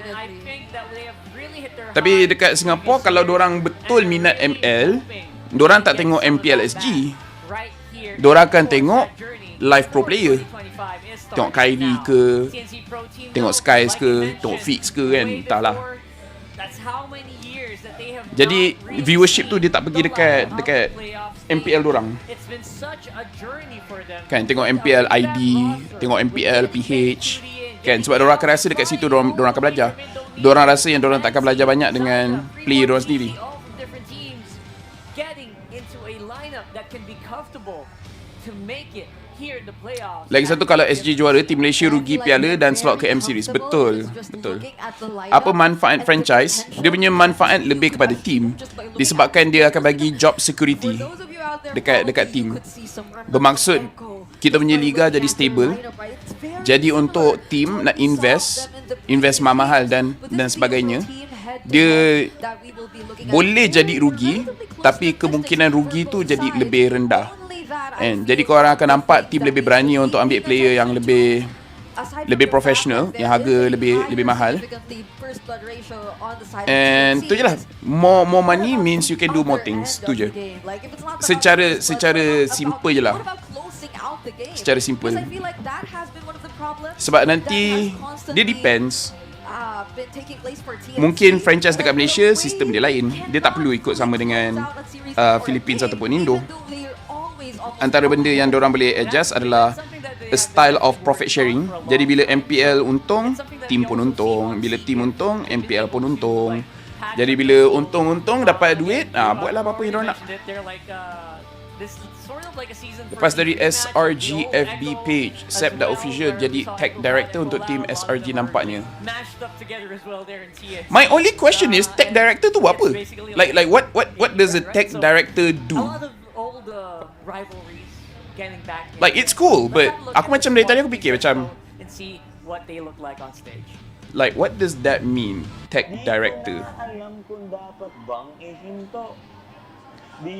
Tapi dekat Singapore kalau diorang betul minat ML, diorang tak tengok MPL SG. Diorang akan tengok live pro player. Tengok Kylie ke, tengok Skies ke, tengok Fix ke kan, entahlah. Jadi viewership tu dia tak pergi dekat MPL dorang. Kan, tengok MPL ID, tengok MPL PH. Kan, sebab dorang akan rasa dekat situ dorang akan belajar. Dorang rasa yang dorang tak akan belajar banyak dengan play dorang sendiri. To make it here in the playoffs. Lagi satu, kalau SG juara, tim Malaysia rugi piala dan slot ke M Series. Betul. Apa manfaat franchise? Dia punya manfaat lebih kepada tim, disebabkan dia akan bagi job security dekat tim. Bermaksud kita punya liga jadi stable. Jadi untuk tim nak invest mahal dan sebagainya, dia boleh jadi rugi, tapi kemungkinan rugi tu jadi lebih rendah. And jadi korang akan nampak tim lebih berani untuk ambil player yang lebih professional, yang harga lebih mahal. And tu je lah. More money means you can do more things. Tu je. Secara simple je lah. Secara simple. Sebab nanti dia depends. Mungkin franchise dekat Malaysia sistem dia lain. Dia tak perlu ikut sama dengan Philippines ataupun Indo. Antara benda yang diorang boleh adjust adalah a style of profit sharing. Jadi bila MPL untung, team pun untung. Bila team untung, MPL pun untung. Jadi bila untung dapat duit, buatlah apa-apa yang diorang nak. Lepas dari SRG FB page, Sep dah official jadi tech director untuk tim SRG nampaknya. My only question is, tech director tu apa? Like what does a tech director do? Like it's cool, but aku macam dari tadi aku fikir macam, like what does that mean, tech director?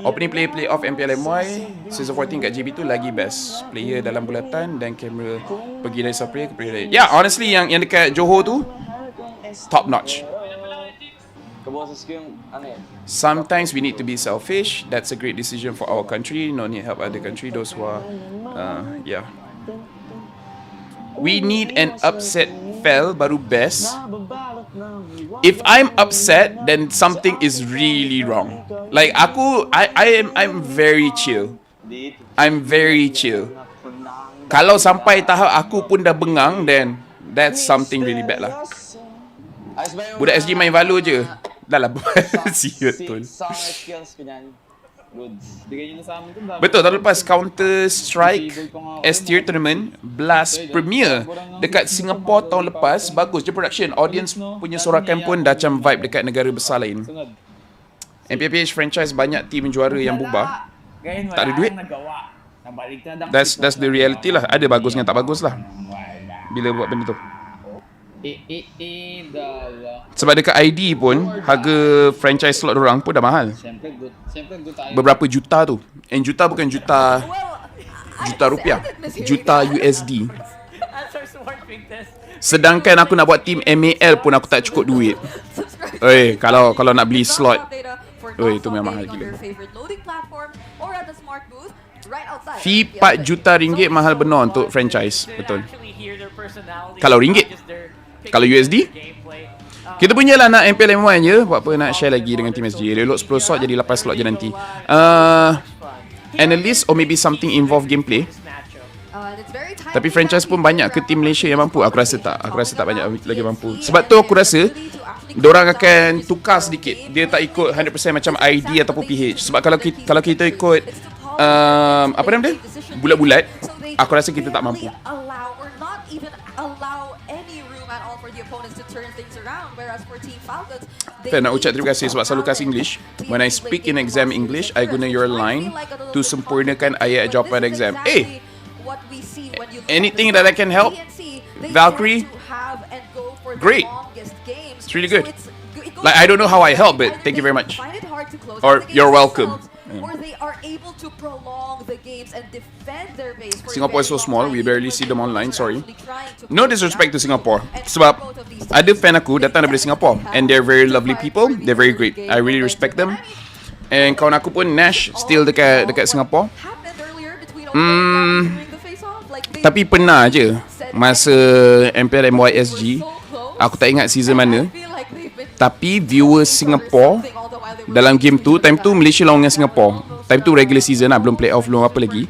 Opening playoff MPL MY Season 14 kat JB tu lagi best. Player dalam bulatan dan kamera pergi dari satu player ke player lain. Yeah, honestly yang dekat Johor tu top notch. Sometimes we need to be selfish. That's a great decision for our country. No need help other country. Those who are yeah. We need an upset fell baru best. If I'm upset, then something is really wrong. Like I'm very chill. I'm very chill. Kalau sampai tahap aku pun dah bengang, then that's something really bad lah. Budak SG main Valo je. Dah lah siut betul. Betul, tahun lepas Counter Strike S-tier tournament Blast Premier dekat Singapore tahun lepas, bagus je production. Audience punya sorakan pun dah macam vibe dekat negara besar lain. MPL PH franchise banyak team juara yang bubar, tak ada duit. That's the reality lah. Ada bagus dengan tak bagus lah bila buat benda tu. Sebab dekat ID pun harga franchise slot dorang pun dah mahal. Beberapa juta tu. And juta bukan juta rupiah, juta USD. Sedangkan aku nak buat team MAL pun aku tak cukup duit. Kalau nak beli slot, itu memang mahal gila. Fee 4 juta ringgit mahal benar untuk franchise. Betul. Kalau ringgit. Kalau USD, kita punya lah nak MPL M1 je. Buat apa nak share lagi dengan Team SG. Reload 10 slot jadi 8 slot je nanti. Analyst or maybe something involve gameplay. Tapi franchise pun banyak ke Team Malaysia yang mampu? Aku rasa tak banyak lagi mampu. Sebab tu aku rasa diorang akan tukar sedikit. Dia tak ikut 100% macam ID ataupun PH. Sebab kalau kita ikut apa nama dia? Bulat-bulat, aku rasa kita tak mampu. Fan, nak ucap terima kasih sebab selalu kasih English. When I speak in exam English, I guna your line to sempurnakan ayat jawapan exam. Anything that I can help, Valkyrie, great. It's really good. Like, I don't know how I help, but thank you very much. Or you're welcome. Or they are able to prolong the games and defend their base. Singapore is so small, we barely see them online, sorry. No disrespect to Singapore. Sebab ada fan aku datang daripada Singapore and they're very lovely people, they're very great. I really respect them. And kawan aku pun Nash still dekat Singapore. Tapi pernah je masa MPL MYSG, aku tak ingat season mana, tapi viewers Singapore dalam game tu, time tu Malaysia lawan dengan Singapore. Time tu regular season lah, belum playoff, belum apa lagi.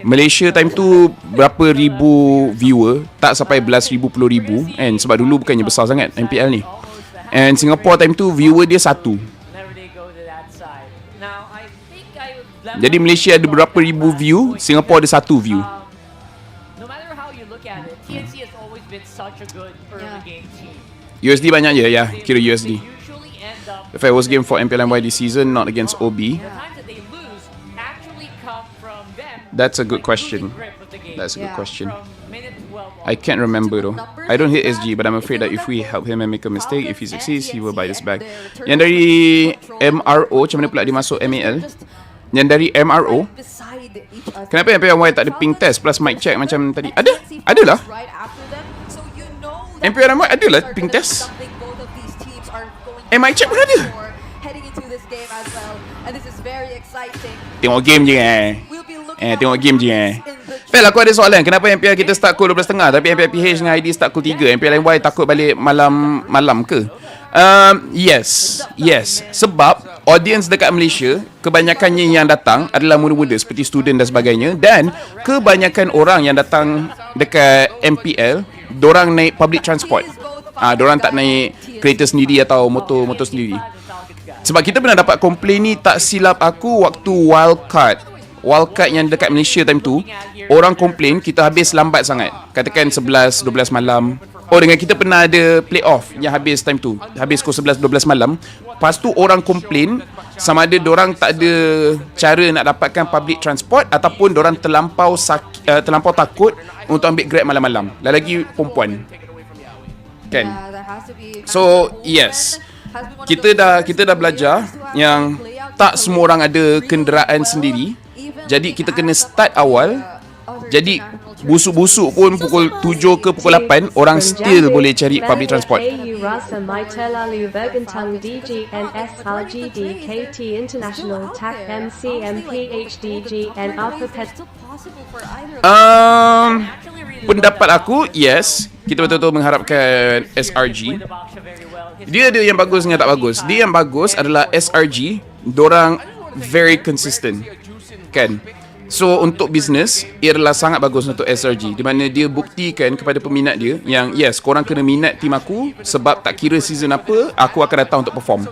Malaysia time tu berapa ribu viewer, tak sampai belas ribu, puluh ribu. And sebab dulu bukannya besar sangat MPL ni. And Singapore time tu viewer dia 1. Jadi Malaysia ada berapa ribu view, Singapore ada 1 view. TNC has always been such a good early game team. USD banyak je, ya. Kira USD. Usually end up If I was game for MPL NY this season, not against OB. the times that they lose actually come from them. That's a good question. That's a good question. I can't remember though. I don't hate SG, but I'm afraid that if we help him and make a mistake, if he succeeds, he will buy this bag. Yang dari MRO, macam mana pula dia masuk MAL? Yang dari MRO, kenapa MPL tak ada ping test plus mic check macam tadi? Ada lah. MPL NY ada lah ping test. Mic check pun ada. Tengok game je tengok game je Fel, aku ada soalan. Kenapa MPL kita start pukul 12.30 tapi MPL PH dengan ID start pukul 3? MPL NY takut balik malam ke? Yes. Sebab audience dekat Malaysia kebanyakannya yang datang adalah muda-muda seperti student dan sebagainya, dan kebanyakan orang yang datang dekat MPL dorang naik public transport. Dorang tak naik kereta sendiri atau motor sendiri. Sebab kita pernah dapat komplain ni, tak silap aku, waktu wildcard yang dekat Malaysia time tu, orang komplain kita habis lambat sangat. Katakan 11, 12 malam. Dengan kita pernah ada playoff yang habis time tu, habis pukul 11, 12 malam. Lepas tu orang komplain sama ada dorang tak ada cara nak dapatkan public transport ataupun dorang terlampau takut untuk ambil Grab malam-malam. Lagi perempuan. Kan? So, yes. Kita dah belajar yang tak semua orang ada kenderaan sendiri. Jadi kita kena start awal. Jadi busuk-busuk pun pukul 7 ke pukul 8 orang still boleh cari public transport. Pendapat aku, yes, kita betul-betul mengharapkan SRG. Dia ada yang bagus dengan tak bagus. Dia yang bagus adalah SRG, dorang very consistent, kan? So untuk business, ia adalah sangat bagus untuk SRG, di mana dia buktikan kepada peminat dia yang yes, korang kena minat tim aku, sebab tak kira season apa, aku akan datang untuk perform.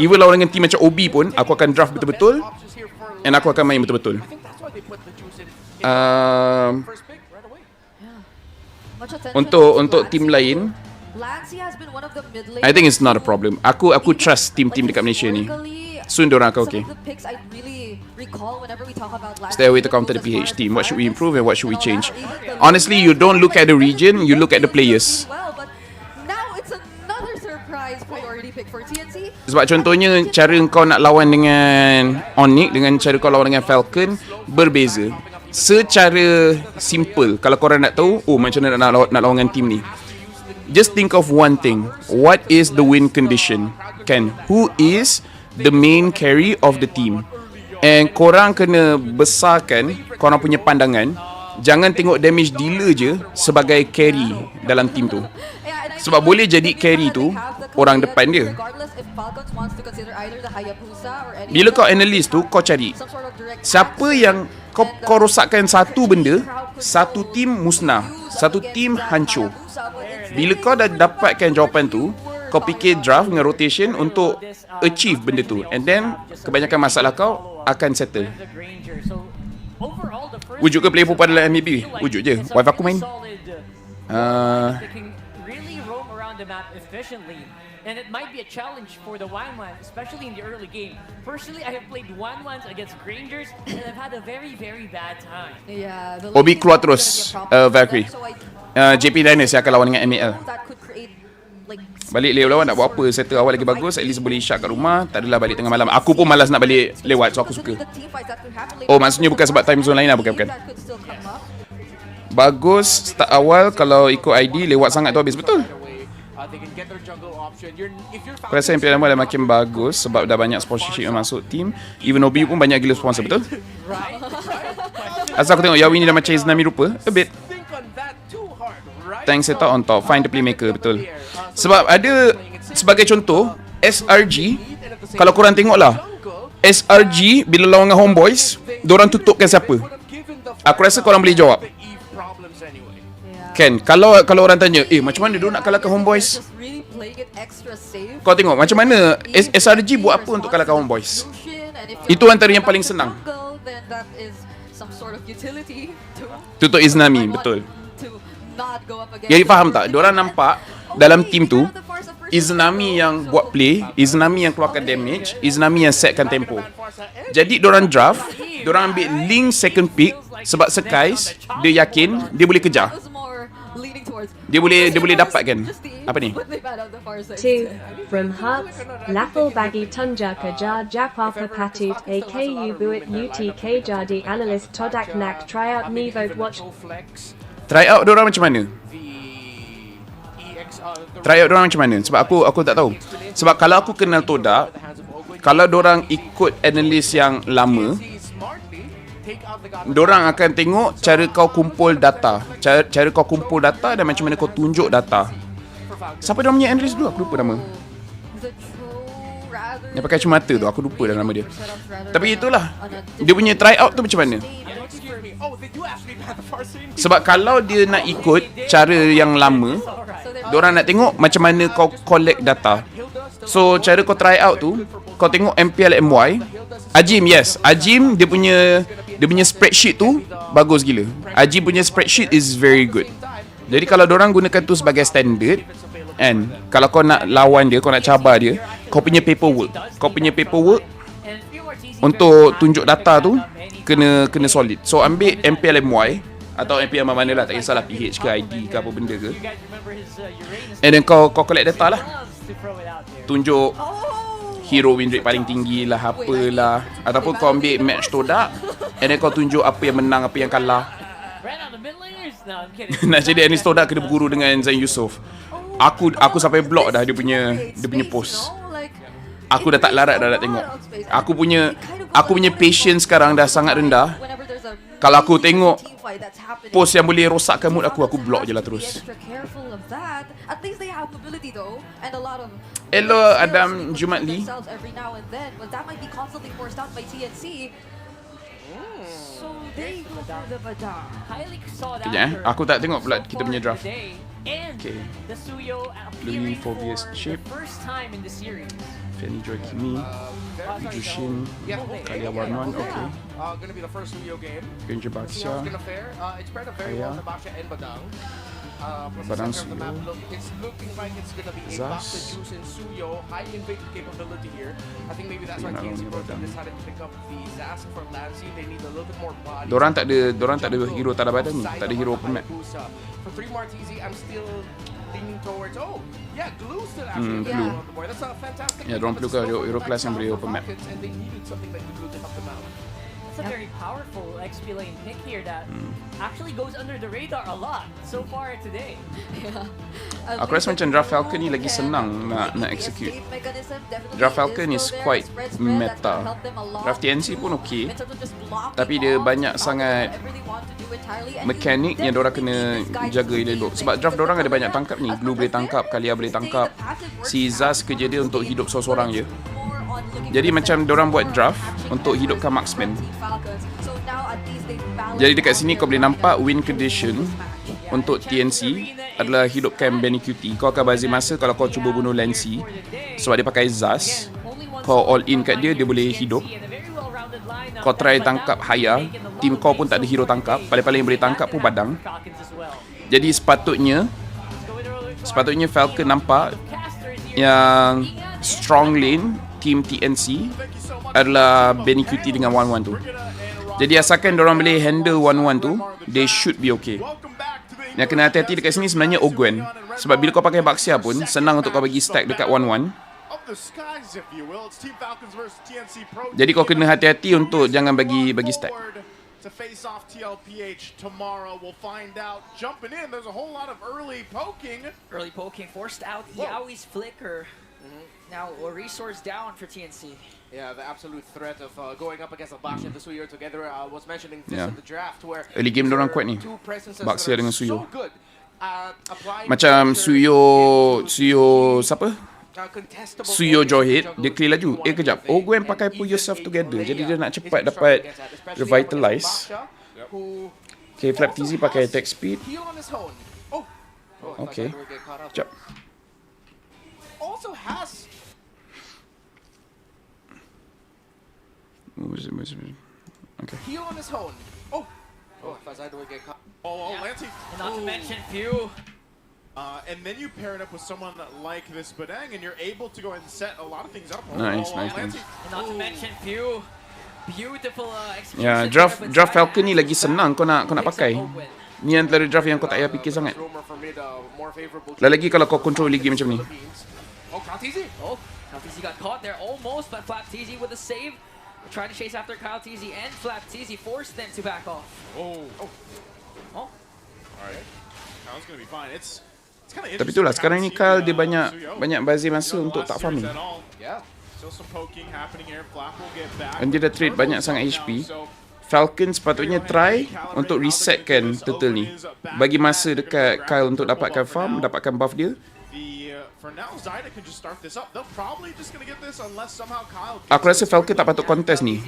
Even lawan dengan tim macam OB pun, aku akan draft betul-betul and aku akan main betul-betul. Untuk tim lain, I think it's not a problem. Aku trust tim-tim dekat Malaysia ni. Soon diorang akan okay. Stay away to counter the PH team. What should we improve and what should we change? Honestly, you don't look at the region, you look at the players. Sebab contohnya, cara kau nak lawan dengan Onyx dengan cara kau lawan dengan Falcon berbeza. Secara simple, kalau korang nak tahu, macam mana nak lawan dengan team ni, just think of one thing. What is the win condition? Kan? Who is the main carry of the team? And korang kena besarkan korang punya pandangan. Jangan tengok damage dealer je sebagai carry dalam team tu. Sebab boleh jadi carry tu orang depan dia. Bila kau analyse tu, kau cari siapa yang kau rosakkan satu benda, satu team musnah, satu team hancur. Bila kau dah dapatkan jawapan tu, kau fikir draft dengan rotation untuk achieve benda tu, and then kebanyakan masalah kau akan settle. Wujud ke player perempuan dalam MLB? Wujud je. Wife aku main. And it might be a challenge for the Wanwan, especially in the early game. Personally, I have played Wanwans against Grangers and I've had a very, very bad time. Obi keluar terus, Valkyrie. JP Diners yang akan lawan dengan MAL. Balik Leo lawan nak buat apa? Settle awal lagi bagus, at least boleh isyak kat rumah. Tak adalah balik tengah malam. Aku pun malas nak balik lewat, so aku suka. Maksudnya bukan sebab time zone lain lah, bukan. Bagus start awal, kalau ikut ID lewat sangat tu habis, betul. Aku rasa MPL dah makin bagus sebab dah banyak sponsorship yang masuk team. Even OB pun banyak gila sponsor, betul? Asal aku tengok Yawi ni dah macam Iznami rupa, a bit. Tank set out on top, find the playmaker, betul. Sebab ada, sebagai contoh, SRG, kalau korang tengok lah, SRG bila lawan dengan Homeboys, diorang tutupkan siapa? Aku rasa korang boleh jawab. Kan, kalau orang tanya, macam mana diorang nak kalahkan Homeboys? Kau tengok macam mana SRG buat apa untuk kalahkan Homeboys. Itu antara yang paling senang. Tutup Iznami, betul. not go up against Jadi faham tak? Diorang nampak dalam team tu Izanami yang buat play, Izanami yang keluarkan damage, Izanami yang setkan tempo. Jadi diorang draft, diorang ambil Link second pick sebab Sekais dia yakin dia boleh kejar. Dia boleh dapatkan apa ni? 2. From Hearts, Laphel bagi tunja kejar Japapa patut AKU buat UTK jadi analyst todak nak tryout ni vote watch. Tryout diorang macam mana? Tryout diorang macam mana? Sebab aku tak tahu. Sebab kalau aku kenal Todak, kalau diorang ikut analis yang lama, diorang akan tengok cara kau kumpul data, cara kau kumpul data dan macam mana kau tunjuk data. Siapa diorang punya analis dulu? Aku lupa nama. Yang pakai kacamata tu, aku lupa dah nama dia. Tapi itulah, dia punya tryout tu macam mana? Sebab kalau dia nak ikut cara yang lama, diorang nak tengok macam mana kau collect data. So cara kau try out tu, kau tengok MPL MY. Ajim, yes, Ajim dia punya spreadsheet tu bagus gila. Ajim punya spreadsheet is very good. Jadi kalau diorang gunakan tu sebagai standard, and kalau kau nak lawan dia, kau nak cabar dia, kau punya paperwork untuk tunjuk data tu kena solid. So ambil MPL MY atau MPL mana lah, tak kisahlah PH ke ID ke apa benda ke, and then kau collect data lah. Tunjuk hero win rate paling tinggi lah, apalah. Ataupun kau ambil match Todak, and then kau tunjuk apa yang menang, apa yang kalah. Nak jadi analis Todak kena berguru dengan Zain Yusof. Aku sampai block dah dia punya post. Aku dah tak larat dah nak tengok. Aku punya patience sekarang dah sangat rendah. Kalau aku tengok post yang boleh rosakkan mood aku block je lah terus. Hello Adam Jumatli. Kejap aku tak tengok pula kita punya draft. Okay. Louis Phobius Chip, Fanny Joy Kimi, Jushin, Kalia Warman, okay. Gonna be the first Suyo game. Ranger Baxia, It's spread very well to Baxia and Badang. Badang From the map, Suyo, it's looking like it's gonna be a Baxia, Juice, and Suyo. High invade capability here. I think maybe that's why TNC decided to pick up the Zas for Lancy. They need a little bit more body. Dorang tak ada hero tak ada badan ni, tak ada hero open map. For 3 Martizi, I'm still leaning towards Glue still actually Glue. on the board. That's a fantastic. Ya, dorang perlukan hero class yang boleh open map. And they needed something like Glue to help them out. It's a very powerful XP lane pick here that actually goes under the radar a lot so far today. Aku rasa macam draft Falcon ni lagi senang nak execute. Draft Falcon is quite meta. Draft TNC pun okay, tapi dia banyak sangat mekanik yang diorang kena jaga elok. Sebab draft diorang ada banyak tangkap ni. Glue boleh tangkap, Kalia boleh tangkap. Si Zaz kerja dia untuk hidup seorang-seorang je. Jadi macam diorang buat draft untuk hidupkan marksman. Jadi dekat sini kau boleh nampak win condition untuk TNC adalah hidupkan Benny QT. Kau akan bazir masa kalau kau cuba bunuh Lancy sebab dia pakai Zaz. Kau all in kat dia, dia boleh hidup. Kau try tangkap Haya, team kau pun tak ada hero tangkap. Paling-paling yang boleh tangkap pun Badang. Jadi sepatutnya Falcon nampak yang strong lane team TNC adalah Benny QT dengan 1-1 tu. Jadi asalkan diorang boleh handle 1-1 tu, they should be okay. Yang kena hati-hati dekat sini sebenarnya Ogwen. Sebab bila kau pakai Baxia pun senang untuk kau bagi stack dekat 1-1. Jadi kau kena hati-hati untuk jangan bagi stack. To face off TLPH tomorrow, we'll find out. Jumping in, there's a whole lot of early poking Forced out Yaoi's flicker. Now a resource down for TNC. Yeah, the absolute threat of going up against Baxia and the Suyo together. I was mentioning this at the draft where early game diorang kuat ni, Baxia dengan Suyo. So macam Suyo siapa? Suyo Johit, dia clear laju. Kejap, Ogwen pakai pull yourself together. Jadi dia nak cepat dapat revitalize. Okay, Flap TZ pakai attack speed. Okay, sekejap. Also has Okay. heal on his own. Fazai do get caught. Lancey. And not to mention Few. And then you pair it up with someone like this Badang, and you're able to go ahead and set a lot of things up. Nice. And not to mention Few. Beautiful execution. Ya, draft Falcon ni lagi senang kau nak pakai. Ni antara draft yang kau tak payah fikir sangat. Lagi kalau kau control lagi macam ni. Oh, Kaltizi got caught there almost, but Flaptizi with a save. Trying to chase after Kaltizi and Flaptizi forced them to back off. Alright. Kyle's gonna be fine. It's kind of Tapi itulah sekarang ni Kyle dia banyak bazir masa untuk tak farming. Yeah. Still some poking happening here. Flap will get back. Dan dia dah trade banyak sangat HP. Falcon sepatutnya try untuk resetkan turtle ni. Bagi masa dekat Kyle untuk dapatkan farm, dapatkan buff dia. For now, Zyda can just start this up. They're probably just gonna get this unless somehow Kyle. Aku rasa Falcon tak patut contest ni.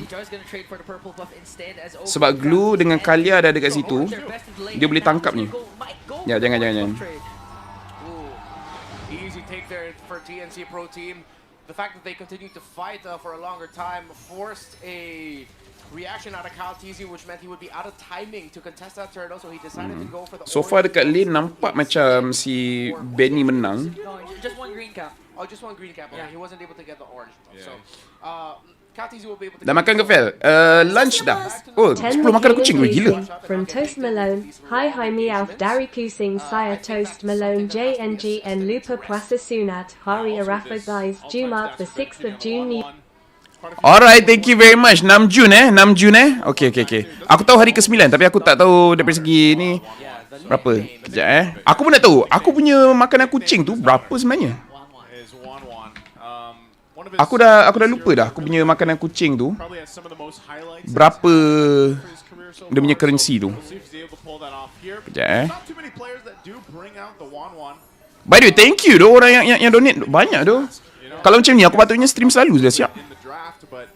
Sebab glue dengan Kalia ada dekat situ, dia boleh tangkap ni. Ya, jangan. Easy take there for TNC Pro Team. The fact that they continued to fight for a longer time forced a reaction out of Kaltizi, which meant he would be out of timing to contest that turtle, so he decided to go for the. So far dekat lane nampak macam si Benny menang. No, just one green cap. Oh, just one green cap. Okay, he wasn't able to get the orange. So, Kaltizi will be able to. Dah makan ke Fel? Lunch dah. Oh, 10 makan kucing gila. From Toast Malone, Hi Meowth Dari Kusing Saya Toast Malone JNG and Lupa Puasa Sunat Hari Arafa Guys Jumark the 6th of June. Alright, thank you very much. 6 Jun Okay. Aku tahu hari ke-9 tapi aku tak tahu dari segi ni berapa. Kejap Aku pun nak tahu. Aku punya makanan kucing tu berapa sebenarnya? Aku dah lupa dah aku punya makanan kucing tu berapa dia punya currency tu. Kejap By the way, thank you doh orang yang donate banyak doh. Kalau macam ni aku patutnya stream selalu dah siap. But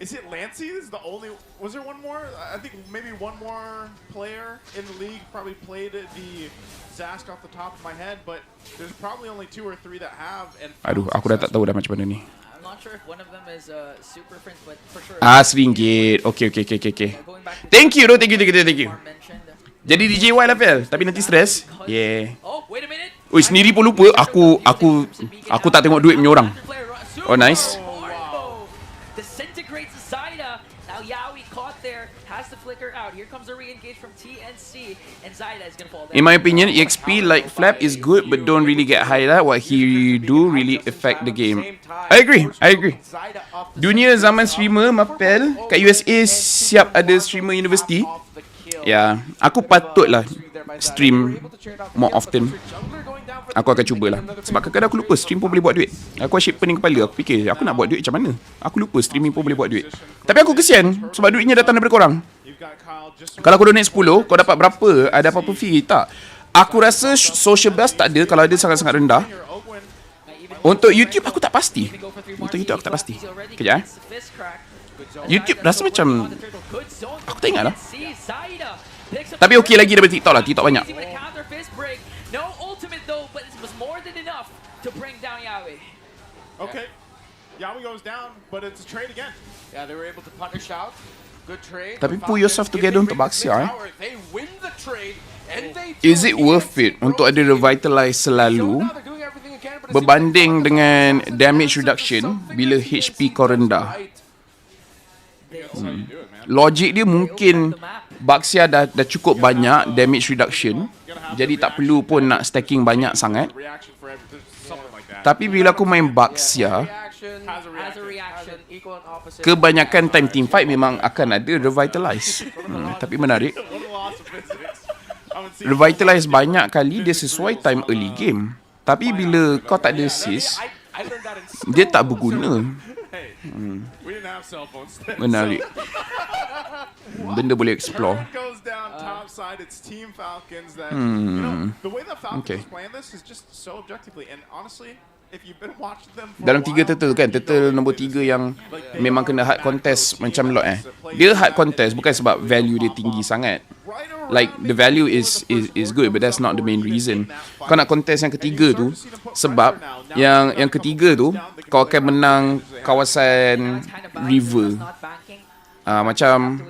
is it Lancey? Is the only? Was there one more? I think maybe one more player in the league probably played the Zask off the top of my head, but there's probably only 2 or 3 that have. And aduh, aku dah tak tahu dah macam mana ni. I'm not sure if one of them is super friends, but for sure. RM1. Okay. Thank you. Jadi DJ Y Laphel, tapi nanti stress. Yeah. Oh, wait a minute. Oi, sendiri pun lupa. Aku tak tengok duit punya orang. Oh, nice. Disintegrates Zyda. Now Yaoi caught there, has to flicker out. Here comes a re-engage from TNC, and Zyda is gonna fall down. In my opinion, EXP like Flap is good, but don't really get highlight. What he do really affect the game. I agree. Dunia zaman streamer, Mapel kat USA siap ada streamer university. Ya, aku patutlah stream more often. Aku akan cubalah. Sebab kadang-kadang aku lupa stream pun boleh buat duit. Aku asyik pening kepala. Aku fikir aku nak buat duit macam mana. Aku lupa streaming pun boleh buat duit. Tapi aku kesian sebab duitnya datang daripada korang. Kalau kau donate 10, kau dapat berapa? Ada apa-apa fee? Tak. Aku rasa sociabuzz tak ada kalau ada sangat-sangat rendah. Untuk YouTube aku tak pasti. Kejap YouTube rasa macam aku tak ingat lah. Tapi okey lagi daripada TikTok lah. TikTok banyak. Okay. Yaoi goes down, but it's a trade again. Yeah, they were able to punish out. Good trade. Tapi pull yourself together untuk Baxia. They win the trade and they Is it worth it untuk ada revitalize selalu berbanding dengan damage reduction bila HP kau rendah? Logik dia mungkin Baxia dah cukup banyak damage reduction, jadi tak perlu pun nak stacking banyak sangat. Tapi bila aku main Baxia, kebanyakan time team fight memang akan ada revitalize. Tapi menarik, revitalize banyak kali dia sesuai time early game. Tapi bila kau tak ada assist, dia tak berguna. Menarik. Benda boleh explore. Okay. Dalam 3 turtle kan, turtle nombor 3 yang memang kena hard contest macam lot Dia hard contest bukan sebab value dia tinggi sangat. Like the value is good, but that's not the main reason. Kau nak contest yang ketiga tu sebab yang ketiga tu kau akan menang kawasan river. macam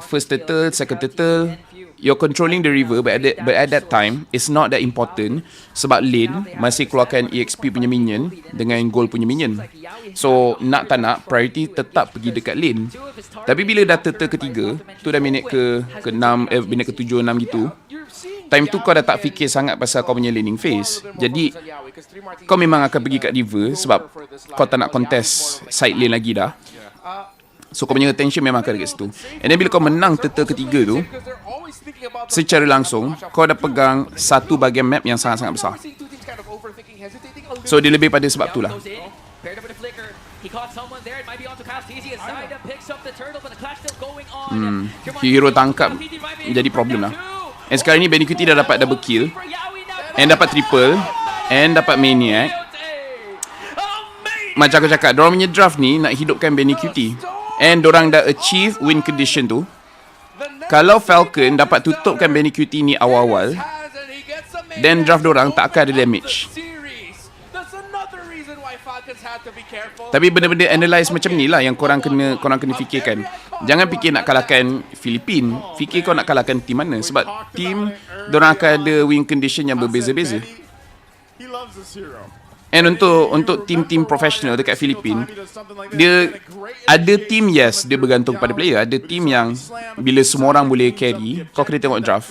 first turtle, second turtle, you're controlling the river, but at that time it's not that important sebab lane masih keluarkan EXP punya minion dengan gold punya minion. So nak tak nak priority tetap pergi dekat lane. Tapi bila dah turtle ketiga, tu dah minit ke-6, minit ke-7, 6 gitu. Time tu kau dah tak fikir sangat pasal kau punya laning phase. Jadi kau memang akan pergi kat river sebab kau tak nak contest side lane lagi dah. So kau punya attention memang akan dekat situ. And then bila kau menang turtle ketiga tu, secara langsung kau dah pegang satu bahagian map yang sangat-sangat besar. So dia lebih pada sebab tu lah. Hero tangkap jadi problem lah. And sekarang ni Benny QT dah dapat double kill, and dapat triple, and dapat maniac. Macam aku cakap, dorang punya draft ni nak hidupkan Benny QT, and dorang dah achieve win condition tu. Kalau Falcon dapat tutupkan Benny QT ni awal-awal, then draft dorang tak akan ada damage. Tapi benda-benda analyze macam ni lah yang korang kena fikirkan. Jangan fikir nak kalahkan Filipin, fikir kau nak kalahkan team mana. Sebab team dorang akan ada win condition yang berbeza-beza. And untuk team-team profesional dekat Filipin, dia ada team, yes, dia bergantung pada player. Ada team yang bila semua orang boleh carry, kau kena tengok draft.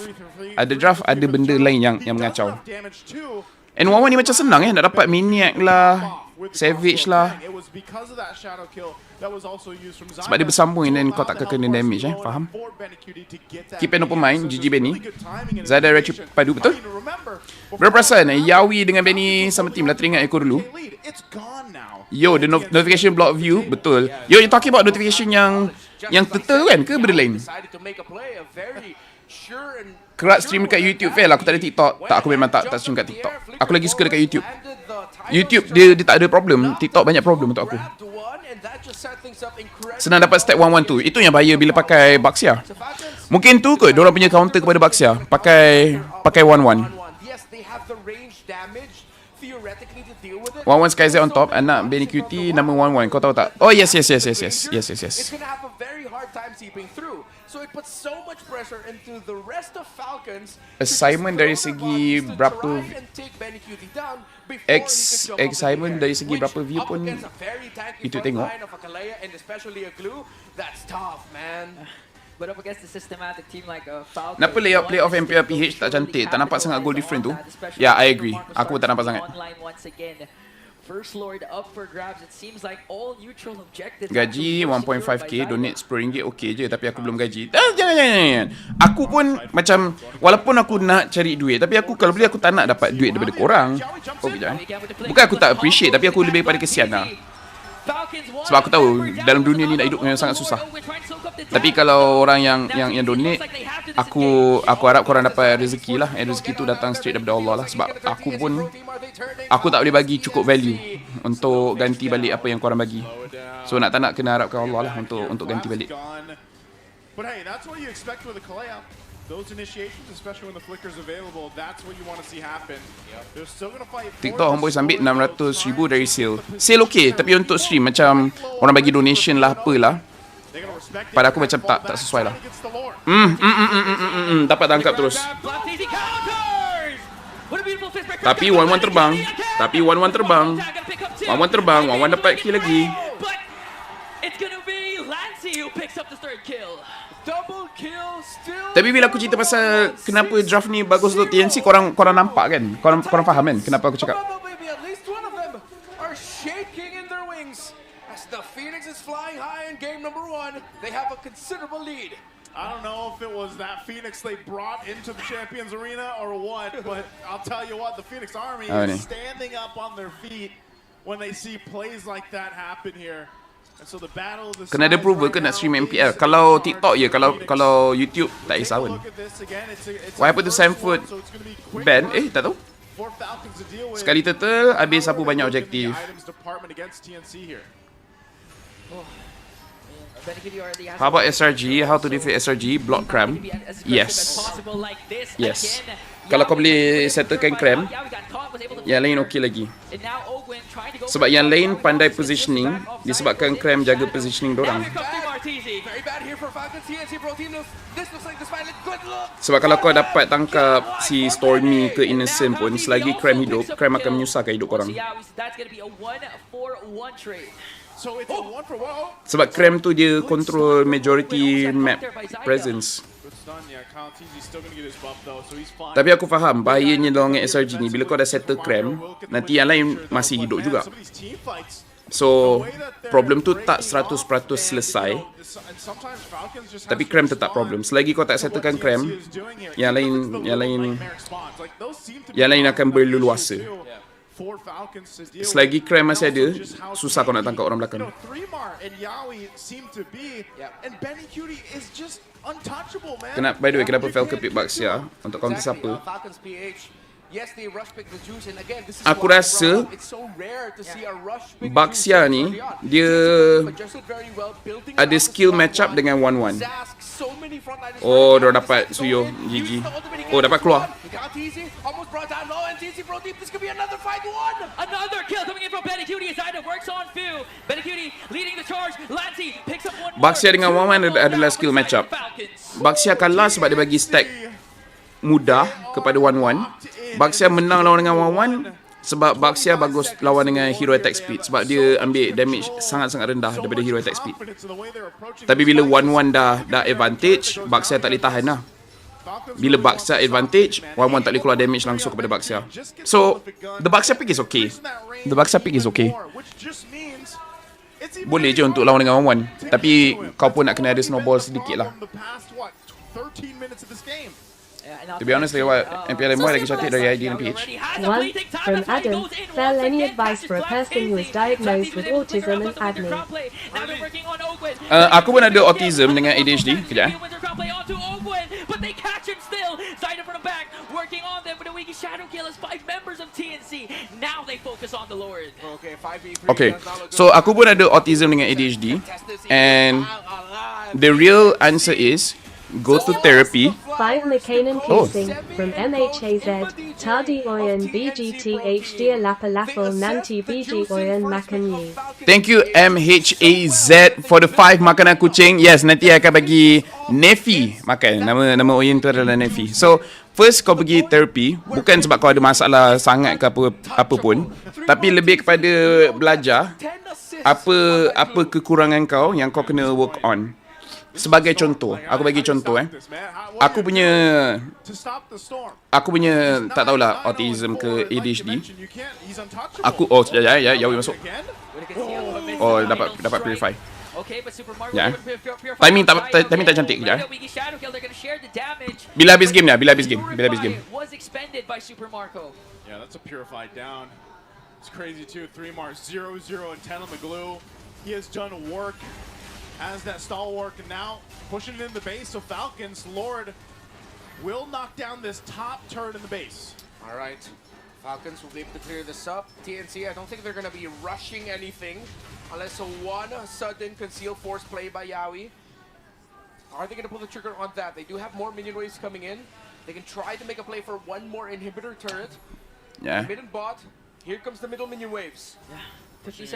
Ada draft, ada benda lain yang mengacau. And Wawan ni macam senang nak dapat maniac lah, savage lah. Sebab dia bersambung dan kau tak kena damage, faham? Keep an open mind, GG Benny. Zada Retri padu, betul? Berapa perasan Yawi dengan Benny sama team lah, teringat ekor dulu. Yo, the notification block view, betul. Yo, you talking about notification yang turtle kan, ke benda lain? Kerat stream dekat YouTube, fail aku tak ada TikTok. Tak, aku memang tak stream kat TikTok. Aku lagi suka dekat YouTube. YouTube dia tak ada problem, TikTok banyak problem untuk aku. Senang dapat step 1-1-2. Itu yang bahaya bila pakai Baxia. Mungkin tu kot diorang punya counter kepada Baxia, pakai 1-1. 1-1 Skyz on top, anak Benny QT nama 1-1. Kau tahu tak? Oh yes. Assignment dari segi berapa excitement dari segi berapa view pun itu tengok. Kenapa layout playoff MPL PH tak cantik? Tak nampak sangat goal different tu. Yeah, I agree. Aku pun tak nampak sangat. Gaji 1.5k, donate RM10 okey je, tapi aku belum gaji. Jangan. Aku pun macam, walaupun aku nak cari duit, tapi aku kalau boleh aku tak nak dapat duit daripada korang. Bukan aku tak appreciate, tapi aku lebih pada kesian lah. Sebab aku tahu dalam dunia ni nak hidup memang sangat susah. Tapi kalau orang yang donate, aku harap korang dapat rezeki lah. Rezeki tu datang straight daripada Allah lah. Sebab aku tak boleh bagi cukup value untuk ganti balik apa yang korang bagi. So nak tak nak kena harapkan Allah lah untuk ganti balik. But hey, that's what you expect with a Kalea. Those initiations, especially when the flicker's available, that's what you want to see happen. They're still going to fight. TikTok homeboys ambil 600,000 dari sale. Sale okey, tapi untuk stream macam orang bagi donation lah apalah. Pada aku macam tak sesuai lah. Dapat tangkap terus. Tapi 1-1 terbang. 1-1 dapat kill lagi. Tapi bila aku cerita pasal kenapa draft ni bagus untuk TNC, korang nampak kan? Korang faham kan kenapa aku cakap? I don't know if it was that Phoenix they brought into the Champions Arena or what, but I'll tell you what, the Phoenix Army is standing up on their feet when they see plays like that happen here. Kena ada approval ke nak stream MPL. Kalau TikTok ya, kalau YouTube tak kisah pun. What happened to Sanford ban? Tak tahu. Sekali turtle habis sapu banyak objektif. How about SRG? How to defeat SRG? Block cram. Yes. Yes. Kalau kau boleh settlekan cram, yang lain okey lagi. Sebab yang lain pandai positioning, disebabkan cram jaga positioning dorang. Sebab kalau kau dapat tangkap si Stormy ke Innocent pun, selagi cram hidup, cram akan menyusahkan hidup korang. Sebab cram tu dia control majority map presence. Tapi aku faham bahayanya dengan SRG ni, bila kau dah settle cram, nanti yang lain masih hidup juga. So problem tu tak 100% selesai, tapi cram tetap problem. Selagi kau tak settlekan cram, yang lain akan berleluasa. Selagi cram masih ada, susah kau nak tangkap orang belakang. By the way, kenapa Falcon pick Baxia untuk counter siapa? Aku rasa Baxia ni dia ada skill match up dengan 1-1. Oh, dia dapat Suyo GG. Oh, dapat keluar. Baxia dengan 1-1 adalah skill match up. Baxia kalah sebab dia bagi stack mudah kepada 1-1. Baxia menang lawan dengan 1-1 sebab Baxia bagus lawan dengan hero attack speed, sebab dia ambil damage sangat-sangat rendah daripada hero attack speed. Tapi bila 1-1 dah advantage, Baxia tak boleh tahan lah. Bila Baxia advantage, 1-1 tak boleh keluar damage langsung kepada Baxia. So, the Baxia pick is okay. The Baxia pick is okay. Boleh je untuk lawan dengan 1-1. Tapi kau pun nak kena ada snowball sedikit lah. To be honest, MPL lagi cantik dari ID dan PH. One from Adam. Fell any advice for a person who is diagnosed with autism and admin? Aku pun ada autism dengan ADHD. Kejap But they catch him still. Zaida from the back, working on them, but a weak shadow kill as 5 members of TNC. Now they focus on the Lord. Okay, so aku pun ada autism dengan ADHD, and the real answer is go to therapy. 5 McCain Kissing from MHAZ, Tardi Oyan BGTH Dear Laphel Nanti BG Oyan Makanyi. Thank you MHAZ for the 5 makanan kucing. Yes, nanti akan bagi Nefi makan. Nama Oyan tu adalah Nefi. So, first kau pergi therapy, bukan sebab kau ada masalah sangat ke apa pun, tapi lebih kepada belajar apa kekurangan kau yang kau kena work on. Sebagai contoh, aku bagi contoh Aku punya tak tahulah autism ke ADHD. Yawi masuk. Oh, dapat purify. Ya. Timing tak cantik kejap. Bila habis game. Yeah, that's a purified down. It's crazy too. 3 marks, 0-0 and 10 on the glue. He has done work as that stalwart, and now pushing it in the base. So Falcons, Lord will knock down this top turret in the base. All right, Falcons will be able to clear this up. TNC, I don't think they're going to be rushing anything unless one sudden concealed force play by Yawi. Are they going to pull the trigger on that? They do have more minion waves coming in. They can try to make a play for one more inhibitor turret. Yeah. Mid and bot. Here comes the middle minion waves. Yeah. 50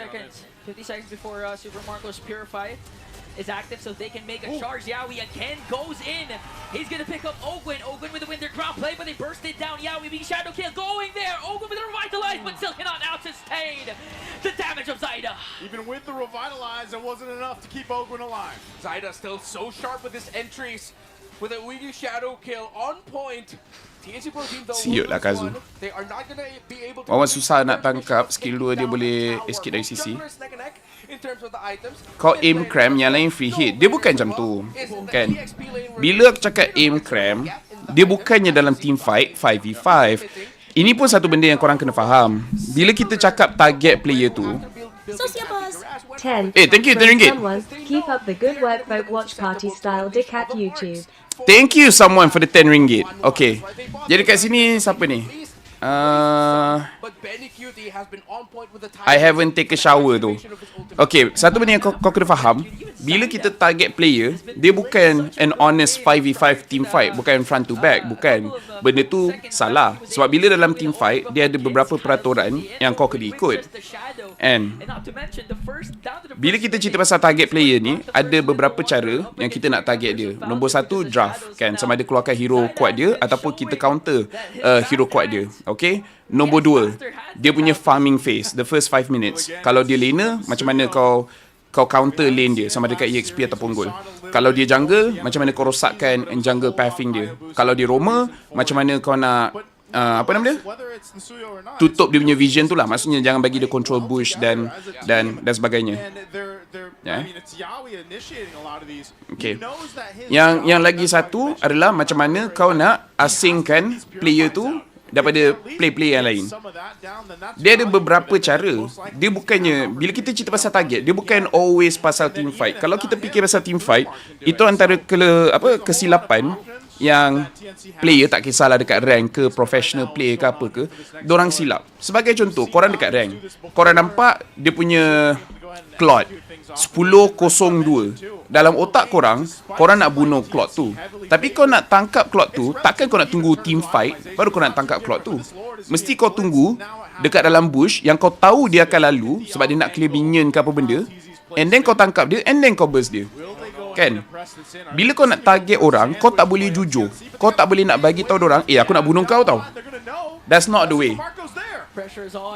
seconds before Super Marco's Purify is active, so they can make a charge. Yawi again goes in. He's gonna pick up Ogwin. Ogwin with the wind, their ground play, but they burst it down. Yawi being shadow kill, going there. Ogwin with the revitalize, but still cannot out sustain the damage of Zaida. Even with the revitalize, it wasn't enough to keep Ogwin alive. Zaida still so sharp with his entries, with a Ouija shadow kill on point. TNC Pro Team though, siut lah Kazu. they are not gonna be able to. Wawan susah nak tangkap, skill 2 dia boleh escape dari sisi. In terms of the items, Kau aim cram, yang lain free hit. Dia bukan macam tu, kan? Bila aku cakap aim cram, dia bukannya dalam team fight 5v5. Ini pun satu benda yang korang kena faham. Bila kita cakap target player tu, Sociabuzz. 10. Thank you, from RM10. someone. Keep up the good work, folk watch party style dick at YouTube. Thank you someone for the RM10. Okay. Jadi kat sini siapa ni? I haven't take a shower tu. Okay, satu benda yang kau kena faham, bila kita target player, dia bukan an honest 5v5 team fight, bukan front to back, bukan. Benda tu salah. Sebab bila dalam team fight, dia ada beberapa peraturan yang kau kena ikut. And bila kita cerita pasal target player ni, ada beberapa cara yang kita nak target dia. Nombor satu, draft, kan? Sama ada keluarkan hero kuat dia ataupun kita counter hero kuat dia. Okay? Nombor dua, dia punya farming phase, the first 5 minutes. Kalau dia laner, macam mana kau counter lane dia, sama ada kat EXP ataupun gold. Kalau dia jungle, macam mana kau rosakkan jungle pathing dia. Kalau dia roamer, macam mana kau nak apa nama dia? Tutup dia punya vision tu lah. Maksudnya jangan bagi dia control bush dan sebagainya. Yeah. Okay. Yang lagi satu adalah macam mana kau nak asingkan player tu daripada play-play yang lain. Dia ada beberapa cara. Dia bukannya, bila kita cerita pasal target, dia bukan always pasal team fight. Kalau kita fikir pasal team fight, itu antara kesilapan yang player, tak kisahlah dekat rank ke, professional player ke apa ke, dorang silap. Sebagai contoh, korang dekat rank, korang nampak dia punya cloud 10-02. Dalam otak korang nak bunuh cloud tu. Tapi kau nak tangkap cloud tu, takkan kau nak tunggu team fight baru kau nak tangkap cloud tu. Mesti kau tunggu dekat dalam bush yang kau tahu dia akan lalu sebab dia nak clear minion ke apa benda, and then kau tangkap dia, and then kau burst dia. Kan? Bila kau nak target orang, kau tak boleh jujur. Kau tak boleh nak bagi tahu orang, aku nak bunuh kau tau. That's not the way.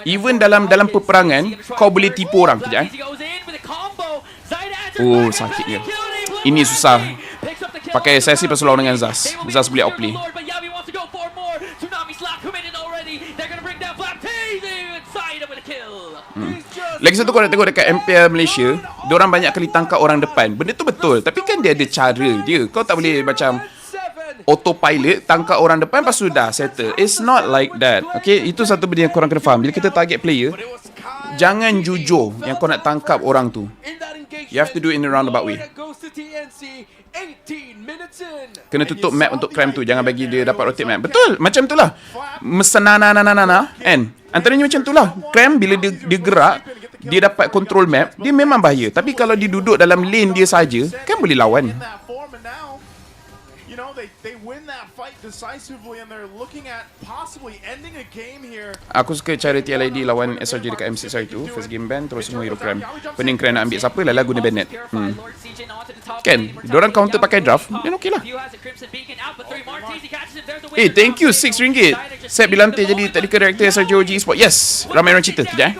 Even dalam peperangan, kau boleh tipu orang. Kejap Oh, sakitnya. Ini susah. Pakai sesi pas lawan dengan Zaz. Zaz boleh outplay. Lagi satu, korang tengok dekat MPL Malaysia, diorang banyak kali tangkap orang depan. Benda tu betul, tapi kan dia ada cara dia. Kau tak boleh macam autopilot, tangkap orang depan lepas tu dah settle. It's not like that. Okay, itu satu benda yang korang kena faham. Bila kita target player, jangan jujur yang kau nak tangkap orang tu. You have to do it in a roundabout way. Kena tutup map untuk cram tu. Jangan bagi dia dapat rotate map. Betul, macam tu lah. Kan? Antaranya macam tu lah. Cram bila dia gerak, dia dapat control map, dia memang bahaya. Tapi kalau dia duduk dalam lane dia saja, kan boleh lawan. Aku suka cara TLID lawan SRG dekat M6 hari tu. First game ban, terus semua hero cram. Pening cram nak ambil siapa, lala guna banet. Kan? Diorang counter pakai draft, then okey lah. Thank you, RM6. Set dilantik jadi technical director SRG OG Esport. Yes, ramai orang cerita. Sekejap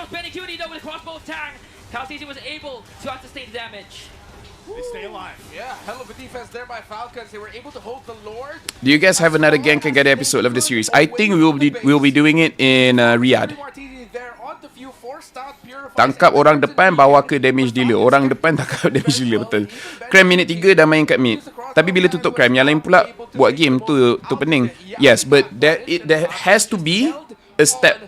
Do you guys have another Gang Can Gather episode of the series? I think we'll be doing it in Riyadh. Tangkap orang depan, bawa ke damage dealer. Orang depan tangkap damage dealer, betul. Cram minit 3 dah main kat mid. Tapi bila tutup cram, yang lain pula buat game tu pening. Yes, but there has to be a step.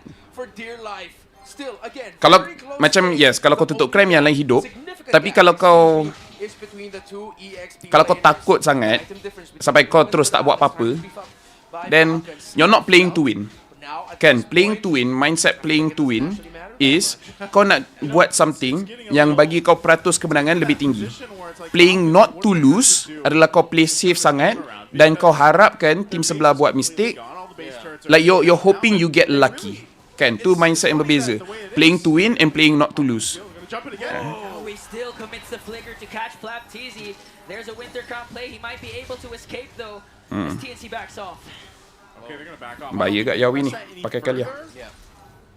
Kalau macam kalau kau tutup cram, yang lain hidup. Tapi kalau kau takut sangat sampai kau terus tak buat apa-apa, then you're not playing to win. Kan? Playing to win, mindset playing to win is kau nak buat something yang bagi kau peratus kemenangan lebih tinggi. Playing not to lose adalah kau play safe sangat dan kau harapkan tim sebelah buat mistake. Like you're hoping you get lucky. Kan? Tu mindset yang berbeza. Playing to win and playing not to lose. Still commits the flicker to catch Flap TZ. There's a Winter Crown play. He might be able to escape though. As TNC backs off. Okay, they're gonna back off. Bahaya kat Yawi ni. Pakai Kalia.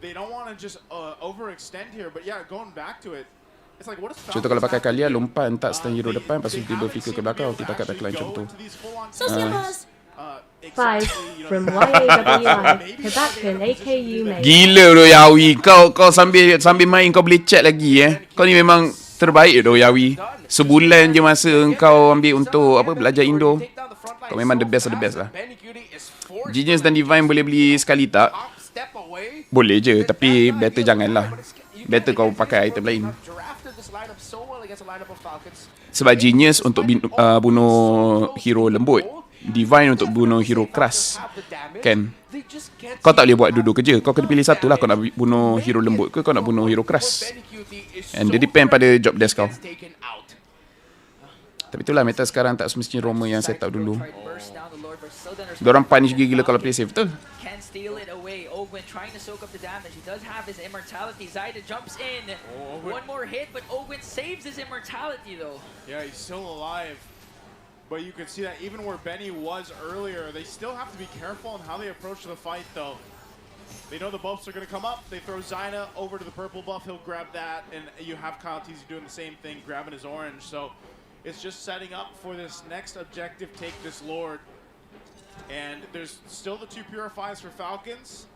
They don't want to just overextend here, but yeah, going back to it. It's like what is Contoh kalau pakai Kalia, lompat hentak stand hero depan, lepas tu tiba flicker ke belakang, ulti pakai backline macam tu. Sociabuzz. 5 from YAWI Kebatkan AKU mate. Gila tu Yawi. Kau sambil main kau boleh chat lagi Kau ni memang terbaik tu Yawi. Sebulan je masa kau ambil untuk belajar Indo. Kau memang the best of the best lah. Genius dan Divine boleh beli sekali tak? Boleh je, tapi better janganlah. Better kau pakai item lain. Sebab Genius untuk bunuh hero lembut, Divine untuk bunuh hero keras. Kan? Kau tak boleh buat dua-dua kerja. Kau kena pilih satu lah. Kau nak bunuh hero lembut ke kau nak bunuh hero keras. And dia depend pada job desk kau. Tapi itulah meta sekarang tak semestinya Roma yang set up dulu. Diorang punish gila-gila kalau play safe, betul? Can steal it away. Ogwin trying to soak up the damage. He does have his immortality. Zaida jumps in. One more hit, but Ogwin saves his immortality though. Yeah, he's still alive. But you can see that even where Benny was earlier, they still have to be careful on how they approach the fight though. They know the buffs are going to come up. They throw Zyna over to the purple buff. He'll grab that. And you have Kyle Teasy doing the same thing, grabbing his orange. So it's just setting up for this next objective, take this Lord. And there's still the 2 Purifies for Falcons.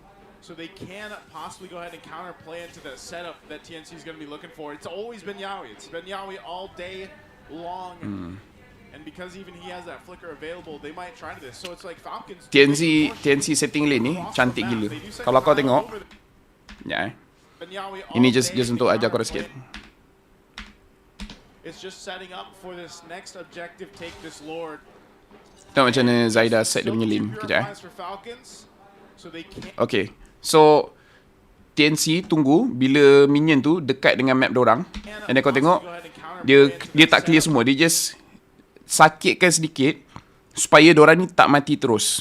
So they can possibly go ahead and counterplay into the setup that TNC is going to be looking for. It's always been Yaoi. It's been Yaoi all day long. And because even he has that flicker available, they might try this. So it's like Falcons. TNC setting lane ni cantik gila. Kalau kau tengok, ya. Ini just untuk ajar kau sikit. It's just setting up for this next objective, take this Lord. Tengok macam mana Zaida set dia punya lane. Kejap Okay. So TNC tunggu bila minion tu dekat dengan map dorang. And then kau tengok dia tak clear semua. Dia just sakitkan sedikit supaya dorang ni tak mati terus.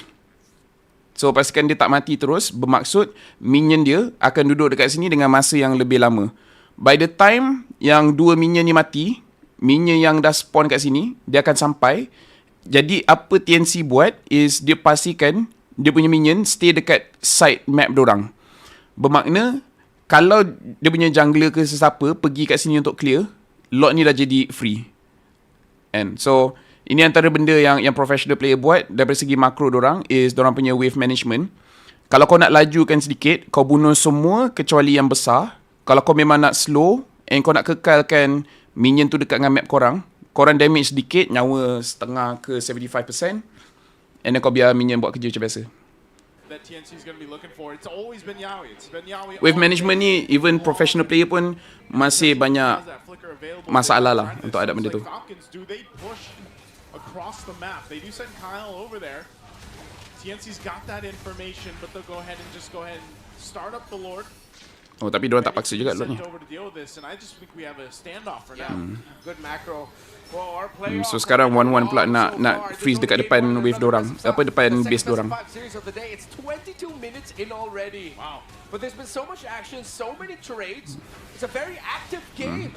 So pastikan dia tak mati terus, bermaksud minion dia akan duduk dekat sini dengan masa yang lebih lama. By the time yang 2 minion ni mati, minion yang dah spawn kat sini, dia akan sampai. Jadi apa TNC buat is dia pastikan dia punya minion stay dekat side map dorang. Bermakna kalau dia punya jungler ke sesiapa pergi kat sini untuk clear, lot ni dah jadi free. And so ini antara benda yang professional player buat daripada segi makro dorang is dorang punya wave management. Kalau kau nak lajukan sedikit, kau bunuh semua kecuali yang besar. Kalau kau memang nak slow and kau nak kekalkan minion tu dekat dengan map korang damage sedikit, nyawa setengah ke 75%, and then kau biar minion buat kerja macam biasa. Wave management ni even professional player pun masih banyak masalah lah untuk adapt benda tu. Across the map, they do send Kyle over there. TNC's got that information, but they'll go ahead and start up the Lord. Oh, tapi diorang tak paksa juga Lord ni. So sekarang 1-1 pula nak freeze dekat depan wave dorang, depan base dorang. It's 22 minutes in already. Wow. But there's been so much action, so many trades. It's a very active game.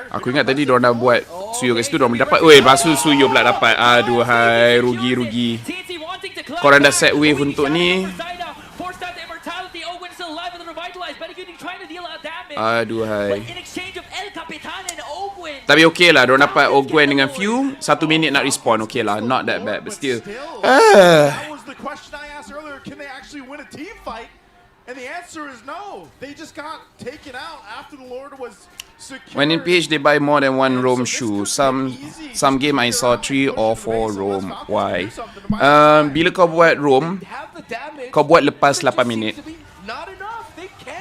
Aku ingat tadi diorang dah buat Suyo kat situ, diorang dapat. Oi, pasu Suyo pula dapat. Aduhai, rugi. Korang dah set wave untuk ni. Aduhai. Tapi okey lah, diorang dapat Ogwen dengan few. 1 minit nak respawn, okey lah. Not that bad, but still. That was the question I asked earlier. Can they actually win a team fight? And the answer is no. They just got taken out after the Lord was secured. When in PH, they buy more than 1 roam shoe. Some game I saw 3 or 4 roam. Why? Bila kau buat roam, kau buat lepas 8 minit.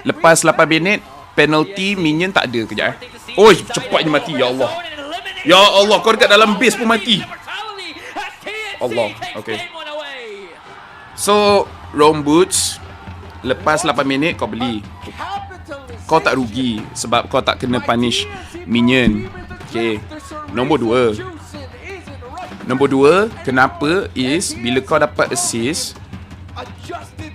Lepas 8 minit, penalty minion tak ada. Kejap eh. Oh, cepatnya mati. Ya Allah. Ya Allah, kau dekat dalam base pun mati. Allah. Okay. So, roam boots. Lepas 8 minit kau beli. Kau tak rugi sebab kau tak kena punish minion. Okay. Nombor 2, kenapa is bila kau dapat assist,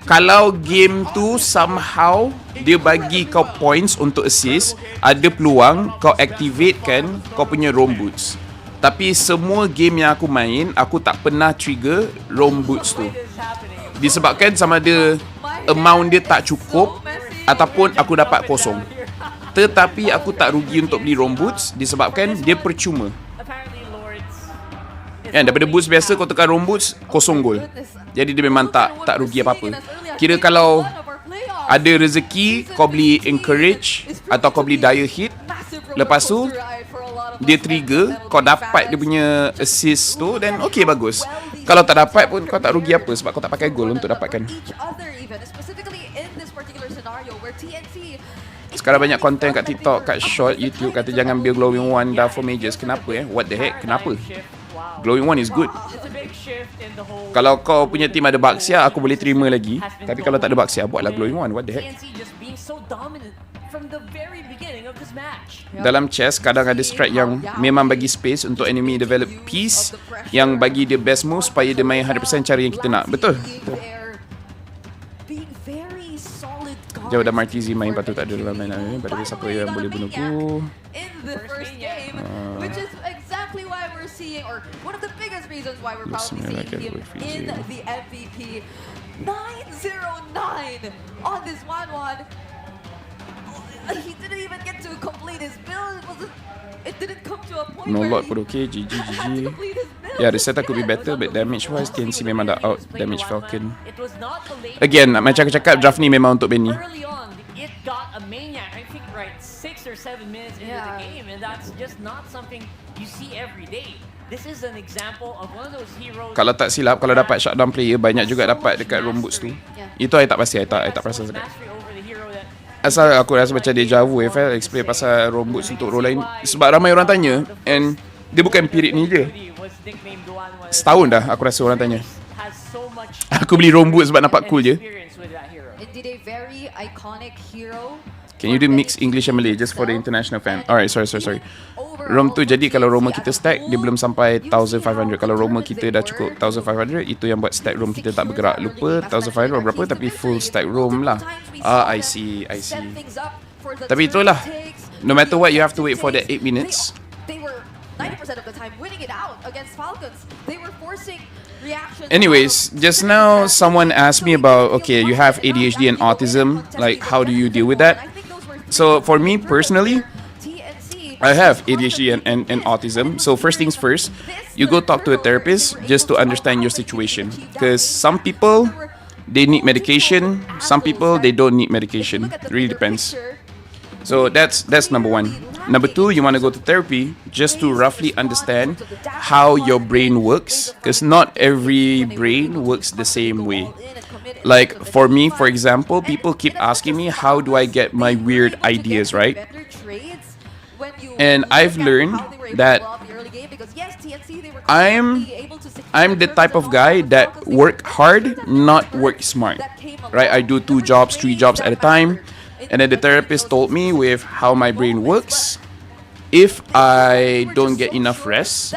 kalau game tu somehow dia bagi kau points untuk assist, ada peluang kau activate kan kau punya roam boots. Tapi semua game yang aku main, aku tak pernah trigger roam boots tu. Disebabkan sama ada amount dia tak cukup ataupun aku dapat kosong. Tetapi aku tak rugi untuk beli roam boots disebabkan dia percuma. Kan daripada boots biasa kau tekan roam boots kosong gol. Jadi dia memang tak rugi apa-apa. Kira kalau ada rezeki kau beli encourage atau kau beli dire hit, lepas tu dia trigger, kau dapat dia punya assist tu, then okay, bagus. Kalau tak dapat pun kau tak rugi apa sebab kau tak pakai goal untuk dapatkan. Sekarang banyak konten kat TikTok, kat short YouTube kata jangan build glowing one dah for majors. Kenapa What the heck? Kenapa? Glowing one is good. Kalau kau punya team ada Baxia, aku boleh terima lagi. Tapi kalau tak ada Baxia, buatlah glowing one. What the heck? from the very beginning of this match. Dalam chess, kadang ada strat yang memang bagi space untuk enemy develop piece yang bagi dia best move supaya dia main 100% cara yang kita nak. Betul? Jauh dah Martizi main, patut tak ada dalam main lain. Pada siapa yang boleh bunuh ku. In the first game, which is exactly why we're seeing, or one of the biggest reasons why we're probably seeing him in the MVP. 909 on this 1-1. He didn't even get to complete his build. It didn't come to a point No where lot pun okay. GG. Yeah, the setup could be better, but damage-wise, TNC memang dah out. Damage Falcon. Again, macam aku cakap, draft ni memang untuk Benny. Early on, it got a maniac, I think, right 6 or 7 minutes into the game, and that's just not something you see every day. This is an example of one of those heroes. Kalau tak silap, kalau dapat shutdown player, banyak juga dapat dekat roam boots tu. Itu I tak pasti, I tak perasan sangat. Asal aku rasa macam deja vu, FL explain pasal roam boots untuk role lain. Sebab ramai orang tanya, and dia bukan period ni je. Setahun dah aku rasa orang tanya. Aku beli roam boots sebab nampak cool je. indeed a very iconic hero. Can you do mix English and Malay just for the international fan? Alright, sorry. ROM tu jadi kalau Roma kita stack, dia belum sampai 1500. Kalau Roma kita dah cukup 1500, itu yang buat stack ROM kita tak bergerak. Lupa 1500 berapa, tapi full stack ROM lah. I see. Tapi itulah, no matter what, you have to wait for the 8 minutes. They were 90% of the time winning it out against Falcons. They were forcing reactions. Anyways, just now someone asked me about, okay, you have ADHD and autism, like how do you deal with that? So for me personally, I have ADHD and autism. So first things first, you go talk to a therapist just to understand your situation. Because some people, they need medication. Some people, they don't need medication. It really depends. So that's number one. Number two, you want to go to therapy just to roughly understand how your brain works. Because not every brain works the same way. Like for me, for example, people keep asking me, how do I get my weird ideas, right? And I've learned that I'm the type of guy that work hard, not work smart, right? I do 2 jobs, 3 jobs at a time. And then the therapist told me with how my brain works, if I don't get enough rest,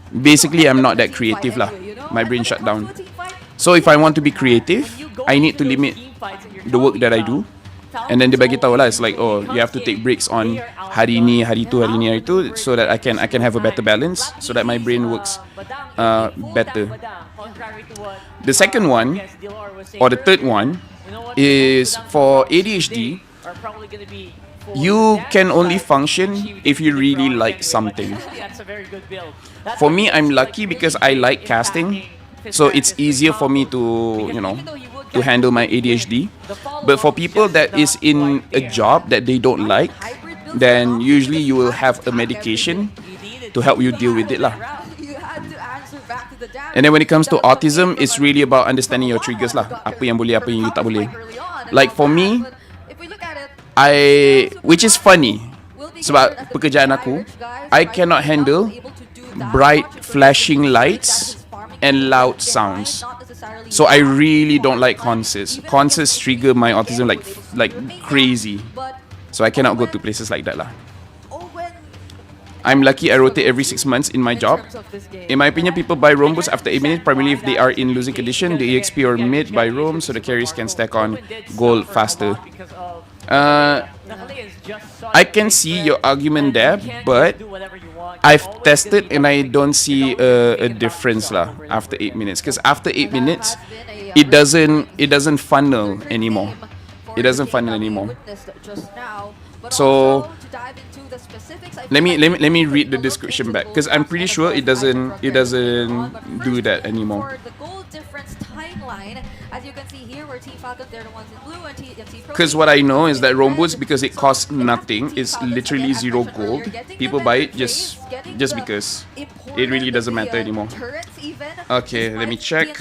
basically I'm not that creative lah. My brain shut down. So if I want to be creative, I need to limit the work that I do. And then dia bagi tahu lah, it's like, oh, you have to take breaks on hari ni, hari tu, so that I can have a better balance, so that my brain works better. The second one, or the third one, is for ADHD. You can only function if you really like something. For me, I'm lucky because I like casting, so it's easier for me to, to handle my ADHD. But for people that is in a job that they don't like, then usually you will have a medication to help you deal with it lah. And then when it comes to autism, it's really about understanding your triggers lah. Apa yang boleh, apa yang you tak boleh. Like for me, which is funny, sebab pekerjaan aku, I cannot handle bright flashing lights and loud sounds. So I really don't like concerts. Concerts trigger my autism like crazy. So I cannot go to places like that lah. I'm lucky I rotate every 6 months in my job. In my opinion, people buy roam boots after 8 minutes, primarily if they are in losing condition. The EXP or mid buy roam so the carries can stack on gold faster. I can see your argument there, but I've tested and I don't see a difference lah after 8 minutes. Because after 8 minutes, it doesn't funnel anymore. It doesn't funnel anymore. So let me read the description back, because I'm pretty sure it doesn't do that anymore. Because what I know is that roam boots, because it costs nothing, it's literally 0 gold. People buy it just because it really doesn't matter anymore. Okay, let me check.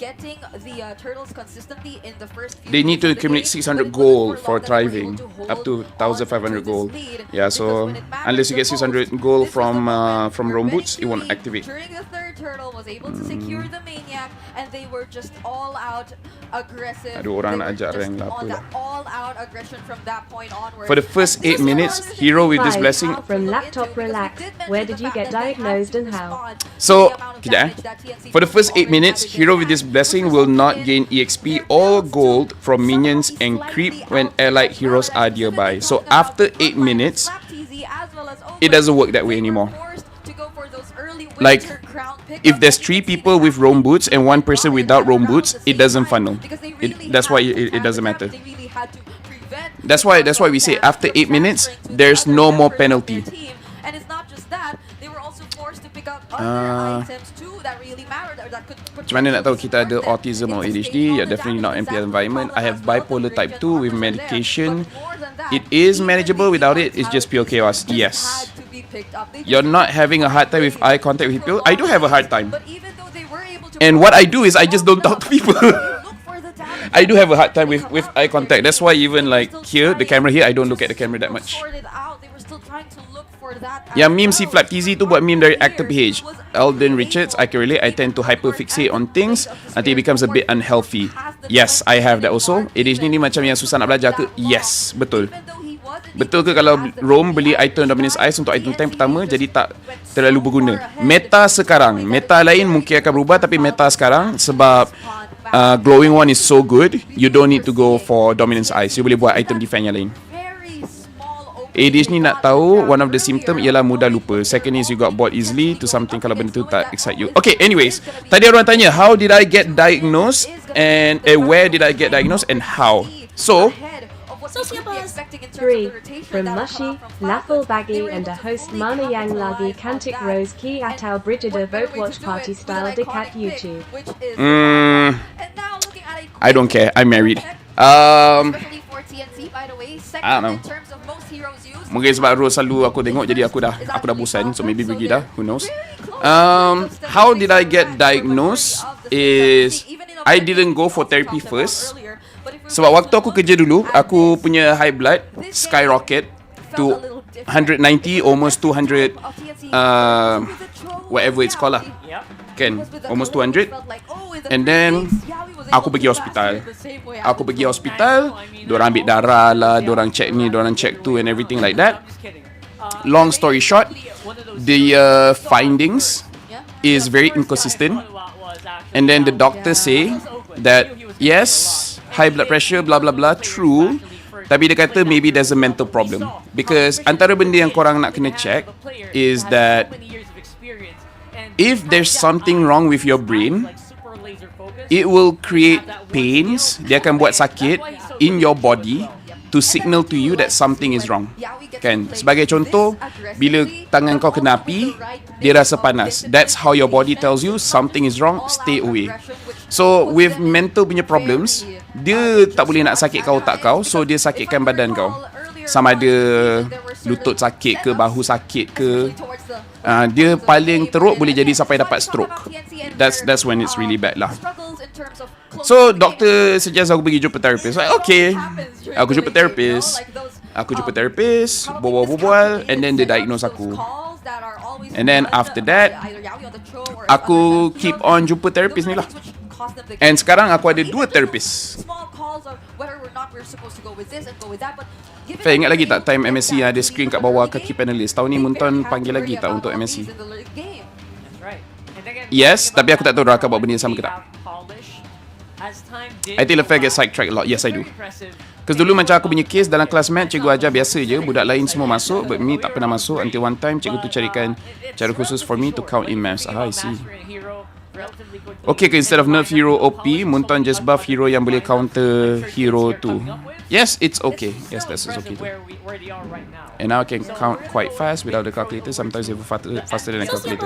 getting the turtles consistently in the first few They need to minutes of the accumulate game, 600 but it gold wasn't for for long that they were thriving, able to hold up to on 1,500 to gold. this lead, Yeah, because so when it mattered unless you the get 600 most, gold this was the moment from where Rome Benny boots, it won't Q activate. during the third turtle was able to secure the maniac, and they were just all out aggressive. Ada orang They nak were ajak just rank lah, apa on lah. that all out aggression from that point onward. For the first 8 minutes, hero with this 5 blessing. from Laptop Relax. Where did you get diagnosed and how? So, kejap eh. For the first 8 minutes, hero with this blessing will not gain EXP or gold from minions and creep when allied heroes are nearby. So after 8 minutes, it doesn't work that way anymore. Like, if there's 3 people with roam boots and 1 person without roam boots, it doesn't funnel. That's why it doesn't matter. That's why we say after 8 minutes, there's no more penalty. And it's not just that, they were also forced to pick up other items too that really mattered, or that could Macam mana nak tahu kita ada autism or ADHD? Yeah, definitely not MPL environment. I have bipolar type 2 with medication. It is manageable without it. It's just pure chaos. Yes. You're not having a hard time with eye contact with people. I do have a hard time. And what I do is I just don't talk to people. I do have a hard time with eye contact. That's why even like here, the camera here, I don't look at the camera that much. Yeah, meme si Flap TZ tu buat meme dari actor PH. Alden Richards, I can relate. I tend to hyperfixate on things until it becomes a bit unhealthy. Yes, I have that also. ADHD ni macam yang susah nak belajar ke? Yes, betul. Betul ke kalau Rome beli item Dominance Ice untuk item time pertama jadi tak terlalu berguna? Meta sekarang, meta lain mungkin akan berubah, tapi meta sekarang sebab glowing one is so good, you don't need to go for Dominance Ice. You boleh buat item defense yang lain. ADHD ni nak tahu, one of the symptom ialah mudah lupa. Second is you got bored easily to something kalau benda tu tak excite you. Okay, anyways, tadi orang tanya how did I get diagnosed and where did I get diagnosed and how. So, Sociabuzz. 3. From Mushy, Laphel Baggy and a host Mana Yang Lagi Kantik Rose Ki Atau Brigida Vote Watch Party Style Dekat YouTube. I don't care, I'm married. I don't know. Mungkin sebab Rose selalu aku tengok jadi aku dah bosan, so maybe Brigida, who knows. How did I get diagnosed is I didn't go for therapy first. Sebab waktu aku kerja dulu, aku punya high blood skyrocket to 190, almost 200, whatever it's called lah. Kan, almost 200. And then aku pergi hospital. Diorang ambil darah lah, diorang check ni, diorang check tu and everything like that. Long story short, the findings is very inconsistent. And then the doctor say that yes, high blood pressure, blah blah blah, true. Tapi dia kata maybe there's a mental problem. Because antara benda yang korang nak kena check is that if there's something wrong with your brain, it will create pains. Dia akan buat sakit in your body to signal to you that something is wrong. Kan? Sebagai contoh, bila tangan kau kena api, dia rasa panas. That's how your body tells you something is wrong, stay away. So, with mental punya problems, dia tak boleh nak sakitkan otak kau, so dia sakitkan badan kau. Sama ada lutut sakit ke, bahu sakit ke. Dia paling teruk boleh jadi sampai dapat stroke. That's when it's really bad lah. So, doktor suggest aku pergi jumpa therapist. Like, okay, aku jumpa therapist, berbual-bual, and then dia diagnose aku. And then after that, aku keep on jumpa therapist ni lah. And sekarang aku ada 2 therapist. Saya ingat lagi tak time MSC ada screen kat bawah kaki panelist. Tahun ni Munton panggil lagi tak untuk MSC? Yes, tapi aku tak tahu Raka buat benda sama ke tak. I think Laphel get sidetracked a lot. Yes, I do. Because dulu macam aku punya case dalam kelas math, cikgu ajar biasa je, budak lain semua masuk, but me tak pernah masuk until one time cikgu tu carikan cara khusus for me to count in maths. I see. Okay, instead of nerf hero OP, Munton just buff hero yang boleh counter hero tu. Yes, it's okay. Yes, that's okay too. And now I can count quite fast without the calculator. Sometimes even faster than a calculator.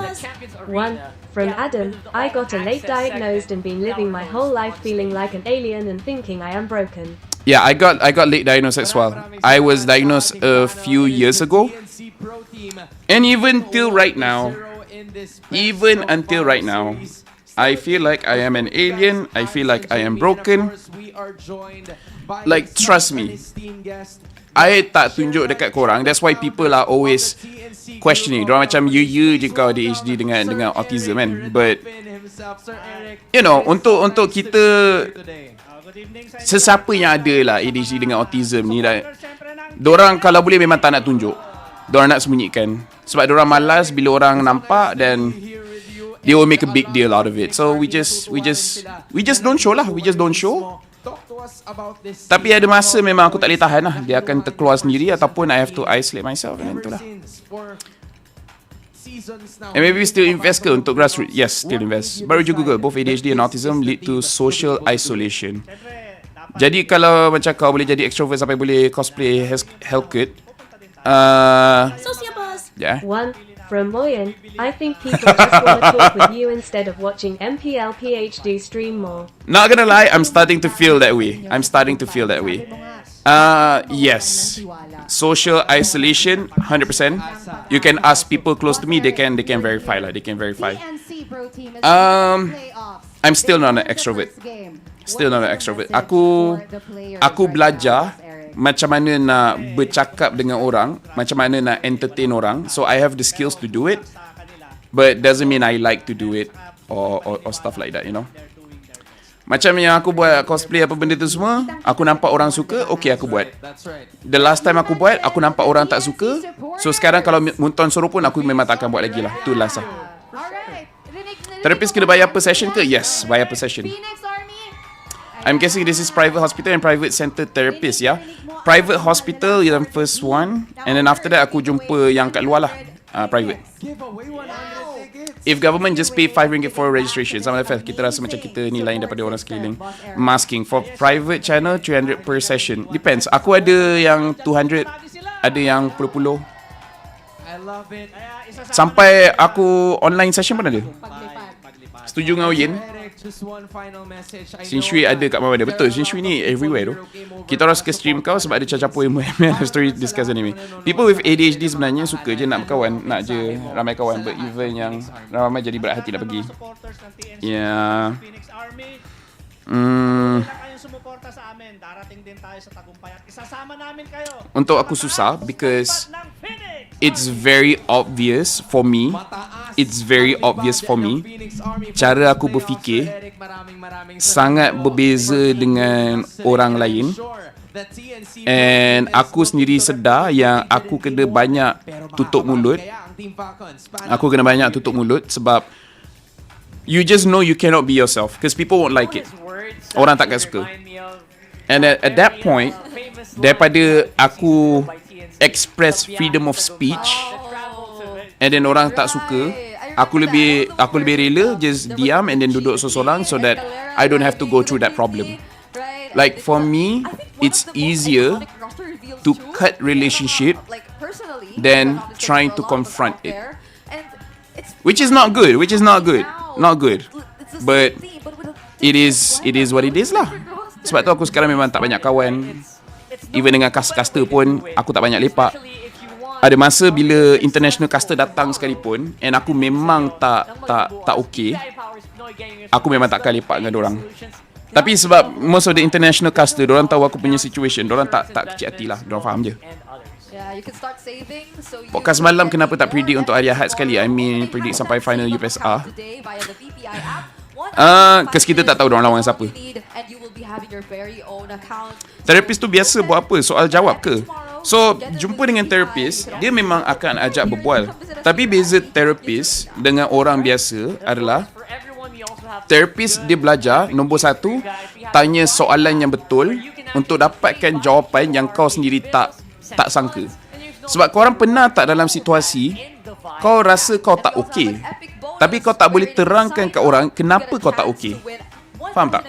1. From Adam, I got a late diagnosed and been living my whole life feeling like an alien and thinking I am broken. Yeah, I got late diagnosed as well. I was diagnosed a few years ago. And even till right now, I feel like I am an alien. I feel like I am broken. Like, trust me, I tak tunjuk dekat korang. That's why people are always questioning. Diorang macam you je kau ADHD dengan autism kan. But you know, untuk kita, sesiapa yang ada lah ADHD dengan autism ni lah, diorang kalau boleh memang tak nak tunjuk. Diorang nak sembunyikan. Sebab diorang malas bila orang nampak, dan they will make a big deal out of it. So we just don't show lah. We just don't show. Tapi ada masa memang aku tak boleh tahan lah. Dia akan terkeluar sendiri, ataupun I have to isolate myself. Dan itulah. And maybe still invest ke untuk grassroots? Yes, still invest. Baru je Google, both ADHD and autism lead to social isolation. Jadi kalau macam kau boleh jadi extrovert sampai boleh cosplay Hellcat, sociabuzz. Yeah. One from Moyen. I think people just want to talk with you instead of watching MPL PH stream more. Not gonna lie, I'm starting to feel that way. Yes. Social isolation, 100%. You can ask people close to me, they can verify lah. I'm still not an extrovert. Aku belajar macam mana nak bercakap dengan orang, macam mana nak entertain orang. So I have the skills to do it, but doesn't mean I like to do it or stuff like that, you know. Macam yang aku buat cosplay apa benda tu semua, aku nampak orang suka, okay aku buat. The last time aku buat, aku nampak orang tak suka. So sekarang kalau Munton suruh pun aku memang tak akan buat lagi lah. Tu last lah. Terapis kena bayar per session ke? Yes, bayar per session. I'm guessing this is private hospital and private center therapist, ya. Private hospital yang first one, and then after that aku jumpa yang kat luar lah, private. If government just pay RM5 for registration, sama Laphel, kita rasa macam kita ni lain daripada orang sekeliling. Masking for private channel 300 per session. Depends. Aku ada yang 200, ada yang puluh-puluh. Sampai aku online session pun ada. Setuju dengan Oyen? Shin ada kat mana-mana. Betul, Shin ni everywhere tu. Kita orang suka stream kau sebab dia campur ilmu ML story discuss anime. People with ADHD sebenarnya suka je nak berkawan, nak je ramai kawan. But even yang ramai jadi berat hati nak pergi. Yeah. Untuk aku susah because it's very obvious for me. Cara aku berfikir sangat berbeza dengan orang lain. And aku sendiri sedar yang aku kena banyak tutup mulut. Sebab you just know you cannot be yourself because people won't like it. Orang takkan suka. And at that point, daripada aku express freedom of speech and then orang tak suka, aku lebih rela just diam and then duduk seorang so that I don't have to go through that problem. Like for me, it's easier to cut relationship than trying to confront it. Which is not good. But it is what it is lah. Sebab tu aku sekarang memang tak banyak kawan. Even dengan caster pun aku tak banyak lepak. Ada masa bila international caster datang sekalipun and aku memang tak okay, aku memang takkan lepak dengan dorang. Tapi sebab most of the international caster, dorang tahu aku punya situation, dorang tak kecil hati lah, dorang faham je. Podcast malam kenapa tak predict untuk hari Ahad sekali? I mean predict sampai final UPSR. Kes kita tak tahu dorang lawan siapa. Terapis tu biasa buat apa? Soal jawab ke? So, jumpa dengan terapis, dia memang akan ajak berbual. Tapi beza terapis dengan orang biasa adalah terapis dia belajar, nombor satu, tanya soalan yang betul untuk dapatkan jawapan yang kau sendiri tak sangka. Sebab korang pernah tak dalam situasi kau rasa kau tak okey, tapi kau tak boleh terangkan kat orang kenapa kau tak okey. Faham tak?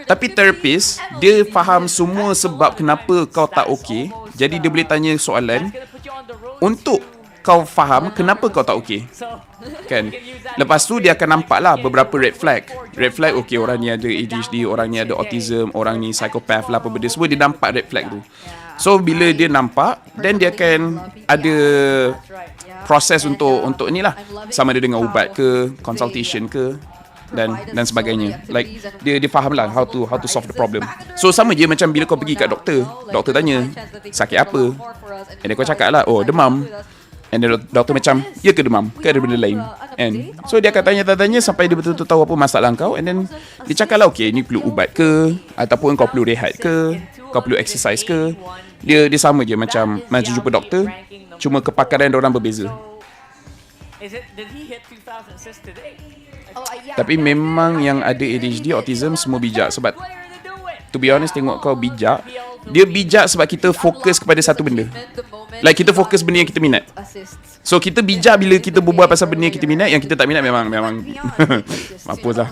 Tapi terapis, dia faham semua sebab kenapa kau tak okey. Jadi dia boleh tanya soalan untuk kau faham kenapa kau tak okey. Kan? Lepas tu dia akan nampak lah beberapa red flag. Red flag, okey, orang ni ada ADHD, orang ni ada autism, orang ni psychopath lah, apa benda semua dia nampak red flag tu. So bila dia nampak, then dia akan ada proses untuk ni lah. Sama ada dengan ubat ke, consultation ke. dan sebagainya. Like dia faham lah how to solve the problem. So sama je macam bila kau pergi kat doktor tanya sakit apa, and then kau cakap lah, oh demam, and then doktor macam, ya ke demam ke ada benda lain, and so dia akan tanya sampai dia betul-betul tahu apa masalah kau, and then dia cakap lah, okay, ni perlu ubat ke, ataupun kau perlu rehat ke, kau perlu exercise ke. Dia sama je macam jumpa doktor, cuma kepakaran orang berbeza. Tapi memang yang ada ADHD, autism semua bijak. Sebab to be honest, tengok kau bijak, dia bijak sebab kita fokus kepada satu benda. Like kita fokus benda yang kita minat. So kita bijak bila kita berbual pasal benda yang kita minat. Yang kita tak minat memang mampus lah.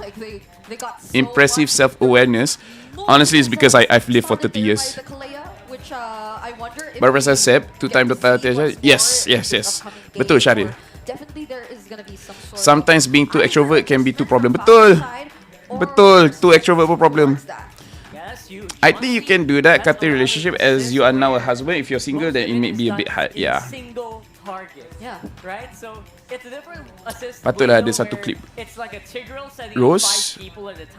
Impressive self-awareness. Honestly, it's because I've lived for 30 years. Baru pasal Seb, 2-time Dota yes. Betul Syaril. Sometimes being too extrovert can be too problem. Betul, too extrovert pun problem. I think you can do that cutting relationship as you are now a husband. If you're single, then it may be a bit hard. Yeah. Patutlah ada satu klip Rose.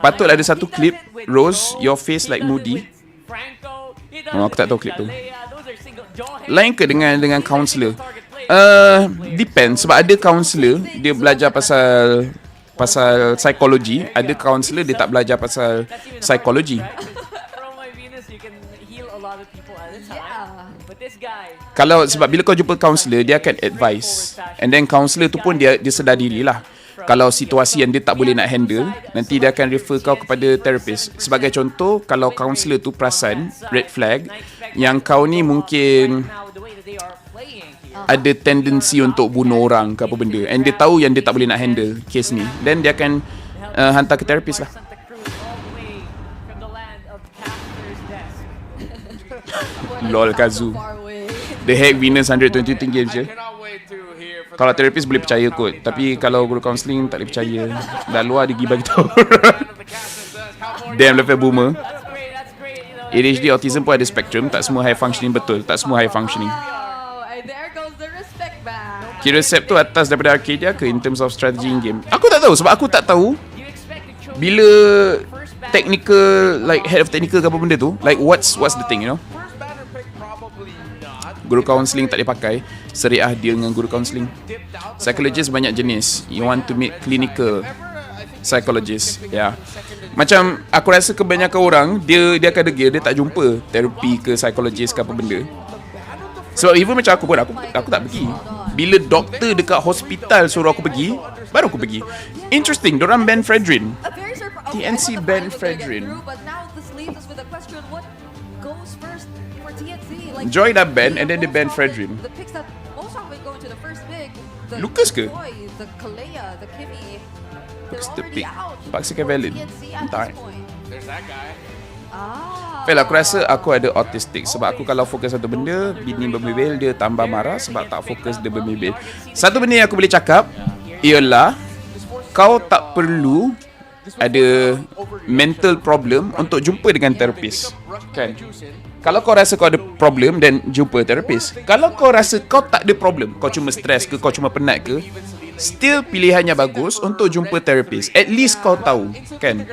Patutlah ada satu klip Rose, your face like Moody. Aku tak tahu klip tu. Lain ke dengan counselor? Depends. Sebab ada counselor dia belajar pasal psikologi, ada counselor dia tak belajar pasal psikologi. Kalau sebab bila kau jumpa counselor, dia akan advise, and then counselor tu pun dia sedar diri lah. Kalau situasi yang dia tak boleh nak handle, nanti dia akan refer kau kepada therapist. Sebagai contoh, kalau counselor tu perasan red flag yang kau ni mungkin ada tendensi untuk bunuh orang ke apa benda, and dia tahu yang dia tak boleh nak handle case ni, then dia akan hantar ke therapist lah. Lol Kazu. The heck Venus 120 games je. Kalau therapist boleh percaya kot, tapi kalau guru counselling tak boleh percaya. Dah luar dia pergi bagi tahu. Damn, Laphel boomer. ADHD, autism pun ada spektrum. Tak semua high functioning, betul. Tak semua high functioning. Kira Sep tu atas daripada Arcadia ke in terms of strategy in game? Aku tak tahu, sebab aku tak tahu bila technical, like head of technical ke apa benda tu, like what's the thing, you know. Guru counselling tak boleh pakai. Seriah dia dengan guru counselling. Psychologist banyak jenis. You want to meet clinical psychologist. Yeah. Macam aku rasa kebanyakan orang dia akan degil, dia tak jumpa terapi ke psychologist ke apa benda. Sebab even macam aku pun aku tak pergi. Bila doktor dekat hospital suruh aku pergi, baru aku pergi. Interesting, diorang ban Fredrin. TNC ban Fredrin. Joy dah ban, and then they ban Fredrin. Lucas ke? Lucas the pick. Paksakan Valen. Entah. Well, aku rasa aku ada autistic. Sebab aku kalau fokus satu benda, bini berbebel, dia tambah marah. Sebab tak fokus, dia berbebel. Satu benda yang aku boleh cakap ialah kau tak perlu ada mental problem untuk jumpa dengan terapis, kan? Kalau kau rasa kau ada problem, then jumpa terapis. Kalau kau rasa kau tak ada problem, kau cuma stres ke, kau cuma penat ke, still pilihannya bagus untuk jumpa terapis. At least kau tahu, kan?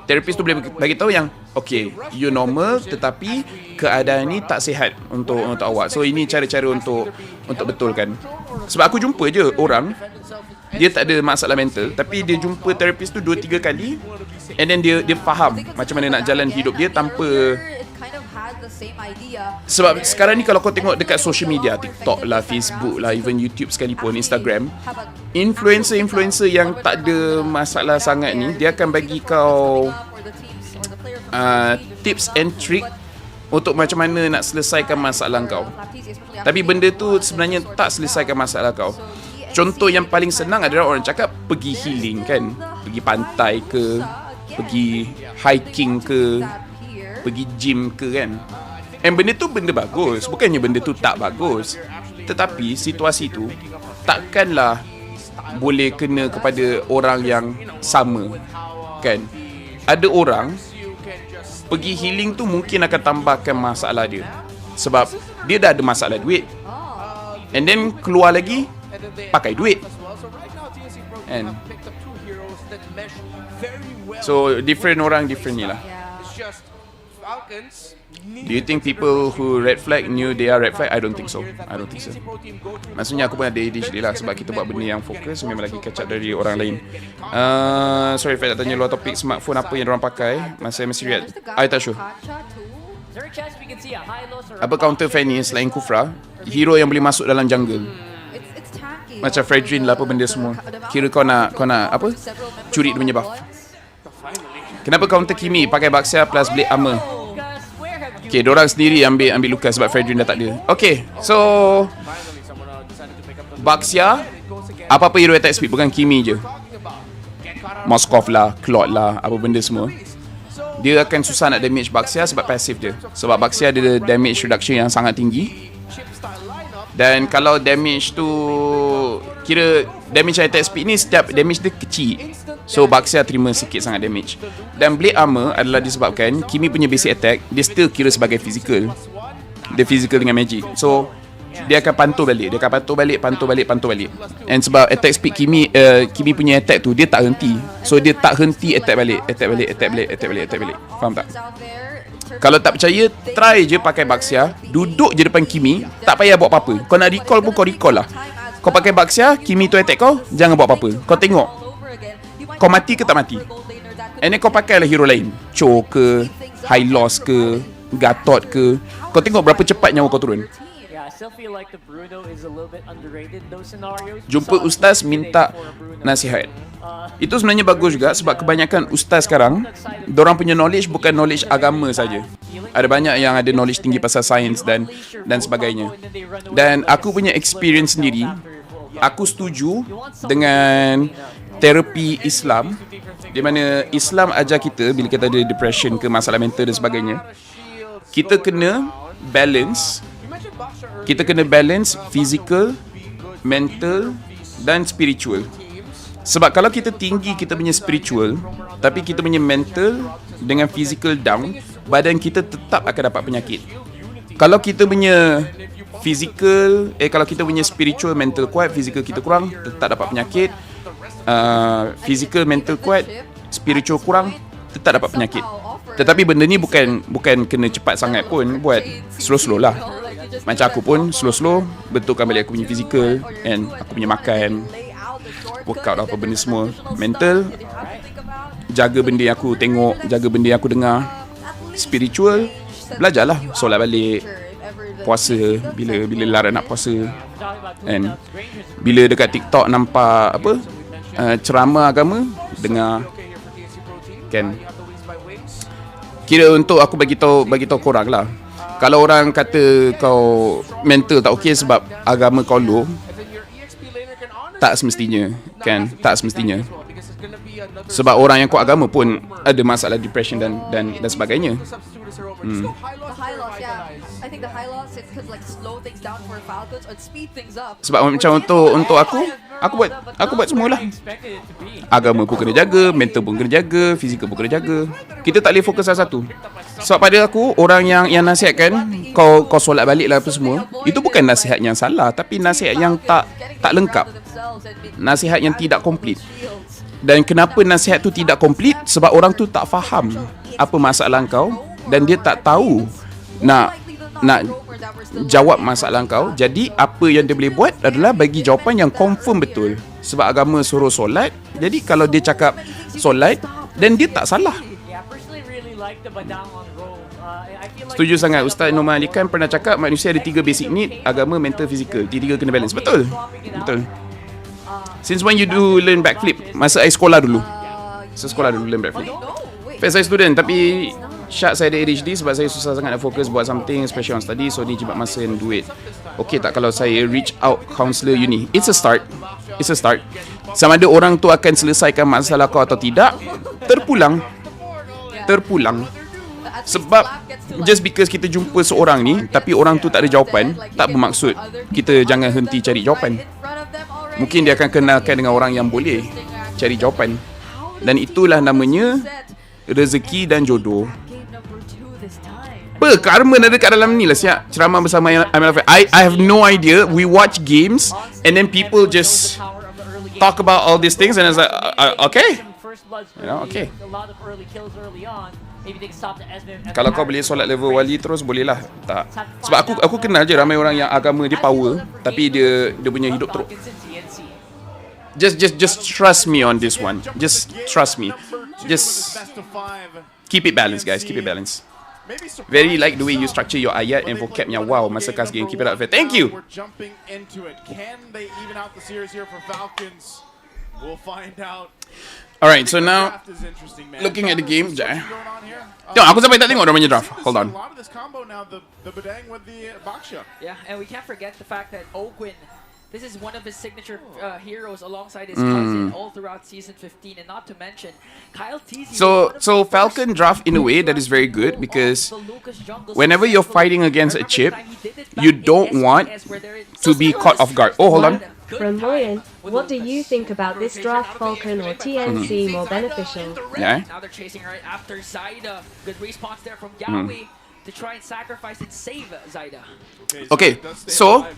Terapis tu boleh bagi tahu yang okay, you normal, tetapi keadaan ni tak sihat untuk awak. So ini cara-cara untuk betulkan. Sebab aku jumpa je orang, dia tak ada masalah mental, tapi dia jumpa terapis tu 2-3 kali, and then dia faham macam mana nak jalan hidup dia tanpa. Sebab sekarang ni kalau kau tengok dekat social media, TikTok lah, Facebook lah, even YouTube sekalipun, Instagram, influencer yang tak ada masalah sangat ni, dia akan bagi kau tips and trick untuk macam mana nak selesaikan masalah kau. Tapi benda tu sebenarnya tak selesaikan masalah kau. Contoh yang paling senang adalah orang cakap pergi healing, kan? Pergi pantai ke, pergi hiking ke, pergi gym ke, kan? And benda tu benda bagus, bukannya benda tu tak bagus. Tetapi situasi tu takkanlah boleh kena kepada orang yang sama, kan? Ada orang pergi healing tu mungkin akan tambahkan masalah dia, sebab dia dah ada masalah duit, and then keluar lagi pakai duit. And picked up two heroes that mesh very well. so different orang different ni lah. It's just Falcons. Do you think people who red flag knew they are red flag? I don't think so. Maksudnya aku pun ada ADHD lah sebab kita buat benda yang fokus, memang lagi catch up dari orang lain. Sorry Fred, tak tanya luar topik, smartphone apa yang diorang pakai masa MC Riyadh. I tak sure. Apa counter Fanny selain Kufra, hero yang boleh masuk dalam jungle? Macam Fredrin lah apa benda semua. Kira kau nak apa? Curi dia punya buff. Kenapa counter Kimi pakai Baxia plus Blade Armor? Okay, diorang sendiri ambil luka sebab Fredrin dah tak ada. Okay, so Baxia, apa-apa hero attack speed, bukan Kimi je. Moskov lah, Claude lah, apa benda semua. Dia akan susah nak damage Baxia sebab passive dia. Sebab Baxia ada damage reduction yang sangat tinggi. Dan kalau damage tu, kira damage attack speed ni setiap damage dia kecil. So Baxia terima sikit sangat damage. Dan Blade Armor adalah disebabkan Kimi punya basic attack, dia still kira sebagai physical. Dia physical dengan magic. So dia akan pantul balik. Dia akan pantul balik. And sebab attack speed Kimi punya attack tu, dia tak henti. So dia tak henti attack balik. Faham tak? Kalau tak percaya, try je pakai Baxia, duduk je depan Kimi, tak payah buat apa-apa. Kau nak recall pun kau recall lah. Kau pakai Baxia, Kimi tu attack kau, jangan buat apa-apa. Kau tengok kau mati ke tak mati. And then kau pakailah hero lain, Cho ke, High Loss ke, Gatot ke. Kau tengok berapa cepat nyawa kau turun. Jumpa ustaz minta nasihat. Itu sebenarnya bagus juga sebab kebanyakan ustaz sekarang, diorang punya knowledge bukan knowledge agama saja. Ada banyak yang ada knowledge tinggi pasal sains dan sebagainya. Dan aku punya experience sendiri, aku setuju dengan terapi Islam, di mana Islam ajar kita bila kita ada depression ke masalah mental dan sebagainya, kita kena balance physical, mental dan spiritual. Sebab kalau kita tinggi kita punya spiritual tapi kita punya mental dengan physical down, badan kita tetap akan dapat penyakit. Kalau kita punya kalau kita punya spiritual, mental kuat, physical kita kurang, tetap dapat penyakit. Physical, mental kuat, spiritual kurang, tetap dapat penyakit. Tetapi benda ni bukan kena cepat sangat pun, buat slow-slow lah. Macam aku pun slow-slow betulkan balik aku punya physical and aku punya makan, workout apa benda semua. Mental, jaga benda yang aku tengok, jaga benda yang aku dengar. Spiritual, belajarlah solat balik, puasa bila lara nak puasa. And bila dekat TikTok nampak apa ceramah agama, dengar kan. Kira untuk aku bagi tahu korang lah, kalau orang kata kau mental tak okey sebab agama kau low, tak semestinya kan, tak semestinya. Sebab orang yang kuat agama pun ada masalah depression dan sebagainya. The high loss, yeah. I think the high loss it could like slow things down for Falcons or speed things up. Sebab macam untuk aku buat semualah. Agama pun kena jaga, mental pun kena jaga, fizikal pun kena jaga. Kita tak boleh fokus salah satu. Sebab pada aku, orang yang nasihatkan kau solat balik lah apa semua, itu bukan nasihat yang salah, tapi nasihat yang tak lengkap. Nasihat yang tidak komplit. Dan kenapa nasihat tu tidak komplit? Sebab orang tu tak faham apa masalah kau dan dia tak tahu nak jawab masalah kau. Jadi apa yang dia boleh buat adalah bagi jawapan yang confirm betul. Sebab agama suruh solat, jadi kalau dia cakap solat dan dia tak salah. Setuju sangat. Ustaz Norman Ali Khan pernah cakap manusia ada 3 basic need, agama, mental, fizikal. 3 kena balance. Betul. Since when you do learn backflip? Masa I sekolah dulu. Learn backflip. First saya student, tapi syak saya ada ADHD sebab saya susah sangat nak fokus buat something, especially on study. So ni jimat masa and do it. Okay tak kalau saya reach out counselor uni? It's a start. Sama ada orang tu akan selesaikan masalah kau atau tidak, terpulang. Sebab just because kita jumpa seorang ni tapi orang tu tak ada jawapan, tak bermaksud kita jangan henti cari jawapan. Mungkin dia akan kenalkan dengan orang yang boleh cari jawapan. Dan itulah namanya rezeki dan jodoh. Apa karma ada kat dalam ni lah siap ceramah bersama MPL. I have no idea. We watch games and then people just talk about all these things, and it's like, okay. First bloods You know, okay. a lot of early kills early on. Maybe they can stop the Esmond. Kalau kau boleh solat level wali terus, boleh lah. Tak. Sebab aku kenal je ramai orang yang agama dia power, tapi dia punya hidup teruk. Just trust me on this one. Just trust me. Just keep it balanced, guys. Keep it balanced. Very like the way you structure your ayat and vocabnya. Wow, masa kas game. Keep it up. Thank you. We're jumping into it. Can they even out the series here for Falcons? We'll find out. Alright, so now looking at the game, tengok aku sampai tak tengok dia punya draft. Hold on. Yeah, and we can't forget the fact that Ogwin, this is one of his signature heroes alongside his cousin all throughout season 15, and not to mention Kyle TZ. So Falcon draft in a way that is very good because whenever you're fighting against a chip, you don't want to be caught off guard. Oh, hold on. From Moyen, what do you think about this draft, Falcon or TNC more beneficial? Yeah. Now they're chasing right after Zaida. Good response there from Gawi to try and sacrifice and save Zaida. Okay, so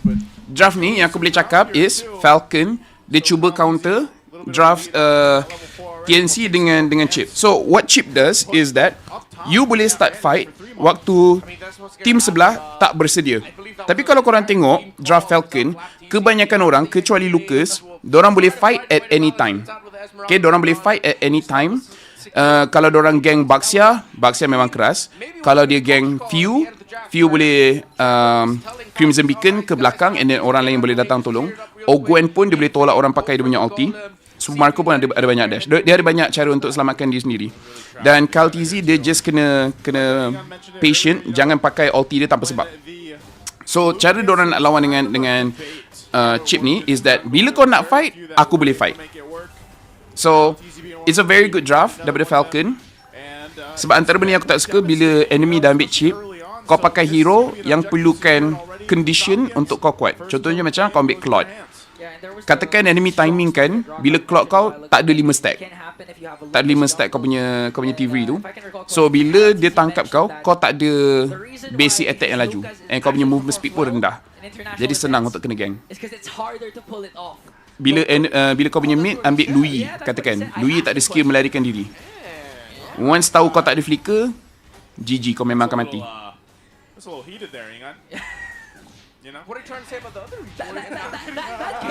draft ni yang aku boleh cakap is Falcon dia cuba counter draft TNC dengan chip. So what chip does is that you boleh start fight waktu tim sebelah tak bersedia. Tapi kalau korang tengok draft Falcon, kebanyakan orang kecuali Lucas, dorang boleh fight at any time. Okay, dorang boleh fight at any time. Kalau dorang geng Baxia memang keras. Kalau dia geng Few boleh Crimson Beacon ke belakang, and then orang lain boleh datang tolong. Ogwen pun dia boleh tolak orang pakai dia punya ulti. So Marco pun ada banyak dash. Dia ada banyak cara untuk selamatkan diri sendiri. Dan Kyle TZ dia just kena patient, jangan pakai ulti dia tanpa sebab. So cara diorang nak lawan dengan chip ni is that bila kau nak fight, aku boleh fight. So it's a very good draft daripada Falcon. Sebab antara benda yang aku tak suka bila enemy dah ambil chip, kau pakai hero yang perlukan condition untuk kau kuat. Contohnya macam kau ambil Claude. Katakan enemy timing kan, bila Claude kau tak ada 5 stack. Tak ada 5 stack kau punya TV tu. So bila dia tangkap kau tak ada basic attack yang laju, and kau punya movement speed pun rendah. Jadi senang untuk kena gang. Bila kau punya mid ambil Louis, katakan Louis tak ada skill melarikan diri. Once tahu kau tak ada flicker, GG, kau memang akan mati.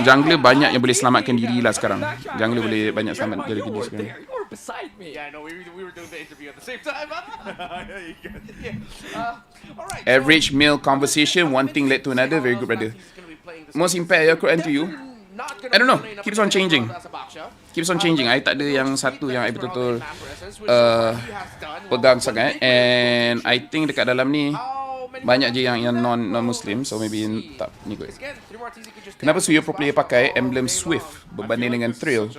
Jungler banyak yang boleh selamatkan diri lah sekarang. Jungler boleh banyak selamatkan diri sekarang. Average male conversation, one thing led to another. Very good, brother. Most impact I could end to you, I don't know, keeps on changing. I tak ada yang satu yang I betul-betul pegang sangat. And I think dekat dalam ni banyak je yang non-Muslim, so maybe tak ni kot. Kenapa Suyo pro player pakai emblem Swift berbanding dengan Thrill?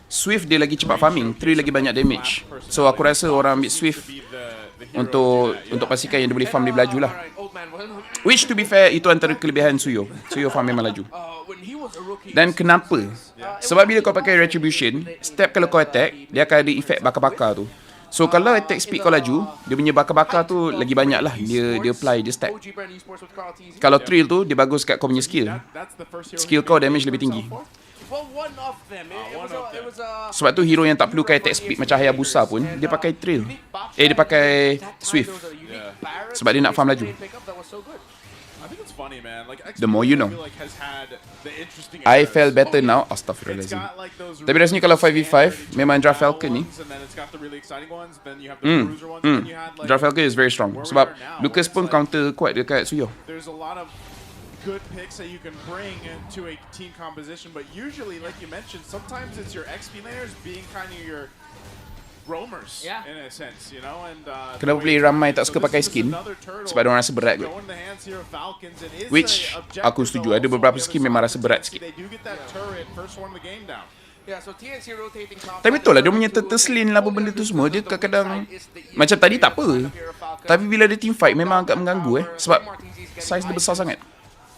Swift dia lagi cepat farming, Thrill lagi banyak damage. So aku rasa orang ambil Swift untuk pastikan yang dia boleh farm dia berlaju lah. Which to be fair, itu antara kelebihan Suyo. Suyo farm memang laju. Dan kenapa? Sebab bila kau pakai Retribution, step kalau kau attack, dia akan ada efek bakar-bakar tu. So kalau attack speed kau laju, dia punya bakar-bakar tu lagi banyak lah. Dia apply, dia stack. Kalau Thrill tu, dia bagus kat kau punya skill. Skill kau damage lebih tinggi. Sebab tu hero yang tak perlukan attack speed macam Hayabusa pun, dia pakai Thrill. Dia pakai Swift. Sebab dia nak farm laju. The more you know. I felt better now. Astaghfirullahaladzim. Tapi rasanya kalau 5v5 memang draft Falcon ni. Draft Falcon is very strong. Sebab Lucas pun counter kuat dekat Suyo. Good picks that you can bring into a team composition, but usually, like you mentioned, sometimes it's your XP layers being kind of your roamers in a sense, you know. And kenapa player ramai tak suka pakai skin? Sebab diorang rasa berat kot. Which aku setuju. Ada beberapa skin memang rasa berat sikit. Tapi betul lah, dia punya terselin lah apa benda tu semua. Dia kadang-kadang macam tadi tak apa, tapi bila dia team fight memang agak mengganggu sebab size dia besar sangat.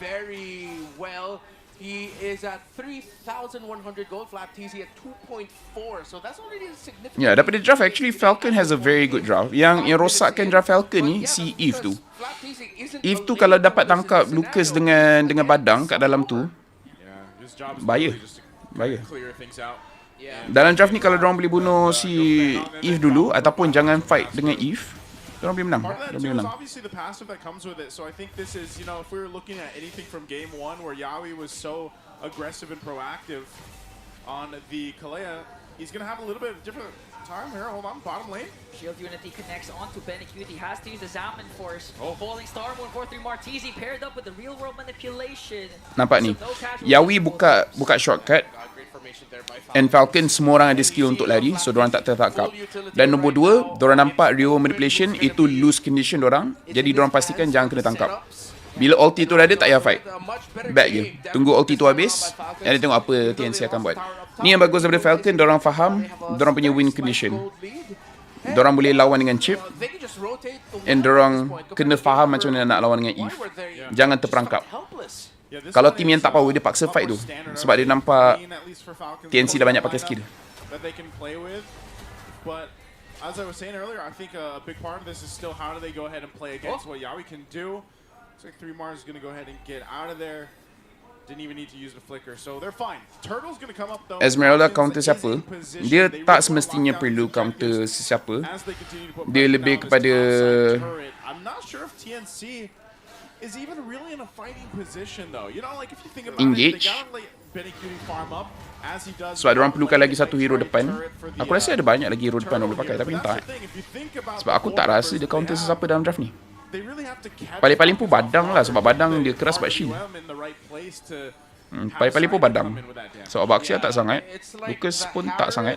Very well. He is at 3,100 gold. Flap TZ at 2.4. So that's already significant. Ya, daripada draft actually Falcon has a very good draft. Yang rosakkan draft Falcon ni si Eve tu. Eve tu kalau dapat tangkap Lucas dengan badang kat dalam tu, bahaya. Bahaya. clear things out. Yeah. Dalam draft ni kalau diorang boleh bunuh si Eve dulu ataupun jangan fight dengan Eve, diorang boleh menang. Part of that Diorang boleh too is menang. obviously the passive that comes with it. So I think this is, you know, if we were looking at anything from game 1 where Yawi was so aggressive and proactive on the Kalea, he's going to have a little bit of different time here. Hold on, bottom lane. Shield Unity connects onto Benecute. He has to use the Zaman Force. Falling Star 143 Martizi paired up with the real world manipulation. Nampak ni. Yawi buka shortcut. And Falcon semua orang ada skill untuk lari, so diorang tak tertangkap. Dan nombor 2, diorang nampak real world manipulation itu loose condition diorang. Jadi diorang pastikan jangan kena tangkap. Bila ulti tu dah ada, tak payah fight. Back je. Tunggu ulti tu habis, dan tengok apa TNC akan buat. Ni yang bagus daripada Falcon, diorang faham diorang punya win condition. Diorang boleh lawan dengan chip, and diorang kena faham macam mana nak lawan dengan Eve. Jangan terperangkap. Kalau tim yang tak power, dia paksa fight tu. Sebab dia nampak TNC dah banyak pakai skill. As I was saying earlier, I think a big part of this is still how do they go ahead and play against what Yawi can do. Looks like 3 Mars is going to go ahead and get out of there. Didn't even need to use the flicker, so they're fine. Turtle's going to come up though. Esmeralda counter siapa? Dia tak semestinya perlu counter sesiapa. Dia lebih kepada I'm not sure if TNC is even really in a fighting position though. You know, like if you think about engage. it, they gotta let Benecute farm up as he does. Sebab diorang perlukan lagi satu hero depan. Aku rasa ada banyak lagi hero depan yang boleh pakai, tapi entah. Sebab aku tak rasa dia counter sesiapa dalam draft ni. Paling-paling pun badang lah, sebab badang dia keras sebab shield. Paling-paling pun badang. Sebab Baxia tak sangat, Lucas pun tak sangat.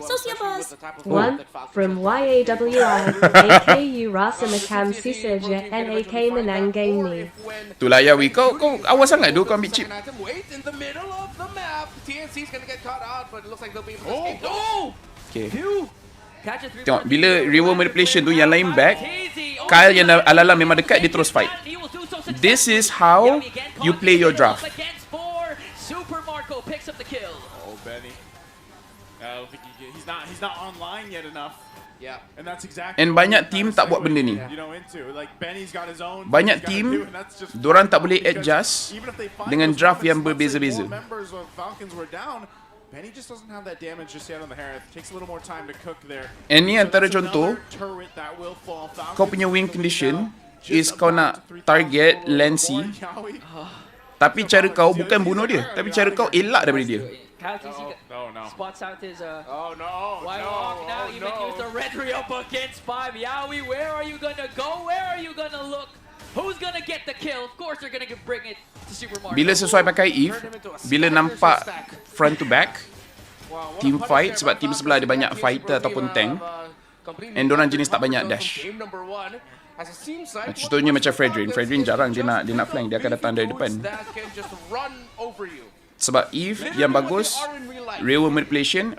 Sociabuzz. 1 from YAWR AKU Rasa Makam Sisaja NAK menang game ni. Itulah Yawi, kau awas sangat tu kau ambil chip. Okay. Tengok, bila reward manipulation tu yang lain back, Kyle yang ala-ala memang dekat, dia terus fight. This is how you play your draft. Super Marco picks up the kill. Oh, Benny. I don't think he's not online yet enough. Yeah. And that's exactly. And banyak team tak buat benda ni. Banyak team, dorang tak boleh adjust dengan draft yang berbeza-beza. Benny just doesn't have that damage just yet on the hair. It takes a little more time to cook there. And ni antara contoh, kau punya win condition is kau nak target Lancy, tapi cara kau bukan bunuh dia, tapi cara kau elak daripada dia. Spots out his Whitehawk now even use the red re-up against 5. Yawi, where are you gonna go? Where are you gonna look? Who's gonna get the kill? Of course they're gonna bring it to Super Marco. Bila sesuai pakai Eve, bila nampak front to back, team fight, sebab team sebelah ada banyak fighter ataupun tank, and dorang jenis tak banyak dash. Contohnya macam Fredrin jarang dia nak flank, dia akan datang dari depan. Sebab Eve yang bagus, real manipulation,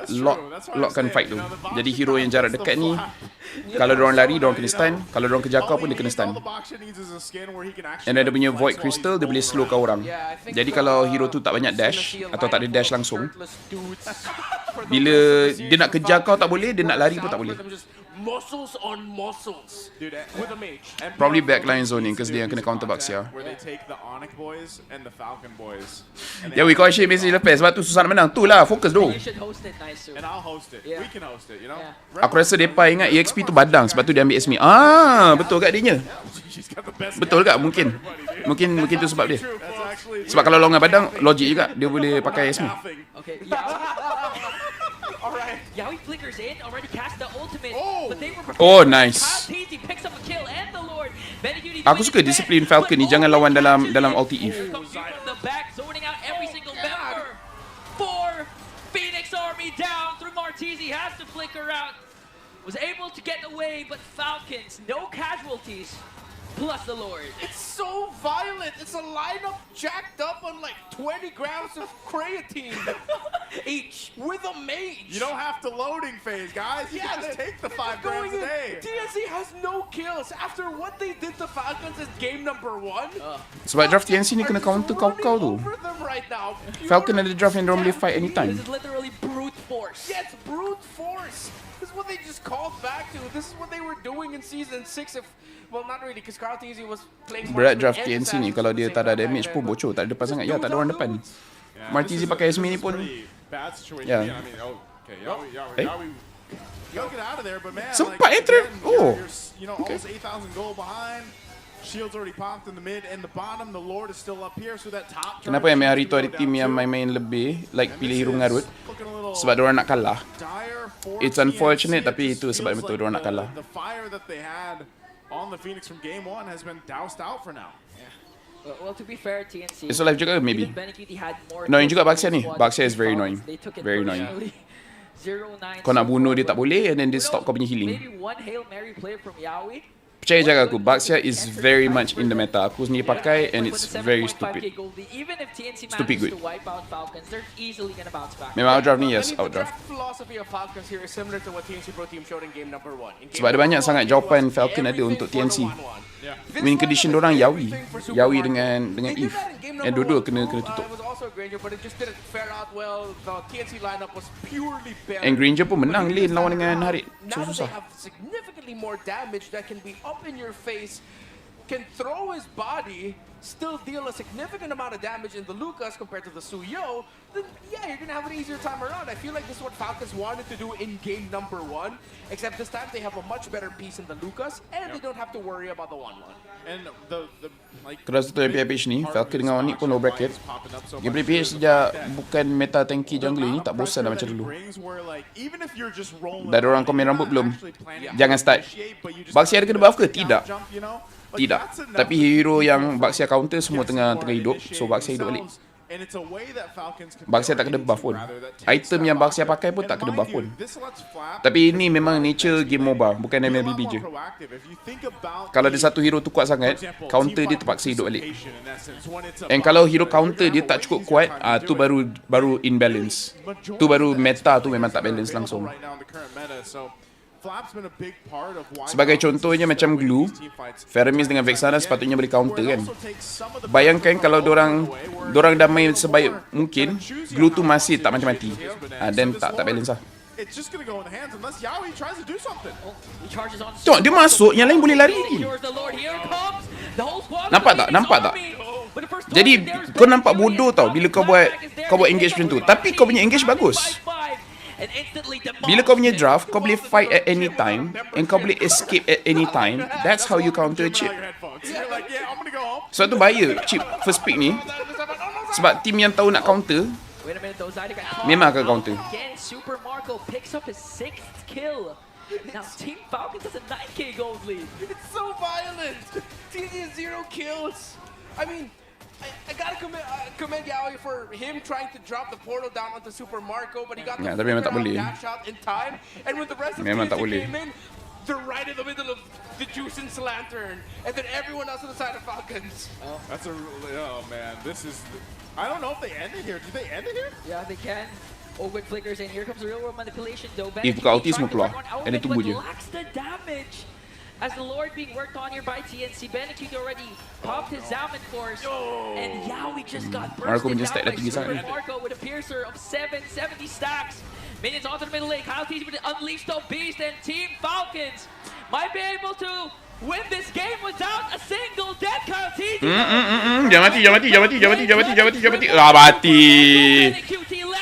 lockkan fight tu. Jadi hero yang jarak dekat ni, kalau diorang lari, diorang kena stun. Kalau diorang kejar kau pun, dia kena stun. And dia punya void crystal, dia boleh slow kau orang. Jadi kalau hero tu tak banyak dash, atau tak ada dash langsung, bila dia nak kejar kau tak boleh, dia nak lari pun tak boleh. Muscles on muscles with a mage. Probably backline zoning because dia yang kena counter Baxia. Where they take the Onyx boys and the Falcon boys. Yeah, we call shit message lepas sebab tu susah nak menang. Tu lah, fokus tu. And I'll host it. We can host it, you know. Aku rasa depa ingat EXP tu badang sebab tu dia ambil Esme. Betul kat dia. Betul tak? Mungkin tu sebab dia. Sebab kalau longan badang, logik juga dia boleh pakai Esme. Okay, Yawi flickers in, already cast the ultimate, but they were Oh, nice. He picks up a kill and the Lord. Aku suka disiplin Falcon ni, jangan lawan dalam ulti Eve. The back zoning out every single member. 4 Phoenix Army down through Martizi, has to flicker out. Was able to get away, but Falcons, no casualties. Plus the Lord. It's so violent. It's a lineup jacked up on like 20 grams of creatine each with a mage. You don't have to loading phase, guys. You can just take the 5 grams a day. TNC has no kills after what they did to Falcons in game number 1. Sebab draft TNC ni kena counter kau tu. Falcon ada draft yang diorang boleh fight anytime. This is literally brute force. force. Yeah, it's brute force. This is what they just called back to. This is what they were doing in season 6. Well, not really, because Carl TZ was playing more. Berat draft TNC ni kalau dia tak ada damage pun bocor, tak ada depan sangat. Ya, tak ada orang depan. Martizi pakai Esme ni pun. Ya. Sempat oh. Okay. Shields already popped in the mid and the bottom. The Lord is still up here, so that top. Kenapa yang hari tu ada team yang main lebih, like pilih hero mengarut? Sebab diorang nak kalah. It's unfortunate, tapi itu sebab betul diorang nak kalah. The fire that they had on the Phoenix from game 1 has been doused out for now. Well, to be fair, TNC. It's alive juga, maybe. Annoying juga Baxia ni. Baxia is very annoying. Very annoying. Kau nak bunuh dia tak boleh, and then dia stop kau punya healing. Maybe one Hail Mary play from Yawi. Percaya je aku, Baxia is very much in the meta. Aku sendiri pakai and it's very stupid. Stupid good. Memang outdraft ni, yes, outdraft. Sebab ada banyak sangat jawapan Falcon ada untuk TNC. Win condition dorang Yawi. Yawi dengan Eve. And dua-dua kena tutup. And Granger pun menang lane lawan dengan Harit. So susah. More damage that can be up in your face, can throw his body, still deal a significant amount of damage in the Lucas compared to the Suyo, then yeah, you're gonna have an easier time around. I feel like this is what Falcons wanted to do in game number 1, except this time they have a much better piece in the Lucas, and they don't have to worry about the 1-1. And the like. Keras tu MPL PH ni, Falcon dengan Onyx pun low bracket. MPL PH sejak bukan meta tanky jungle ni, tak bosan dah macam dulu. Dah ada orang komen rambut belum? Jangan start. Baxia ada kena buff ke? Tidak. Tidak. Tapi hero yang Baxia counter semua tengah hidup. So Baxia hidup balik. Baxia tak kena buff pun. Item yang Baxia pakai pun tak kena buff pun. Tapi ini memang nature game MOBA, bukan MLBB je. Kalau ada satu hero tu kuat sangat, counter dia terpaksa hidup balik. And kalau hero counter dia tak cukup kuat, tu baru imbalance. Tu baru meta tu memang tak balance langsung. Sebagai contohnya macam Glue, Feramis dengan Vexana sepatutnya boleh counter kan. Bayangkan kalau dorang dah main sebaik mungkin, Glue tu masih tak mati-mati. Then tak balance lah. Tengok dia masuk, yang lain boleh lari. Nampak tak? Jadi kau nampak bodoh tau bila kau buat engage macam tu. Tapi kau punya engage bagus. Bila kau punya draft, kau boleh fight at any time and kau boleh escape at any time. That's how you counter chip. Sebab tu bahaya chip first pick ni. Sebab team yang tahu nak counter memang akan counter. Super Marco picks up his 6th kill. Now Team Falcons has a 9k gold lead. It's so violent. TZ has 0 kills. I mean, I gotta commend Yaoi for him trying to drop the portal down onto Super Marco, but he got the dash out in time. And when the rest of the team came in, they're right in the middle of the Juicens Lantern, and then everyone else on the side of Falcons. That's oh man, this is. I don't know if they ended here. Did they end it here? Yeah, they can. Ogwen flickers in. Here comes the real world manipulation though. Buka ulti semua keluar. And tunggu je. As the Lord being worked on here by TNC, Benekute already popped his Zaman Force, and Yaoi just got bursted down by Super Marco with a piercer of 770 stacks. Minions onto the middle lane, Kyle TZ with unleash the beast, and Team Falcons might be able to win this game without a single death. Kyle TZ. Jangan mati. Mati.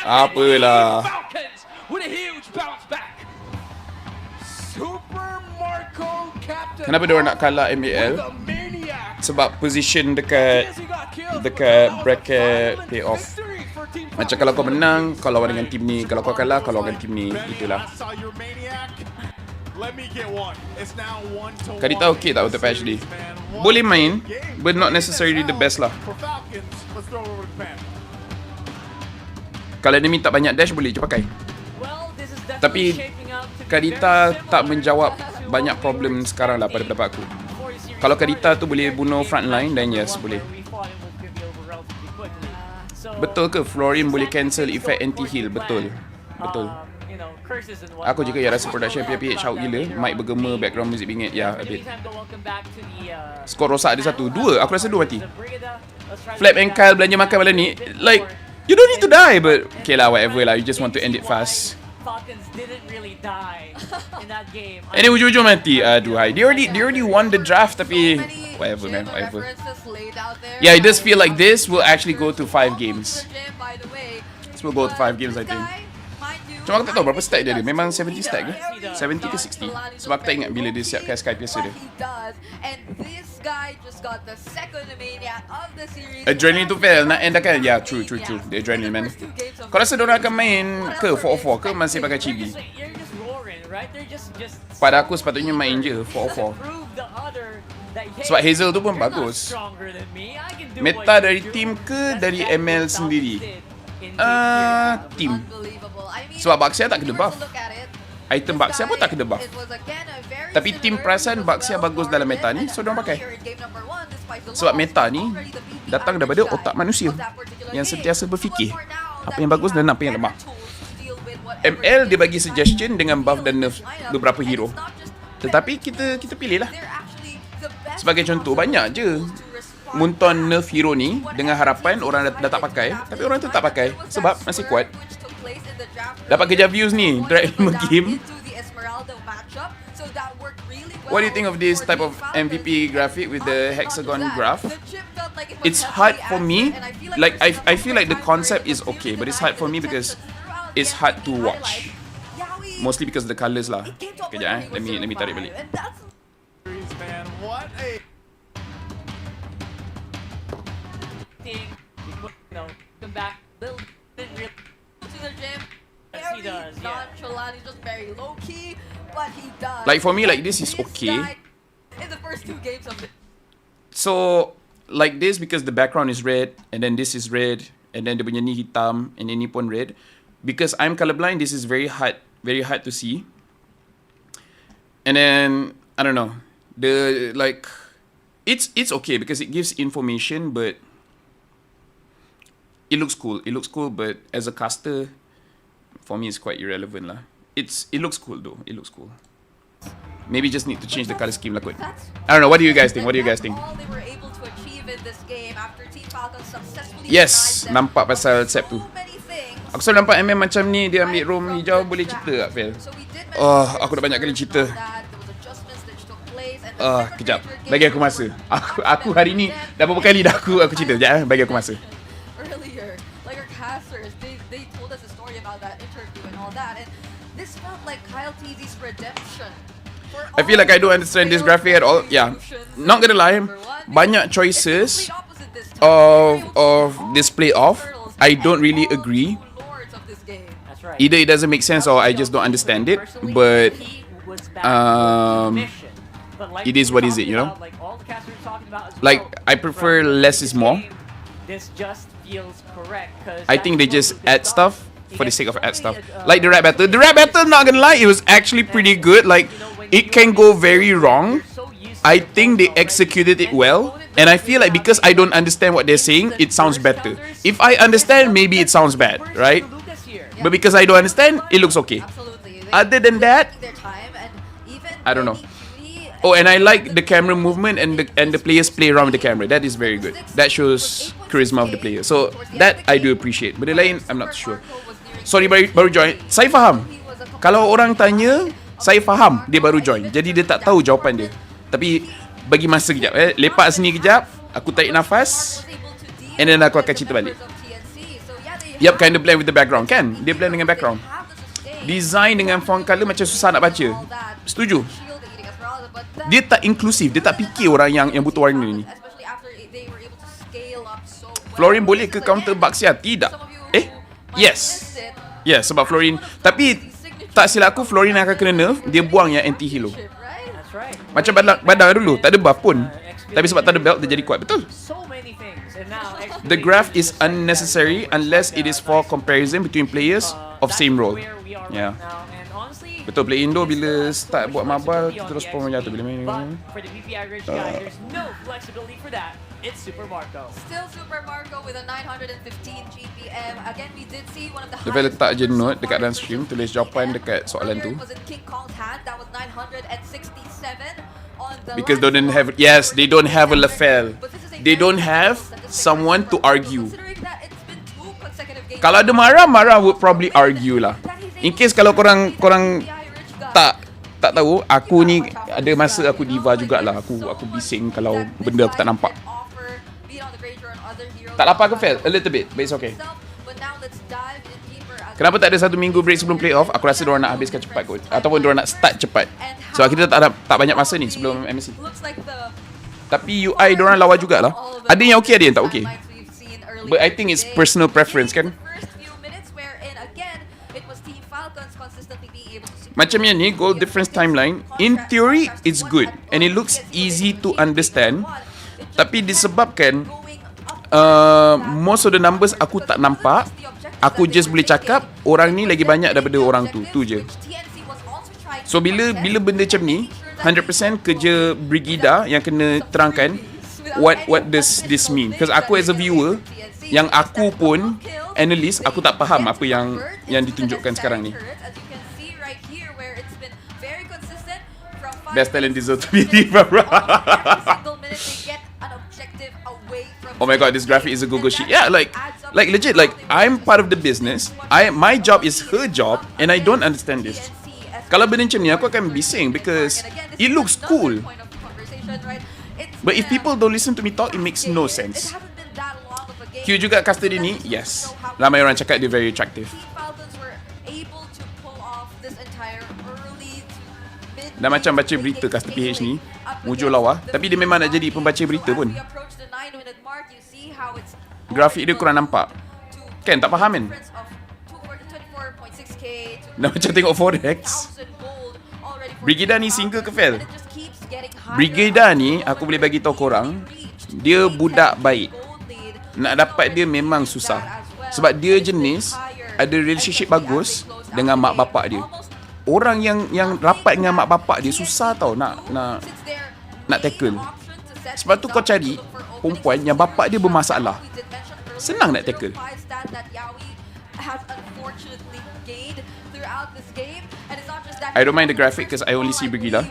Apalah. Falcons with a huge bounce back. Super Marco captain. Kenapa dia orang nak kalah MPL? Sebab position dekat bracket playoff. Macam kalau kau menang, kau lawan dengan tim ni. Kalau kau kalah, kau lawan dengan tim ni. Itulah. Kadita okey tak untuk patch ni? Boleh main, but not necessarily the best lah. Kalau enemy tak banyak dash, boleh je pakai. Tapi Kadita tak menjawab banyak problem sekarang lah pada pendapat aku. Kalau Kadita tu boleh bunuh frontline, then yes, boleh. Betul ke Florin boleh cancel effect anti-heal? Betul. Aku juga rasa production MPL PH out gila. Mic bergema, background music bingit. Ya, a bit. Skor rosak ada 1. 2, aku rasa 2 mati. Flap and Kyle belanja makan malam ni. Like, you don't need to die, but okay lah, whatever lah. You just want to end it fast. Falcons didn't really die in that game. And then ujung-ujung mati. Aduh, they already won the draft tapi whatever man, whatever. Yeah, it does feel like this will actually go to 5 games. This will go to 5 games I think. Cuma aku tak tahu berapa stack dia. Memang 70 stack ke? 70 ke 60? Sebab aku tak ingat bila dia siapkan Skype biasa dia. Adrenaline tu fail. Nak end kan? Yeah, true. The adrenaline man. Kau rasa diorang akan main ke 404 ke masih pakai chibi? Pada aku sepatutnya main je 404. Sebab Hazel tu pun bagus. Meta dari team ke dari ML sendiri? Team. Sebab Baxia tak kena buff. Item Baxia pun tak kena buff. Tapi team perasan Baxia bagus dalam meta ni, so diorang pakai. Sebab meta ni datang daripada otak manusia yang sentiasa berfikir apa yang bagus dan apa yang lemah. ML dia bagi suggestion dengan buff dan nerf beberapa hero. Tetapi kita pilih lah. Sebagai contoh, banyak je Munton nerf hero ni dengan harapan orang dah tak pakai, tapi orang tu tak pakai sebab masih kuat. Dapat kerja views ni, drag 5 game. What do you think of this type of MVP graphic with the hexagon graph? It's hard for me. Like I feel like the concept is okay, but it's hard for me because it's hard to watch. Mostly because of the colours lah. Kejap let me tarik balik. Man, what a Come back, little bit real to the gym. Yes, he does. Nonchalant, he's just very low key, but he does. Like for me, like this is okay. In the first 2 games of it. So like this because the background is red, and then this is red, and then dia punya ni hitam, and then ni pun red. Because I'm colorblind, this is very hard to see. And then I don't know. It's okay because it gives information, but it looks cool. It looks cool, but as a caster, for me, it's quite irrelevant lah. It looks cool though. It looks cool. Maybe just need to change the color scheme lah kot. I don't know. What do you guys think? Yes, nampak pasal set tu. Aku selalu nampak MM macam ni, dia ambil roam hijau boleh cerita tak, Phil? Oh, aku dah banyak kali cerita. Kejap. Bagi aku masa. Aku hari ni dah berapa kali dah aku cerita. Sekejap, bagi aku masa. I feel like I don't understand this graphic at all. Yeah, not gonna lie, banyak choices of display off. I don't really agree. Either it doesn't make sense or I just don't understand it. But it is what is it, you know? Like I prefer less is more. I think they just add stuff for the sake of add stuff. Like the rap battle. The rap battle, not gonna lie, it was actually pretty good. Like it can go very wrong. I think they executed it well. And I feel like because I don't understand what they're saying, it sounds better. If I understand, maybe it sounds bad, right? But because I don't understand, it looks okay. Other than that, I don't know. Oh, and I like the camera movement and the players play around with the camera. That is very good. That shows charisma of the player. So that I do appreciate. But the lain, I'm not sure. Sorry, baru join. Saya faham. Kalau orang tanya, saya faham dia baru join. Jadi dia tak tahu jawapan dia. Tapi bagi masa kejap. Lepak sini kejap. Aku tarik nafas. And then aku akan cerita balik. Yup, kind of blend with the background. Kan? Dia blend dengan background. Design dengan font color macam susah nak baca. Setuju. Dia tak inklusif. Dia tak fikir orang yang butuh warna ni. Florin boleh ke counter Baxia? Tidak. Yes. Yes, sebab Florin. Tapi tak silap aku, Florin akan kena nerf. Dia buang yang anti-hero. Macam badang dulu. Tak ada buff pun. Tapi sebab tak ada belt, dia jadi kuat. Betul. The graph is unnecessary unless it is for comparison between players of same role. Yeah. Betul, play Indo bila start buat mabal terus pun jatuh bila main. It's Super Marco. Still Super Marco with a 915 GPM. Again, we did see one of the Laphel letak je note dekat dalam stream, tulis jawapan dekat soalan tu. Because they don't have, yes, they don't have a Laphel. They don't have someone to argue. Kalau ada Mara would probably argue lah. In case kalau korang tak tahu, aku ni ada masa aku diva jugalah. Aku bising kalau benda aku tak nampak. Tak lapar ke Fel? A little bit, but it's okay. Kenapa tak ada 1 minggu break sebelum playoff? Aku rasa diorang nak habiskan cepat kot. Ataupun diorang nak start cepat. Sebab kita tak banyak masa ni sebelum MSC. Tapi UI diorang lawa jugalah. Ada yang okay, ada yang tak okay. But I think it's personal preference kan. Macam yang ni, goal difference timeline, in theory it's good and it looks easy to understand. Tapi disebabkan most of the numbers aku tak nampak, aku just boleh cakap orang ni lagi banyak daripada orang tu je. So bila benda macam ni, 100% kerja Brigida yang kena terangkan what does this mean. Because aku as a viewer, yang aku pun analyst, aku tak faham apa yang ditunjukkan sekarang ni. Best talent deserves to be diva. Oh my god, this graphic is a Google sheet. Yeah, like legit, like I'm part of the business. My job is her job and I don't understand this. Kalau benda macam ni aku akan bising because it looks cool. But if people don't listen to me talk, it makes no sense. Q juga custody ni, yes. Ramai orang cakap dia very attractive. Dah macam baca berita custody PH ni, mujur lawa. Tapi dia memang nak jadi pembaca berita pun. Grafik dia kurang nampak. Kan, tak faham kan? Dah macam tengok Forex. Brigida ni single ke Fel? Brigida ni, aku boleh bagi tahu korang, dia budak baik. Nak dapat dia memang susah. Sebab dia jenis ada relationship bagus dengan mak bapak dia. Orang yang rapat dengan mak bapak dia susah tau nak tackle. Sebab tu kau cari perempuan yang bapak dia bermasalah. Senang nak tackle. I don't mind the graphic because I only see Brigida.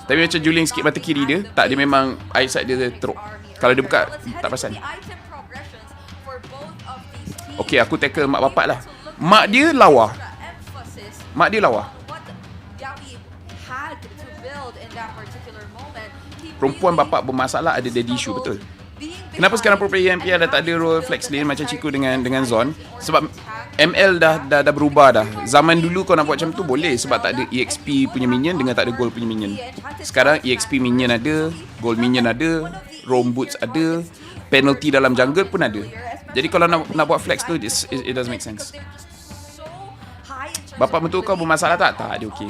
Tapi macam juling sikit mata kiri dia, tak, dia memang eyesight dia teruk. Kalau dia buka, tak perasan. Okay, aku tackle mak bapak lah. Mak dia lawa. Perempuan bapak bermasalah, ada daddy issue, betul. Kenapa sekarang pro player MPL dah tak ada role flex lane macam Chico dengan Zon? Sebab ML dah berubah dah. Zaman dulu kau nak buat macam tu boleh sebab tak ada EXP punya minion dengan tak ada gold punya minion. Sekarang EXP minion ada, gold minion ada, roam boots ada, penalty dalam jungle pun ada. Jadi kalau nak buat flex tu, it doesn't make sense. Bapak mentua kau bermasalah tak? Tak, dia okey.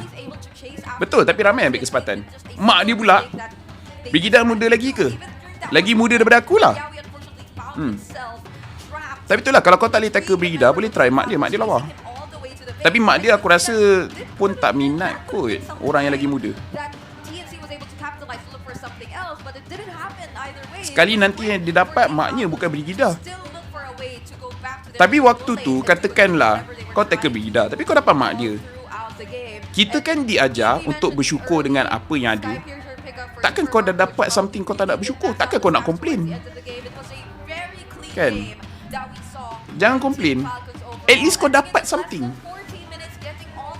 Betul, tapi ramai ambil kesempatan. Mak dia pula, Brigida muda lagi ke? Lagi muda daripada aku lah. Tapi itulah, kalau kau tak boleh tackle Brigida, boleh try mak dia lawa. Tapi mak dia aku rasa pun tak minat kot orang yang lagi muda. Sekali nanti yang dia dapat maknya bukan Brigida. Tapi waktu tu, katakanlah kau tackle Brigida, tapi kau dapat mak dia. Kita kan diajar untuk bersyukur dengan apa yang ada. Takkan kau dah dapat something kau tak nak bersyukur? Takkan kau nak komplain? Kan? Jangan komplain. At least kau dapat something.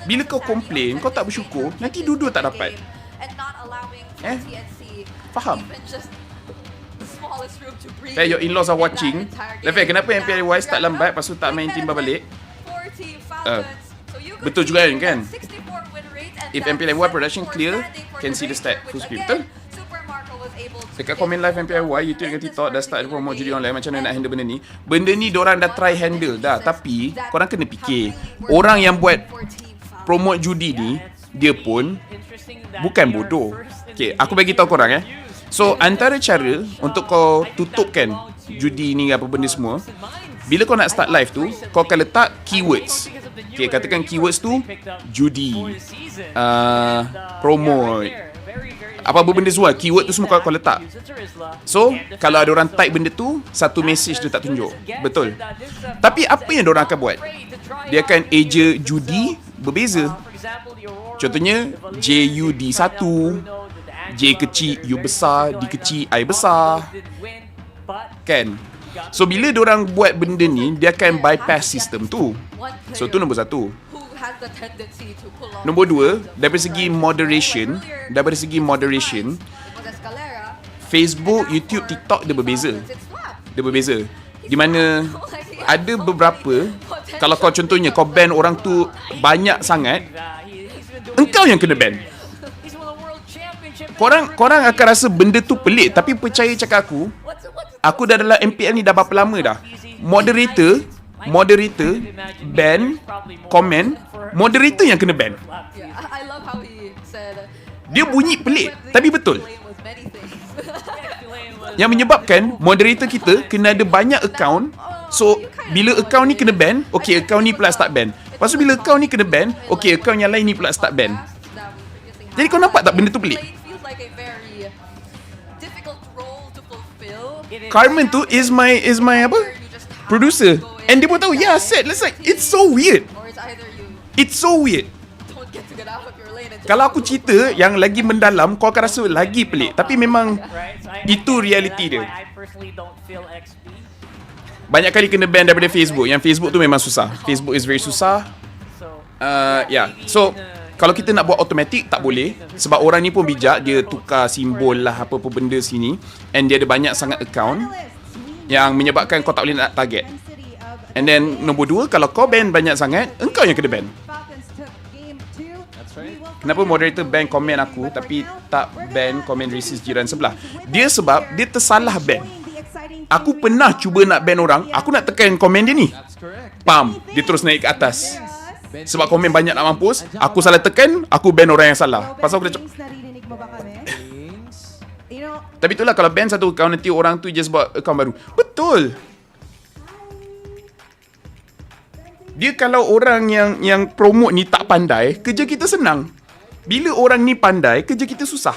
Bila kau komplain, kau tak bersyukur, nanti dua-dua tak dapat. Faham? Hey, your in-laws are watching. Laphel, kenapa MPL PH start lambat lepas tu tak main timba balik? Betul juga kan? If MPL PH production clear, can see the stat full screen. Betul? Dekat komen live MPL PH, YouTube dengan TikTok dah start promote judi online. Macam mana nak handle benda ni? Benda ni diorang dah try handle dah. Tapi korang kena fikir, orang yang buat promote judi ni, dia pun bukan bodoh. Okay, aku bagi tahu korang So, antara cara untuk kau tutupkan judi ni apa benda semua, bila kau nak start live tu, kau akan letak keywords. Okay, katakan keywords tu judi, promote, apa-apa benda semua, keyword tu semua kau letak. So, kalau ada orang type benda tu, satu message tu tak tunjuk. Betul. Tapi apa yang diorang akan buat? Dia akan eja judi berbeza. Contohnya, JUD1, J kecil, U besar, D kecil, I besar. Kan? So bila diorang buat benda ni, dia akan bypass sistem tu. So tu nombor satu. Nombor dua, daripada segi moderation, Facebook, YouTube, TikTok dia berbeza. Di mana ada beberapa, kalau kau contohnya kau ban orang tu banyak sangat, engkau yang kena ban. Korang akan rasa benda tu pelik, tapi percaya cakap aku dah dalam MPL ni dah berapa lama dah. Moderator ban komen, moderator yang kena ban. Dia bunyi pelik tapi betul. Yang menyebabkan moderator kita kena ada banyak account. So bila account ni kena ban, okay account ni pula start ban. Lepas tu bila account ni kena ban, okay account yang lain ni pula start ban. Jadi kau nampak tak benda tu pelik? Carmen tu is my apa? Producer. And dia pun tahu, yeah, said, let's like, it's so weird. Kalau aku cerita yang lagi mendalam, kau akan rasa lagi pelik. Tapi memang itu reality dia. Banyak kali kena ban daripada Facebook. Yang Facebook tu memang susah. Facebook is very susah. Yeah. So kalau kita nak buat automatic tak boleh, sebab orang ni pun bijak, dia tukar simbol lah apa-apa benda sini, and dia ada banyak sangat account yang menyebabkan kau tak boleh nak target. And then nombor dua, kalau kau ban banyak sangat, engkau yang kena ban. Kenapa moderator ban komen aku tapi tak ban komen racist jiran sebelah? Dia sebab dia tersalah ban. Aku pernah cuba nak ban orang, aku nak tekan komen dia ni, pam, dia terus naik ke atas. Sebab komen banyak nak mampus, aku salah tekan, aku ban orang yang salah. Pasal aku dah tapi itulah, kalau ban satu account, nanti orang tu just buat account baru. Betul. Dia kalau orang yang promote ni tak pandai, kerja kita senang. Bila orang ni pandai, kerja kita susah.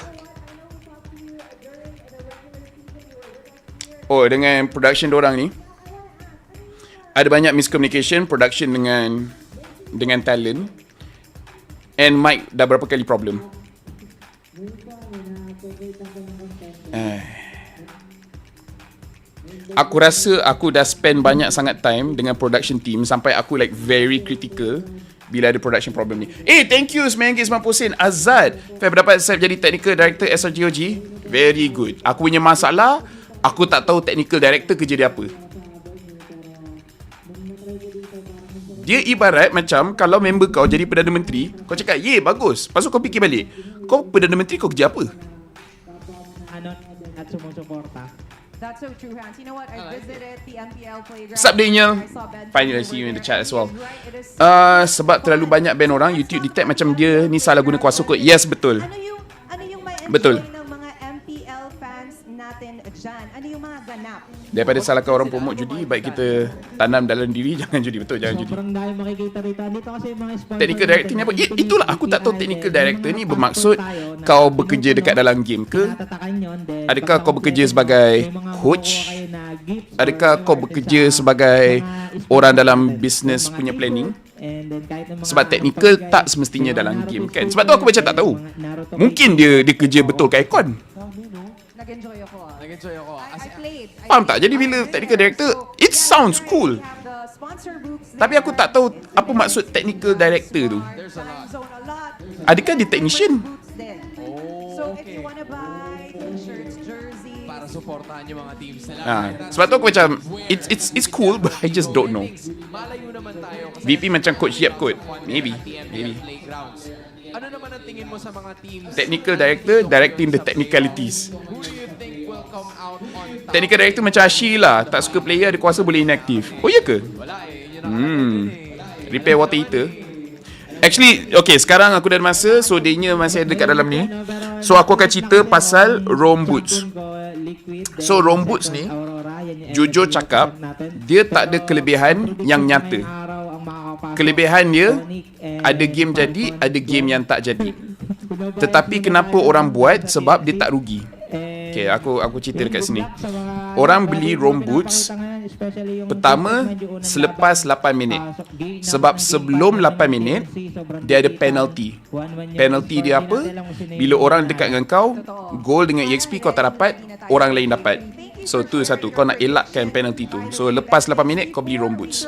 Oh, dengan production diorang ni ada banyak miscommunication, production dengan talent. And mic dah berapa kali problem. Aku rasa aku dah spend banyak sangat time dengan production team sampai aku like very critical bila ada production problem ni. Thank you RM9.90 Azad. Feb dapat accept jadi technical director SRGOG. Very good. Aku punya masalah, aku tak tahu technical director kerja dia apa. Dia ibarat macam kalau member kau jadi Perdana Menteri, kau cakap, "Ye, bagus." Lepas tu kau fikir balik, kau Perdana Menteri kau kerja apa? At sumusuporta. That's so true, Hans. You know what? I visited the MPL playground. What's up, Daniel? Finally, I see you in the chat as well. Sebab terlalu banyak ban orang, YouTube detect macam dia ni salah guna kuasa kod. Yes, betul. Betul. Ano yung mga ganap? Daripada salahkan orang promote judi, baik kita tanam dalam diri, jangan judi. Betul, jangan judi. Sobrang dahil makikita rito. Dito kasi mga sponsor. Technical director ni apa? Itulah aku tak tahu technical director ni bermaksud kau bekerja dekat dalam game ke? Adakah kau bekerja sebagai coach? Adakah kau bekerja sebagai orang dalam business punya planning? Sebab technical tak semestinya dalam game kan. Sebab tu aku macam tak tahu. Mungkin dia kerja betul kat aircon. Nag-enjoy ako. I played. Faham tak? Jadi bila technical director, it sounds cool. Tapi aku tak tahu apa maksud technical director tu. Adakah dia technician? So if you wanna buy t-shirts, jersey, para supportahan yung mga teams nila. Sebab tu aku macam it's cool, but I just don't know. VP macam coach Yap kot. Maybe. Ano naman ang tingin mo sa mga teams? Technical director directing the technicalities. Who do you think will come out on top? Technical director macam Ashi lah, tak suka player ada kuasa boleh inaktif. Oh ya ke? Wala Repair water heater. Actually, okay, sekarang aku dah ada masa, so dia masih ada dekat dalam ni. So aku akan cerita pasal Rome Boots. So Rome Boots ni, jujur cakap, dia tak ada kelebihan yang nyata. Kelebihan dia, ada game jadi, ada game yang tak jadi. Tetapi kenapa orang buat? Sebab dia tak rugi. Okay, aku cerita dekat sini. Orang beli Rome Boots pertama selepas 8 minit. Sebab sebelum 8 minit dia ada penalty. Penalty dia apa? Bila orang dekat dengan kau, goal dengan EXP kau tak dapat, orang lain dapat. So tu satu, kau nak elakkan penalty tu. So lepas 8 minit kau beli roam boots.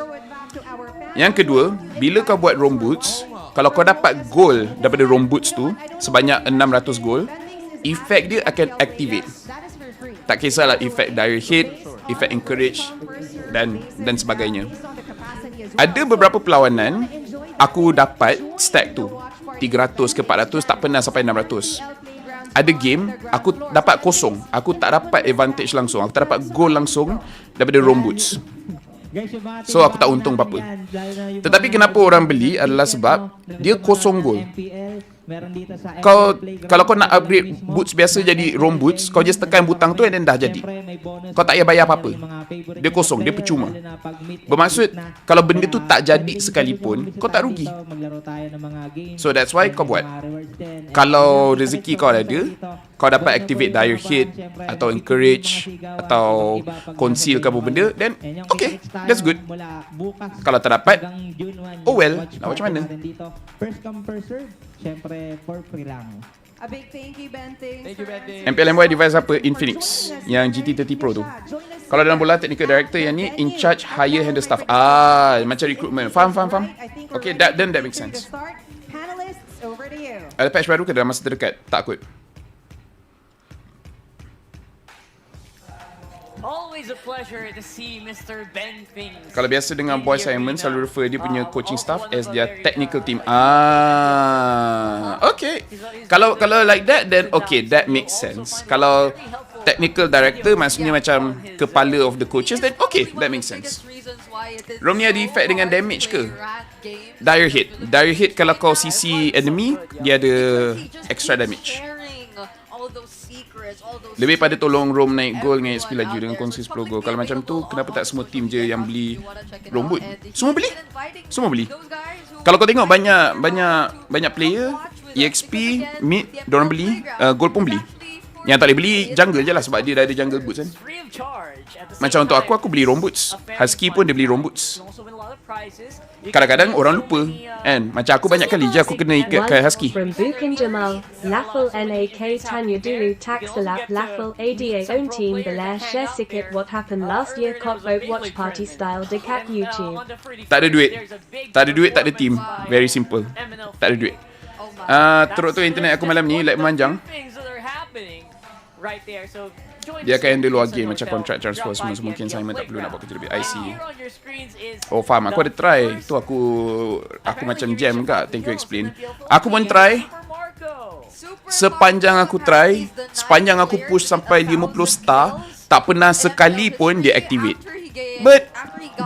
Yang kedua, bila kau buat roam boots, kalau kau dapat goal daripada roam boots tu sebanyak 600 goal, efek dia akan activate. Tak kisahlah efek dire hit, efek encourage dan sebagainya. Ada beberapa perlawanan aku dapat stack tu 300 ke 400, tak pernah sampai 600. Ada game aku dapat kosong, aku tak dapat advantage langsung, aku tak dapat goal langsung daripada roam boots. So aku tak untung apa-apa. Tetapi kenapa orang beli adalah sebab dia kosong goal. Kalau kau nak upgrade boots biasa jadi roam boots, kau just tekan butang tu and then dah jadi. Kau tak payah bayar apa-apa. Dia kosong, dia percuma. Bermaksud kalau benda tu tak jadi sekalipun, kau tak rugi. So that's why kau buat. Kalau rezeki kau ada, kau dapat activate dire hit atau encourage atau conceal ke apa benda, then okay, that's good. Kalau tak dapat, oh well, nak macam mana. First come first serve, syempre for free lang. A big thank you, Ben. Thank you, Ben. MPL device apa? Infinix, yang GT30 Pro tu. Kalau dalam bola technical director yang ni in charge hire handle staff. Macam recruitment. Faham. Okay, that makes sense. Ada patch baru ke dalam masa terdekat? Tak kot. Always a pleasure to see Mr. Ben Things. Kalau biasa dengan Boy Simon selalu refer dia punya coaching staff as their technical team. Okay. Kalau like that, then okay, that makes sense. Kalau technical director maksudnya macam kepala of the coaches, then okay, that makes sense. Rom ni ada effect dengan damage ke? Dire hit kalau kau CC enemy, dia ada extra damage. Lebih pada tolong Rom naik goal dengan XP laju dengan kongsi 10 goal. Kalau macam tu, kenapa tak semua team je yang beli Rom boot? Semua beli. Kalau kau tengok banyak player EXP, mid, diorang beli, goal pun beli. Yang tak boleh beli jungle je lah sebab dia dah ada jungle boots kan. Macam untuk aku beli Rom boots. Husky pun dia beli Rom boots. Kadang-kadang orang lupa kan. Macam aku banyak kali je aku kena ikat ke Husky. From Bukin Jamal, Laphel NAK Tanya Dulu Taxalap Laphel ADA own team Belair share sikit what happened last year cop vote watch party style dekat YouTube. Tak ada duit, tak ada team. Very simple. Tak ada duit. Teruk tu internet aku malam ni like memanjang. Dia akan handle luar game macam contract transfer semua. Mungkin Simon tak perlu nak buat kerja lebih. I see. Oh faham, aku ada try. Tu aku macam jam juga. Thank you explain. Aku pun try. Sepanjang aku try, sepanjang aku push sampai 50 star, tak pernah sekali pun dia activate. But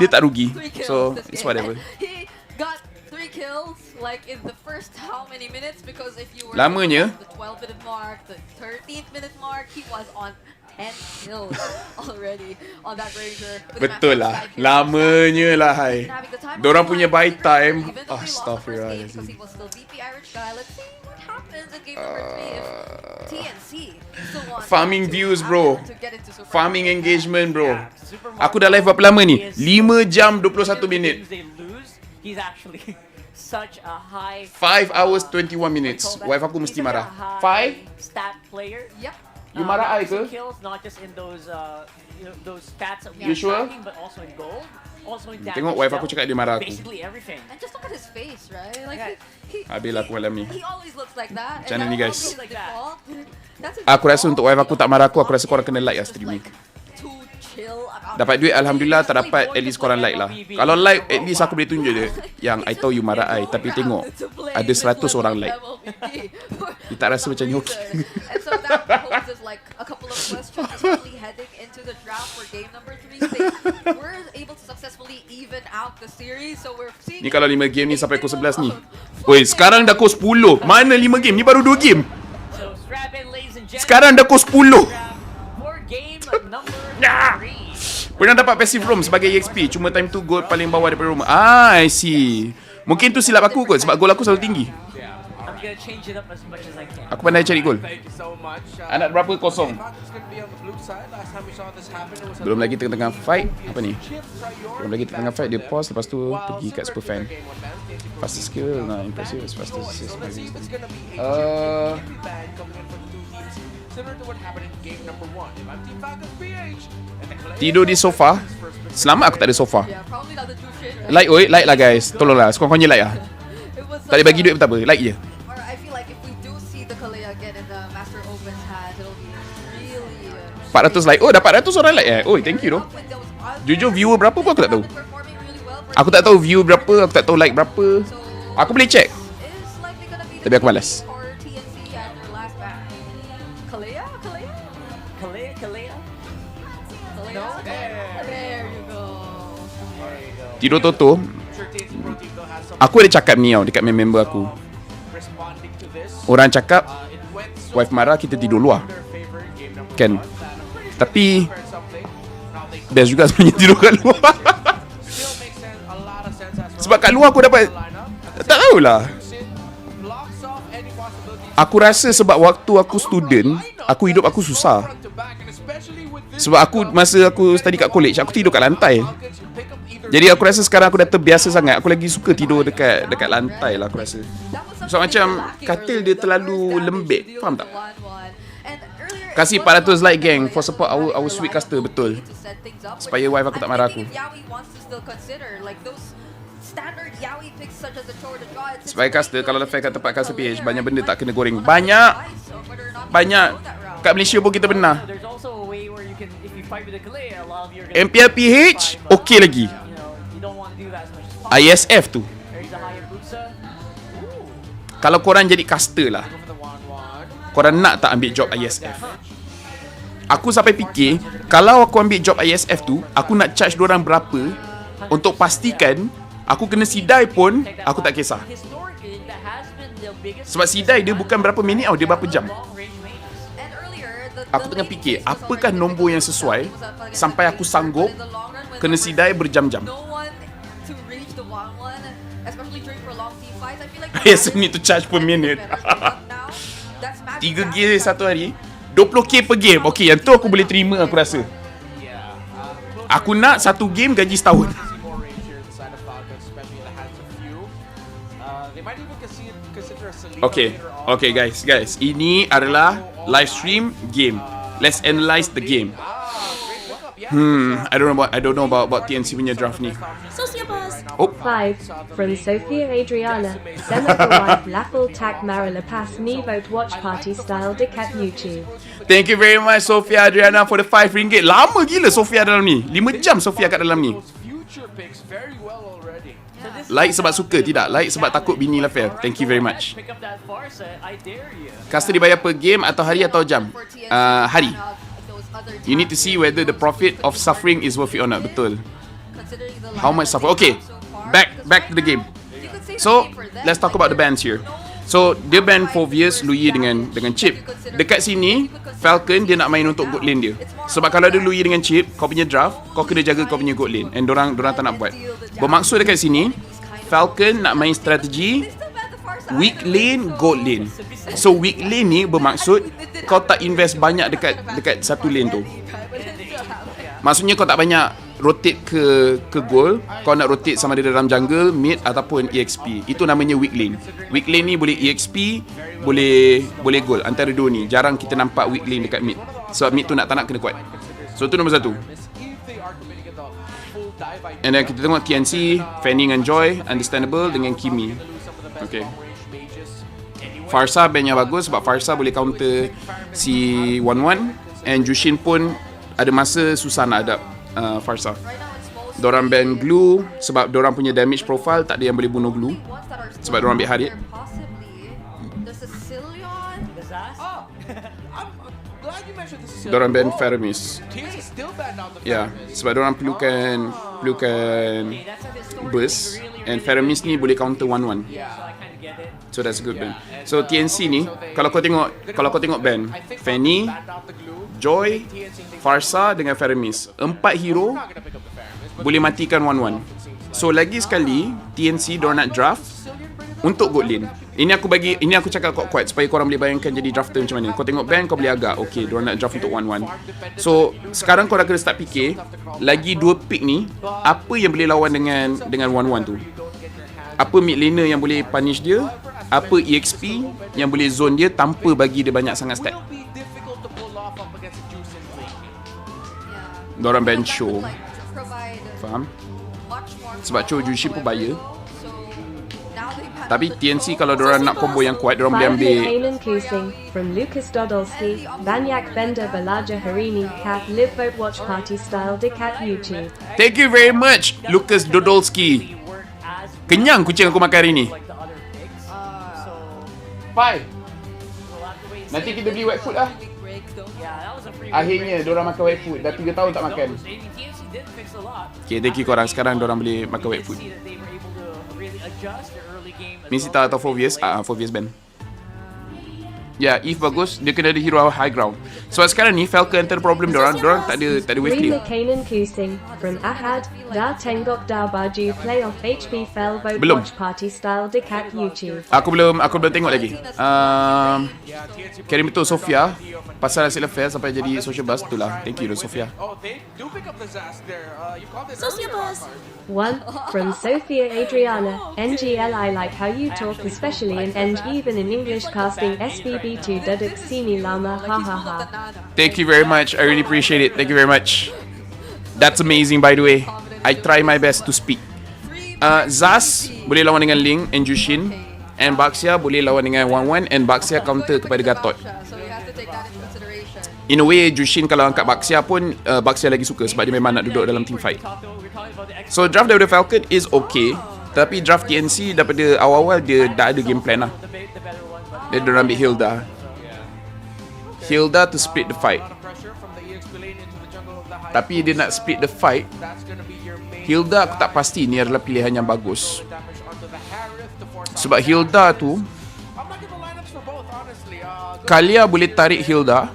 dia tak rugi. So it's whatever. Like in the first how many minutes, because if you were lamanya the 12-minute mark, the 13th minute mark, he was on 10 kills already on that Ranger. Betul lah, lamanya lah hai. Diorang punya buy time. Astaghfirullahaladzim. Farming views bro, farming engagement bro. Aku dah live berapa lama ni? 5 jam 21 minit. He's actually such a high 5 hours 21 minutes. Wife aku mesti marah. 5 stat player. Yep. You marah I ke? Kills not just in those those stats that we You are sure? tracking, but also in gold, also in damage. Tengok wife aku cakap dia marah aku. Basically everything. And just look at his face, right? Like Habis lah aku malam ni. he always looks like that. Macam mana ni guys? That's Aku rasa untuk wife aku tak marah aku rasa korang kena like lah stream ni. Dapat duit Alhamdulillah, tak dapat at least korang like lah. Kalau like at least aku boleh tunjuk dia yang I tahu you marah I. Tapi tengok ada 100 orang like. Dia tak rasa macam ni okay. And so that poses like a couple of questions, especially heading into the draft for game number 3. They were able to successfully even out the series, so we're seeing. Ni kalau 5 game ni sampai pukul 11 ni. Woi, sekarang dah pukul 10. Mana 5 game? Ni baru 2 game. Sekarang dah pukul 10. Pernah dapat passive roam sebagai EXP, cuma time tu goal paling bawah daripada roam. I see. Mungkin tu silap aku kot sebab gol aku selalu tinggi. Aku pandai cari gol. Anak berapa kosong? Belum lagi tengah-tengah fight. Apa ni? Belum lagi tengah fight, dia pause lepas tu pergi kat super fan. Fastest skill, nah impressive, fastest assist. similar to what happened in game number 1. If I'm Team Falcons PH, and the Kalea Tidur di sofa. Selamat aku tak ada sofa. Yeah, probably not the true shit, right? Like oi, like lah guys. Tolonglah, sekurang-kurangnya like lah. Tak boleh bagi duit pun tak apa, like je. Or I feel like if we do see the Kalea again in the Master Open's hands, it'll be really 400 like. Oh, dapat 100 orang like Oi, thank you doh. Jujur viewer berapa pun aku tak tahu. Aku tak tahu view berapa, aku tak tahu like berapa. Aku boleh check. Tapi aku malas. There you go. Tidur Toto. Aku ada cakap ni tau dekat member aku. Orang cakap wife marah kita tidur luar. Kan? Tapi best juga sebenarnya tidur kat luar. Sebab kat luar aku dapat tak tahulah. Aku rasa sebab waktu aku student, aku hidup aku susah. Sebab aku masa aku study kat college, aku tidur kat lantai. Jadi aku rasa sekarang aku dah terbiasa sangat. Aku lagi suka tidur dekat lantai lah aku rasa. Sebab macam katil dia terlalu lembek. Faham tak? Kasih 400 like gang for support our sweet caster, betul. Supaya wife aku tak marah aku. Supaya caster kalau Laphel kat tempat caster PH banyak benda tak kena goreng. Banyak. Kat Malaysia pun kita pernah. MPL PH okey lagi. ISF tu. Kalau korang jadi caster lah, korang nak tak ambil job ISF? Aku sampai fikir, kalau aku ambil job ISF tu, aku nak charge diorang berapa untuk pastikan aku kena sidai pun aku tak kisah. Sebab sidai dia bukan berapa minit tau, dia berapa jam. Aku tengah fikir, apakah nombor yang sesuai sampai aku sanggup kena sidai berjam-jam. Yes, need to charge per minute. 3 game satu hari, 20k per game. Okay, yang tu aku boleh terima aku rasa. Aku nak satu game gaji setahun. Okay guys. Ini adalah live stream game. Let's analyze the game. I don't know about TNC punya draft ni. Sociabuzz. 5 from Sophia Adriana. Senator wife Laphel Tak Marila Pass Vote Watchparty style dekat YouTube. Thank you very much Sophia Adriana for the RM5. Lama gila Sophia dalam ni. 5 jam Sophia kat dalam ni. Like sebab suka, tidak like sebab takut bini Laphel. Thank you very much. Caster dibayar per game atau hari atau jam? Hari. You need to see whether the profit of suffering is worth it or not. Betul. How much suffer? Okay, back to the game. So let's talk about the bans here. So dia ban Fovius, Luyi dengan Chip. Dekat sini Falcon dia nak main untuk gold lane dia. Sebab kalau ada Luyi dengan Chip, kau punya draft, kau kena jaga kau punya gold lane. And dorang tak nak buat. Bermaksud dekat sini Falcon nak main strategi weak lane, gold lane. So weak lane ni bermaksud kau tak invest banyak dekat satu lane tu. Maksudnya kau tak banyak rotate ke gold. Kau nak rotate sama ada dalam jungle, mid ataupun EXP. Itu namanya weak lane. Weak lane ni boleh EXP, boleh gold. Antara dua ni jarang kita nampak weak lane dekat mid. Sebab mid tu nak tak nak kena kuat. So tu nombor satu. And then kita tengok TNC, Fanny dengan Joy, understandable dengan Kimi. Okay. Farsa band yang bagus sebab Farsa boleh counter si 1-1. And Jushin pun ada masa susah nak adapt Farsa. Dorang band Glue sebab dorang punya damage profile tak ada yang boleh bunuh Glue. Sebab dorang ambil Harit. Dorang band Faramis. Ya, sebab dorang perlukan burst. And Faramis ni boleh counter 1-1. So that's a good band. So TNC ni kalau kau tengok band Fanny, Joy, Farsa dengan Faramis, 4 hero boleh matikan 1-1. So lagi sekali TNC dorang nak draft untuk gold lane. Ini aku cakap kuat supaya korang boleh bayangkan jadi drafter macam mana. Kau tengok band kau boleh agak okay dorang nak draft untuk 1-1. So sekarang korang kena start fikir lagi 2 pick ni apa yang boleh lawan dengan 1-1 tu. Apa mid laner yang boleh punish dia, apa EXP yang boleh zone dia tanpa bagi dia banyak sangat stack. Diorang ban Cho. like provide Faham? much more Sebab Cho Jushin pun bayar. now they've had Tapi TNC kalau diorang nak combo yang kuat, diorang boleh 5 ambil Mikaelen Kusing from Lucas Dodolski, Banyak Bender Balaja Harini, Cat Live Vote Watch Party Style Decat YouTube. Thank you very much, Lucas Dodolski. Kenyang kucing aku makan hari ni. Bye. Nanti kita beli wet food lah. Akhirnya diorang makan wet food. Dah 3 tahun tak makan. Okay, thank you korang. Sekarang diorang boleh makan wet food. Mesti tak atau 4 years? 4 years ban. Ya, Eve bagus. Dia kena ada hero high ground. Sebab sekarang ni Falcon antara problem diorang tak ada wave clear. Mikaelen Kusing from Ahad, Da Tenggok Da Baju Playoff HB Fell Vote Belum. Watch Party Style Decat YouTube. Aku belum tengok lagi. Kirim betul Sofia. Pasal hasil affair sampai jadi sociabuzz tu lah. Thank you Sofia. Oh, they do pick up the Zaz there. You called it Sociabuzz. One from Sophia Adriana, NGL. I like how you talk, especially in NG, even in English casting SBB2 Duduk Sini Lama, ha ha ha. Thank you very much. I really appreciate it. Thank you very much. That's amazing by the way. I try my best to speak. Zaz boleh lawan dengan Ling and Jushin, and Baxia boleh lawan dengan Wan and Baxia counter kepada Gatot. In a way, Jushin kalau angkat Baxia pun Baxia lagi suka sebab dia memang nak duduk dalam team fight. So draft daripada Falcon is okay, tapi draft TNC daripada awal-awal dia dah ada game plan lah. Dia dah ambil Hilda to split the fight. Tapi dia nak split the fight, Hilda aku tak pasti ni adalah pilihan yang bagus. Sebab Hilda tu, Kalia boleh tarik Hilda,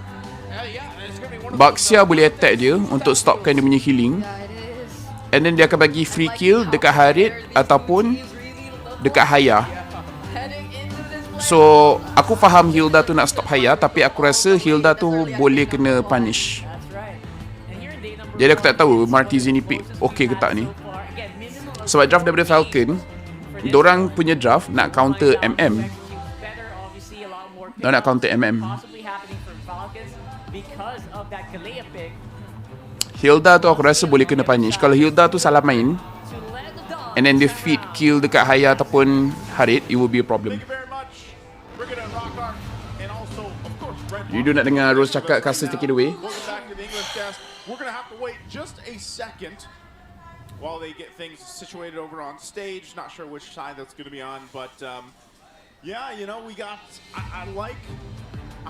Baxia boleh attack dia untuk stopkan dia punya healing, and then dia akan bagi free kill dekat Harit ataupun dekat Haya. So aku faham Hilda tu nak stop Haya, tapi aku rasa Hilda tu boleh kena punish. Jadi aku tak tahu Martizini pick okay ke tak ni. Sebab draft daripada Falcon, dorang punya draft nak counter MM. Dorang nak counter MM. Hilda tu aku rasa boleh kena punish. Kalau Hilda tu salah main and then dia feed kill dekat Haya ataupun Harit, it will be a problem. You do nak dengar Rose cakap Castle take it away? We're going to have to wait just a second while they get things situated over on stage. Not sure which side that's going to be on, but yeah, you know, we got, I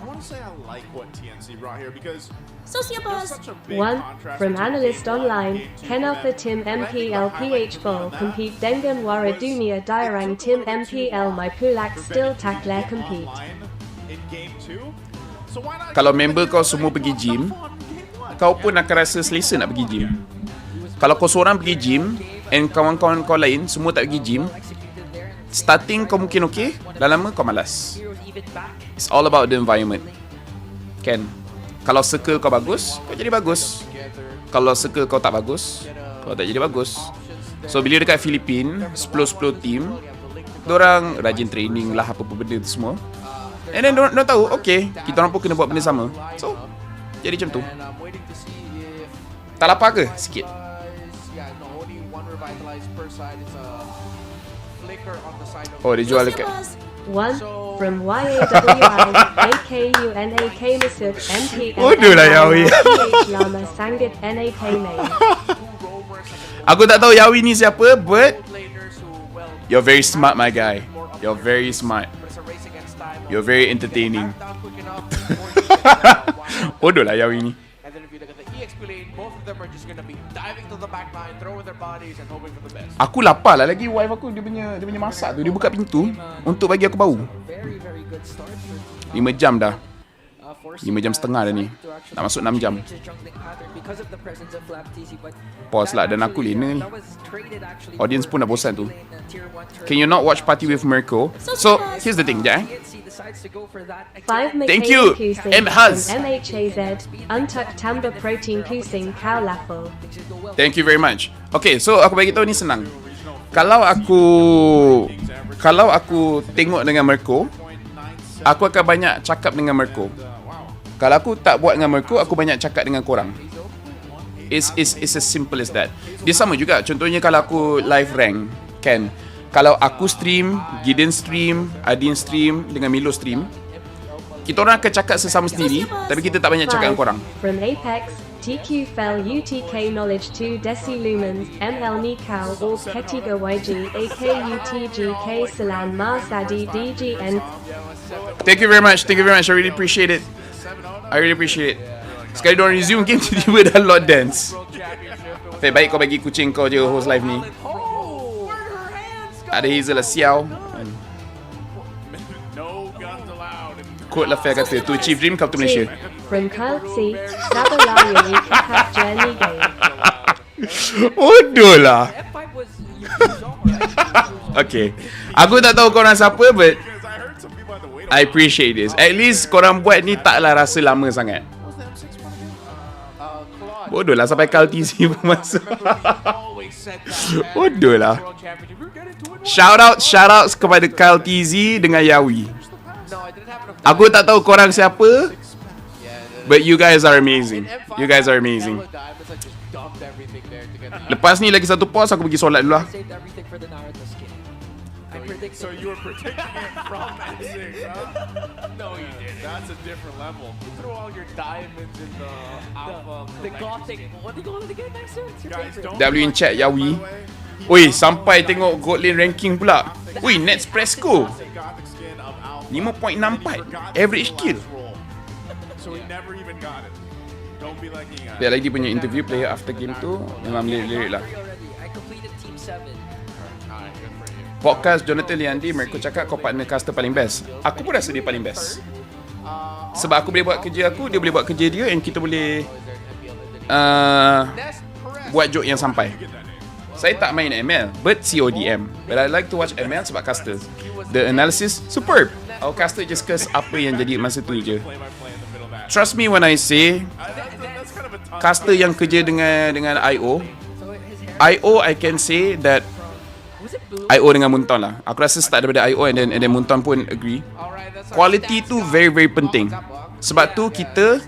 want to say I like what TNC brought here because there's such a big One contrast from between analyst game 1, online, game 2, Ken Alpha and Tim I think MPL the highlight PH Ball from compete that Dengan Wara was Dunia Dirang Tim MPL My Pulak still takler compete. in game 2. So why not Kalau member kau semua pergi gym, kau pun akan rasa selesa nak pergi gym. Kalau kau seorang pergi gym and kawan-kawan kau lain semua tak pergi gym, starting kau mungkin okay, dah lama kau malas. It's all about the environment. Kan? Kalau circle kau bagus, kau jadi bagus. Kalau circle kau tak bagus, kau tak jadi bagus. So bila dekat Filipin 10-10 team, dorang rajin training lah apa-apa benda tu semua. And then dorang tahu, okay, kita orang pun kena buat benda sama. So jadi macam tu. Tak lapar ke? Sikit. Oh, dia jual dekat. One from YAWI AKUNAK Masuk MPL Bodoh lah Yawi. PH Lama Sangat NAK Main. Aku tak tahu Yawi ni siapa, but you're very smart my guy. You're very smart. You're very entertaining. Bodoh lah Yawi ni. And then if you look at the EXP lane, both of them are just gonna be diving to the back line, throwing their bodies and hoping for the best. Aku lapar lah lagi wife aku dia punya masak tu. Dia buka pintu untuk bagi aku bau. 5 jam dah. 5 jam setengah dah ni. Nak masuk 6 jam. Pause lah, dan aku lena ni. Audience pun dah bosan tu. Can you not watch party with Mirko? So, here's the thing, Jack. 5 Thank you, M. Huz. MHAZ Untucked Tamba Protein Kusing Cow Laphel. Thank you very much. Okay, so aku bagi tahu ni senang. Kalau aku tengok dengan Mirko, aku akan banyak cakap dengan Mirko. Kalau aku tak buat dengan Mirko, aku banyak cakap dengan korang. It's as simple as that. Dia sama juga. Contohnya kalau aku live rank, kan? Kalau aku stream, Gideon stream, Adin stream dengan Milo stream, kita orang akan cakap sesama sendiri, tapi kita tak banyak cakap dengan korang. From Apex, TQ Fell UTK Knowledge 2 Desi Lumens, ML Nikau, All Ketiga YG, AKUTGK Salan Mars Adi DGN. Thank you very much. I really appreciate it. Sekali diorang resume game, tiba-tiba dah lot dance. Baik kau bagi kucing kau je host live ni. Ada Hazel lah siau. Quote Laphel kata, to achieve dream, come to Malaysia. From Kaltsi, Sabalaya Kapak Journey Game. Bodoh lah. Okay. Aku tak tahu korang siapa, but I appreciate this. At least korang buat ni taklah rasa lama sangat. Bodoh lah sampai Kaltisi pun masuk. Bodoh lah. Shout out kepada Kaltizi dengan Yawi. Aku tak tahu korang siapa, but you guys are amazing. Lepas ni lagi satu pause, aku pergi solat dulu lah. So you were predicting it from ending, huh? No, you didn't. That's a different level. You throw all your diamonds in the alpha. The gothic. What do you call it again, next year? Guys, don't. W in chat, Yawi. Oi, sampai tengok gold lane ranking pula. Oi, Nets Presco 5.64 average kill. So he never even got it. Don't be like he got it. Dia lagi punya interview player after game tu memang lirik lah. I completed team 7. Podcast Jonathan Liandi, mereka cakap kau partner caster paling best. Aku pun rasa dia paling best. Sebab aku boleh buat kerja aku, dia boleh buat kerja dia, and kita boleh buat joke yang sampai. Saya tak main ML, but CODM. But I like to watch ML sebab casters. The analysis, superb. Our caster just curse apa yang jadi masa tu je. Trust me when I say, caster yang kerja dengan IO, I can say that IO dengan Munton lah. Aku rasa start daripada IO and then Munton pun agree. Quality tu very penting. Sebab tu kita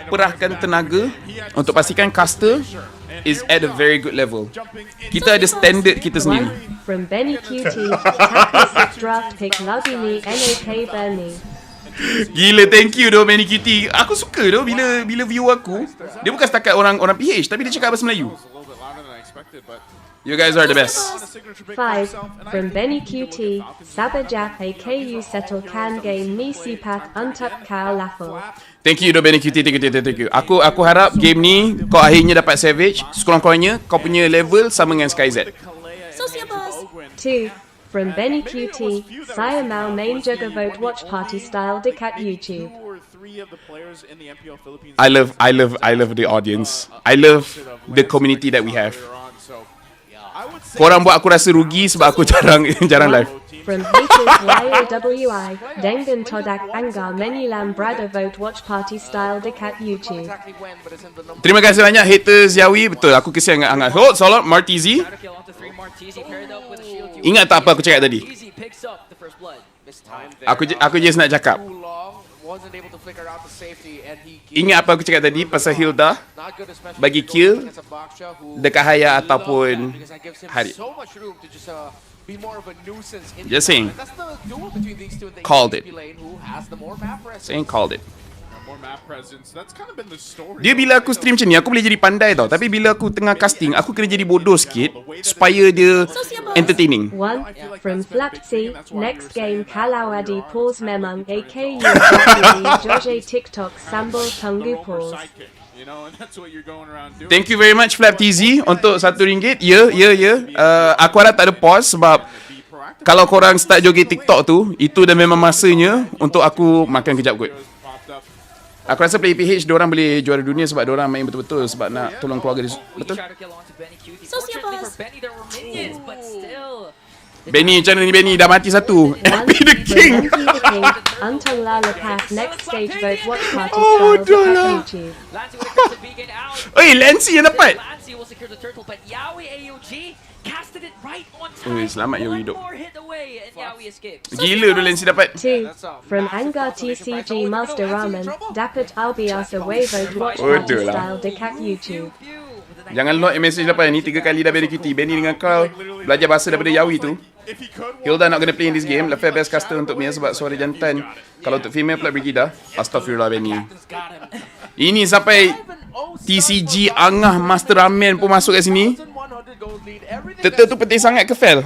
perahkan tenaga untuk pastikan caster is at a very good level. Kita ada standard kita sendiri. From Benny QT, Happy 6 draft pick Lagini NAK Bernie. Gila, thank you doh Benny QT. Aku suka doh bila view aku, dia bukan setakat orang PH, tapi dia cakap bahasa Melayu. You guys are the best. 5. From Benny QT, Sabajap AKU Settle Can Game Me Sipak Untuck Cow Laphel. Thank you Benny QT, thank you. Aku harap game ni kau akhirnya dapat Savage. Sekurang-kurangnya kau punya level sama dengan SkyZ. Sociabuzz. 2. From Benny QT, Saya Mau Main Jugger Vote Watch Party Style Decat YouTube. I love the audience. I love the community that we have. Korang buat aku rasa rugi sebab aku jarang live. From haters YAWI, Dengen Todak Angar Menilam Brada Vote Watch Party Style Decat YouTube. Terima kasih banyak haters Yawi. Betul, aku kesian dengan Angar. Solot Martizi. Ingat tak apa aku cakap tadi? Aku just nak cakap. Ingat apa aku cakap tadi pasal Hilda bagi kill dekat Haya ataupun Harit. Just saying. Called it. Saying called it. Dia bila aku stream macam ni, aku boleh jadi pandai tau. Tapi bila aku tengah casting, aku kena jadi bodoh sikit supaya dia entertaining. 1. From Flapsy, next game Kalau Adi Pause Memang AKU George TikTok Sambal Tunggu Pause. Thank you very much Flap TZ untuk RM1. Ya. Aku harap tak ada pause sebab kalau korang start joget TikTok tu, itu dah memang masanya untuk aku makan kejap kot. Aku rasa player PH diorang boleh juara dunia sebab diorang main betul-betul sebab nak tolong keluarga dia. Betul? Benny, macam mana ni Benny? Dah mati satu. MP the King. Until Lala Pass next stage vote watch party Oh, style bodoh lah. YouTube. Oi, Lancy yang dapat. right on time. Selamat Yawi hidup. More hit away and Yawi escapes. Gila tu Lensi dapat. 2. From Angar TCG Master Ramen, Dapat Albiasa Wavod Watchparty style dekat YouTube. Jangan load message lepas ni 3 kali dah beda QT. Benny dengan kau belajar bahasa daripada Yawi tu. Hilda not gonna play in this game. Laphel best caster untuk Mia sebab suara jantan. Kalau untuk female pula Brigida. Astaghfirullah Benny. Ini sampai TCG Angah Master Ramen pun masuk kat sini. Turtle tu penting sangat ke Fel?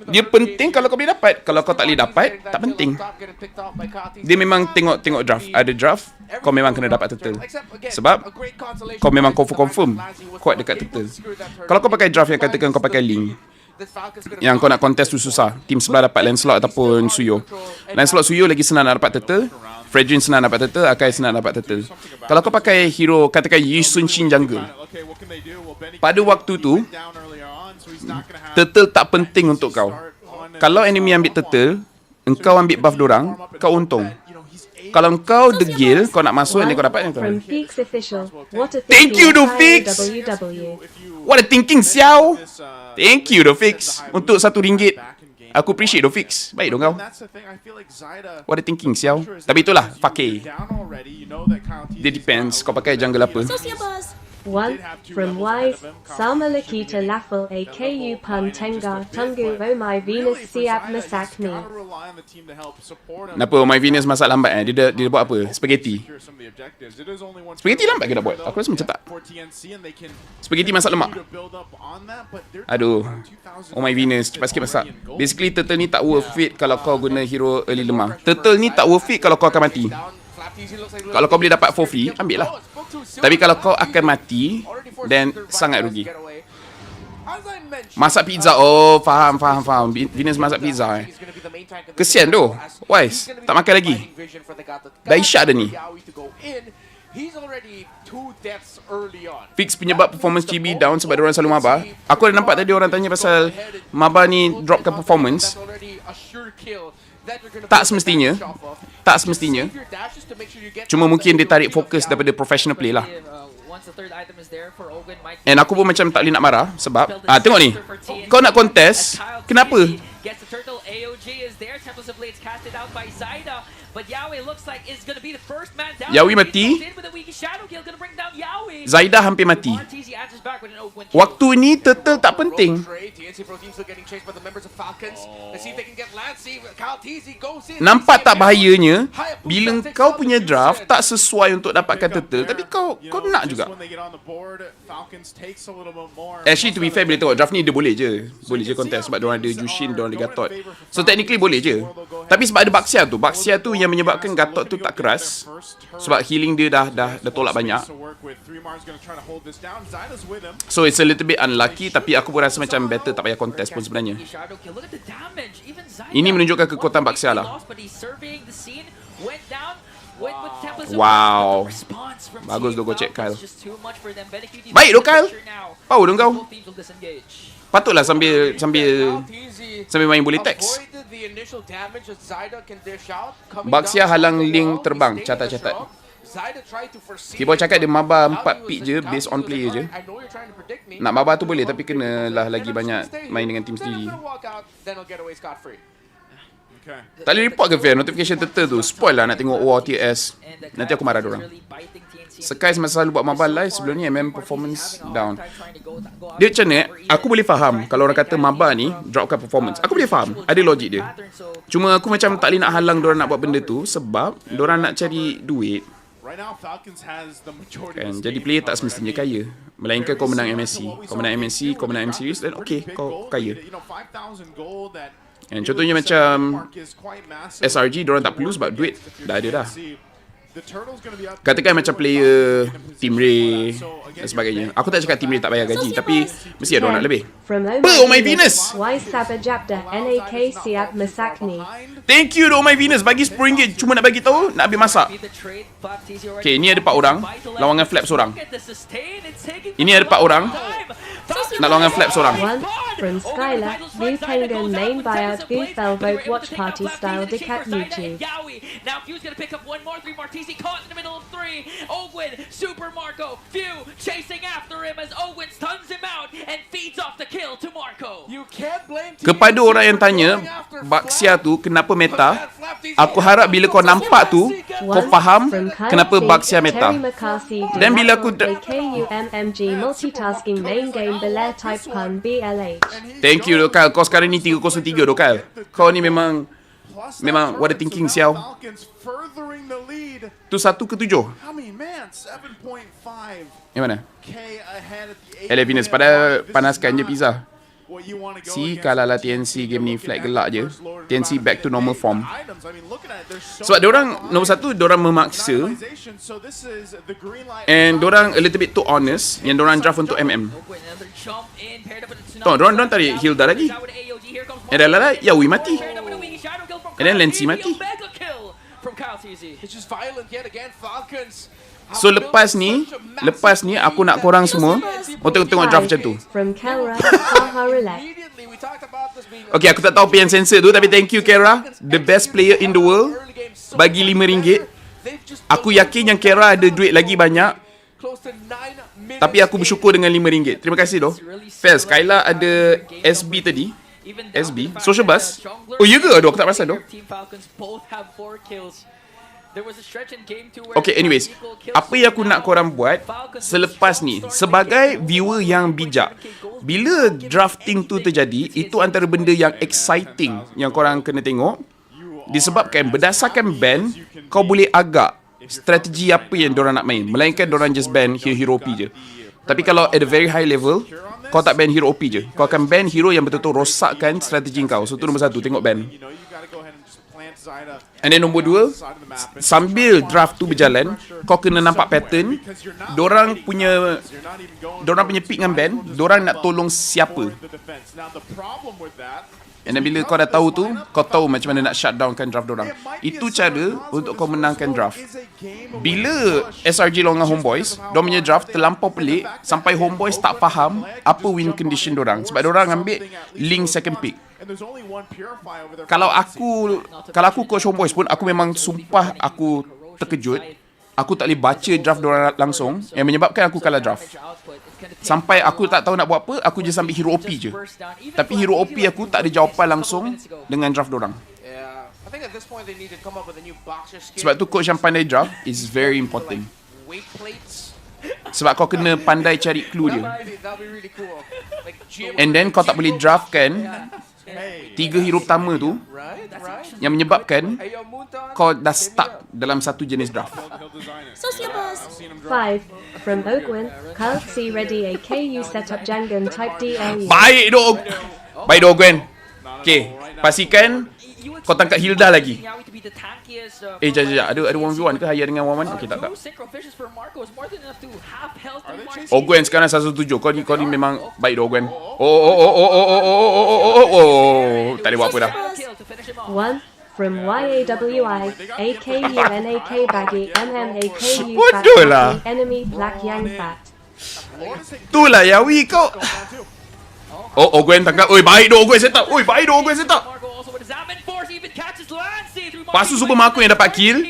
Dia penting kalau kau boleh dapat. Kalau kau tak boleh dapat, tak penting. Dia memang tengok draft. Ada draft, kau memang kena dapat turtle. Sebab kau memang confirm kuat dekat turtle. Kalau kau pakai draft yang katakan kau pakai link, yang kau nak contest tu susah. Team sebelah dapat Lancelot ataupun Suyo. Lancelot Suyo lagi senang nak dapat turtle. Fredrin senang dapat turtle, Akai senang dapat turtle. Kalau kau pakai hero katakan Yi Sun Shin jungle, pada waktu tu turtle tak penting untuk kau. Kalau enemy ambil turtle, engkau ambil buff dorang, kau untung. Kalau engkau degil, kau nak masuk dan kau dapat yang tu. Thank you Dofix. What a thinking Xiao. Thank you Dofix untuk RM1. Aku appreciate Dofix. Baik dong kau. What a thinking Xiao. Tapi itulah Fakir. Dia depends kau pakai jungle apa. Sociabuzz. 1. From Wise, Sama Lakita Laphel AKU Pun Tengar Tunggu Oh My Venus Siap Masak Me. Kenapa Oh My Venus masak lambat Dia buat apa? Spaghetti. Spaghetti lambat ke nak buat? Aku rasa macam tak. Spaghetti masak lemak. Aduh. Oh My Venus cepat sikit masak. Basically turtle ni tak worth it kalau kau guna hero early lemah. Turtle ni tak worth it kalau kau akan mati. Kalau kau boleh dapat for free, ambil lah. Tapi kalau kau akan mati, then sangat rugi. Masak pizza. Oh, faham. Venus masak pizza Kesian tu. Wise, tak makan lagi. Dah isyak dah ni. Fix penyebab performance GB down sebab diorang selalu maba. Aku ada nampak tadi orang tanya pasal maba ni dropkan performance. Tak semestinya. Cuma mungkin dia tarik fokus daripada professional play lah. And aku pun macam tak boleh nak marah sebab tengok ni. Kau nak contest, kenapa? Yawi mati. Zaidah hampir mati. Waktu ni turtle tak penting. Nampak tak bahayanya bila kau punya draft tak sesuai untuk dapatkan turtle, tapi kau nak juga. Actually to be fair, bila tengok draft ni dia boleh je contest sebab diorang ada Jushin, diorang ada Gatot. So technically boleh je. Tapi sebab ada Baxia tu yang menyebabkan Gatot tu tak keras sebab healing dia dah tolak banyak. So it's a little bit unlucky, tapi aku pun rasa macam better tak payah contest pun sebenarnya. Ini menunjukkan kekuatan Baxia lah. Wow. Bagus tu go check Kyle. Baik tu Kyle. Power dong kau. Patutlah sambil main boleh teks. Baxia halang link terbang. Catat. Keyboard cakap dia maba 4 pick je based on player je. Nak maba tu boleh tapi kenalah lagi banyak main dengan tim sendiri. Tak boleh report ke Fair? Notification turtle tu spoil lah nak tengok ORTS. Nanti aku marah diorang. Sky semasa selalu buat maba live sebelum ni MM performance down. Dia macam ni, aku boleh faham kalau orang kata maba ni dropkan performance. Aku boleh faham, ada logik dia. Cuma aku macam tak boleh nak halang diorang nak buat benda tu sebab diorang nak cari duit. Kan, jadi player tak semestinya kaya. Melainkan kau menang MSC. Kau menang MSC, kau menang M Series, dan okay, kau kaya. And contohnya macam SRG, diorang tak perlu sebab duit dah ada dah. Katakan macam player Team Ray dan sebagainya. Aku tak cakap Team Ray tak bayar gaji, tapi mesti ada orang nak lebih. Oh My Venus! Thank you Oh My Venus, bagi RM10 cuma nak bagi tahu nak habis masak. Okay, ni ada 4 orang lawan dengan Flap seorang. Ini ada 4 orang nak lawan dengan Flap seorang. From Skylar, Blue Penguin main buyout Goofbell vote Watchparty style dekat YouTube. Now Few's gonna pick up one more, 3 Martisi caught in the middle of 3. Ogwin, Super Marco, Few chasing after him as Ogwin stuns him out and feeds off the kill to Marco. You kepada orang yang tanya Baxia tu kenapa meta, aku harap bila kau nampak tu, kau faham kenapa Baxia meta. Dan bila aku KUMMG multitasking main game Belair type pun BLH. Thank you Dokal, kau sekarang ni 303 Dokal. Kau ni memang what the thinking siau. Tu 1 ke 7? Yang mana? Venus, pada panaskan je pizza. Si kalah lah TNC game ni, flag gelak je. TNC back to normal form. Sebab diorang nombor 1, diorang memaksa, and diorang a little bit too honest yang diorang draft untuk MM. Tahu diorang tarik Hilda lagi. And dah lah Yawi mati. And then Lancy mati. So lepas ni aku nak korang semua untuk tengok draft macam tu. Okay, aku tak tahu apa yang sensor tu, tapi thank you Kara, the best player in the world, bagi RM5. Aku yakin yang Kara ada duit lagi banyak, tapi aku bersyukur dengan RM5. Terima kasih doh. Fez, Kayla ada SB tadi. SB sociabuzz. Oh ya ke? Aduh, aku tak perasan doh. Okay, anyways, apa yang aku nak korang buat selepas ni, sebagai viewer yang bijak, bila drafting tu terjadi, itu antara benda yang exciting yang korang kena tengok. Disebabkan berdasarkan ban, kau boleh agak strategi apa yang diorang nak main, melainkan diorang just ban hero OP je. Tapi kalau at a very high level, kau tak ban hero OP je, kau akan ban hero yang betul-betul rosakkan strategi kau. So tu nombor 1, tengok ban. And then nombor 2, sambil draft tu berjalan, kau kena nampak pattern. Dorang punya pick dengan band, dorang nak tolong siapa. And then bila kau dah tahu tu, kau tahu macam mana nak shutdownkan draft dorang. Itu cara untuk kau menangkan draft. Bila SRG lawan Homeboys, dorang punya draft terlampau pelik sampai Homeboys tak faham apa win condition dorang, sebab dorang ambil Link second pick. Kalau aku coach Homeboys pun, aku memang sumpah aku terkejut. Aku tak boleh baca draft diorang langsung, yang menyebabkan aku kalah draft. Sampai aku tak tahu nak buat apa, aku just ambil hero OP je. Tapi hero OP aku tak ada jawapan langsung dengan draft diorang. Sebab tu coach yang pandai draft is very important. Sebab kau kena pandai cari clue dia. And then kau tak boleh draft kan 3 hero pertama tu, yang menyebabkan kau dah stuck dalam satu jenis draft. Sociabuzz 5 from Ogwin, Carl C ready AKU setup Jangan type DLU. Baik dok Ogwin. Okay, pastikan kau tangkap Hilda lagi. Jap. Ada 1v1 ke Haya dengan 1-1? Okay, tak. Ogwen sekarang 117. Kau ni memang baik dok Ogwen. Tak boleh buat apa dah. 1 from YAWI AKU NAK baggy MMAKU bodoh lah. enemy black yang fat. Itulah Yawi kau. Ogwen tangkap. Oi, baik dok Ogwen set up. Pasu super Marco yang dapat kill.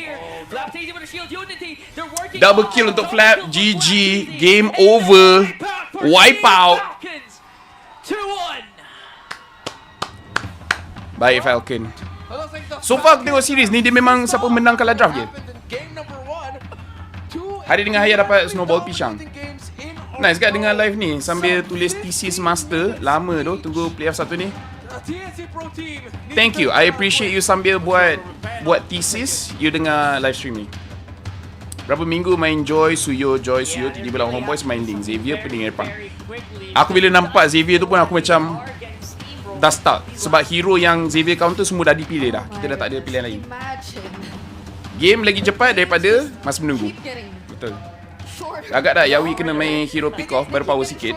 Double kill untuk Flap. GG. Game over. Wipe out. Baik Falcon. So far aku tengok series ni, dia memang siapa menang kalah draft je. Hari dengan Haya dapat snowball pisang. Nice kat dengar live ni sambil tulis thesis master. Lama tu tunggu playoff 1 ni. Thank you, I appreciate you sambil buat thesis, you dengar live stream ni. Berapa minggu main Joy, Suyo, tiba-tiba lawan Homeboys main Link, Xavier pening Irfan. Aku bila nampak Xavier tu pun aku macam dah stuck. Sebab hero yang Xavier counter semua dah dipilih dah. Kita dah tak ada pilihan lain. Game lagi cepat daripada masa menunggu. Betul. Agak dah Yawi kena main hero pick off baru power sikit.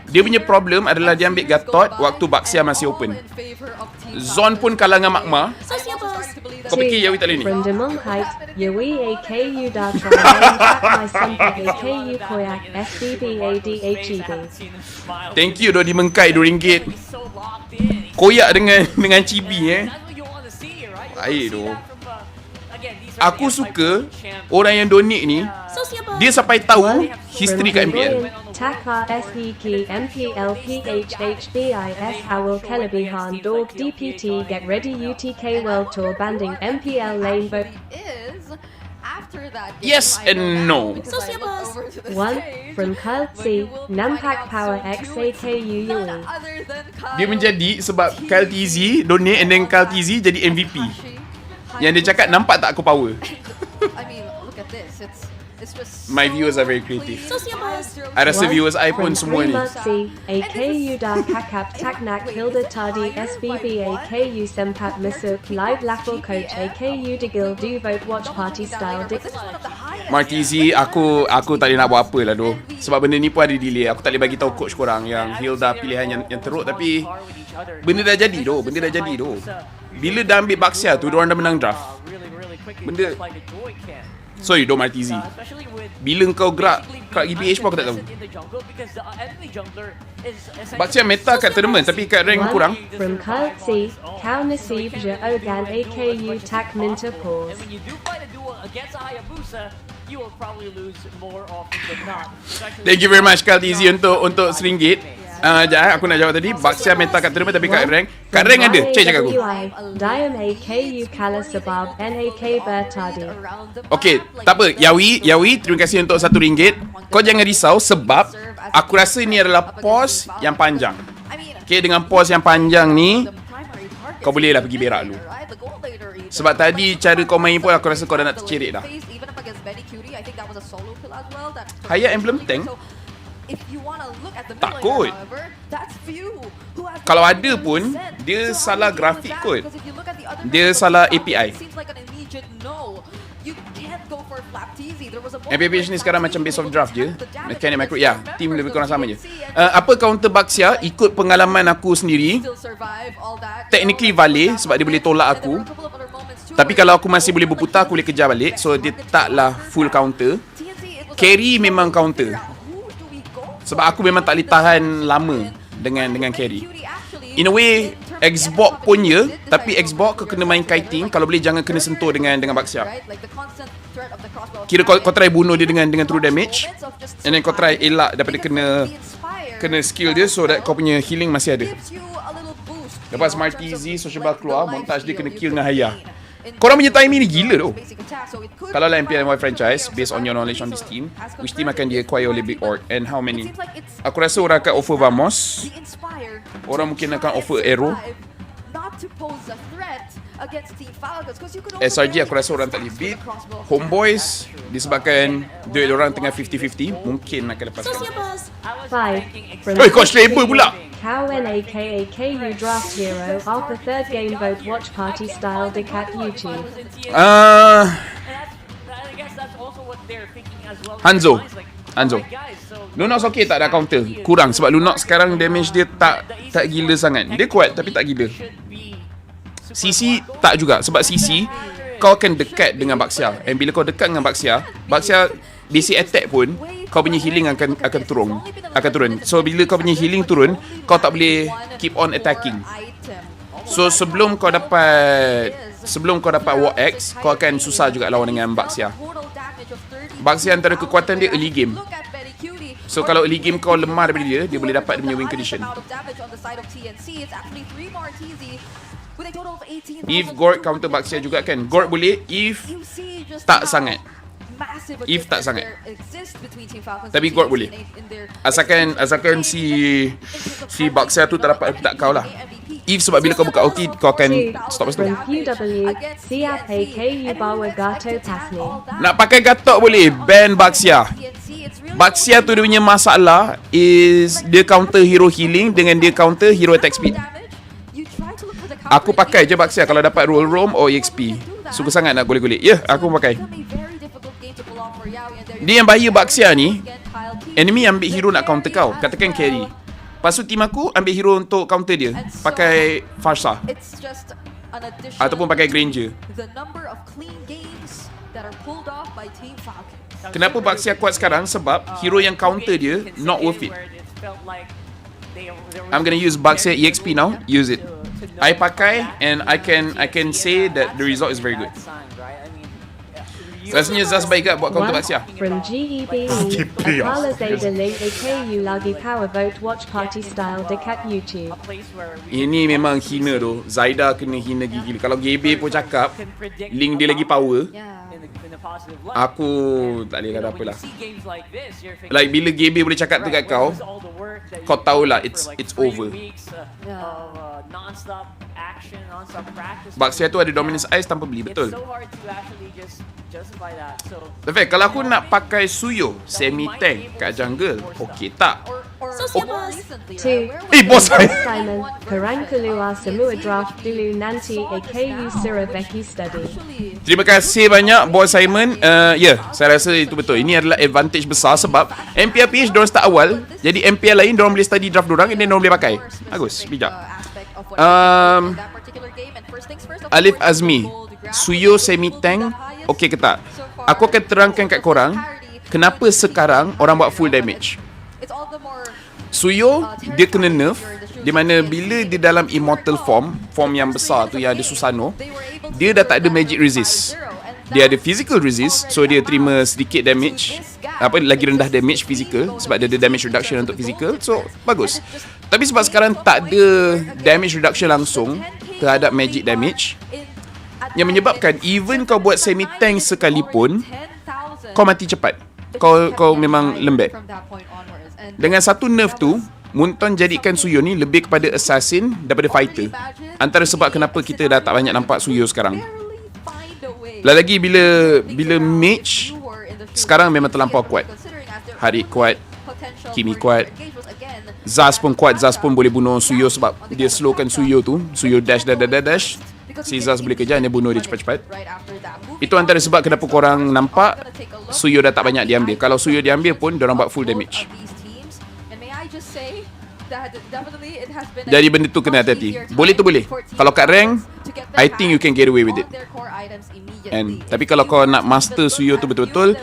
Dia punya problem adalah dia ambil Gatot waktu Baxia masih open. Zon pun kalah dengan Magma. Kau fikir Yawi tak boleh ni? From Demong Height, Yawi AKU Datra, my sample AKU Koyak, SBBADHEB. Thank you dah dimengkai RM2. Koyak dengan Chibi Baik doh. Aku suka orang yang donate ni, dia sampai tahu history kat MPL. Takar SEK MPL PH S15 Owl Kelebihan Dorg DPT Get Ready UTK World Tour Banding MPL Lane Vote. After that Yes and no. One from Kyle C, Nampak Power XAKU UE. Dia menjadi sebab Kyle TZ donate and then Kyle TZ jadi MVP. Yang dia cakap, nampak tak aku power? I mean, look at this. It's just My viewers are very creative. I rasa viewers I pun semua ni. AKU Dar Kakap Taknak Hilda Tardi SVB AKU Sempat Misuk Live Laphel Coach AKU Degil Do Vote Watch Party Style Dick. Martizi, aku tak boleh nak buat apa lah doh. Sebab benda ni pun ada delay. Aku tak boleh bagi tahu coach korang yang Hilda pilihan yang teruk, tapi benda dah jadi doh. Bila dah ambil Baxia tu, diorang dah menang draft. Benda sorry doh Martizi. Bila kau gerak EPH pun aku tak tahu. Baxia meta kat tournament tapi kat rank kurang. From Kyle C, Kau Nasib Je Ogan AKU Tak Minter Pause. Thank you very much Kyle TZ untuk RM1. Jangan aku nak jawab tadi. Baxia meta kat tournament tapi kat rank. Kat rank ada. Cek cakap aku. Diam AKU Kala Sabab NAK Bertadi. Okay, tak apa. Yawi, terima kasih untuk RM1. Kau jangan risau sebab aku rasa ni adalah pause yang panjang. Okay, dengan pause yang panjang ni, kau bolehlah pergi berak dulu. Sebab tadi cara kau main pun aku rasa kau dah nak tercerit dah. Hayat Emblem Tank? Tak kot. Kalau ada pun, dia salah grafik kot. Dia salah API. MPL PH ni sekarang macam base of draft je. Mechanic macro, ya, team lebih kurang sama je. Apa counter Baxia, ikut pengalaman aku sendiri, technically valid sebab dia boleh tolak aku. Tapi kalau aku masih boleh berputar, aku boleh kejar balik. So dia taklah full counter. Carry memang counter. Sebab aku memang tak boleh tahan lama dengan carry. In a way, Xbox pun ya, tapi Xbox kau kena main kiting, kalau boleh jangan kena sentuh dengan Baxia. Kira kau try bunuh dia dengan true damage, and then kau try elak daripada kena skill dia, so that kau punya healing masih ada. Lepas Martizi, sociabuzz keluar, montage dia kena kill dengan Haya. Korang punya timing ni gila tu. Kalau lah MPL franchise, based on your knowledge on this team, which team akan di-acquire oleh Big Orc and how many? Aku rasa orang akan offer Vamos. Orang mungkin akan offer Arrow. SRG aku rasa orang tak boleh beat. Homeboys, disebabkan duit orang tengah 50-50, mungkin akan lepaskan. 5. Oi, coach label pula. Cow NAKA KU Draft Hero after third game vote watch party style dick at YouTube. Hanzo. Lunox okay tak ada counter. Kurang sebab Lunox sekarang damage dia tak gila sangat. Dia kuat tapi tak gila. CC tak juga sebab CC kau akan dekat dengan Baxia. And bila kau dekat dengan Baxia basic attack pun kau punya healing akan turun. So bila kau punya healing turun, kau tak boleh keep on attacking. So sebelum kau dapat War X, kau akan susah juga lawan dengan Baxia. Baxia antara kekuatan dia early game. So kalau early game kau lemah daripada dia boleh dapat dia punya win condition. If Gord counter Baxia juga kan. Gord boleh if tak sangat. Tapi Gord boleh. Asalkan si Baxia tu tak dapat tak kau lah. If sebab bila kau buka ulti kau akan stop situ. Nak pakai gatok boleh, ban Baxia. Baxia tu dia punya masalah is dia counter hero healing dengan dia counter hero attack speed. Aku pakai je Baxia kalau dapat roll roam or EXP. Suka sangat nak golek-golek. Aku pakai. Dia yang bahaya Baxia ni, enemy ambil hero nak counter kau, katakan carry. Lepas tu team aku ambil hero untuk counter dia, pakai Farsa ataupun pakai Granger. Kenapa Baxia kuat sekarang? Sebab hero yang counter dia not worth it. I'm gonna use Baxia EXP now. Use it. I pakai and I can say that the result is very good. Rasanya Zaz baik kat buat counter Baxia. From GEB, Akala Zeta link AKU lagi power vote watch party style dekat YouTube. Ini memang hina tu. Zaida kena hina gigi. Kalau GB pun cakap link dia lagi power, aku tak boleh kata apalah. Like bila GB boleh cakap tu kat kau, kau tahulah it's over. Baxia tu ada dominance ice tanpa beli, betul. Tapi kalau aku nak pakai Suyo semi tank kat jungle, okey tak? Bos Simon, korang keluar semua draft dulu nanti AKU suruh Becky study. Terima kasih banyak Bos Simon. Saya rasa itu betul. Ini adalah advantage besar sebab MPL PH diorang start awal, jadi MPL lain diorang boleh study draft diorang and then diorang boleh pakai. Bagus, bijak. Alif Azmi, Suyo semi tank okey ke tak? Aku akan terangkan kat korang kenapa sekarang orang buat full damage. Suyo dia kena nerf, di mana bila dia dalam immortal form yang besar tu yang ada Susano, dia dah tak ada magic resist. Dia ada physical resist, so dia terima sedikit damage, lagi rendah damage physical sebab dia ada damage reduction untuk physical. So bagus. Tapi sebab sekarang tak ada damage reduction langsung terhadap magic damage, yang menyebabkan even kau buat semi tank sekalipun kau mati cepat. Kau memang lembek. Dengan satu nerf tu, Munton jadikan Suyo ni lebih kepada assassin daripada fighter. Antara sebab kenapa kita dah tak banyak nampak Suyo sekarang. Lagi bila mage sekarang memang terlampau kuat. Harit kuat, Kimi kuat, Zaz pun kuat. Zaz pun boleh bunuh Suyo sebab dia slowkan Suyo tu. Suyo dash. Si Zaz boleh kejar, dia bunuh dia cepat-cepat. Itu antara sebab kenapa korang nampak Suyo dah tak banyak diambil. Kalau Suyo diambil pun diorang buat full damage. Jadi benda tu kena hati-hati. Boleh tu boleh. Kalau kat rank, I think you can get away with it. Tapi kalau kau nak master Suyo tu betul-betul,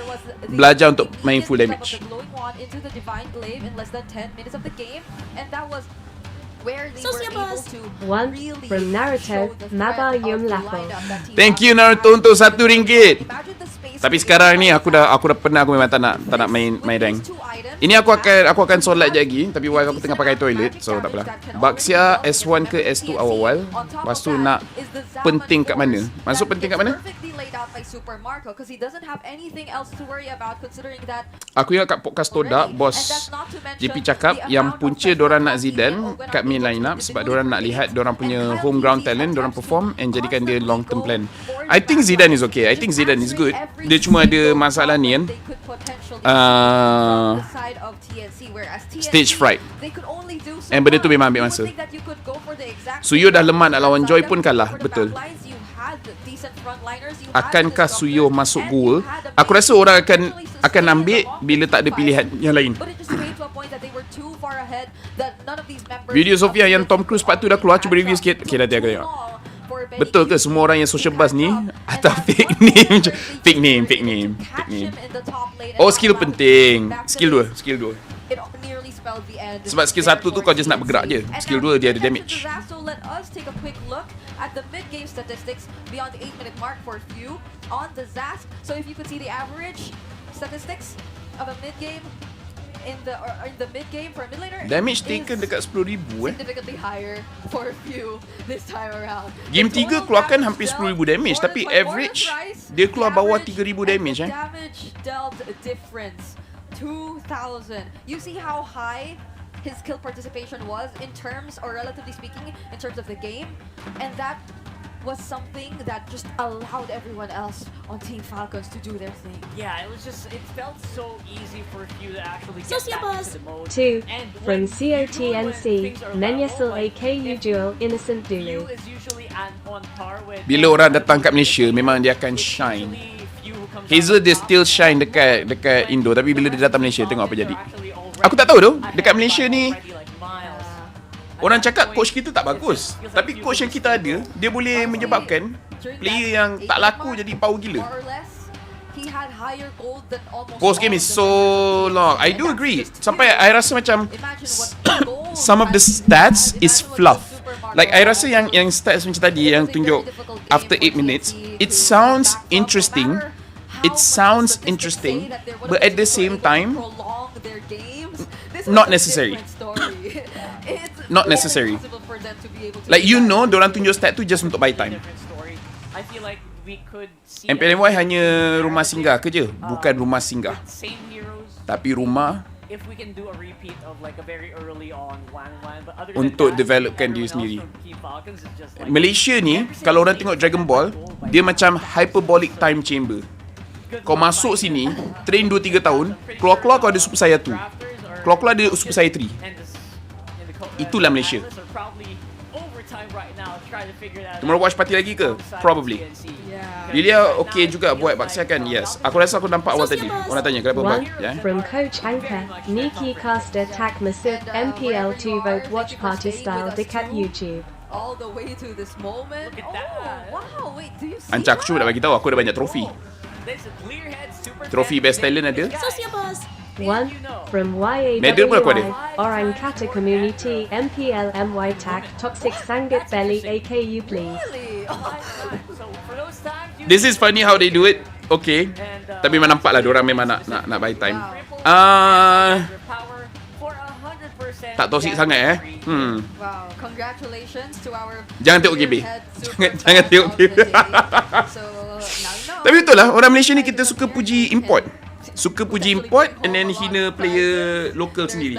belajar untuk main full damage. One from Naruto, Mabayum Laphel. Thank you Naruto untuk RM1. Tapi sekarang ni aku dah penat, aku memang tak nak main rank. Ini aku akan solat je lagi, tapi wife aku tengah pakai toilet, so tak apalah. Baxia S1 ke S2 awal-awal. Lepas tu nak penting kat mana? Masuk penting kat mana? Aku ingat kat podcast Todak, bos JP cakap yang punca diorang nak Zidane kat main lineup sebab diorang nak lihat diorang punya home ground talent, diorang perform and jadikan dia long term plan. I think Zidane is okay. I think Zidane is good. Dia cuma ada masalah ni kan, stage fright, and benda tu memang ambil masa. Suyo dah lemah nak lawan Joy pun kalah, betul. Akankah Suyo masuk goal? Aku rasa orang akan ambil bila tak ada pilihan yang lain. Video Sofia yang Tom Cruise part tu dah keluar, cuba review sikit. Okay, nanti aku tengok. Betul ke semua orang yang sociabuzz ni atau fake name? Oh, skill penting. Skill 2. Sebab skill 1 tu kau just nak bergerak je. Skill 2 dia ada damage. So let us take a quick look at the mid-game statistics beyond the 8-minute mark for few on the Zask. So if you could see the average statistics of a mid-game in the mid-game for a mid laner, damage taken dekat 10,000 significantly higher for few this time around. Game 3 keluarkan hampir 10,000 damage, tapi average dia keluar bawah 3,000 damage Damage dealt difference 2,000. You see how high his kill participation was in terms, or relatively speaking, in terms of the game, and that was something that just allowed everyone else on Team Falcons to do their thing. Yeah, it felt so easy for Few to actually get back into the mode. 2 from COTNC, Menyesal AKU Duel Innocent dulu. Bila orang datang kat Malaysia, memang dia akan shine. Hazel dia still shine dekat Indo, tapi bila dia datang Malaysia, tengok apa jadi. Aku tak tahu tu, dekat Malaysia ni orang cakap coach kita tak bagus, tapi coach yang kita ada, dia boleh menyebabkan player yang tak laku jadi power gila. Post game is so long. I do agree. Sampai I rasa macam some of the stats is fluff. Like I rasa yang stats macam tadi yang tunjuk after 8 minutes, it sounds interesting, it sounds interesting, but at the same time, not necessary. Not necessary. Like you know, diorang tunjuk stat tu just untuk buy time. I feel like we could see MPLMY hanya rumah singgah ke je, bukan rumah singgah. same heroes Tapi rumah if we can do a repeat of like a very early on 1-1, but other untuk than that, developkan diri everyone sendiri. else from Key Falcons is just like Malaysia ni, kalau orang tengok Dragon Ball, dia macam hyperbolic time chamber. Kau masuk sini, train 2-3 tahun, keluar-keluar kau ada Super Saiyan 2. Keluar-keluar ada Super Saiyan 3. Itulah Malaysia. Tomorrow Watchparty lagi ke? Probably. Lilia okay juga buat baksiakan? Yes. Aku rasa aku nampak awal tadi. Orang tanya kenapa buat? One from Coach Anchor, Nikki Caster Tak Masif MPL 2 vote watch party style dekat YouTube. All the way to this moment. Oh, wow, wait, do you see Ancak aku dah bagi tahu aku ada banyak trofi. Trofi best talent ada. Sociabuzz. One from Medal pun aku ada. YAWY Orang Kata Community MPL MY Tag Toxic Sangat Belly AKU please. This is funny how they do it. Okay. Tapi memang nampak lah diorang memang nak buy time. Tak toxic sangat Wow, congratulations to our Jangan tengok GB. Jangan tengok GB. Tapi betul lah, orang Malaysia ni kita suka puji import. Suka puji import and then hina player local sendiri.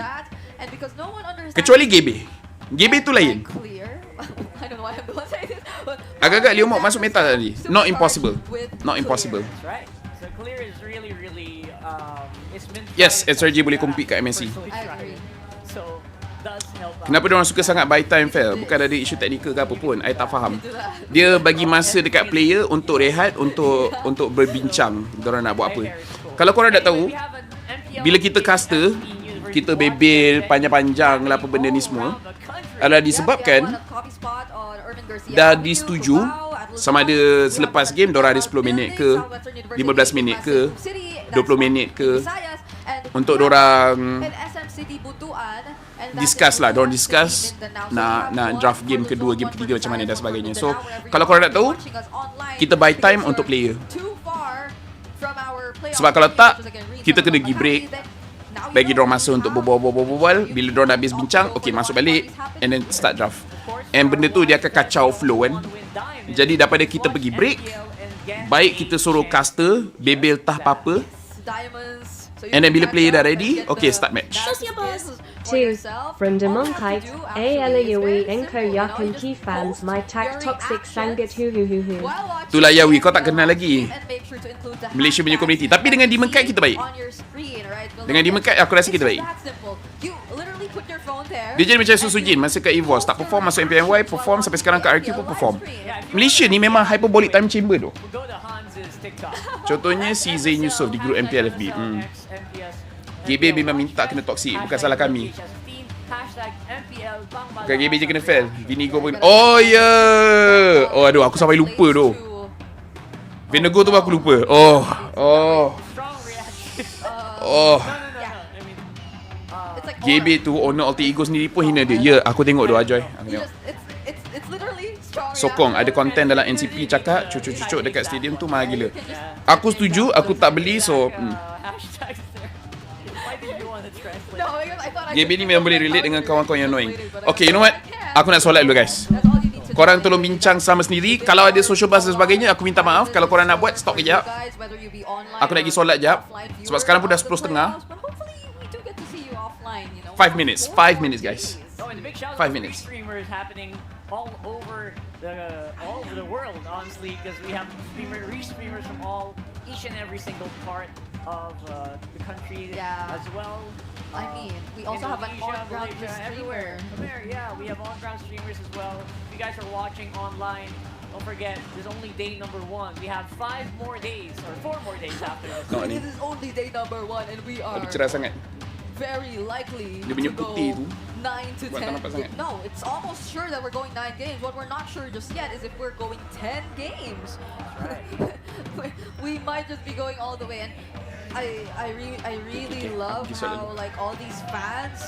Kecuali GB. GB tu lain. Agak-agak Liomok masuk meta tadi. Not impossible. Not impossible. Yes, SRG boleh compete kat MNC. Kenapa diorang suka sangat buy time fair? Bukan ada isu teknikal ke apa pun. I tak faham. Dia bagi masa dekat player untuk rehat, untuk berbincang diorang nak buat apa. Kalau korang tak tahu, bila kita caster, kita bebel panjang-panjang lah apa benda ni semua, adalah disebabkan dah disetujui sama ada selepas game diorang ada 10 minit ke 15 minit ke 20 minit ke untuk diorang discuss lah, diorang discuss nak draft game kedua, game ketiga macam mana dan sebagainya. So kalau korang nak tahu, kita buy time untuk player. Sebab kalau tak, kita kena pergi break, bagi diorang masa untuk berbual. Bila diorang dah habis bincang, okay, masuk balik and then start draft. And benda tu dia akan kacau flow kan. Jadi daripada kita pergi break, baik kita suruh caster bebel tah apa-apa, and then bila player dah ready, okay, start match. 2 from Demonkite ALAUE Enko Yakin Key fans my tag toxic sangat hu. Itulah Yawi, kau tak kenal lagi Malaysia punya community. Tapi dengan Demonkite kita baik. Dengan Demonkite aku rasa kita baik. Dia jadi macam Susujin masa kat EVOS, tak perform masuk MPMY, perform sampai sekarang kat RQ pun perform. Malaysia ni memang hyperbolic time chamber tu. Contohnya si Zain Yusof di grup MPL FB. GB memang minta kena toxic, bukan salah kami. Bukan GB je kena fail. Vinigo pun. Oh ya. Yeah. Oh aduh, aku sampai lupa tu. Vinigo tu aku lupa. GB tu owner alter ego sendiri pun hina dia. Ya, aku tengok tu Ajoy. Aku tengok. Sokong ada konten dalam NCP cakap cucuk-cucuk dekat stadium tu mahal gila. Aku setuju, aku tak beli so GB ni memang boleh relate dengan kawan-kawan yang annoying. Okay, you know what? Aku nak solat dulu guys. Korang tolong bincang sama sendiri. Kalau ada social buzz dan sebagainya, aku minta maaf. Kalau korang nak buat, stop kejap. Aku nak pergi solat jap. Sebab sekarang pun dah 10:30. 5 minutes. 5 minutes guys. 5 minutes. Streamers happening all over the world, honestly, because we have streamers from each and every single part of the country as well. I mean, we also have an on-ground streamer. Yeah, we have on-ground streamers as well. If you guys are watching online, don't forget, this is only day number 1. We have 5 more days, or 4 more days after this. This is only day number 1 and we are cerah sangat. Very likely Dia punya to go putih tu 9 to 10. No, it's almost sure that we're going 9 games. What we're not sure just yet is if we're going 10 games. We might just be going all the way. And I really love how like all these fans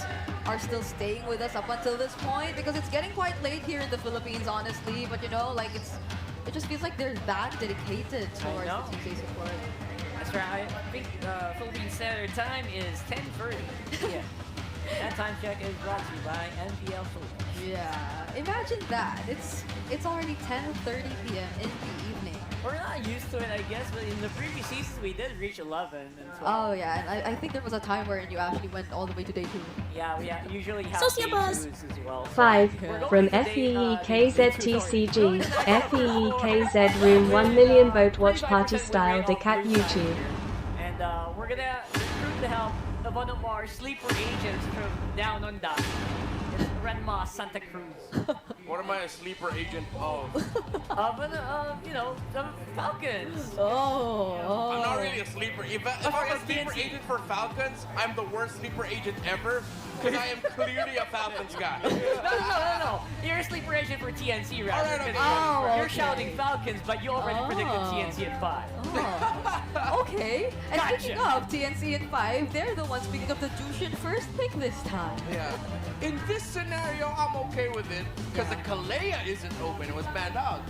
are still staying with us up until this point, because it's getting quite late here in the Philippines, honestly. But you know, like it just feels like they're that dedicated towards the Tuesday support. I think Philippine Standard Time is 10:30. Yeah. That time check is brought to you by MPL Philippines. Yeah, imagine that. It's already 10:30 p.m. in the evening. We're not used to it, I guess, but in the previous seasons we did reach 11 and 12. Oh yeah, and I think there was a time where you actually went all the way to day 2. Yeah, we usually have Sociabuzz. day 2s as well. 5. From FEEKZTCG, FEEKZ Room 1 million vote watch party style Decat YouTube. And we're gonna recruit the help of one of our sleeper agents from down under. It's Renma Santa Cruz. What am I a sleeper agent of? The Falcons. I'm not really a sleeper. If I'm a sleeper agent for Falcons, I'm the worst sleeper agent ever because I am clearly a Falcons guy. No. You're a sleeper agent for TNC, rather. Right, You're shouting Falcons, but you already predicted TNC at 5. Okay. And speaking of TNC and 5, they're the ones picking up the Jushin first pick this time. Yeah. In this scenario, I'm okay with it because the Kalea isn't open. It was banned out.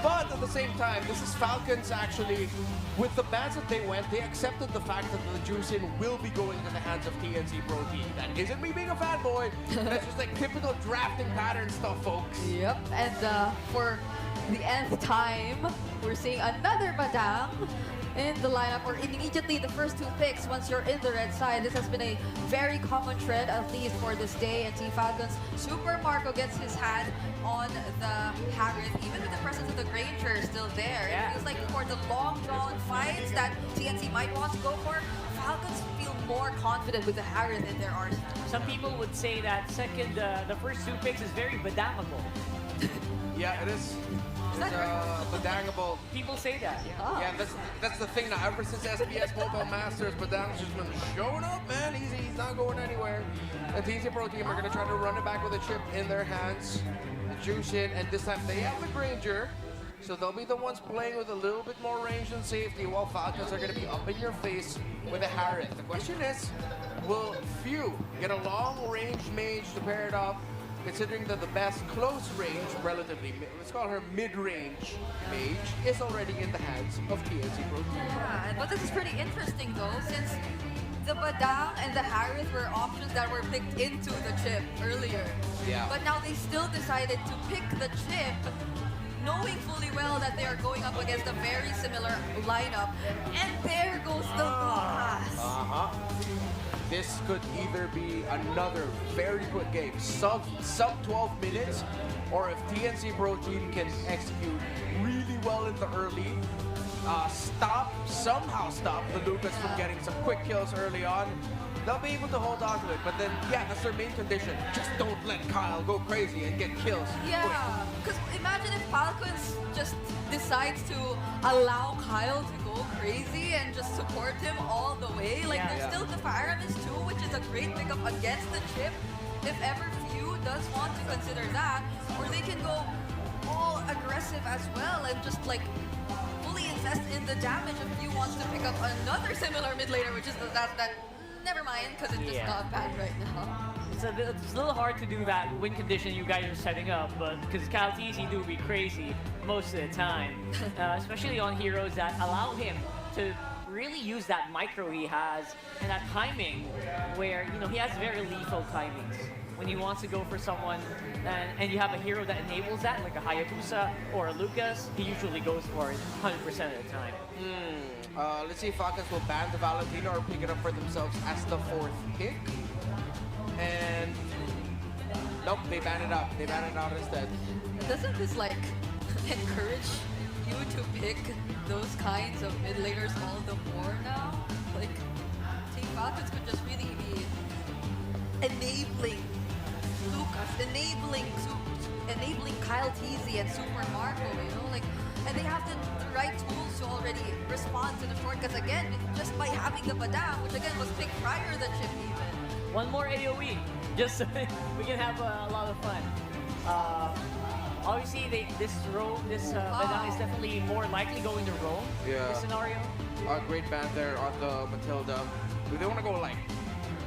But at the same time, this is Falcons actually, with the bans that they went, they accepted the fact that the Jushin will be going to the hands of TNC Pro Team. That isn't me being a fanboy. That's just like typical drafting pattern stuff, folks. Yep. And for the nth time, we're seeing another Badang in the lineup, or immediately the first 2 picks once you're in the red side. This has been a very common trend, at least for this day, and Team Falcons. Super Marco gets his hand on the Harith, even with the presence of the Granger still there. It feels like for the long drawn fights that TNC might want to go for, Falcons feel more confident with the Harith in their arsenal. Some people would say that the first 2 picks is very badangable. Yeah, it is. It's badangable. People say that. Yeah, that's the thing now. Ever since SBS Mobile Masters, Badang's just been showing up, man. He's not going anywhere. The TNC Pro Team are going to try to run it back with a chip in their hands. The Jushin, and this time they have the Granger. So they'll be the ones playing with a little bit more range and safety, while Falcons are going to be up in your face with a Harith. The question is, will Few get a long-range mage to pair it up, considering that the best close range, relatively, let's call her mid-range mage, is already in the hands of TNC Pro Team. Yeah, but this is pretty interesting though, since the Badang and the Harith were options that were picked into the chip earlier. Yeah. But now they still decided to pick the chip, knowing fully well that they are going up against a very similar lineup. And there goes the Lucas. This could either be another very quick game, sub 12 minutes, or if TNC Pro Team can execute really well in the early, somehow stop the Lucas from getting some quick kills early on, they'll be able to hold on to it. But then, yeah, that's their main condition. Just don't let Kyle go crazy and get kills. Yeah, because imagine if Falcons just decides to allow Kyle to go crazy and just support him all the way. Like, there's still the Firamis too, which is a great pickup against the chip. If ever Few does want to consider that, or they can go all aggressive as well and just like fully invest in the damage if Few wants to pick up another similar mid laner, which is that never mind, because it's just not bad right now. It's a little hard to do that win condition you guys are setting up, but because Kyle TC do be crazy most of the time, especially on heroes that allow him to really use that micro he has and that timing where, he has very lethal timings. When he wants to go for someone and you have a hero that enables that, like a Hayabusa or a Lucas, he usually goes for it 100% of the time. Let's see if Falcons will ban the Valentina or pick it up for themselves as the 4th pick. And nope, they ban it out. They ban it out instead. Doesn't this like encourage you to pick those kinds of mid laners all the more now? Like, Team Falcons could just really be enabling Lucas, enabling Kyle TZ and Super Marco, like, and they have the right tools to already respond to the shortcuts again, just by having the Badang, which again was picked prior to the chip even. One more AoE, just so we can have a lot of fun. Obviously, this Badang is definitely more likely going to roam in this scenario. A great ban there on the Matilda. They want to go like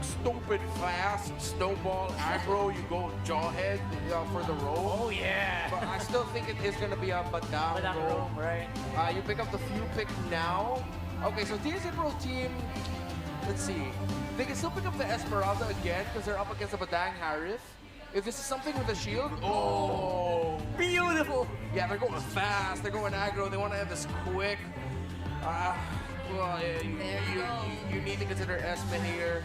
stupid fast, snowball, aggro, you go jawhead for the roll. Oh yeah! But I still think it is going to be a Badang roll. Right. You pick up the Few pick now. Okay, so TNC Pro team, let's see. They can still pick up the Esmeralda again because they're up against the Badang Harith. If this is something with a shield, oh, beautiful. Yeah, they're going fast. They're going aggro. They want to end this quick. Well, you need to consider Esme here.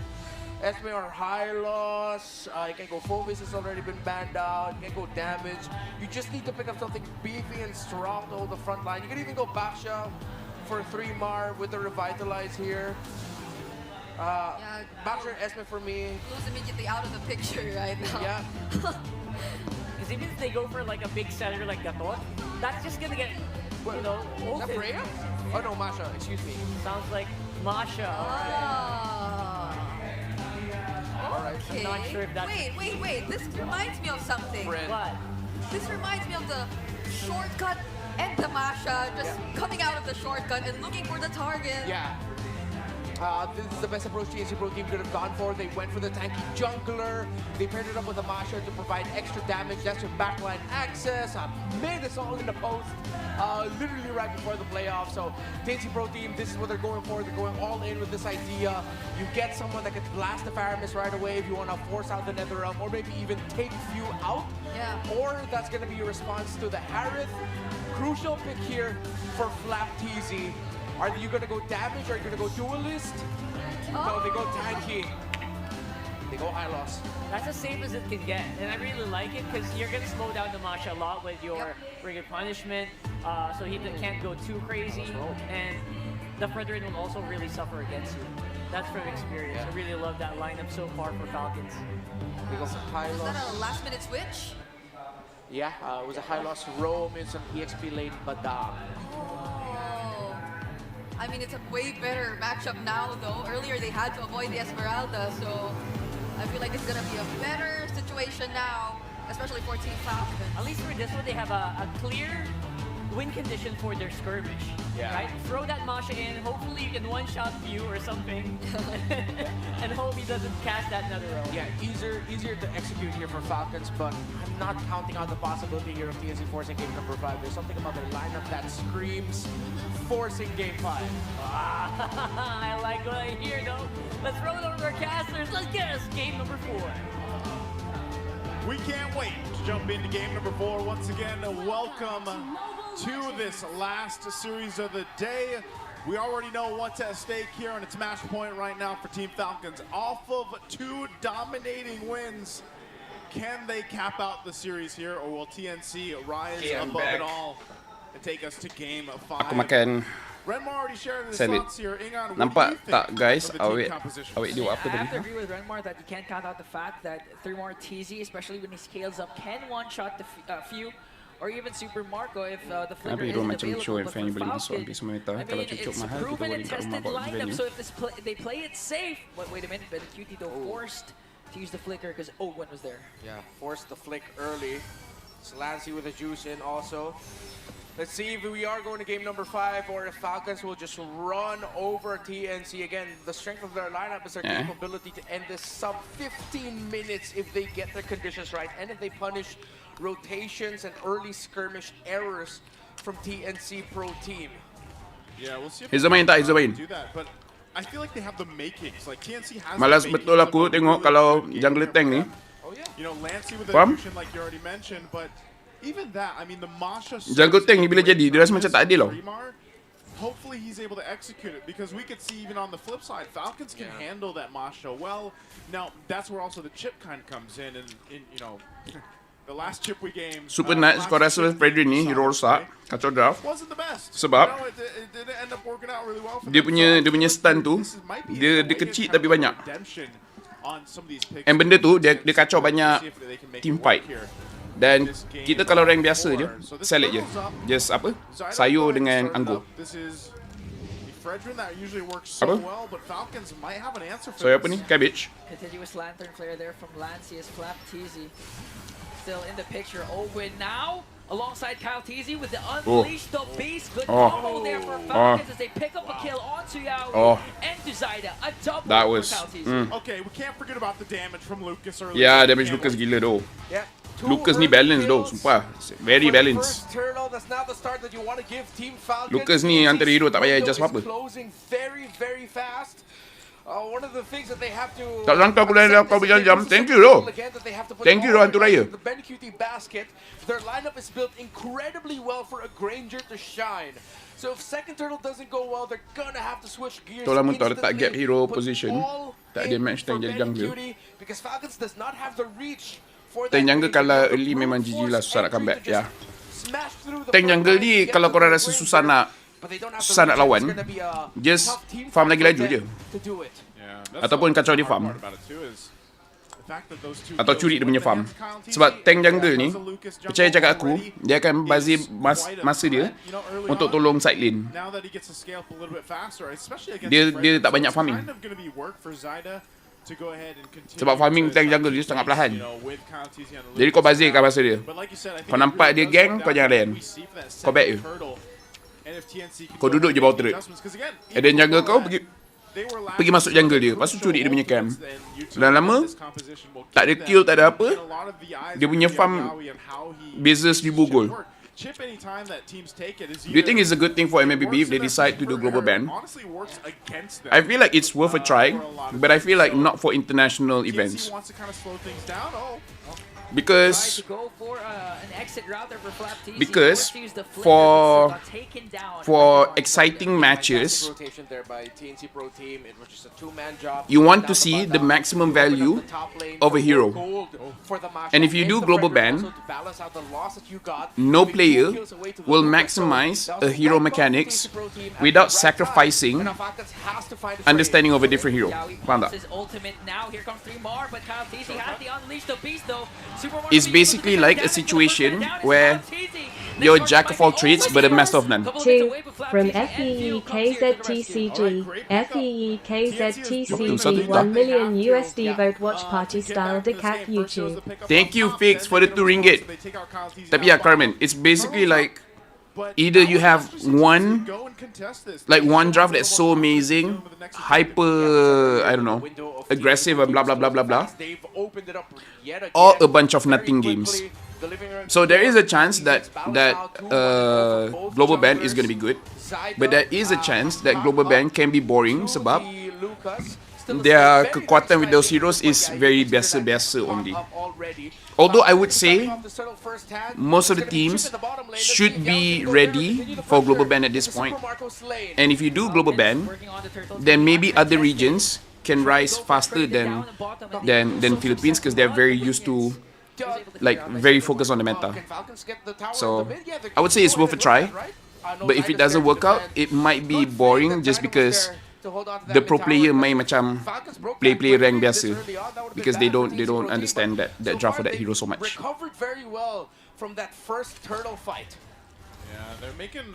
Esme are high loss. You can go Phobos has already been banned out. You can go damage. You just need to pick up something beefy and strong to hold the front line. You can even go Baksha for 3 Mar with the Revitalize here. Baksha and Esme for me. Blue's immediately out of the picture right now. Yeah. Because even if they go for like a big setter like Gatot, that's just gonna get, you know, Is that Freya? Oh no, Masha, excuse me. Sounds like Masha. Alright. Okay. I'm not sure if that's... Wait. This reminds me of something. What? This reminds me of the shortcut and the Masha just coming out of the shortcut and looking for the target. Yeah. This is the best approach TNC Pro team could have gone for. They went for the tanky jungler. They paired it up with a Masha to provide extra damage. That's your backline access. Made this all in the post. Literally right before the playoffs. So TNC Pro team, this is what they're going for. They're going all in with this idea. You get someone that can blast the Faramis right away if you want to force out the NetherRealm, or maybe even take few out. Yeah. Or that's going to be your response to the Harith. Crucial pick here for Flap TZ. Are you going to go damage or are you going to go duelist? No, they go tanky. They go high loss. That's as safe as it can get, and I really like it because you're gonna slow down the Masha a lot with your Brigade Punishment, so he can't go too crazy, and the Fredrin will also really suffer against you. That's from experience. I really love that lineup so far for Falcons. They go for high Was loss. that a last-minute switch? Yeah, it was a high loss roam in some EXP lane Badang. I mean, it's a way better matchup now, though. Earlier, they had to avoid the Esmeralda, so I feel like it's going to be a better situation now, especially for Team Falcon. At least for this one, they have a clear win condition for their skirmish. Yeah. Right? Throw that Masha in. Hopefully, you can one-shot View or something, and hope he doesn't cast that NetherRealm. Yeah, easier to execute here for Falcons, but I'm not counting out the possibility here of TNC forcing game number 5. There's something about the lineup that screams forcing game 5. I like what I hear, though. Let's roll it over our casters. Let's get us game number 4. We can't wait to jump into game number 4. Once again, welcome to this last series of the day. We already know what's at stake here, and it's match point right now for Team Falcons. Off of 2 dominating wins, can they cap out the series here, or will TNC rise above it all and take us to game 5? Aku makan Renmar already shared his salad. thoughts here. Ingan, what do Nampak you think tak guys? of the team Awit composition? di apa I have tadi? to agree with Renmar that you can't count out the fact that 3 more TZ, especially when he scales up, can one-shot the few, or even Super Marco if the Kenapa flicker hero isn't macam available. show and But fan for beli masuk Falcon, habis semua minta I kalau mean, cucuk it's mahal kita proven boleh and kat rumah tested bawa pergi lineup, venue. so if they play it safe, wait a minute, but QT forced to use the flicker because Owen was there. Yeah, forced the flick early. Slancy with a juice in also. Let's see if we are going to game number 5 or if Falcons will just run over TNC. Again, the strength of their lineup is their capability to end this sub 15 minutes if they get their conditions right and if they punish rotations and early skirmish errors from TNC Pro team. Yeah, we'll see if He's the main tak? He's the main. do that, but I feel like they have the makings. Like TNC has Malas the makings betul of aku a tengok really kalau good game jungle here tank for ni. them. You know, Lancey with the Faham? fusion like you already mentioned, but even that, I mean, the Masha Jungle tank ni bila jadi dia rasa macam tak adil loh. hopefully he's able to execute it, because we could see even on the flip side, Falcons can handle that Masha well. Now, that's where also the chip kind of comes in, and you know, the last chip we game. Super nuts kau rasa Fredrin ni hero rosak kacau draft. Wasn't the best. Sebab You know, it didn't end up working out really well for dia them. punya stun tu dia kecil tapi banyak. Redemption on some of these picks. And benda tu dia kacau banyak team fight. Dan kita kalau rank biasa je, select je. Just apa? Sayur dengan anggur. This is Fredrin that usually works so Apa? well, but Falcons might have an answer for So apa this. ni? Cabbage. Continuous lantern flare there from Lancey as Flap TZ. Still in the picture. Owen now alongside Kyle TZ with the Unleash the Beast. Good combo there for Falcons as they pick up a kill onto Yaoi and to Zyda. A double That for was Kyle TZ. Okay, we can't forget about the damage from Lucas earlier. Yeah, damage Lucas gila tu. Yeah, Lucas ni balance though, sumpah. Very balanced. First turtle, that's not the start that you want to give Team Falcons. Lucas ni antara hero tak payah adjust apa-apa. Closing very, very fast. One of the things that they have to Tak sangka aku dah kau berjam-jam. Thank you though. Thank you though Hantu Raya. The Ben QT basket, their lineup is built incredibly well for a Granger to shine. So if second turtle doesn't go well, they're gonna have to switch gears. Tolong mentor letak gap hero position. Tak ada match tank jadi jungle. Because Falcons does not have the reach for Tank jungle kalau early memang GG lah, susah nak comeback. Ya. Tank jungle ni kalau korang rasa susah nak lawan, just farm lagi laju je. Ataupun kacau dia farm. Atau curi dia punya farm. Sebab tank jungle ni, percaya cakap aku, dia akan bazir masa dia untuk tolong side lane. Dia tak banyak farming. Sebab farming tank jungle dia sangat perlahan. Jadi kau bazirkan masa dia. Kau nampak dia gang, kau jangan layan. Kau back je. Kau duduk je bawah turret. And then jungle kau pergi masuk jungle dia. Lepas tu curi dia punya camp. Dan lama tak ada kill, tak ada apa, dia punya farm beza 1000 gold. Do you think it's a good thing for MLBB if they decide to do global ban? I feel like it's worth a try, but I feel like not for international events. Because for exciting matches, you want to see the maximum value of a hero. And if you do global ban, no player will maximize a hero mechanics without sacrificing understanding of a different hero. Faham tak? It's basically like a situation where you're jack of all trades but a master of none. 2. From FEEKZTCG. FEEKZTCG 1 million USD vote watch party style decac YouTube. Thank you, Fix, for the 2 ringgit. Tapi ya, Carmen, it's basically like either you have one draft that's so amazing, hyper, I don't know, aggressive and blah blah blah blah blah, or a bunch of nothing games. So there is a chance that global ban is going to be good, but there is a chance that global ban can be boring sebab their kekuatan with those heroes is very biasa-biasa only. Although I would say most of the teams should be ready for global ban at this point. And if you do global ban, then maybe other regions can rise faster than Philippines because they're very used to, like, very focused on the meta. So I would say it's worth a try. But if it doesn't work out, it might be boring just because the pro player main macam play rank biasa because they don't understand that draft for that hero so much. Recovered very well from that first turtle fight. Yeah, they're making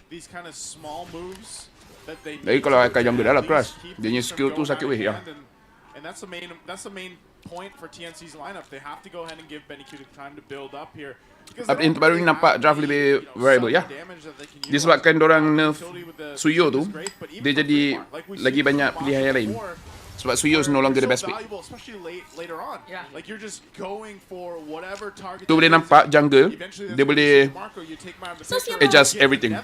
these kind of small moves that they. Jadi kalau akan jungle dah lah crush, dia punya skill tu sakit weh ya. And that's the main point for TNC's lineup. They have to go ahead and give Benny Q the time to build up here. Update terbaru ni nampak draft lebih variable ya. Disebabkan dorang nerf Suyo tu, dia jadi lagi banyak pilihan yang lain. Sebab Suyo is no longer the best pick. Tu boleh nampak jungle, dia boleh adjust everything.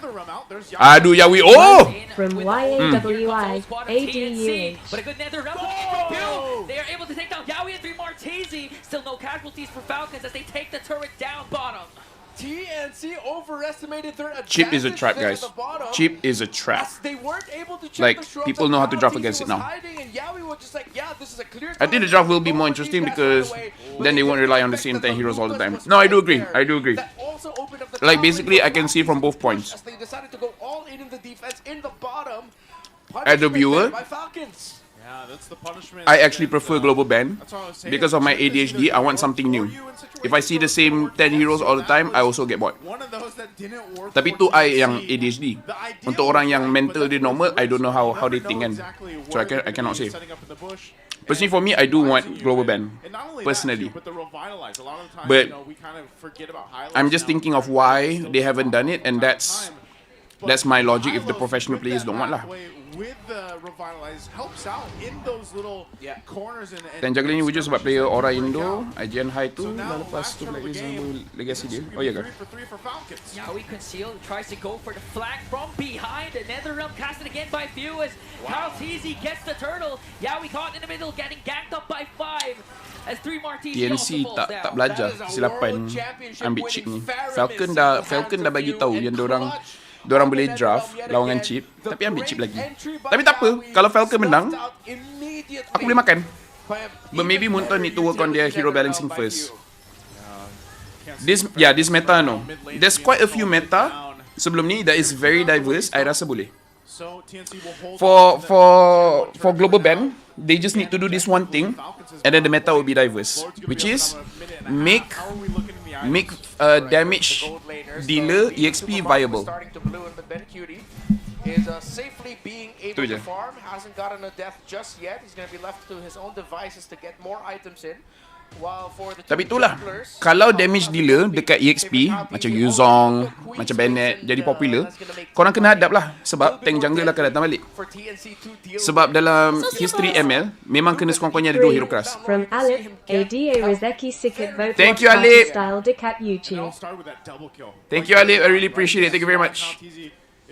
Aduh Yawi, oh! From YAWI, ADUH. But a good nether round they are able to take down Yawi and 3 Martese. Still no casualties for Falcons as they take the turret down bottom. TNC overestimated their advantage. Chip is a trap, guys. Chip is a trap. They weren't able to check like, the people know how to draft against it now. I think the draft will be more interesting because then they won't rely on the same 10 heroes all the time. No, I do agree. I do agree. Like, basically, I can see from both points. They decided to go all in the defense in the bottom. As a viewer, Yeah, that's the punishment. I actually prefer global ban because of my ADHD. I want something new. If I see the same 10 heroes all the time, I also get bored. Tapi tu I yang ADHD. Untuk orang yang mental dia normal, I don't know how they think kan. So I cannot say. Personally, for me, I do want global ban. Personally. But I'm just thinking of why they haven't done it, and that's That's my logic if the professional players don't want lah. With the revitalize helps out in those little corners and Dan jaga ni wujud sebab player Aura Indo, IGN High tu, dan lepas tu Blacklist Zumbu legacy dia. Oh ya ke? Yeah, we conceal, tries to go for the flank from behind. Another realm casted again by Few as Kyle Teasy gets the turtle. Yeah, we caught in the middle, getting ganked up by 5. As 3 more TC also TNC falls tak down. tak belajar kesilapan ambil chip ni. Falcon dah bagi tahu yang dorang boleh draft lawangan chip tapi ambil chip lagi. Tapi tak apa, kalau Falcon menang aku boleh makan. But maybe Munton need to work on their hero balancing first. This meta no. There's quite a few meta sebelum ni that is very diverse. I rasa boleh. For global ban, they just need to do this one thing and then the meta will be diverse, which is make damage dealer EXP viable. Is safely being able to farm, hasn't gotten a death just yet. He's going to be left to his own devices to get more items in. While for the Tapi itulah, kalau damage dealer dekat EXP macam Yuzong, macam Bennett jadi popular, korang kena hadap lah sebab tank jungle akan datang balik. Sebab dalam history ML memang kena sekurang-kurangnya ada 2 hero keras. From Alip, ADA Rizeki Sikat vote Thank you, Watchparty Alip. style dekat YouTube. Thank you Alip, I really appreciate it. Thank you very much.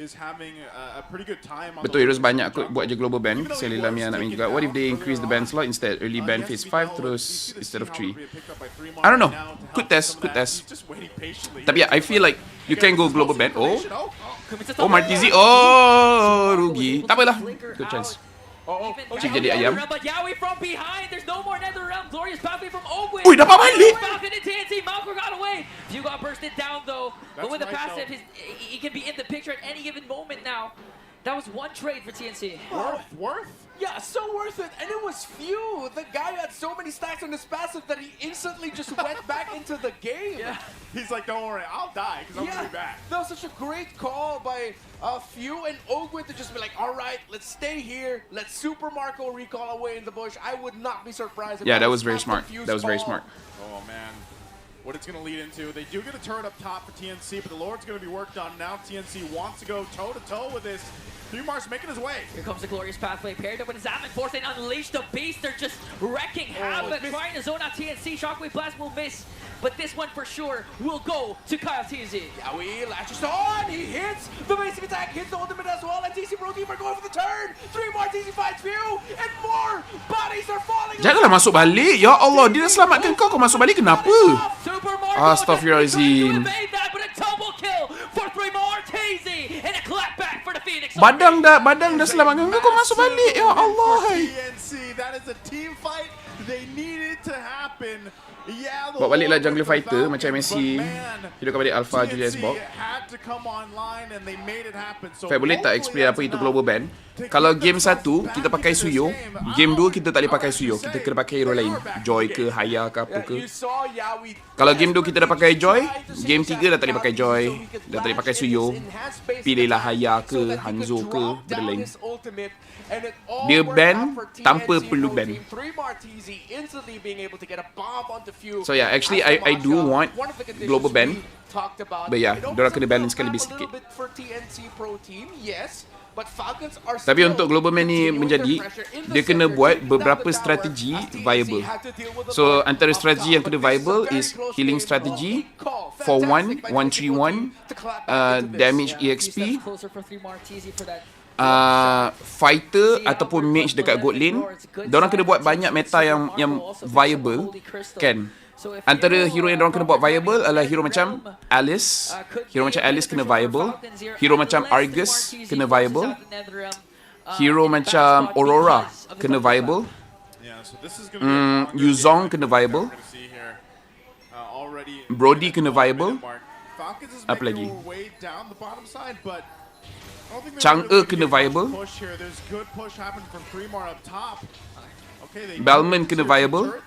Is having a pretty good time on Betul, heroes banyak kot buat je global ban. Selila Mia nak main juga. What if they increase the ban slot instead? Early ban phase 5 terus instead of 3. I don't know. Good test. Tapi I feel like you can go global ban. Oh Martizi. Oh, rugi. Tak apalah. Good chance. Cik jadi ayam. But Yawi from behind, there's no more Nether Realm. Glorious pathway from Ogwin. Ui, dapat balik. Falcon and TNC, Malcolm got away. You got bursted down though. But with the passive, he can be in the picture at any given moment now. That was one trade for TNC. Worth? Yeah, so worth it. And it was Few. The guy had so many stacks on his passive that he instantly just went back into the game. Yeah. He's like, don't worry, I'll die because I'm going to be back. That was such a great call by Few and Ogwin to just be like, all right, let's stay here. Let Super Marco recall away in the bush. I would not be surprised if that was very smart. That was very smart. Oh, man. What it's going to lead into. They do get a turret up top for TNC, but the Lord's going to be worked on. Now TNC wants to go toe-to-toe with this. Mar's making his way. Here comes the Glorious Pathway paired up with Zaman, forcing Unleash the Beast. They're just wrecking havoc, trying to zone out TNC. Shockwave Blast will miss, but this one for sure will go to Kyle TZ. Yawi latches on, he hits the basic attack, hits the ultimate as well, and TC Pro Team are going for the turn. 3 more TC finds Few, and more bodies are falling. Janganlah masuk balik. Ya Allah, dia dah selamatkan kau masuk balik kenapa? Astaghfirullahaladzim. Badang dah selamatkan kau masuk balik. Ya Allah. TNC, that is a team fight. They needed to happen. Bawa baliklah jungle fighter macam Messi. Hidupkan balik Alpha Julius Bob. Fai boleh tak explain apa itu global ban? Kalau game 1 kita pakai Suyo, game 2 kita tak boleh pakai Suyo. Kita kena pakai hero lain. Joy ke, Haya ke apa ke. Kalau game 2 kita dah pakai Joy, game 3 dah tak boleh pakai Joy, dah tak boleh pakai Suyo. Pilihlah Haya ke, Hanzo ke, benda lain. Dia ban tanpa perlu ban. So yeah, actually I do want global ban. But yeah, diorang kena balance lebih sikit. Tapi untuk global ban ni menjadi, dia kena buat beberapa strategi viable. So antara strategi yang kena viable is healing strategy, 4-1, 1-3-1, damage EXP, fighter ataupun mage dekat gold lane. Diorang kena buat banyak meta yang viable kan. Antara hero yang diorang kena buat viable adalah hero macam Alice. Hero macam Alice kena viable. Hero macam Argus kena viable. Hero macam Aurora kena viable. Yuzong kena viable. Brody kena viable. Apa lagi? Chang'e kena viable. Balman kena viable.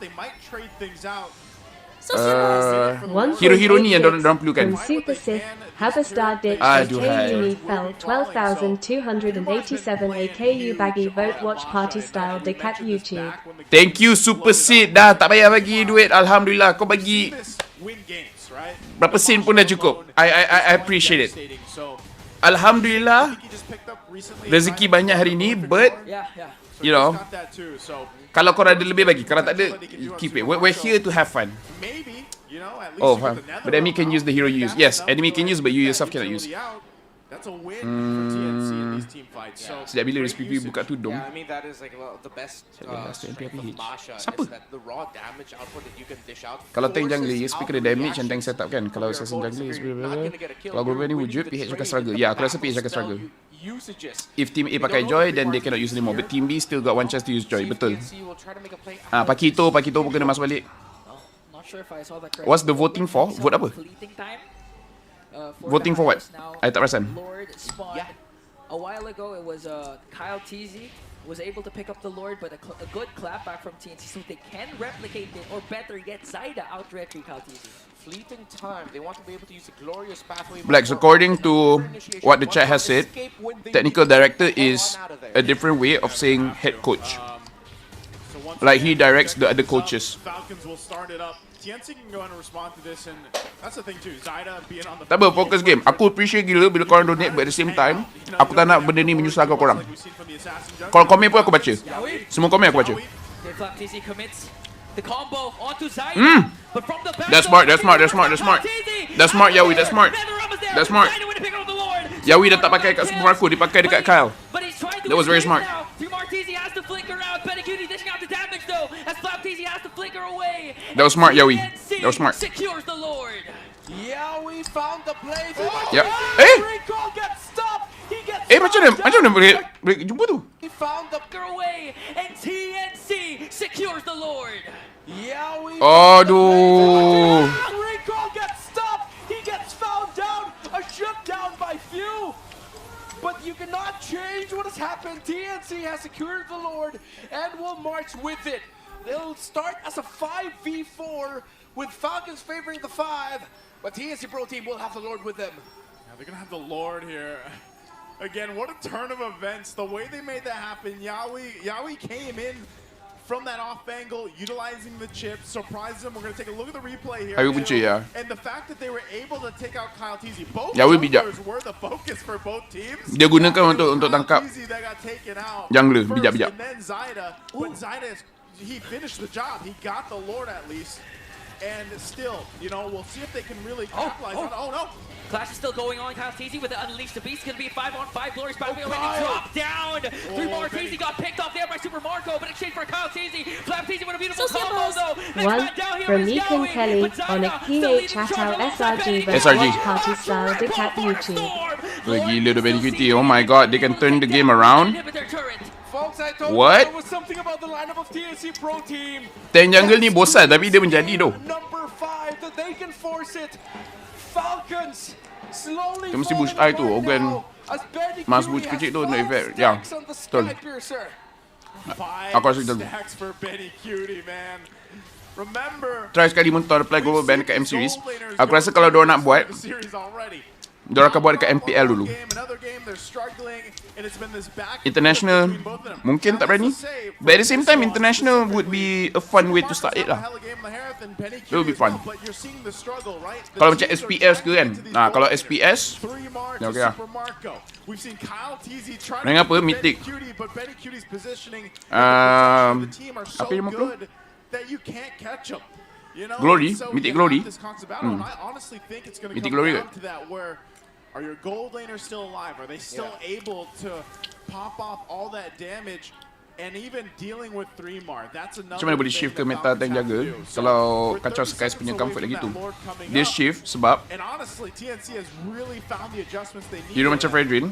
Hero-hero ni yang dorang perlukan. From Super Sith, Habastar Ditch AKU fell 12,287 AKU baggy vote watch party style dekat YouTube. Thank you Super Sith. Dah tak payah bagi duit. Alhamdulillah kau bagi berapa sen pun dah cukup. I appreciate it. Alhamdulillah, rezeki banyak hari ni, but you know, kalau korang ada lebih bagi, kalau tak ada, keep it. We're here to have fun. Oh, faham. But enemy can use the hero you use. Yes, enemy can use, but you yourself cannot use. That's a win for TNC in these team fights. So Sejak bila Rizky buka tudung? Yeah, I mean that is like the best strength of Masha is that the raw damage output that you can dish out. Kalau tank jungler, you speak the damage and tank setup kan. Kalau assassin jungler, kalau global ni wujud, PH akan struggle. Ya, aku rasa PH akan struggle. If team A pakai Joy, then they cannot use anymore. But team B still got one chance to use Joy. Betul. Pakito pun kena masuk balik. What's the voting for? Vote apa? Voting for what? I tak perasan. Yeah. A while ago, it was Kyle TZ was able to pick up the Lord, but a good clapback from TNC, so they can replicate it, or better yet, Zyda out-directly Kyle TZ. Fleeting time. They want to be able to use the glorious pathway. Blacks, according to what the chat has said, technical director is a different way of saying head coach. Like he directs the other coaches. Falcons will start it up. TNC can go and respond to this, and that's the thing too. Zyda being on the Tak apa, focus game. Aku appreciate gila bila korang donate, but at the same time, aku tak nak benda ni menyusahkan korang. Kalau komen pun aku baca. Semua komen aku baca. The combo onto Zyda, but from the back. That's smart, that's smart, that's smart, that's smart. That's smart, Yawi, that's smart. That's smart. Yawi dah tak pakai kat Super Marco, dia pakai dekat Kyle. That was very smart. Has to flicker out. Benecutie dishing out the damage though, as Flapteezy has to flicker away. That was smart, Yawi. That was smart. Secures the Lord. Yeah, we found the play. Yep. Recall gets stopped. He gets macam mana break jumpa tu? He found the away, and TNC secures the Lord. Yeah, we Aduh. Recall gets stopped. He gets found down. A shutdown by few. But you cannot change what has happened. TNC has secured the Lord and will march with it. They'll start as a 5v4 with Falcons favoring the 5, but TNC Pro Team will have the Lord with them. Yeah, they're gonna have the Lord here. Again, what a turn of events. The way they made that happen, Yawi came in from that off angle, utilizing the chip, surprised them. We're going to take a look at the replay here. And the fact that they were able to take out Kyle TZ. Both junglers were the focus for both teams. Dia gunakan untuk tangkap jungler, bijak-bijak. And then Zyda, but Zyda, he finished the job. He got the Lord at least. And still, you know, we'll see if they can really capitalize on it. Oh no! Clash is still going on. Kyle TZ with the Unleash the Beast. It's going to be a 5-on-5. Glorious battle already dropped down. TZ got picked off there by Super Marco, but exchange for Kyle TZ. Flap TZ with a beautiful combo though. One from Meekin Kelly on a PH Chatal SRG versus Watchparty style dick at YouTube. Gila the Benecutie. Oh my god, they can turn the game around. Folks, I told What? you there was something about the lineup of TNC Pro Team. Tank jungle ni bosan tapi dia menjadi tu. Number 5 that they can force it. Falcons slowly. Dia mesti boost eye tu, organ mas boost kecil tu nak effect. Ya, betul. Aku rasa macam tu. Try sekali mentor apply global ban dekat M series. Aku rasa kalau diorang nak buat, diorang akan buat dekat MPL dulu. International mungkin tak berani, but at the same time international would be a fun way to start it lah. It will be fun. Kalau macam SPS ke kan, nah kalau SPS ya okey lah. Rank apa? Mythic. Apa yang 50? Glory, Mythic Glory. Mythic Glory ke? Are your gold laners still alive? Are they still able to pop off all that damage and even dealing with 3-mar? That's another. Macam mana boleh shift ke meta tank jaga kalau kacau Skies punya comfort lagi tu? Dia shift sebab hero macam Fredrin,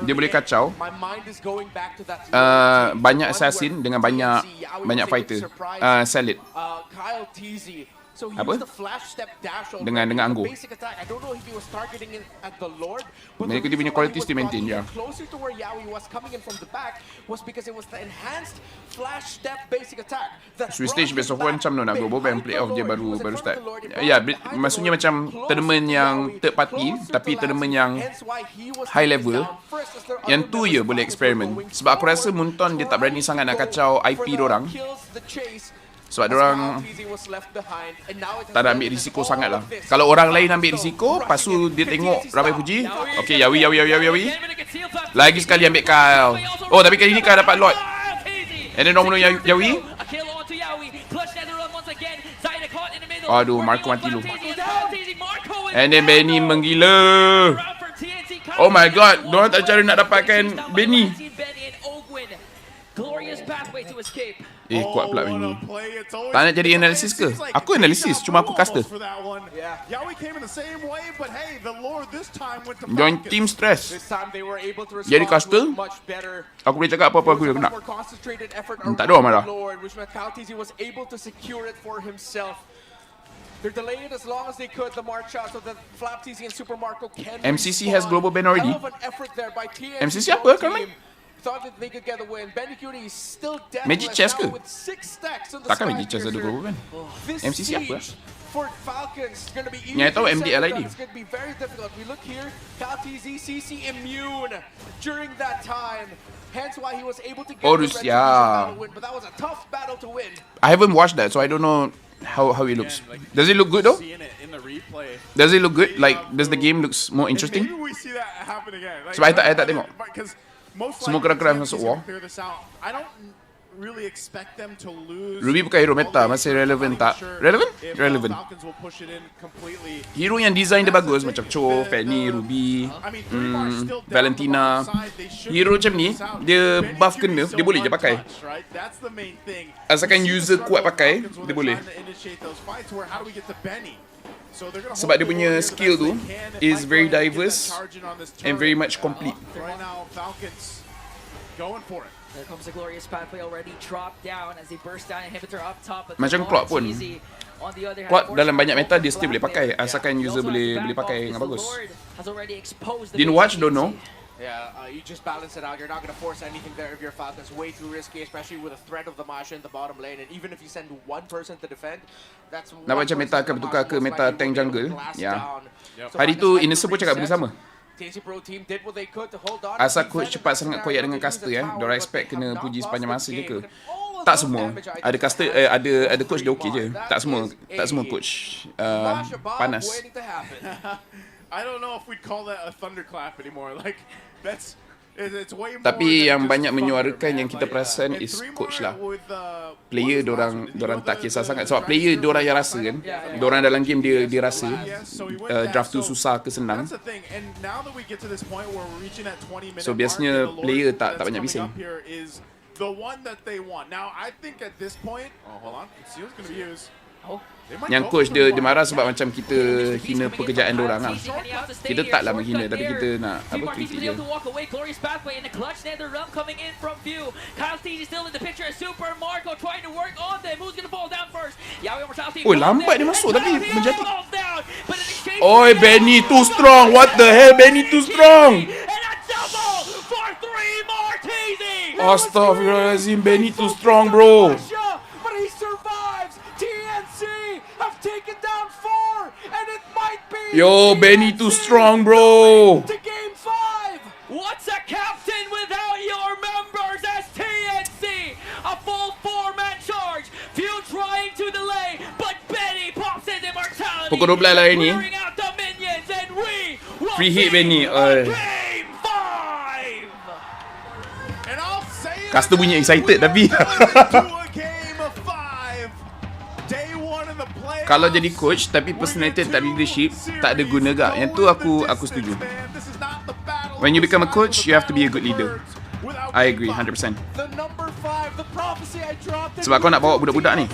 dia boleh kacau banyak assassin dengan banyak fighter. Salad. Apa? Dengan anggur. Mereka dia punya quality still maintain ya. Swiss stage best of 1 macam nak global ban playoff dia baru start. Ya, maksudnya macam tournament yang third party tapi tournament yang high level. Yang tu je boleh eksperimen. Sebab aku rasa Munton dia tak berani sangat nak kacau IP diorang. Sebab diorang tak ada ambil risiko sangat lah. Kalau orang lain ambil risiko, lepas tu dia tengok ramai puji. Okay, Yawi. Lagi sekali ambil Kyle. Oh, tapi kali ni Kyle dapat Lord. And then nombor Yawi. Aduh, Marco mati lu. And then Benny menggila. Oh my god, diorang tak cara nak dapatkan Benny. Kuat pula Benny. Tak nak jadi analisis ke? Aku analisis, cuma aku caster. Join team stress. Jadi caster, aku boleh cakap apa-apa aku nak. Tak ada orang marah. They're delaying it as long as they could, the mark shot, so that FlapTZ and Super Marco can MCC has global ban already. MCC apa kami? Thought that they could get the win. Benny Cutie is still Magic deathless Chess now ke? with 6 stacks on the Takkan side Magic Chess ada global ban? This MCC apa? siege for Falcons is going to be Yang tahu MDL ID. It's going to be very difficult. We look here, FlapTZ CC immune during that time. Hence why he was able to get the Rusia. win, but that was a tough battle to win. I haven't watched that, so I don't know how it looks. Does it look good though? Does it look good? Like, does the game looks more interesting? Sebab I tak tengok. Semua keran-keran masuk war. Ruby bukan hero meta, masih relevan tak? Relevan? Relevan. Hero yang design dia bagus macam Cho, Fanny, Ruby, Valentina. Hero macam ni, dia buff kena, dia boleh je pakai. Asalkan user kuat pakai, dia boleh. Sebab dia punya skill tu is very diverse and very much complete. There comes the glorious pathway already dropped down as they burst down inhibitor up top. Macam Clock pun. Clock dalam banyak meta dia still boleh pakai asalkan user boleh pakai dengan bagus. Didn't watch, don't know. Yeah, you just balance it out. You're not going to force anything there if your Falcon's way too risky, especially with the threat of the Masha in the bottom lane. And even if you send one person to defend, that's nak macam meta akan bertukar ke meta tank jungle. Ya. Hari tu Innocent pun cakap benda sama. Asal coach cepat sangat koyak dengan caster diorang expect kena puji sepanjang masa je ke? Tak semua. Ada caster ada coach dia okey je. Tak semua coach panas. I don't know if we'd call that a thunderclap anymore. Like it's way more. Tapi yang banyak menyuarakan yang kita perasan is coach lah. Player diorang tak kisah sangat. Sebab player diorang yang rasa kan. Diorang dalam game dia rasa draft tu susah ke senang. So biasanya player tak banyak bising. The one that they want. Now I think at this point, hold on. Seal's going to be used. Yang coach dia marah sebab macam kita hina pekerjaan diorang lah. Kita taklah menghina tapi kita nak kritik je. Oh, lambat dia masuk tapi menjadi. Oi, Benny too strong. What the hell, Benny too strong. Astaghfirullahaladzim, Benny too strong, bro. But he survives. TNC have taken down 4, and it might be. Yo, Benny too strong, bro. To game 5. What's a captain without your members as TNC? A full 4-man charge. Few trying to delay, but Benny pops his immortality. Pukul 12 lah ini. Free hit Benny. Caster bunyi excited tapi. Kalau jadi coach tapi personality tak leadership, tak ada guna gak. Yang tu aku setuju. When you become a coach, you have to be a good leader. I agree 100%. Sebab kau nak bawa budak-budak ni.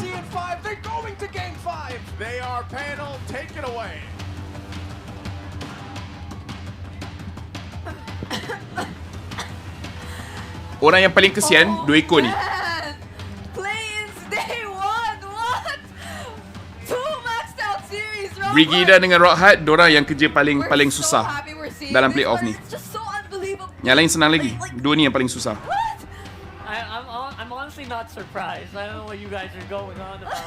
Orang yang paling kesian 2 ekor ni. Brigida dengan Rockhard, diorang yang kerja paling susah dalam playoff ni. Yang lain senang lagi. 2 ni yang paling susah. I'm honestly not surprised. I don't know what you guys are going on about.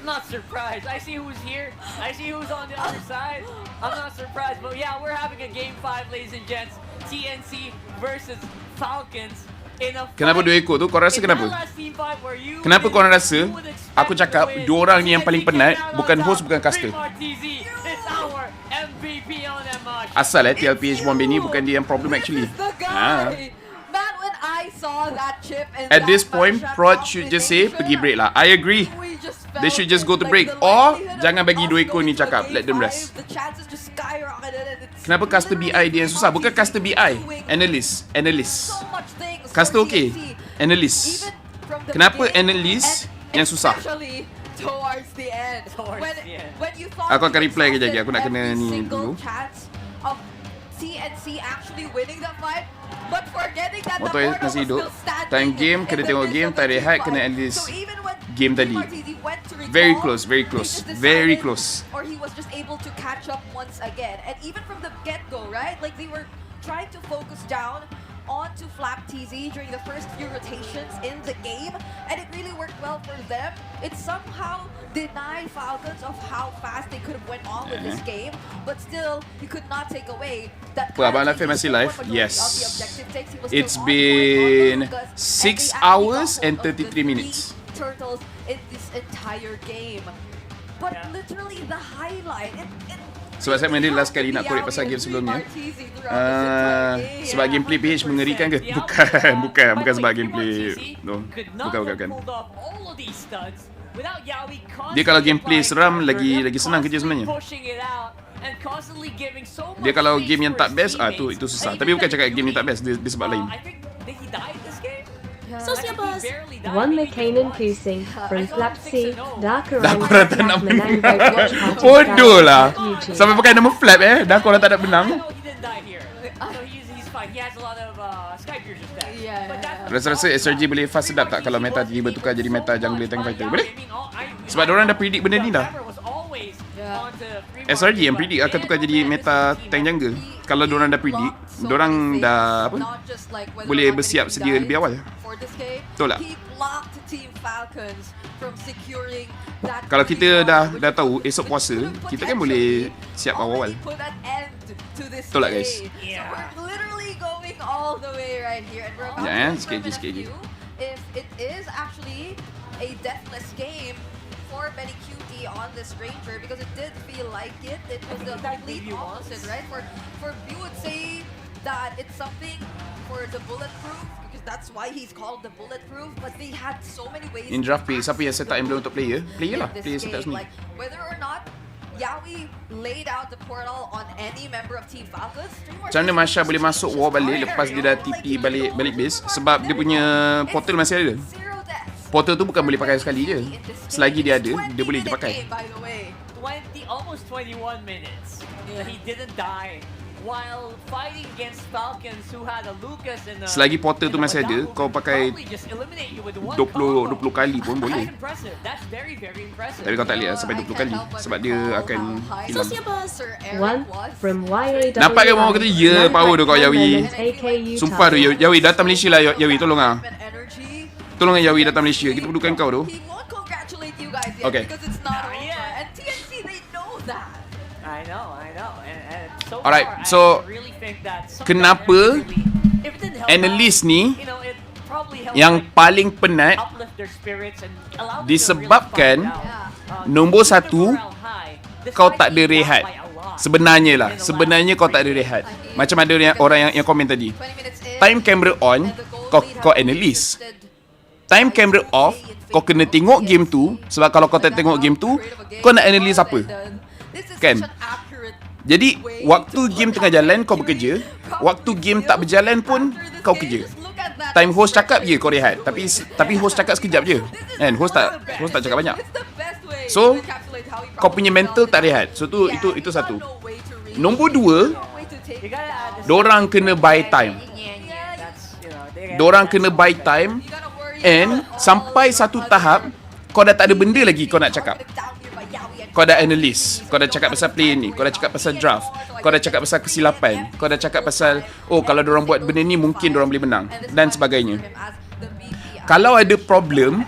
I'm not surprised. I see who's here. I see who's on the other side. I'm not surprised. But yeah, we're having a game 5, ladies and gents. TNC versus Falcons. Kenapa 2 ekor tu? Kau rasa kenapa? Kenapa korang rasa aku cakap 2 orang ni yang paling penat, bukan host, bukan caster. Asal TLPH Bombay ni bukan dia yang problem actually. Man, when I saw that chip and At this point, Prod should just say pergi break lah. I agree. They should just go to break. Or jangan bagi 2 ekor ni cakap. Let them rest. Kenapa caster BI dia yang susah? Bukan caster BI, analyst. Caster okay, analyst. Kenapa analyst yang susah? Towards the end. When you thought Aku akan reply kejap lagi. Aku nak kena ni dulu. TNC actually winning the fight, but forgetting that Motor masih hidup. Time game, kena tengok game, tak rehat, kena analyst game tadi. Very close, very close, very close. Or he was just able to catch up once again. And even from the get-go, right? Like they were trying to focus down onto Flap TZ during the first few rotations in the game, and it really worked well for them. It somehow denied Falcons of how fast they could have went on with this game, but still, you could not take away that. Abang Laphel masih live? Yes. It's been 6 hours and 33 minutes. Turtles in this entire game, but literally the highlight. Sebab saya main dia last kali nak korek pasal game sebelumnya. Sebab gameplay PH mengerikan ke? Bukan sebab gameplay. No. Bukan. Dia kalau gameplay seram lagi senang kerja sebenarnya. Dia kalau game yang tak best, itu susah. Tapi bukan cakap game ni tak best, dia sebab lain. Sociabuzz. One McCanon Kusing from Flap C, Darker Dah korang tak nak menang. Bodoh lah. Sampai pakai nama Flap dah korang tak nak menang. Rasa-rasa SRG boleh fast sedap tak kalau meta tiba tukar jadi meta jungler tank fighter? Boleh? Sebab diorang dah predict benda ni dah. SRG yang predict akan tukar jadi meta tank jungle. Kalau diorang dah predict, diorang dah boleh bersiap sedia lebih awal. Betul tak? Kalau kita dah tahu esok puasa, kita kan boleh siap awal-awal. Betul tak guys? Ya, sikit lagi. If it is actually a deathless game for Benny QT on this Ranger, because it did feel like it was the complete opposite, right? For you would say that it's something for the bulletproof, because that's why he's called the bulletproof, but they had so many ways. In draft pick, siapa yang set up emblem untuk player? Player lah, player set up sendiri. Like whether or not Yawi laid out the portal on any member of Team Falcons. Macam mana Masha boleh masuk war balik lepas dia dah TP balik base? Sebab dia punya portal masih ada. Portal tu bukan boleh pakai sekali je. Selagi dia ada, dia boleh dipakai. Almost 21 minutes. He didn't die while fighting against Falcons who had a Lucas and selagi portal tu masih ada, kau pakai 20 kali pun boleh. Tapi kau tak lihat sampai 20 kali sebab dia akan hilang. Nampak ke orang kata ya power tu kau Yawi. Sumpah tu Yawi datang Malaysia lah Yawi, tolong ah. Tolong Yawi datang Malaysia. Kita perlukan kau tu. Okay. I know. And so alright, so kenapa analyst ni yang paling penat disebabkan nombor 1 kau tak ada rehat. Sebenarnya kau tak ada rehat. Macam ada orang yang komen tadi. Time camera on, kau analyst. Time camera off, kau kena tengok game tu. Sebab kalau kau tak tengok game tu, kau nak analyse apa? Kan? Jadi, waktu game tengah jalan, kau bekerja. Waktu game tak berjalan pun, kau kerja. Time host cakap je, kau rehat. Tapi host cakap sekejap je. Kan? Host tak cakap banyak. So, kau punya mental tak rehat. So, itu satu. Nombor 2, dorang kena buy time. Dorang kena buy time. And sampai satu tahap, kau dah tak ada benda lagi kau nak cakap. Kau dah analyst, kau dah cakap pasal play ni, kau dah cakap pasal draft, kau dah cakap pasal kesilapan, kau dah cakap pasal kalau diorang buat benda ni mungkin diorang boleh menang dan sebagainya. Kalau ada problem,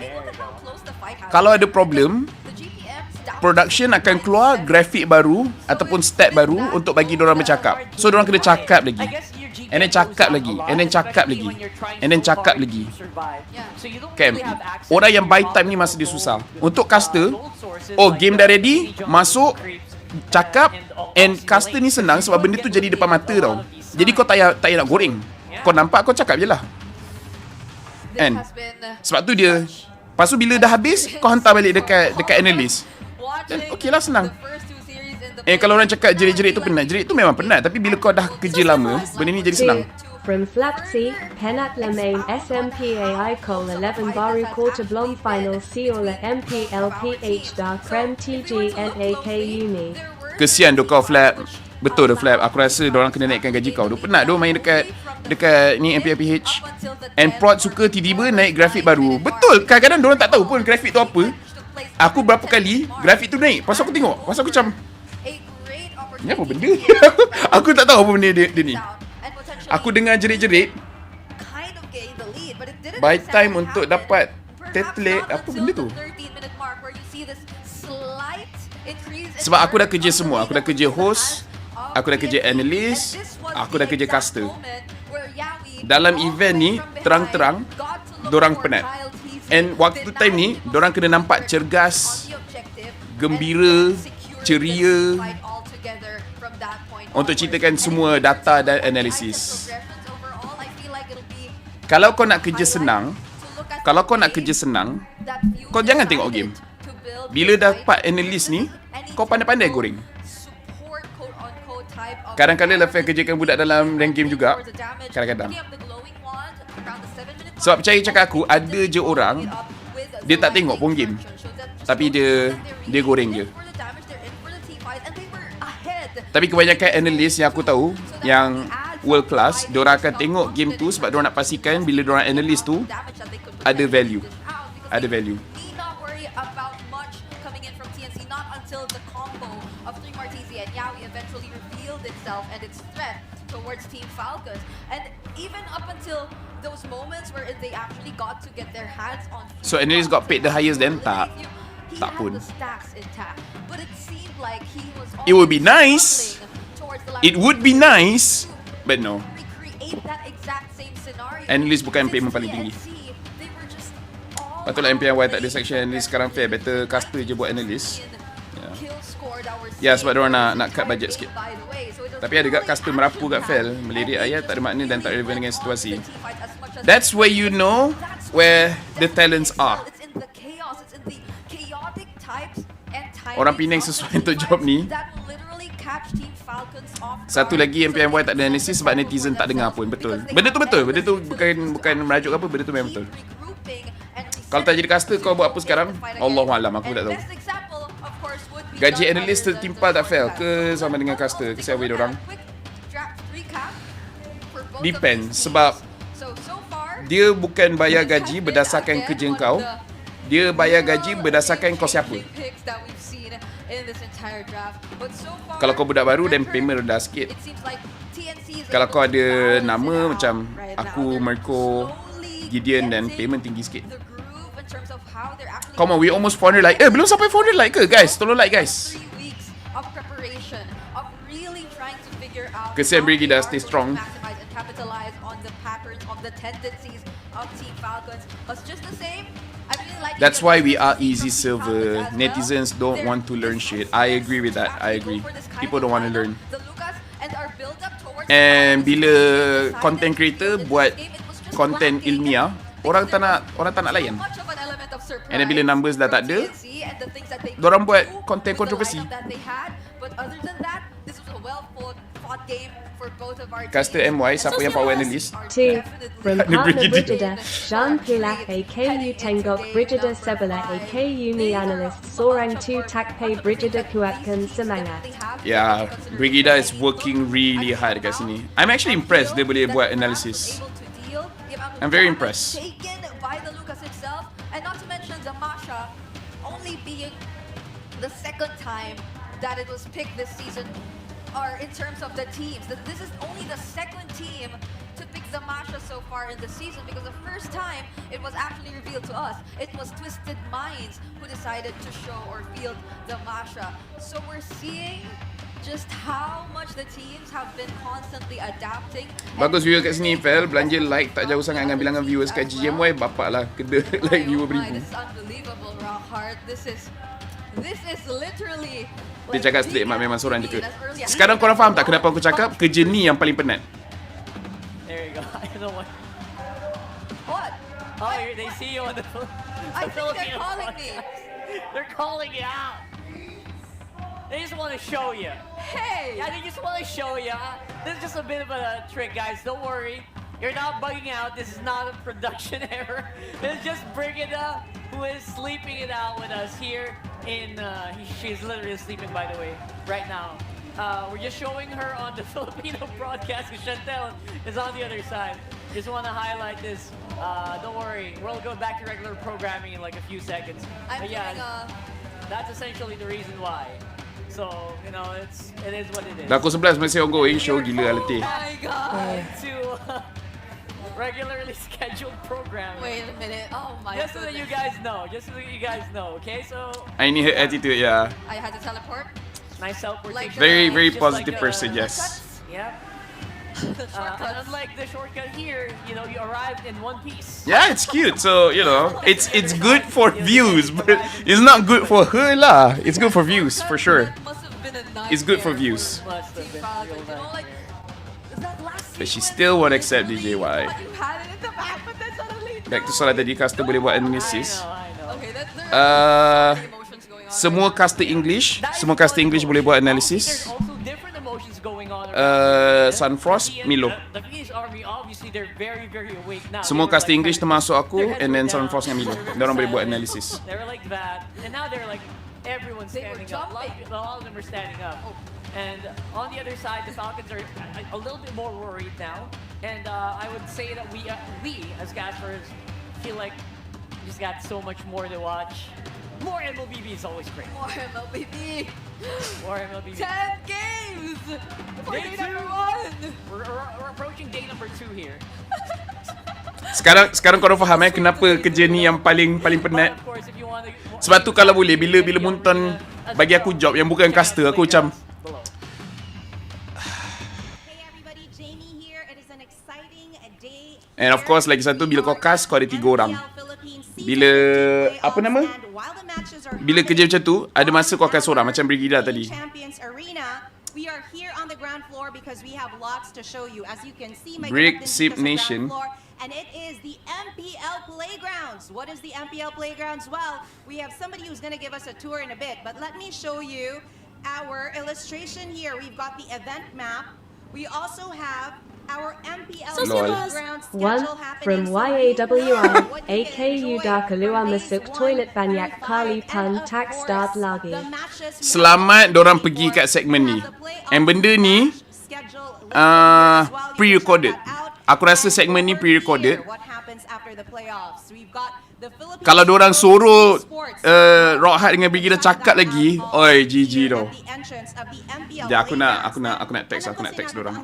production akan keluar grafik baru ataupun stat baru untuk bagi diorang bercakap. So diorang kena cakap lagi. And then cakap lagi. And then cakap lagi. And then cakap lagi. Okay, orang yang buy time ni masa dia susah. Untuk caster, game dah ready, masuk, cakap, and caster ni senang sebab benda tu jadi depan mata tau. Jadi kau tak payah nak goreng. Kau nampak, kau cakap je lah. And sebab tu dia, lepas tu bila dah habis, kau hantar balik dekat analyst. Dan okey lah, senang. Kalau orang cakap jerit-jerit tu penat, jerit tu memang penat. Tapi bila kau dah kerja lama, benda ni jadi senang. From Flapsy, Penat Lemaine SMPAI Col 11 Baru Quarter Blom Final Siola MPL PH Da Krem TG NAK Uni. Kesian tu kau, Flap. Betul tu, Flap. Aku rasa diorang kena naikkan gaji kau. Penat tu main dekat ni MPL PH. And Prod suka tiba-tiba naik grafik baru. Betul, kadang-kadang diorang tak tahu pun grafik tu apa. Aku berapa kali grafik tu naik. Pasal aku tengok, pasal aku macam, ni apa benda? Aku tak tahu apa benda dia ni. Aku dengar jerit-jerit, buy time untuk dapat tetlate, apa benda tu? Sebab aku dah kerja semua. Aku dah kerja host, aku dah kerja analyst, aku dah kerja caster. Dalam event ni, terang-terang dorang penat. And waktu time ni, dorang kena nampak cergas, gembira, ceria untuk ceritakan semua data dan analisis. Kalau kau nak kerja senang, kau jangan tengok game. Bila dapat analis ni, kau pandai-pandai goreng. Kadang-kadang Laphel kerjakan budak dalam rank game juga. Kadang-kadang. Sebab percaya cakap aku, ada je orang dia tak tengok pun game, tapi dia goreng je. Tapi kebanyakan analis yang aku tahu yang world class, diorang akan tengok game tu sebab diorang nak pastikan bila diorang analis tu ada value. Ada value. And its threat towards Team Falcons, and even up until those moments where they actually got to get their hands on. So analyst got paid the highest then tak pun. It would be nice. It would be nice, but no. Analyst bukan payment paling tinggi. Patutlah MPLY tak ada section analyst sekarang fair. Better caster je buat analyst. Ya, sebab diorang nak cut budget sikit. Tapi ada kat caster merapu kat fail, melirik ayat tak ada makna dan tak relevan dengan situasi. That's where you know where the talents are. Orang Penang sesuai untuk job ni. Satu lagi MPLY tak ada analisis sebab netizen tak dengar pun. Betul. Benda tu betul. Benda tu bukan merajuk apa, benda tu memang betul. Kalau tak jadi caster, kau buat apa sekarang? Allahualam, aku tak tahu. Gaji analis tertimpal tak fail ke sama dengan caster? Ke siapa diorang? Depend. Sebab dia bukan bayar gaji berdasarkan kerja kau. Dia bayar gaji berdasarkan kau siapa. Kalau kau budak baru, then payment rendah sikit. Kalau kau ada nama macam aku, Merko, Gideon, dan payment tinggi sikit. Come on, we almost 400 like. Belum sampai 400 like ke guys? Tolong like guys. Kesian Brigida, stay strong. That's why we are easy silver. Netizens don't want to learn shit. I agree with that. I agree. People don't want to learn. And bila content creator buat content ilmiah, orang tak nak layan. And then bila numbers dah tak ada, dorang buat konten kontroversi. Caster MY, siapa yang power analyst? 2. From partner Brigida, Jean Pilak AKU Tenggok Brigida Sebela AKU Ni Analyst Sorang 2 Takpay Brigida Kuatkan Semangat. Yeah, Brigida is working really hard kat sini. I'm actually impressed dia boleh buat analysis. I'm very impressed. And not to mention Zamasha only being the second time that it was picked this season, or in terms of the teams. This is only the second team to pick Zamasha so far in the season, because the first time it was actually revealed to us, it was Twisted Minds who decided to show or field Zamasha. So we're seeing just how much the teams have been constantly adapting. Bagus viewer kat sini, Fel. Belanja like tak jauh sangat dengan bilangan viewers kat GMY. Bapak lah, kena like viewer beribu. This is unbelievable, Rockheart. This is literally. Dia cakap straight, mak memang seorang je ke. Sekarang korang faham tak kenapa aku cakap kerja ni yang paling penat? There you go. I don't know what. What? Oh, they see you on the I think they're calling me. They're calling you out. They just want to show you. Hey! Yeah, they just want to show you. This is just a bit of a trick, guys. Don't worry. You're not bugging out. This is not a production error. This is just Brigida, who is sleeping it out with us here in... she's literally sleeping, by the way, right now. We're just showing her on the Filipino broadcast, because Chantel is on the other side. Just want to highlight this. Don't worry. We'll go back to regular programming in like a few seconds. But yeah, that's essentially the reason why. So, you know, it is what it is. Dah pukul 11 masih ongoing, show gila lah letih. Oh my god! To regularly scheduled programming. Wait a minute. Oh my Just so that you guys know. Just so that you guys know, okay? So... I need her attitude, yeah. I had to teleport. Nice teleportation. Very, very positive person, yes. Yep. Unlike the shortcut here, you know, you arrived in one piece. Yeah, it's cute. So, you know, it's good for views, but it's not good for her lah. It's good for views, for sure. It's good for views. But she still won't accept DJY. Back to soalan tadi, caster boleh buat analysis. Semua caster English boleh buat analysis. Sunfrost, Milo. Semua caster English termasuk aku, and then Sunfrost dengan Milo. Diorang boleh buat analysis. They're like that, and now they're like everyone's standing up. All of them are standing up. And on the other side, the Falcons are a little bit more worried now. And I would say that we as Cashers feel like we just got so much more to watch. More MLBB is always great. More MLBB. More MLBB. 10 games. Day number 1. We're approaching day number 2 here. Sekarang korang faham kenapa kerja ni yang paling penat. Sebab tu kalau boleh bila Munton bagi aku job yang bukan caster, aku macam and of course lagi satu, bila kau cast kau ada 3 orang. Bila apa nama? Bila kerja macam tu, ada masa kau akan seorang macam Brigida tadi. We are here on the ground floor because we have lots to show you. As you can see, my Brick Sip Nation. And it is the MPL Playgrounds. What is the MPL Playgrounds? Well, we have somebody who's going to give us a tour in a bit, but let me show you our illustration here. We've got the event map. We also have our MPL Playgrounds schedule happening. From YAWR, AKU Darkalua Masuk Toilet Banyak Kali Pun Tax Start Lagi. Selamat dorang pergi kat segmen ni. And benda ni pre-recorded. Aku rasa segmen ni pre-recorded. Kalau diorang suruh Rockheart dengan Brigida cakap lagi, oi GG tau. Ya, aku nak text diorang.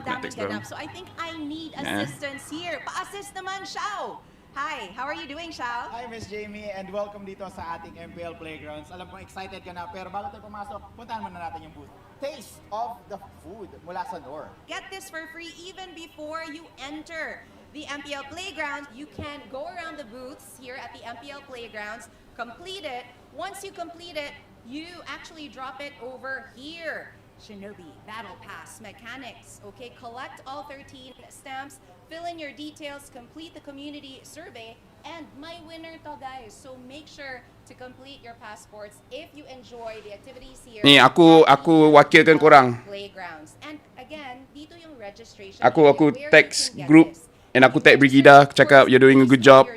So I think I need assistance here. Pa-assist naman, Xiao. Hi, how are you doing, Xiao? Hi, Miss Jamie, and welcome dito sa ating MPL Playgrounds. Alam kong excited ka na, pero bago tayo pumasok, puntahan muna natin yung booth. Taste of the food mula sa door. Get this for free even before you enter the MPL Playground. You can go around the booths here at the MPL Playgrounds, complete it. Once you complete it, you actually drop it over here. Shinobi, Battle Pass, Mechanics. Okay, collect all 13 stamps, fill in your details, complete the community survey, and my winner to guys. So make sure to complete your passports if you enjoy the activities here. Ni aku wakilkan korang. Playgrounds. And again, dito yung registration. Aku text group and aku tag Brigida, aku cakap you're doing a good job.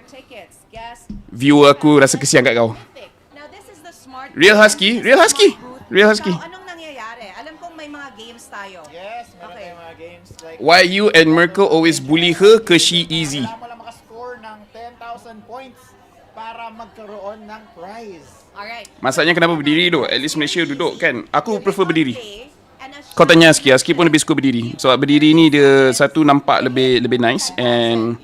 Viewer aku rasa kesian kat kau. Real Husky. Anong nangyayari? Alam kong may mga games tayo. Yes, meron tayong mga games. Like, Why you and Merkel always bully her cause she easy? Kailangan mo lang makascore ng 10,000 points para magkaroon ng prize. Alright. Masalahnya kenapa berdiri tu? At least Malaysia duduk kan. Aku prefer berdiri. Kau tanya Aski pun lebih suka berdiri. Sebab berdiri ni dia satu nampak lebih nice and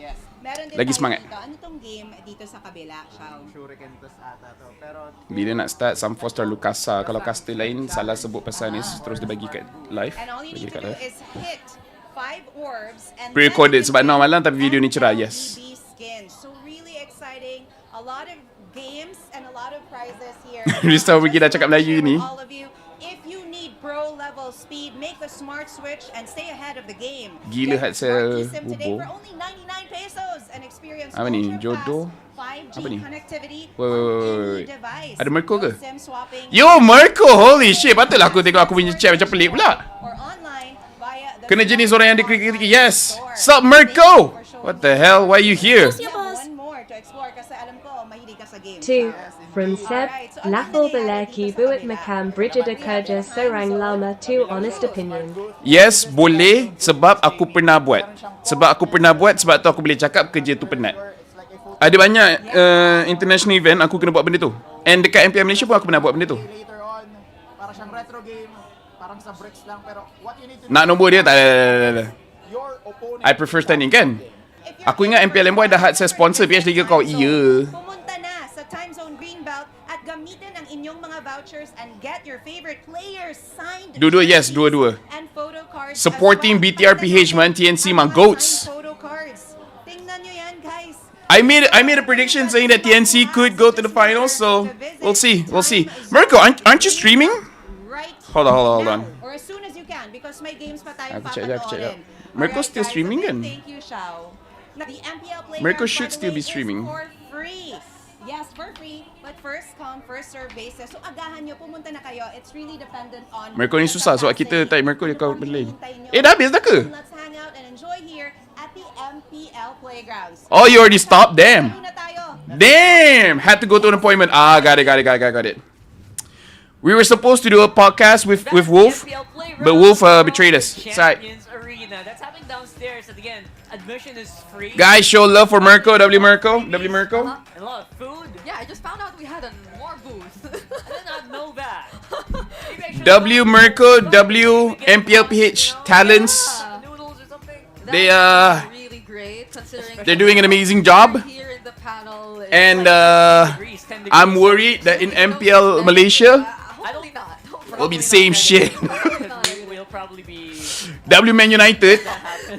lagi semangat. Ano tong game dito? dito sa kabila, Shao? Shuriken to ata to. Pero Bila nak start, some foster Lucasa. Kalau caster lain, salah sebut pasal ni, terus dia bagi kat live. And all you Bagi need to kat do live. is hit 5 orbs and Pre-recorded sebab 6 malam tapi video ni cerah, yes. BB skin. So really exciting. A lot of games and a lot of prizes here. Rista pergi dah cakap Melayu ni. All of you, if you need pro level speed, make the smart switch and stay ahead of the game. Gila Get Hatsel your SIM today Bubo. for only 99 pesos and experience Apa ni? ultra Jodoh? fast 5G Apa ni? connectivity Wait. on any device. Ada Merko ke? No SIM swapping. Yo, Merko! Holy shit, patutlah aku tengok aku punya chat macam pelik pula. Or online via the Kena jenis orang yang dikrik-krik. Yes! Sup, Merko? What the hell? Why are you here? one more to explore kasi alam ko mahilig ka sa games. 2. From Seb, Laphel Beleki Buat Makam Brigida Kerja Serang Lama 2 honest opinion. Yes, boleh sebab aku pernah buat. Sebab tu aku boleh cakap kerja tu penat. Ada banyak international event aku kena buat benda tu. And dekat MPL Malaysia pun aku pernah buat benda tu. later on, para siyang retro game, parang sa bricks lang, pero what you need to do Nak nombor dia tak ada. your opponent I prefer standing kan? Aku ingat MPL MY dah had saya sponsor PH Liga kau. Iya. Pumunta na sa Time Zone Greenbelt at gamitin ang inyong mga vouchers and get your favorite players signed Dua-dua, yes, dua-dua. and photo cards. Supporting BTR PH man, TNC man, goats. Photo cards. Tingnan nyo yan, guys. I made a prediction saying that TNC could go to the finals, so we'll see. Mirko, aren't you streaming? Hold on. Or as soon as you can because may games pa tayong Aku check jap. papanoorin. Mirko Alright, still guys, streaming a big kan? Thank you, Shao. The MPL Mirko Playground, should by the still way, be streaming. is for free. Yes, for free. But first come, first serve basis. So agahan nyo, pumunta na kayo. It's really dependent on Mirko ni the susah sebab capacity. kita type Mirko dia kau beli. Dah habis dah ke? Let's hang out and enjoy here at the MPL Playgrounds. Oh, you already stopped? Damn. Lalo na tayo. Damn! Had to go to an appointment. Got it. We were supposed to do a podcast with Wolf, but Wolf betrayed us. Sorry. Champions Arena. That's happening downstairs. And again, admission is free. Guys, show love for Mirko. W Mirko. And a lot of food. Yeah, I just found out we had a more booth. I did not know that. Maybe I should W Mirko. W MPL PH talents. They really great considering they're doing an amazing job. here in the panel. And I'm worried that in MPL Malaysia, Hopefully not. it'll be the same shit. We'll probably be. W Man United.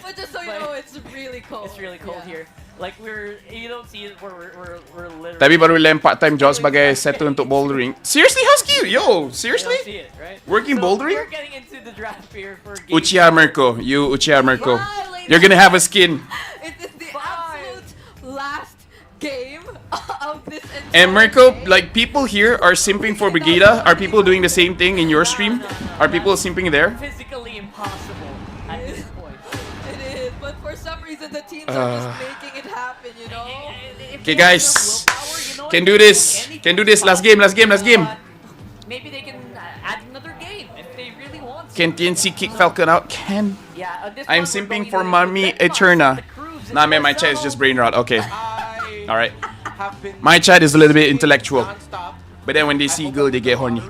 But just so you know, it's really cold. It's really cold here. Like you don't see it. We're literally. Tapi baru lem part-time job sebagai settle untuk bouldering. Seriously, Husky? Yo, seriously? You don't see it, right? Working So bouldering? We're getting into the draft here for game. Uchiha Mirko. You Uchiha Mirko. You're gonna have a skin. It is the absolute last game of this entire And Mirko, like people here are simping for Brigida. Are people doing the same thing in your stream? Are people simping there? Physically impossible at this point. It is, but for some reason the teams are just making it happen, you know? Okay, guys. Can do this. Last game. Maybe they can add another game if they really want to. Can TNC kick Falcon out? Can. Yeah, at this I'm point, we're simping going for to Mami the Eterna. cruise Nah, man, my chat is just brain rot. Okay. Alright. My chat is a little bit intellectual. But then when they see girl, they get horny.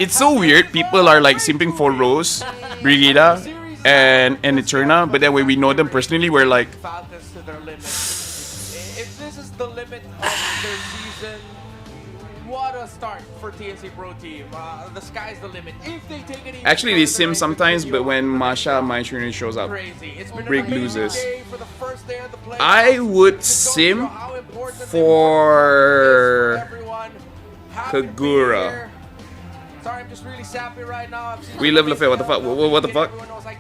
It's so weird. People are like simping for Rose, Brigida, and Eterna. But then when we know them personally, we're like, Falcons to their limit. If this is the limit of their season, what a start for TNC Pro Team. The sky's the limit. If they take it actually they sim sometimes, but when Masha, my trainer, shows up, Brig loses. I would sim for Kagura. Sorry, I'm just really sappy right now. We love Laphel. What the fuck? What the fuck?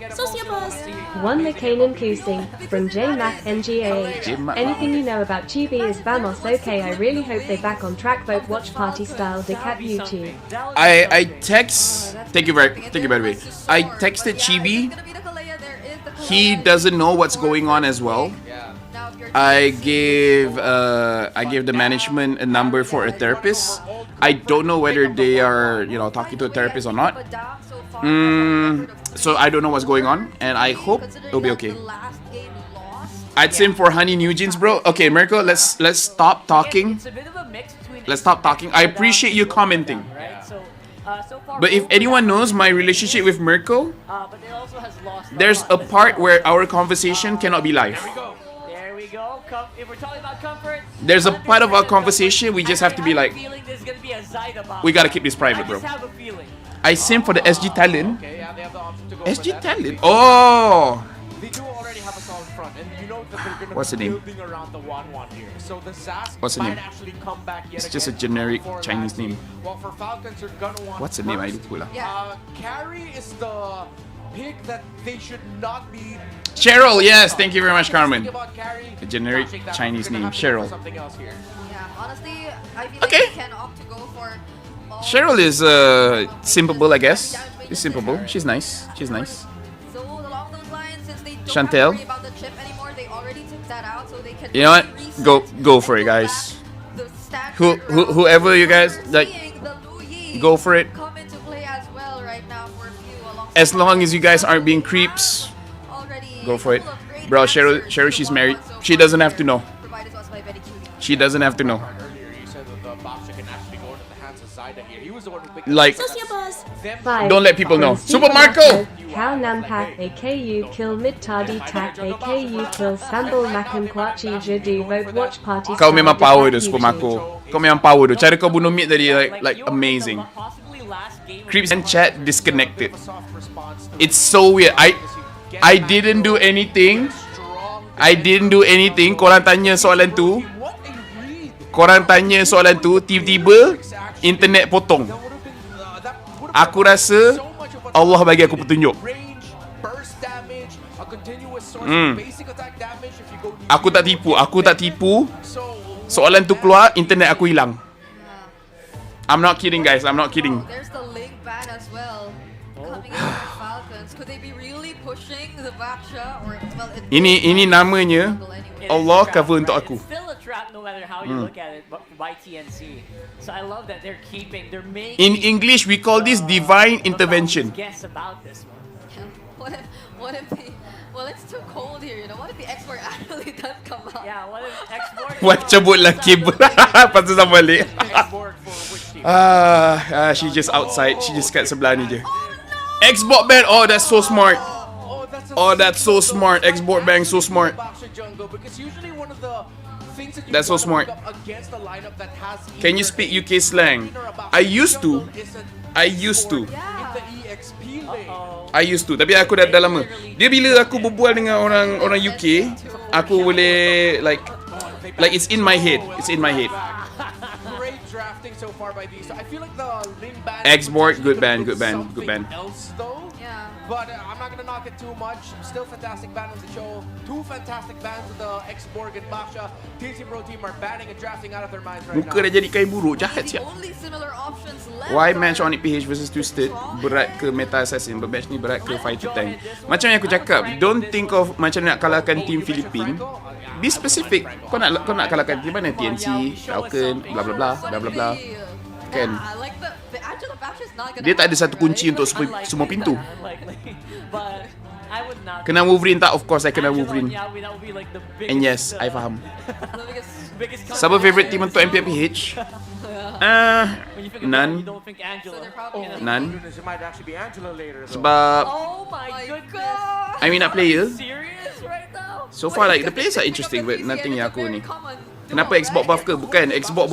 Sociabuzz. 1 McCain Kusing from JMac NGAH. Anything you know about Chibi is Vamos okay. I really hope they back on track both watch party style Dick at YouTube. I text. Thank you by the way. I texted Chibi. He doesn't know what's going on as well. I gave the management a number for a therapist. I don't know whether they are talking to a therapist or not. So I don't know what's going on, and I hope it'll be okay. I'd sim for Honey Nugents, bro. Okay, Mirko, let's stop talking. Let's stop talking. I appreciate you commenting. But if anyone knows my relationship with Mirko, there's a part where our conversation cannot be live. go. If we're talking about comfort, there's a part of our conversation we just have to be like, feeling there's gonna be a Zyda box. we gotta keep this private, bro. I just have a feeling. I sim for the SG talent. Okay, yeah, they have the option to go SG for that. talent. Oh. They do already have a solid front, and you know that they're gonna What's be the name? building around the 1-1 here. So the Zas What's the might name? actually come back yet It's just a again generic for Chinese Lassie. name. Well, for Falcons, you're gonna want What's the name? I first, lupa lah. Carry is the pick that they should not be. Cheryl, yes, thank you very much, Carmen. Think about Carry, A generic flashing that. Chinese We're gonna name, have to go for Cheryl. something else here. Yeah, honestly, I feel Okay. like they can opt to go for Cheryl is simpable, I guess. She's simpable. She's nice. She's nice. So along those lines, since they don't Chantel. have to worry about the chip anymore, they already took that out, so they can You know what? Go for it, guys. the standard Whoever you guys like, go for it. come into play as well right now for a few along. As long as you guys aren't being creeps, go for it. Bro, Cheryl, she's married. She doesn't have to know. Provided to us by Betty Cutie. She doesn't have to know. Earlier, you said that the boxer can actually go into the hands of Zyda here. He was the one who picked Like, Five. don't let people know. From Super Marco! Cal Nampak AKU kill Midtadi Tak AKU kill Sambal Makan Kwachi Jadi vote watch party. Kau memang power tu, Super Marco. Kau memang power tu. Cara kau bunuh mid tadi, like amazing. Creeps and chat disconnected. It's so weird. I didn't do anything. I didn't do anything. Korang tanya soalan tu. Tiba-tiba internet potong. Aku rasa Allah bagi aku petunjuk. Aku tak tipu. Soalan tu keluar, internet aku hilang. I'm not kidding, guys. I'm not kidding. There's the link ban as well. Coming in from Falcons. Could they be really pushing the Baksha? Or, well, Ini namanya Allah cover untuk aku. It's still a trap no matter how you look at it by TNC. So I love that they're making. In English, we call this divine intervention. Guess about this one. What if well, it's too cold here, you know. What if the export actually does come out? Yeah, what if export? Wah, cabut lah cable. Lepas tu sama balik. She just outside. She just kat sebelah ni je. Export ban. Oh, that's so smart. Oh, that's so smart. Export ban, so smart. That's so smart. Can you speak UK slang? I used to. Tapi aku dah lama. Dia bila aku berbual dengan orang UK, aku boleh like it's in my head. It's in my head. Great drafting so far by these. So I feel like the Ling ban. Export, good ban. Else though. Yeah. But I'm not gonna knock it too much. Still fantastic ban on the show. Two fantastic bans with the X-Borg and Baksha. TNC Pro team are banning and drafting out of their minds right Muka now. dah jadi kain buruk, jahat siap. Only similar options left. Why match Onyx PH versus Twisted berat ke Meta Assassin? Match ni berat ke Fighter Tank? Macam yang aku cakap, don't think of macam nak kalahkan team Philippine. Be specific. Kau nak kalahkan team mana? TNC, Falcon, bla bla bla, bla bla bla. Kan? I like the actually the Baksha's not gonna. Dia tak ada satu kunci untuk semua pintu. But I would not. Kena Wolverine tak? Of course I kena Wolverine. Yeah, that would be like the biggest. And yes, I faham. biggest Siapa favorite team untuk MPL PH? None. None. It might actually be Angela later. Sebab Oh my goodness. I mean nak player. Serious right now? So far like the players are interesting but nothing yang aku ni. Kenapa Xbox buff ke? Bukan, Xbox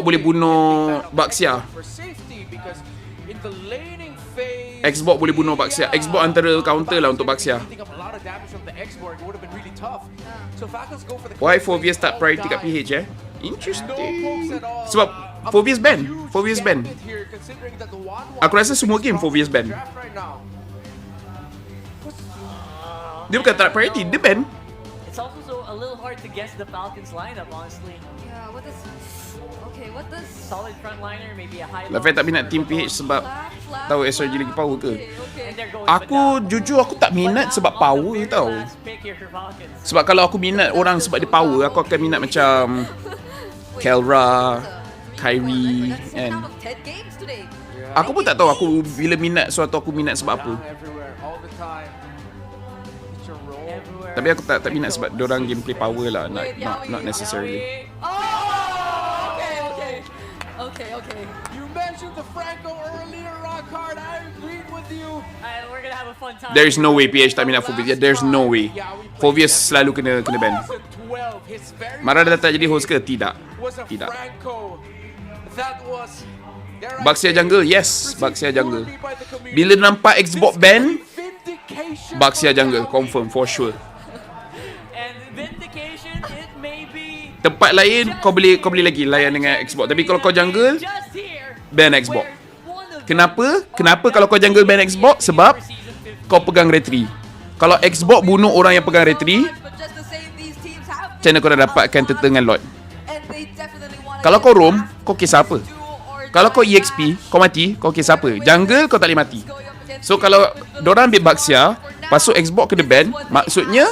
boleh bunuh Baxia. For safety because in the laning phase Xbox boleh bunuh Baxia. Xbox antara counter lah untuk Baxia. picking up a lot of damage from the X-Borg, it would have been really tough. So Falcons go for the Why 4vs tak priority kat PH Interesting. Sebab 4vs ban. 4vs ban. here considering that the 1-1 Aku rasa semua game 4vs ban. draft right now. Dia bukan tak priority, dia ban. It's also a little hard to guess the Falcons lineup, honestly. Yeah, what does Solid frontliner, maybe a high. Laphel tak minat team PH sebab tahu SRG lagi power ke? And they're going Aku jujur aku tak minat sebab power tau. pick here for Falcons. Sebab kalau aku minat orang sebab dia power, aku akan minat macam Kelra, Kyrie and 10 games today? aku pun tak tahu aku bila minat suatu aku minat sebab apa. Everywhere, all the time. It's your role. Tapi aku tak minat sebab diorang gameplay power lah, not necessarily. Okay. You mentioned the Franco earlier, Rockhard. I agreed with you. We're gonna have a fun time. There is no way PH tak minat Phobius. There's no way. Phobius selalu kena ban. Marah dah tak jadi host ke? Tidak. Tidak. Baxia jungle, yes. Baxia jungle. Bila nampak Xbox ban, Baxia jungle, confirm, for sure. Tempat lain kau boleh lagi layan dengan Xbox. Tapi kalau kau jungle, ban Xbox. Kenapa? Kenapa kalau kau jungle ban Xbox? Sebab kau pegang retri. Kalau Xbox bunuh orang yang pegang retri, macam mana kau dah dapatkan teta dengan Lord? Kalau kau roam, kau kisah apa? Kalau kau EXP, kau mati, kau kisah apa? Jungle, kau tak boleh mati. So kalau dorang ambil Baxia, pasuk Xbox kena ban, maksudnya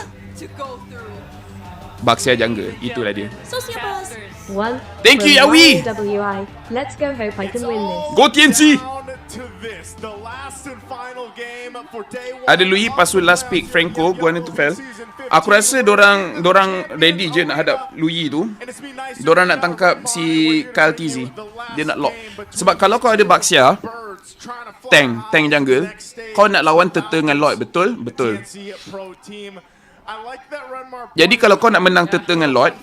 Baxia jungle. Itulah dia. One. Thank you, Yawi. WI. Let's go. Hope I can win this. Go TNC. Ada Louis pasul last pick Franco, gua tu fail. Aku rasa dorang ready je nak hadap Louis tu. Dorang nak tangkap si Kyle TZ. Dia nak lock. Sebab kalau kau ada Baxia, tank jungle, kau nak lawan Teta dengan Lloyd, betul? Betul. Jadi kalau kau nak menang Teta dengan Lloyd,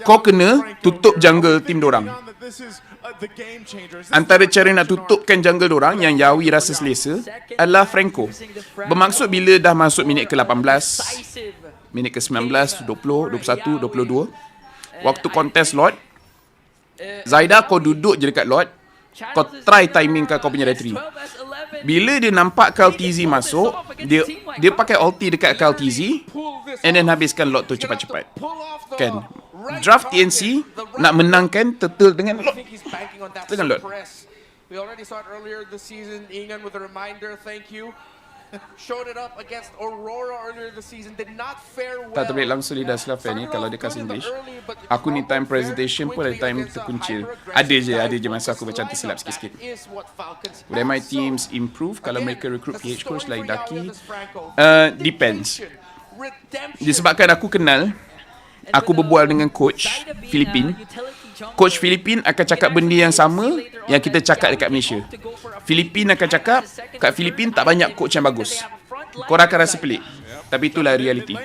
kau kena tutup jungle tim dorang. Antara cara nak tutupkan jungle dorang yang Yawi rasa selesa adalah Franco. Bermaksud bila dah masuk minit ke-18, minit ke-19, 20, 21, 22, waktu kontes Lord, Zaida kau duduk je dekat Lord, kau try timing kau punya retry. Bila dia nampak Kyle TZ masuk, dia pakai ulti dekat Kyle TZ and then habiskan Lord tu cepat-cepat. Kan? Draft TNC nak menangkan Turtle dengan Lord. Dengan Lord. We already saw it earlier this season. Ingan with a reminder, thank you. Showed it up against Aurora earlier this season. Did not fare well. Tak terbelik langsung lidah Laphel ni kalau dia kasih English. Aku ni time presentation pun ada time terkuncil. Ada je masa aku macam tersilap sikit-sikit. Would my teams improve kalau mereka recruit PH coach like Daki? Depends. Disebabkan aku kenal, aku berbual dengan coach Filipin. Coach Filipin akan cakap benda yang sama yang kita cakap dekat Malaysia. Filipin akan cakap, kat Filipin tak banyak coach yang bagus. Korang akan rasa pelik. Tapi itulah reality.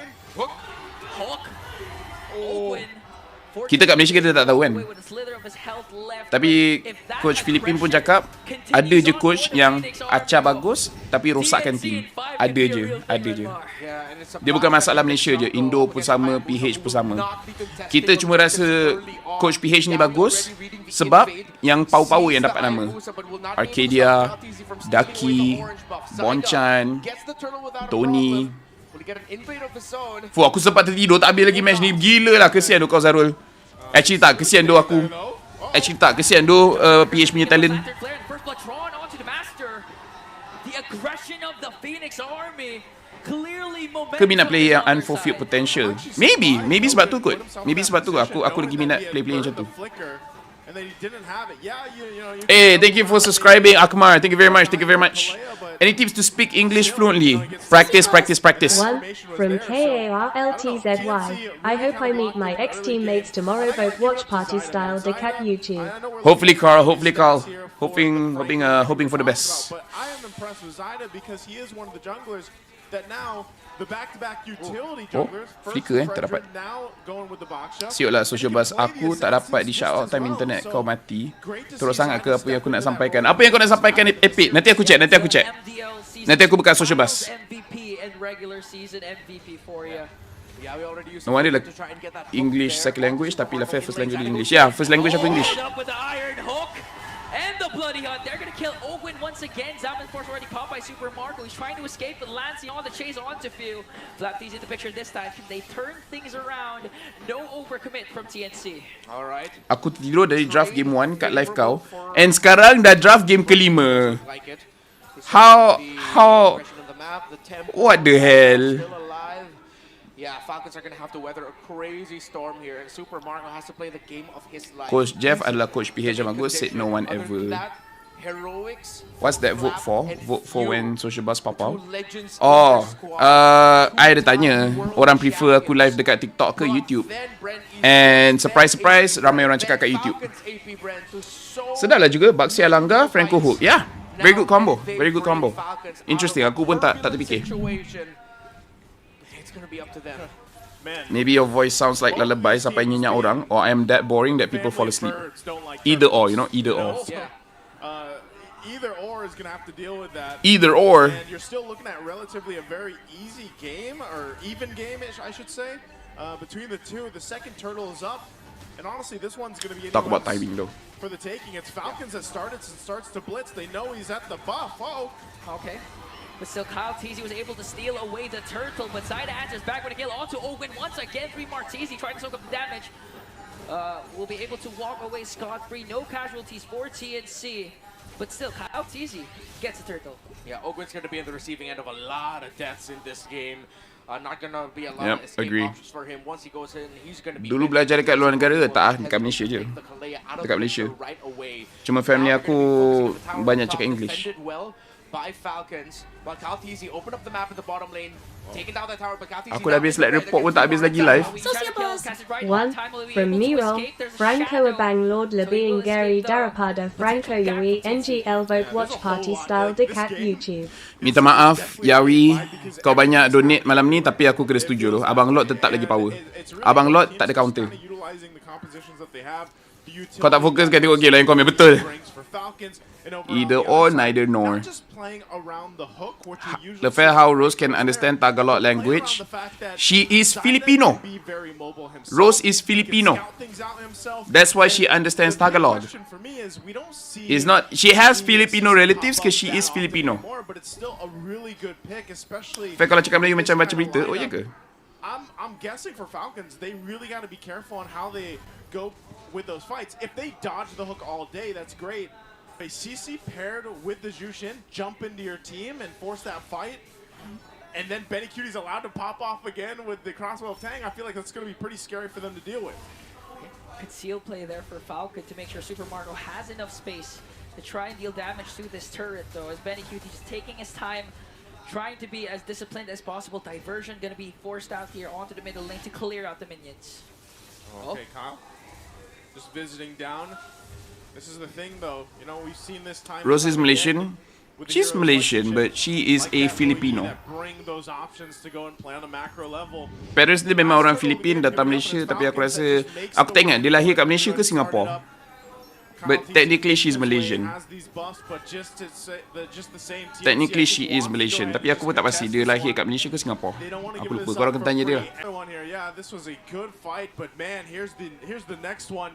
Kita kat Malaysia kita tak tahu kan. Tapi coach Filipin pun cakap, ada je coach yang acah bagus tapi rosakkan tim. Ada je. Dia bukan masalah Malaysia je, Indo pun sama, PH pun sama. Kita cuma rasa coach PH ni bagus sebab yang power-power yang dapat nama. Arcadia, Daki, Bonchan, Tony. Aku sempat tertidur, tak habis lagi match ni. Gila lah, kesian tu kau Zarul. Actually tak, kesian tu aku. PH punya talent. Ke minat player yang unfulfilled potential? Maybe sebab tu kot. Aku lagi minat player macam tu. Hey, thank you for subscribing, Akmar. Thank you very much. Any tips to speak English fluently? Practice. One from KARLTZY. I hope I meet my ex-teammates tomorrow, both watch party style, Decat YouTube. Hopefully, Carl. Hoping for the best. But I am impressed with Zaida because he is one of the junglers that now the back-to-back utility junglers. Flicker tak dapat. Sioklah sociabuzz, aku tak dapat di shout out time internet kau mati. Teruk sangat ke apa yang aku nak sampaikan? Apa yang kau nak sampaikan epic? Nanti aku check. Nanti aku buka sociabuzz. No wonder like English second language tapi Laphel first language English. Yeah, first language aku English. And the bloody hunt, they're gonna kill Ogwin once again. Zaman's force already caught by Super Marco. He's trying to escape, but Lancey on the chase onto Phil. Flapty's in the picture this time. Can they turn things around? No overcommit from TNC. Alright. Aku tidur dari draft game 1 kat live kau. And sekarang dah draft game kelima. How? What the hell? Yeah, Falcons are going to have to weather a crazy storm here, and Super Marco has to play the game of his life. Coach Jeff adalah coach PH yang bagus, said no one ever. What's that vote for? Vote for when sociabuzz pop out? I ada tanya, orang prefer aku live dekat TikTok ke YouTube? And surprise, ramai orang cakap kat YouTube. Sedarlah juga, Baxia Langgar, Franco Hook. Yeah, Very good combo. Very good combo. Interesting. Aku pun tak terfikir. It's gonna be up to them. Maybe your voice sounds like lullaby sampai nyenyak orang, or I am that boring that people fall asleep. Either or, you know, either or. Either or is going to have to deal with that. Either or. And you're still looking at relatively a very easy game, or even game-ish, I should say, between the two. The second turtle is up. And honestly, this one's going to be Talk about timing though. For the taking. It's Falcons that starts to blitz. They know he's at the buff. Oh. Okay. But still, Kyle Teasy was able to steal away the turtle, but Zaida answers back with a kill onto Ogwin once again. 3 more Teasy trying to soak up the damage. Will be able to walk away scot-free. No casualties for TNC. But still, Kyle Teasy gets a turtle. Yeah, Ogwin's going to be on the receiving end of a lot of deaths in this game. Not going to be a lot of escape options for him. Once he goes in, he's going to be... Dulu belajar dekat luar negara tak? Dekat Malaysia je. Dekat Malaysia. Cuma family aku banyak cakap English. By Falcons, while Kyle Teasy opened up the map in the bottom lane, taking down that tower, but Kyle Teasy... Aku dah habis like report pun tak habis lagi live. One from Miro, Franco Abang Lord Labing Gary Darapada Franco Yui NGL Vote Watch Party Style Decat YouTube. Minta maaf, Yawi, kau banyak donate malam ni tapi aku kena setuju loh. Abang Lord tetap lagi power. Abang Lord tak ada counter. Kau tak fokus kan tengok game lain kau ambil betul. Either or, neither nor. Laphel, how Rose can understand Tagalog language. She is Filipino. Rose is Filipino. That's why she understands Tagalog. It's not, she has Filipino relatives because she is Filipino. Laphel, kalau cakap Melayu macam baca berita, oh ya ke? I'm guessing for Falcons, they really got to be careful on how they go with those fights. If they dodge the hook all day, that's great. If a CC paired with the Jushin jump into your team and force that fight, and then Benny Cutie's allowed to pop off again with the crossbow of Tang, I feel like that's going to be pretty scary for them to deal with. Conceal play there for Falcon to make sure Super Marco has enough space to try and deal damage to this turret, though, as Benny Cutie just taking his time, trying to be as disciplined as possible. Diversion going to be forced out here onto the middle lane to clear out the minions. Okay, Kyle. Just visiting down. This is the thing, though. You know, we've seen this time. Rose is Malaysian. She's Malaysian, but she is a Filipino. Parents dia memang orang Filipin, datang Malaysia, tapi aku rasa, aku tak ingat dia lahir kat Malaysia ke Singapore. But technically she's Malaysian. Technically she is Malaysian, tapi aku pun tak pasti dia lahir kat Malaysia ke Singapore. Aku lupa, korang kena tanya dia lah. Yeah, this was a good fight, but man, here's the next one.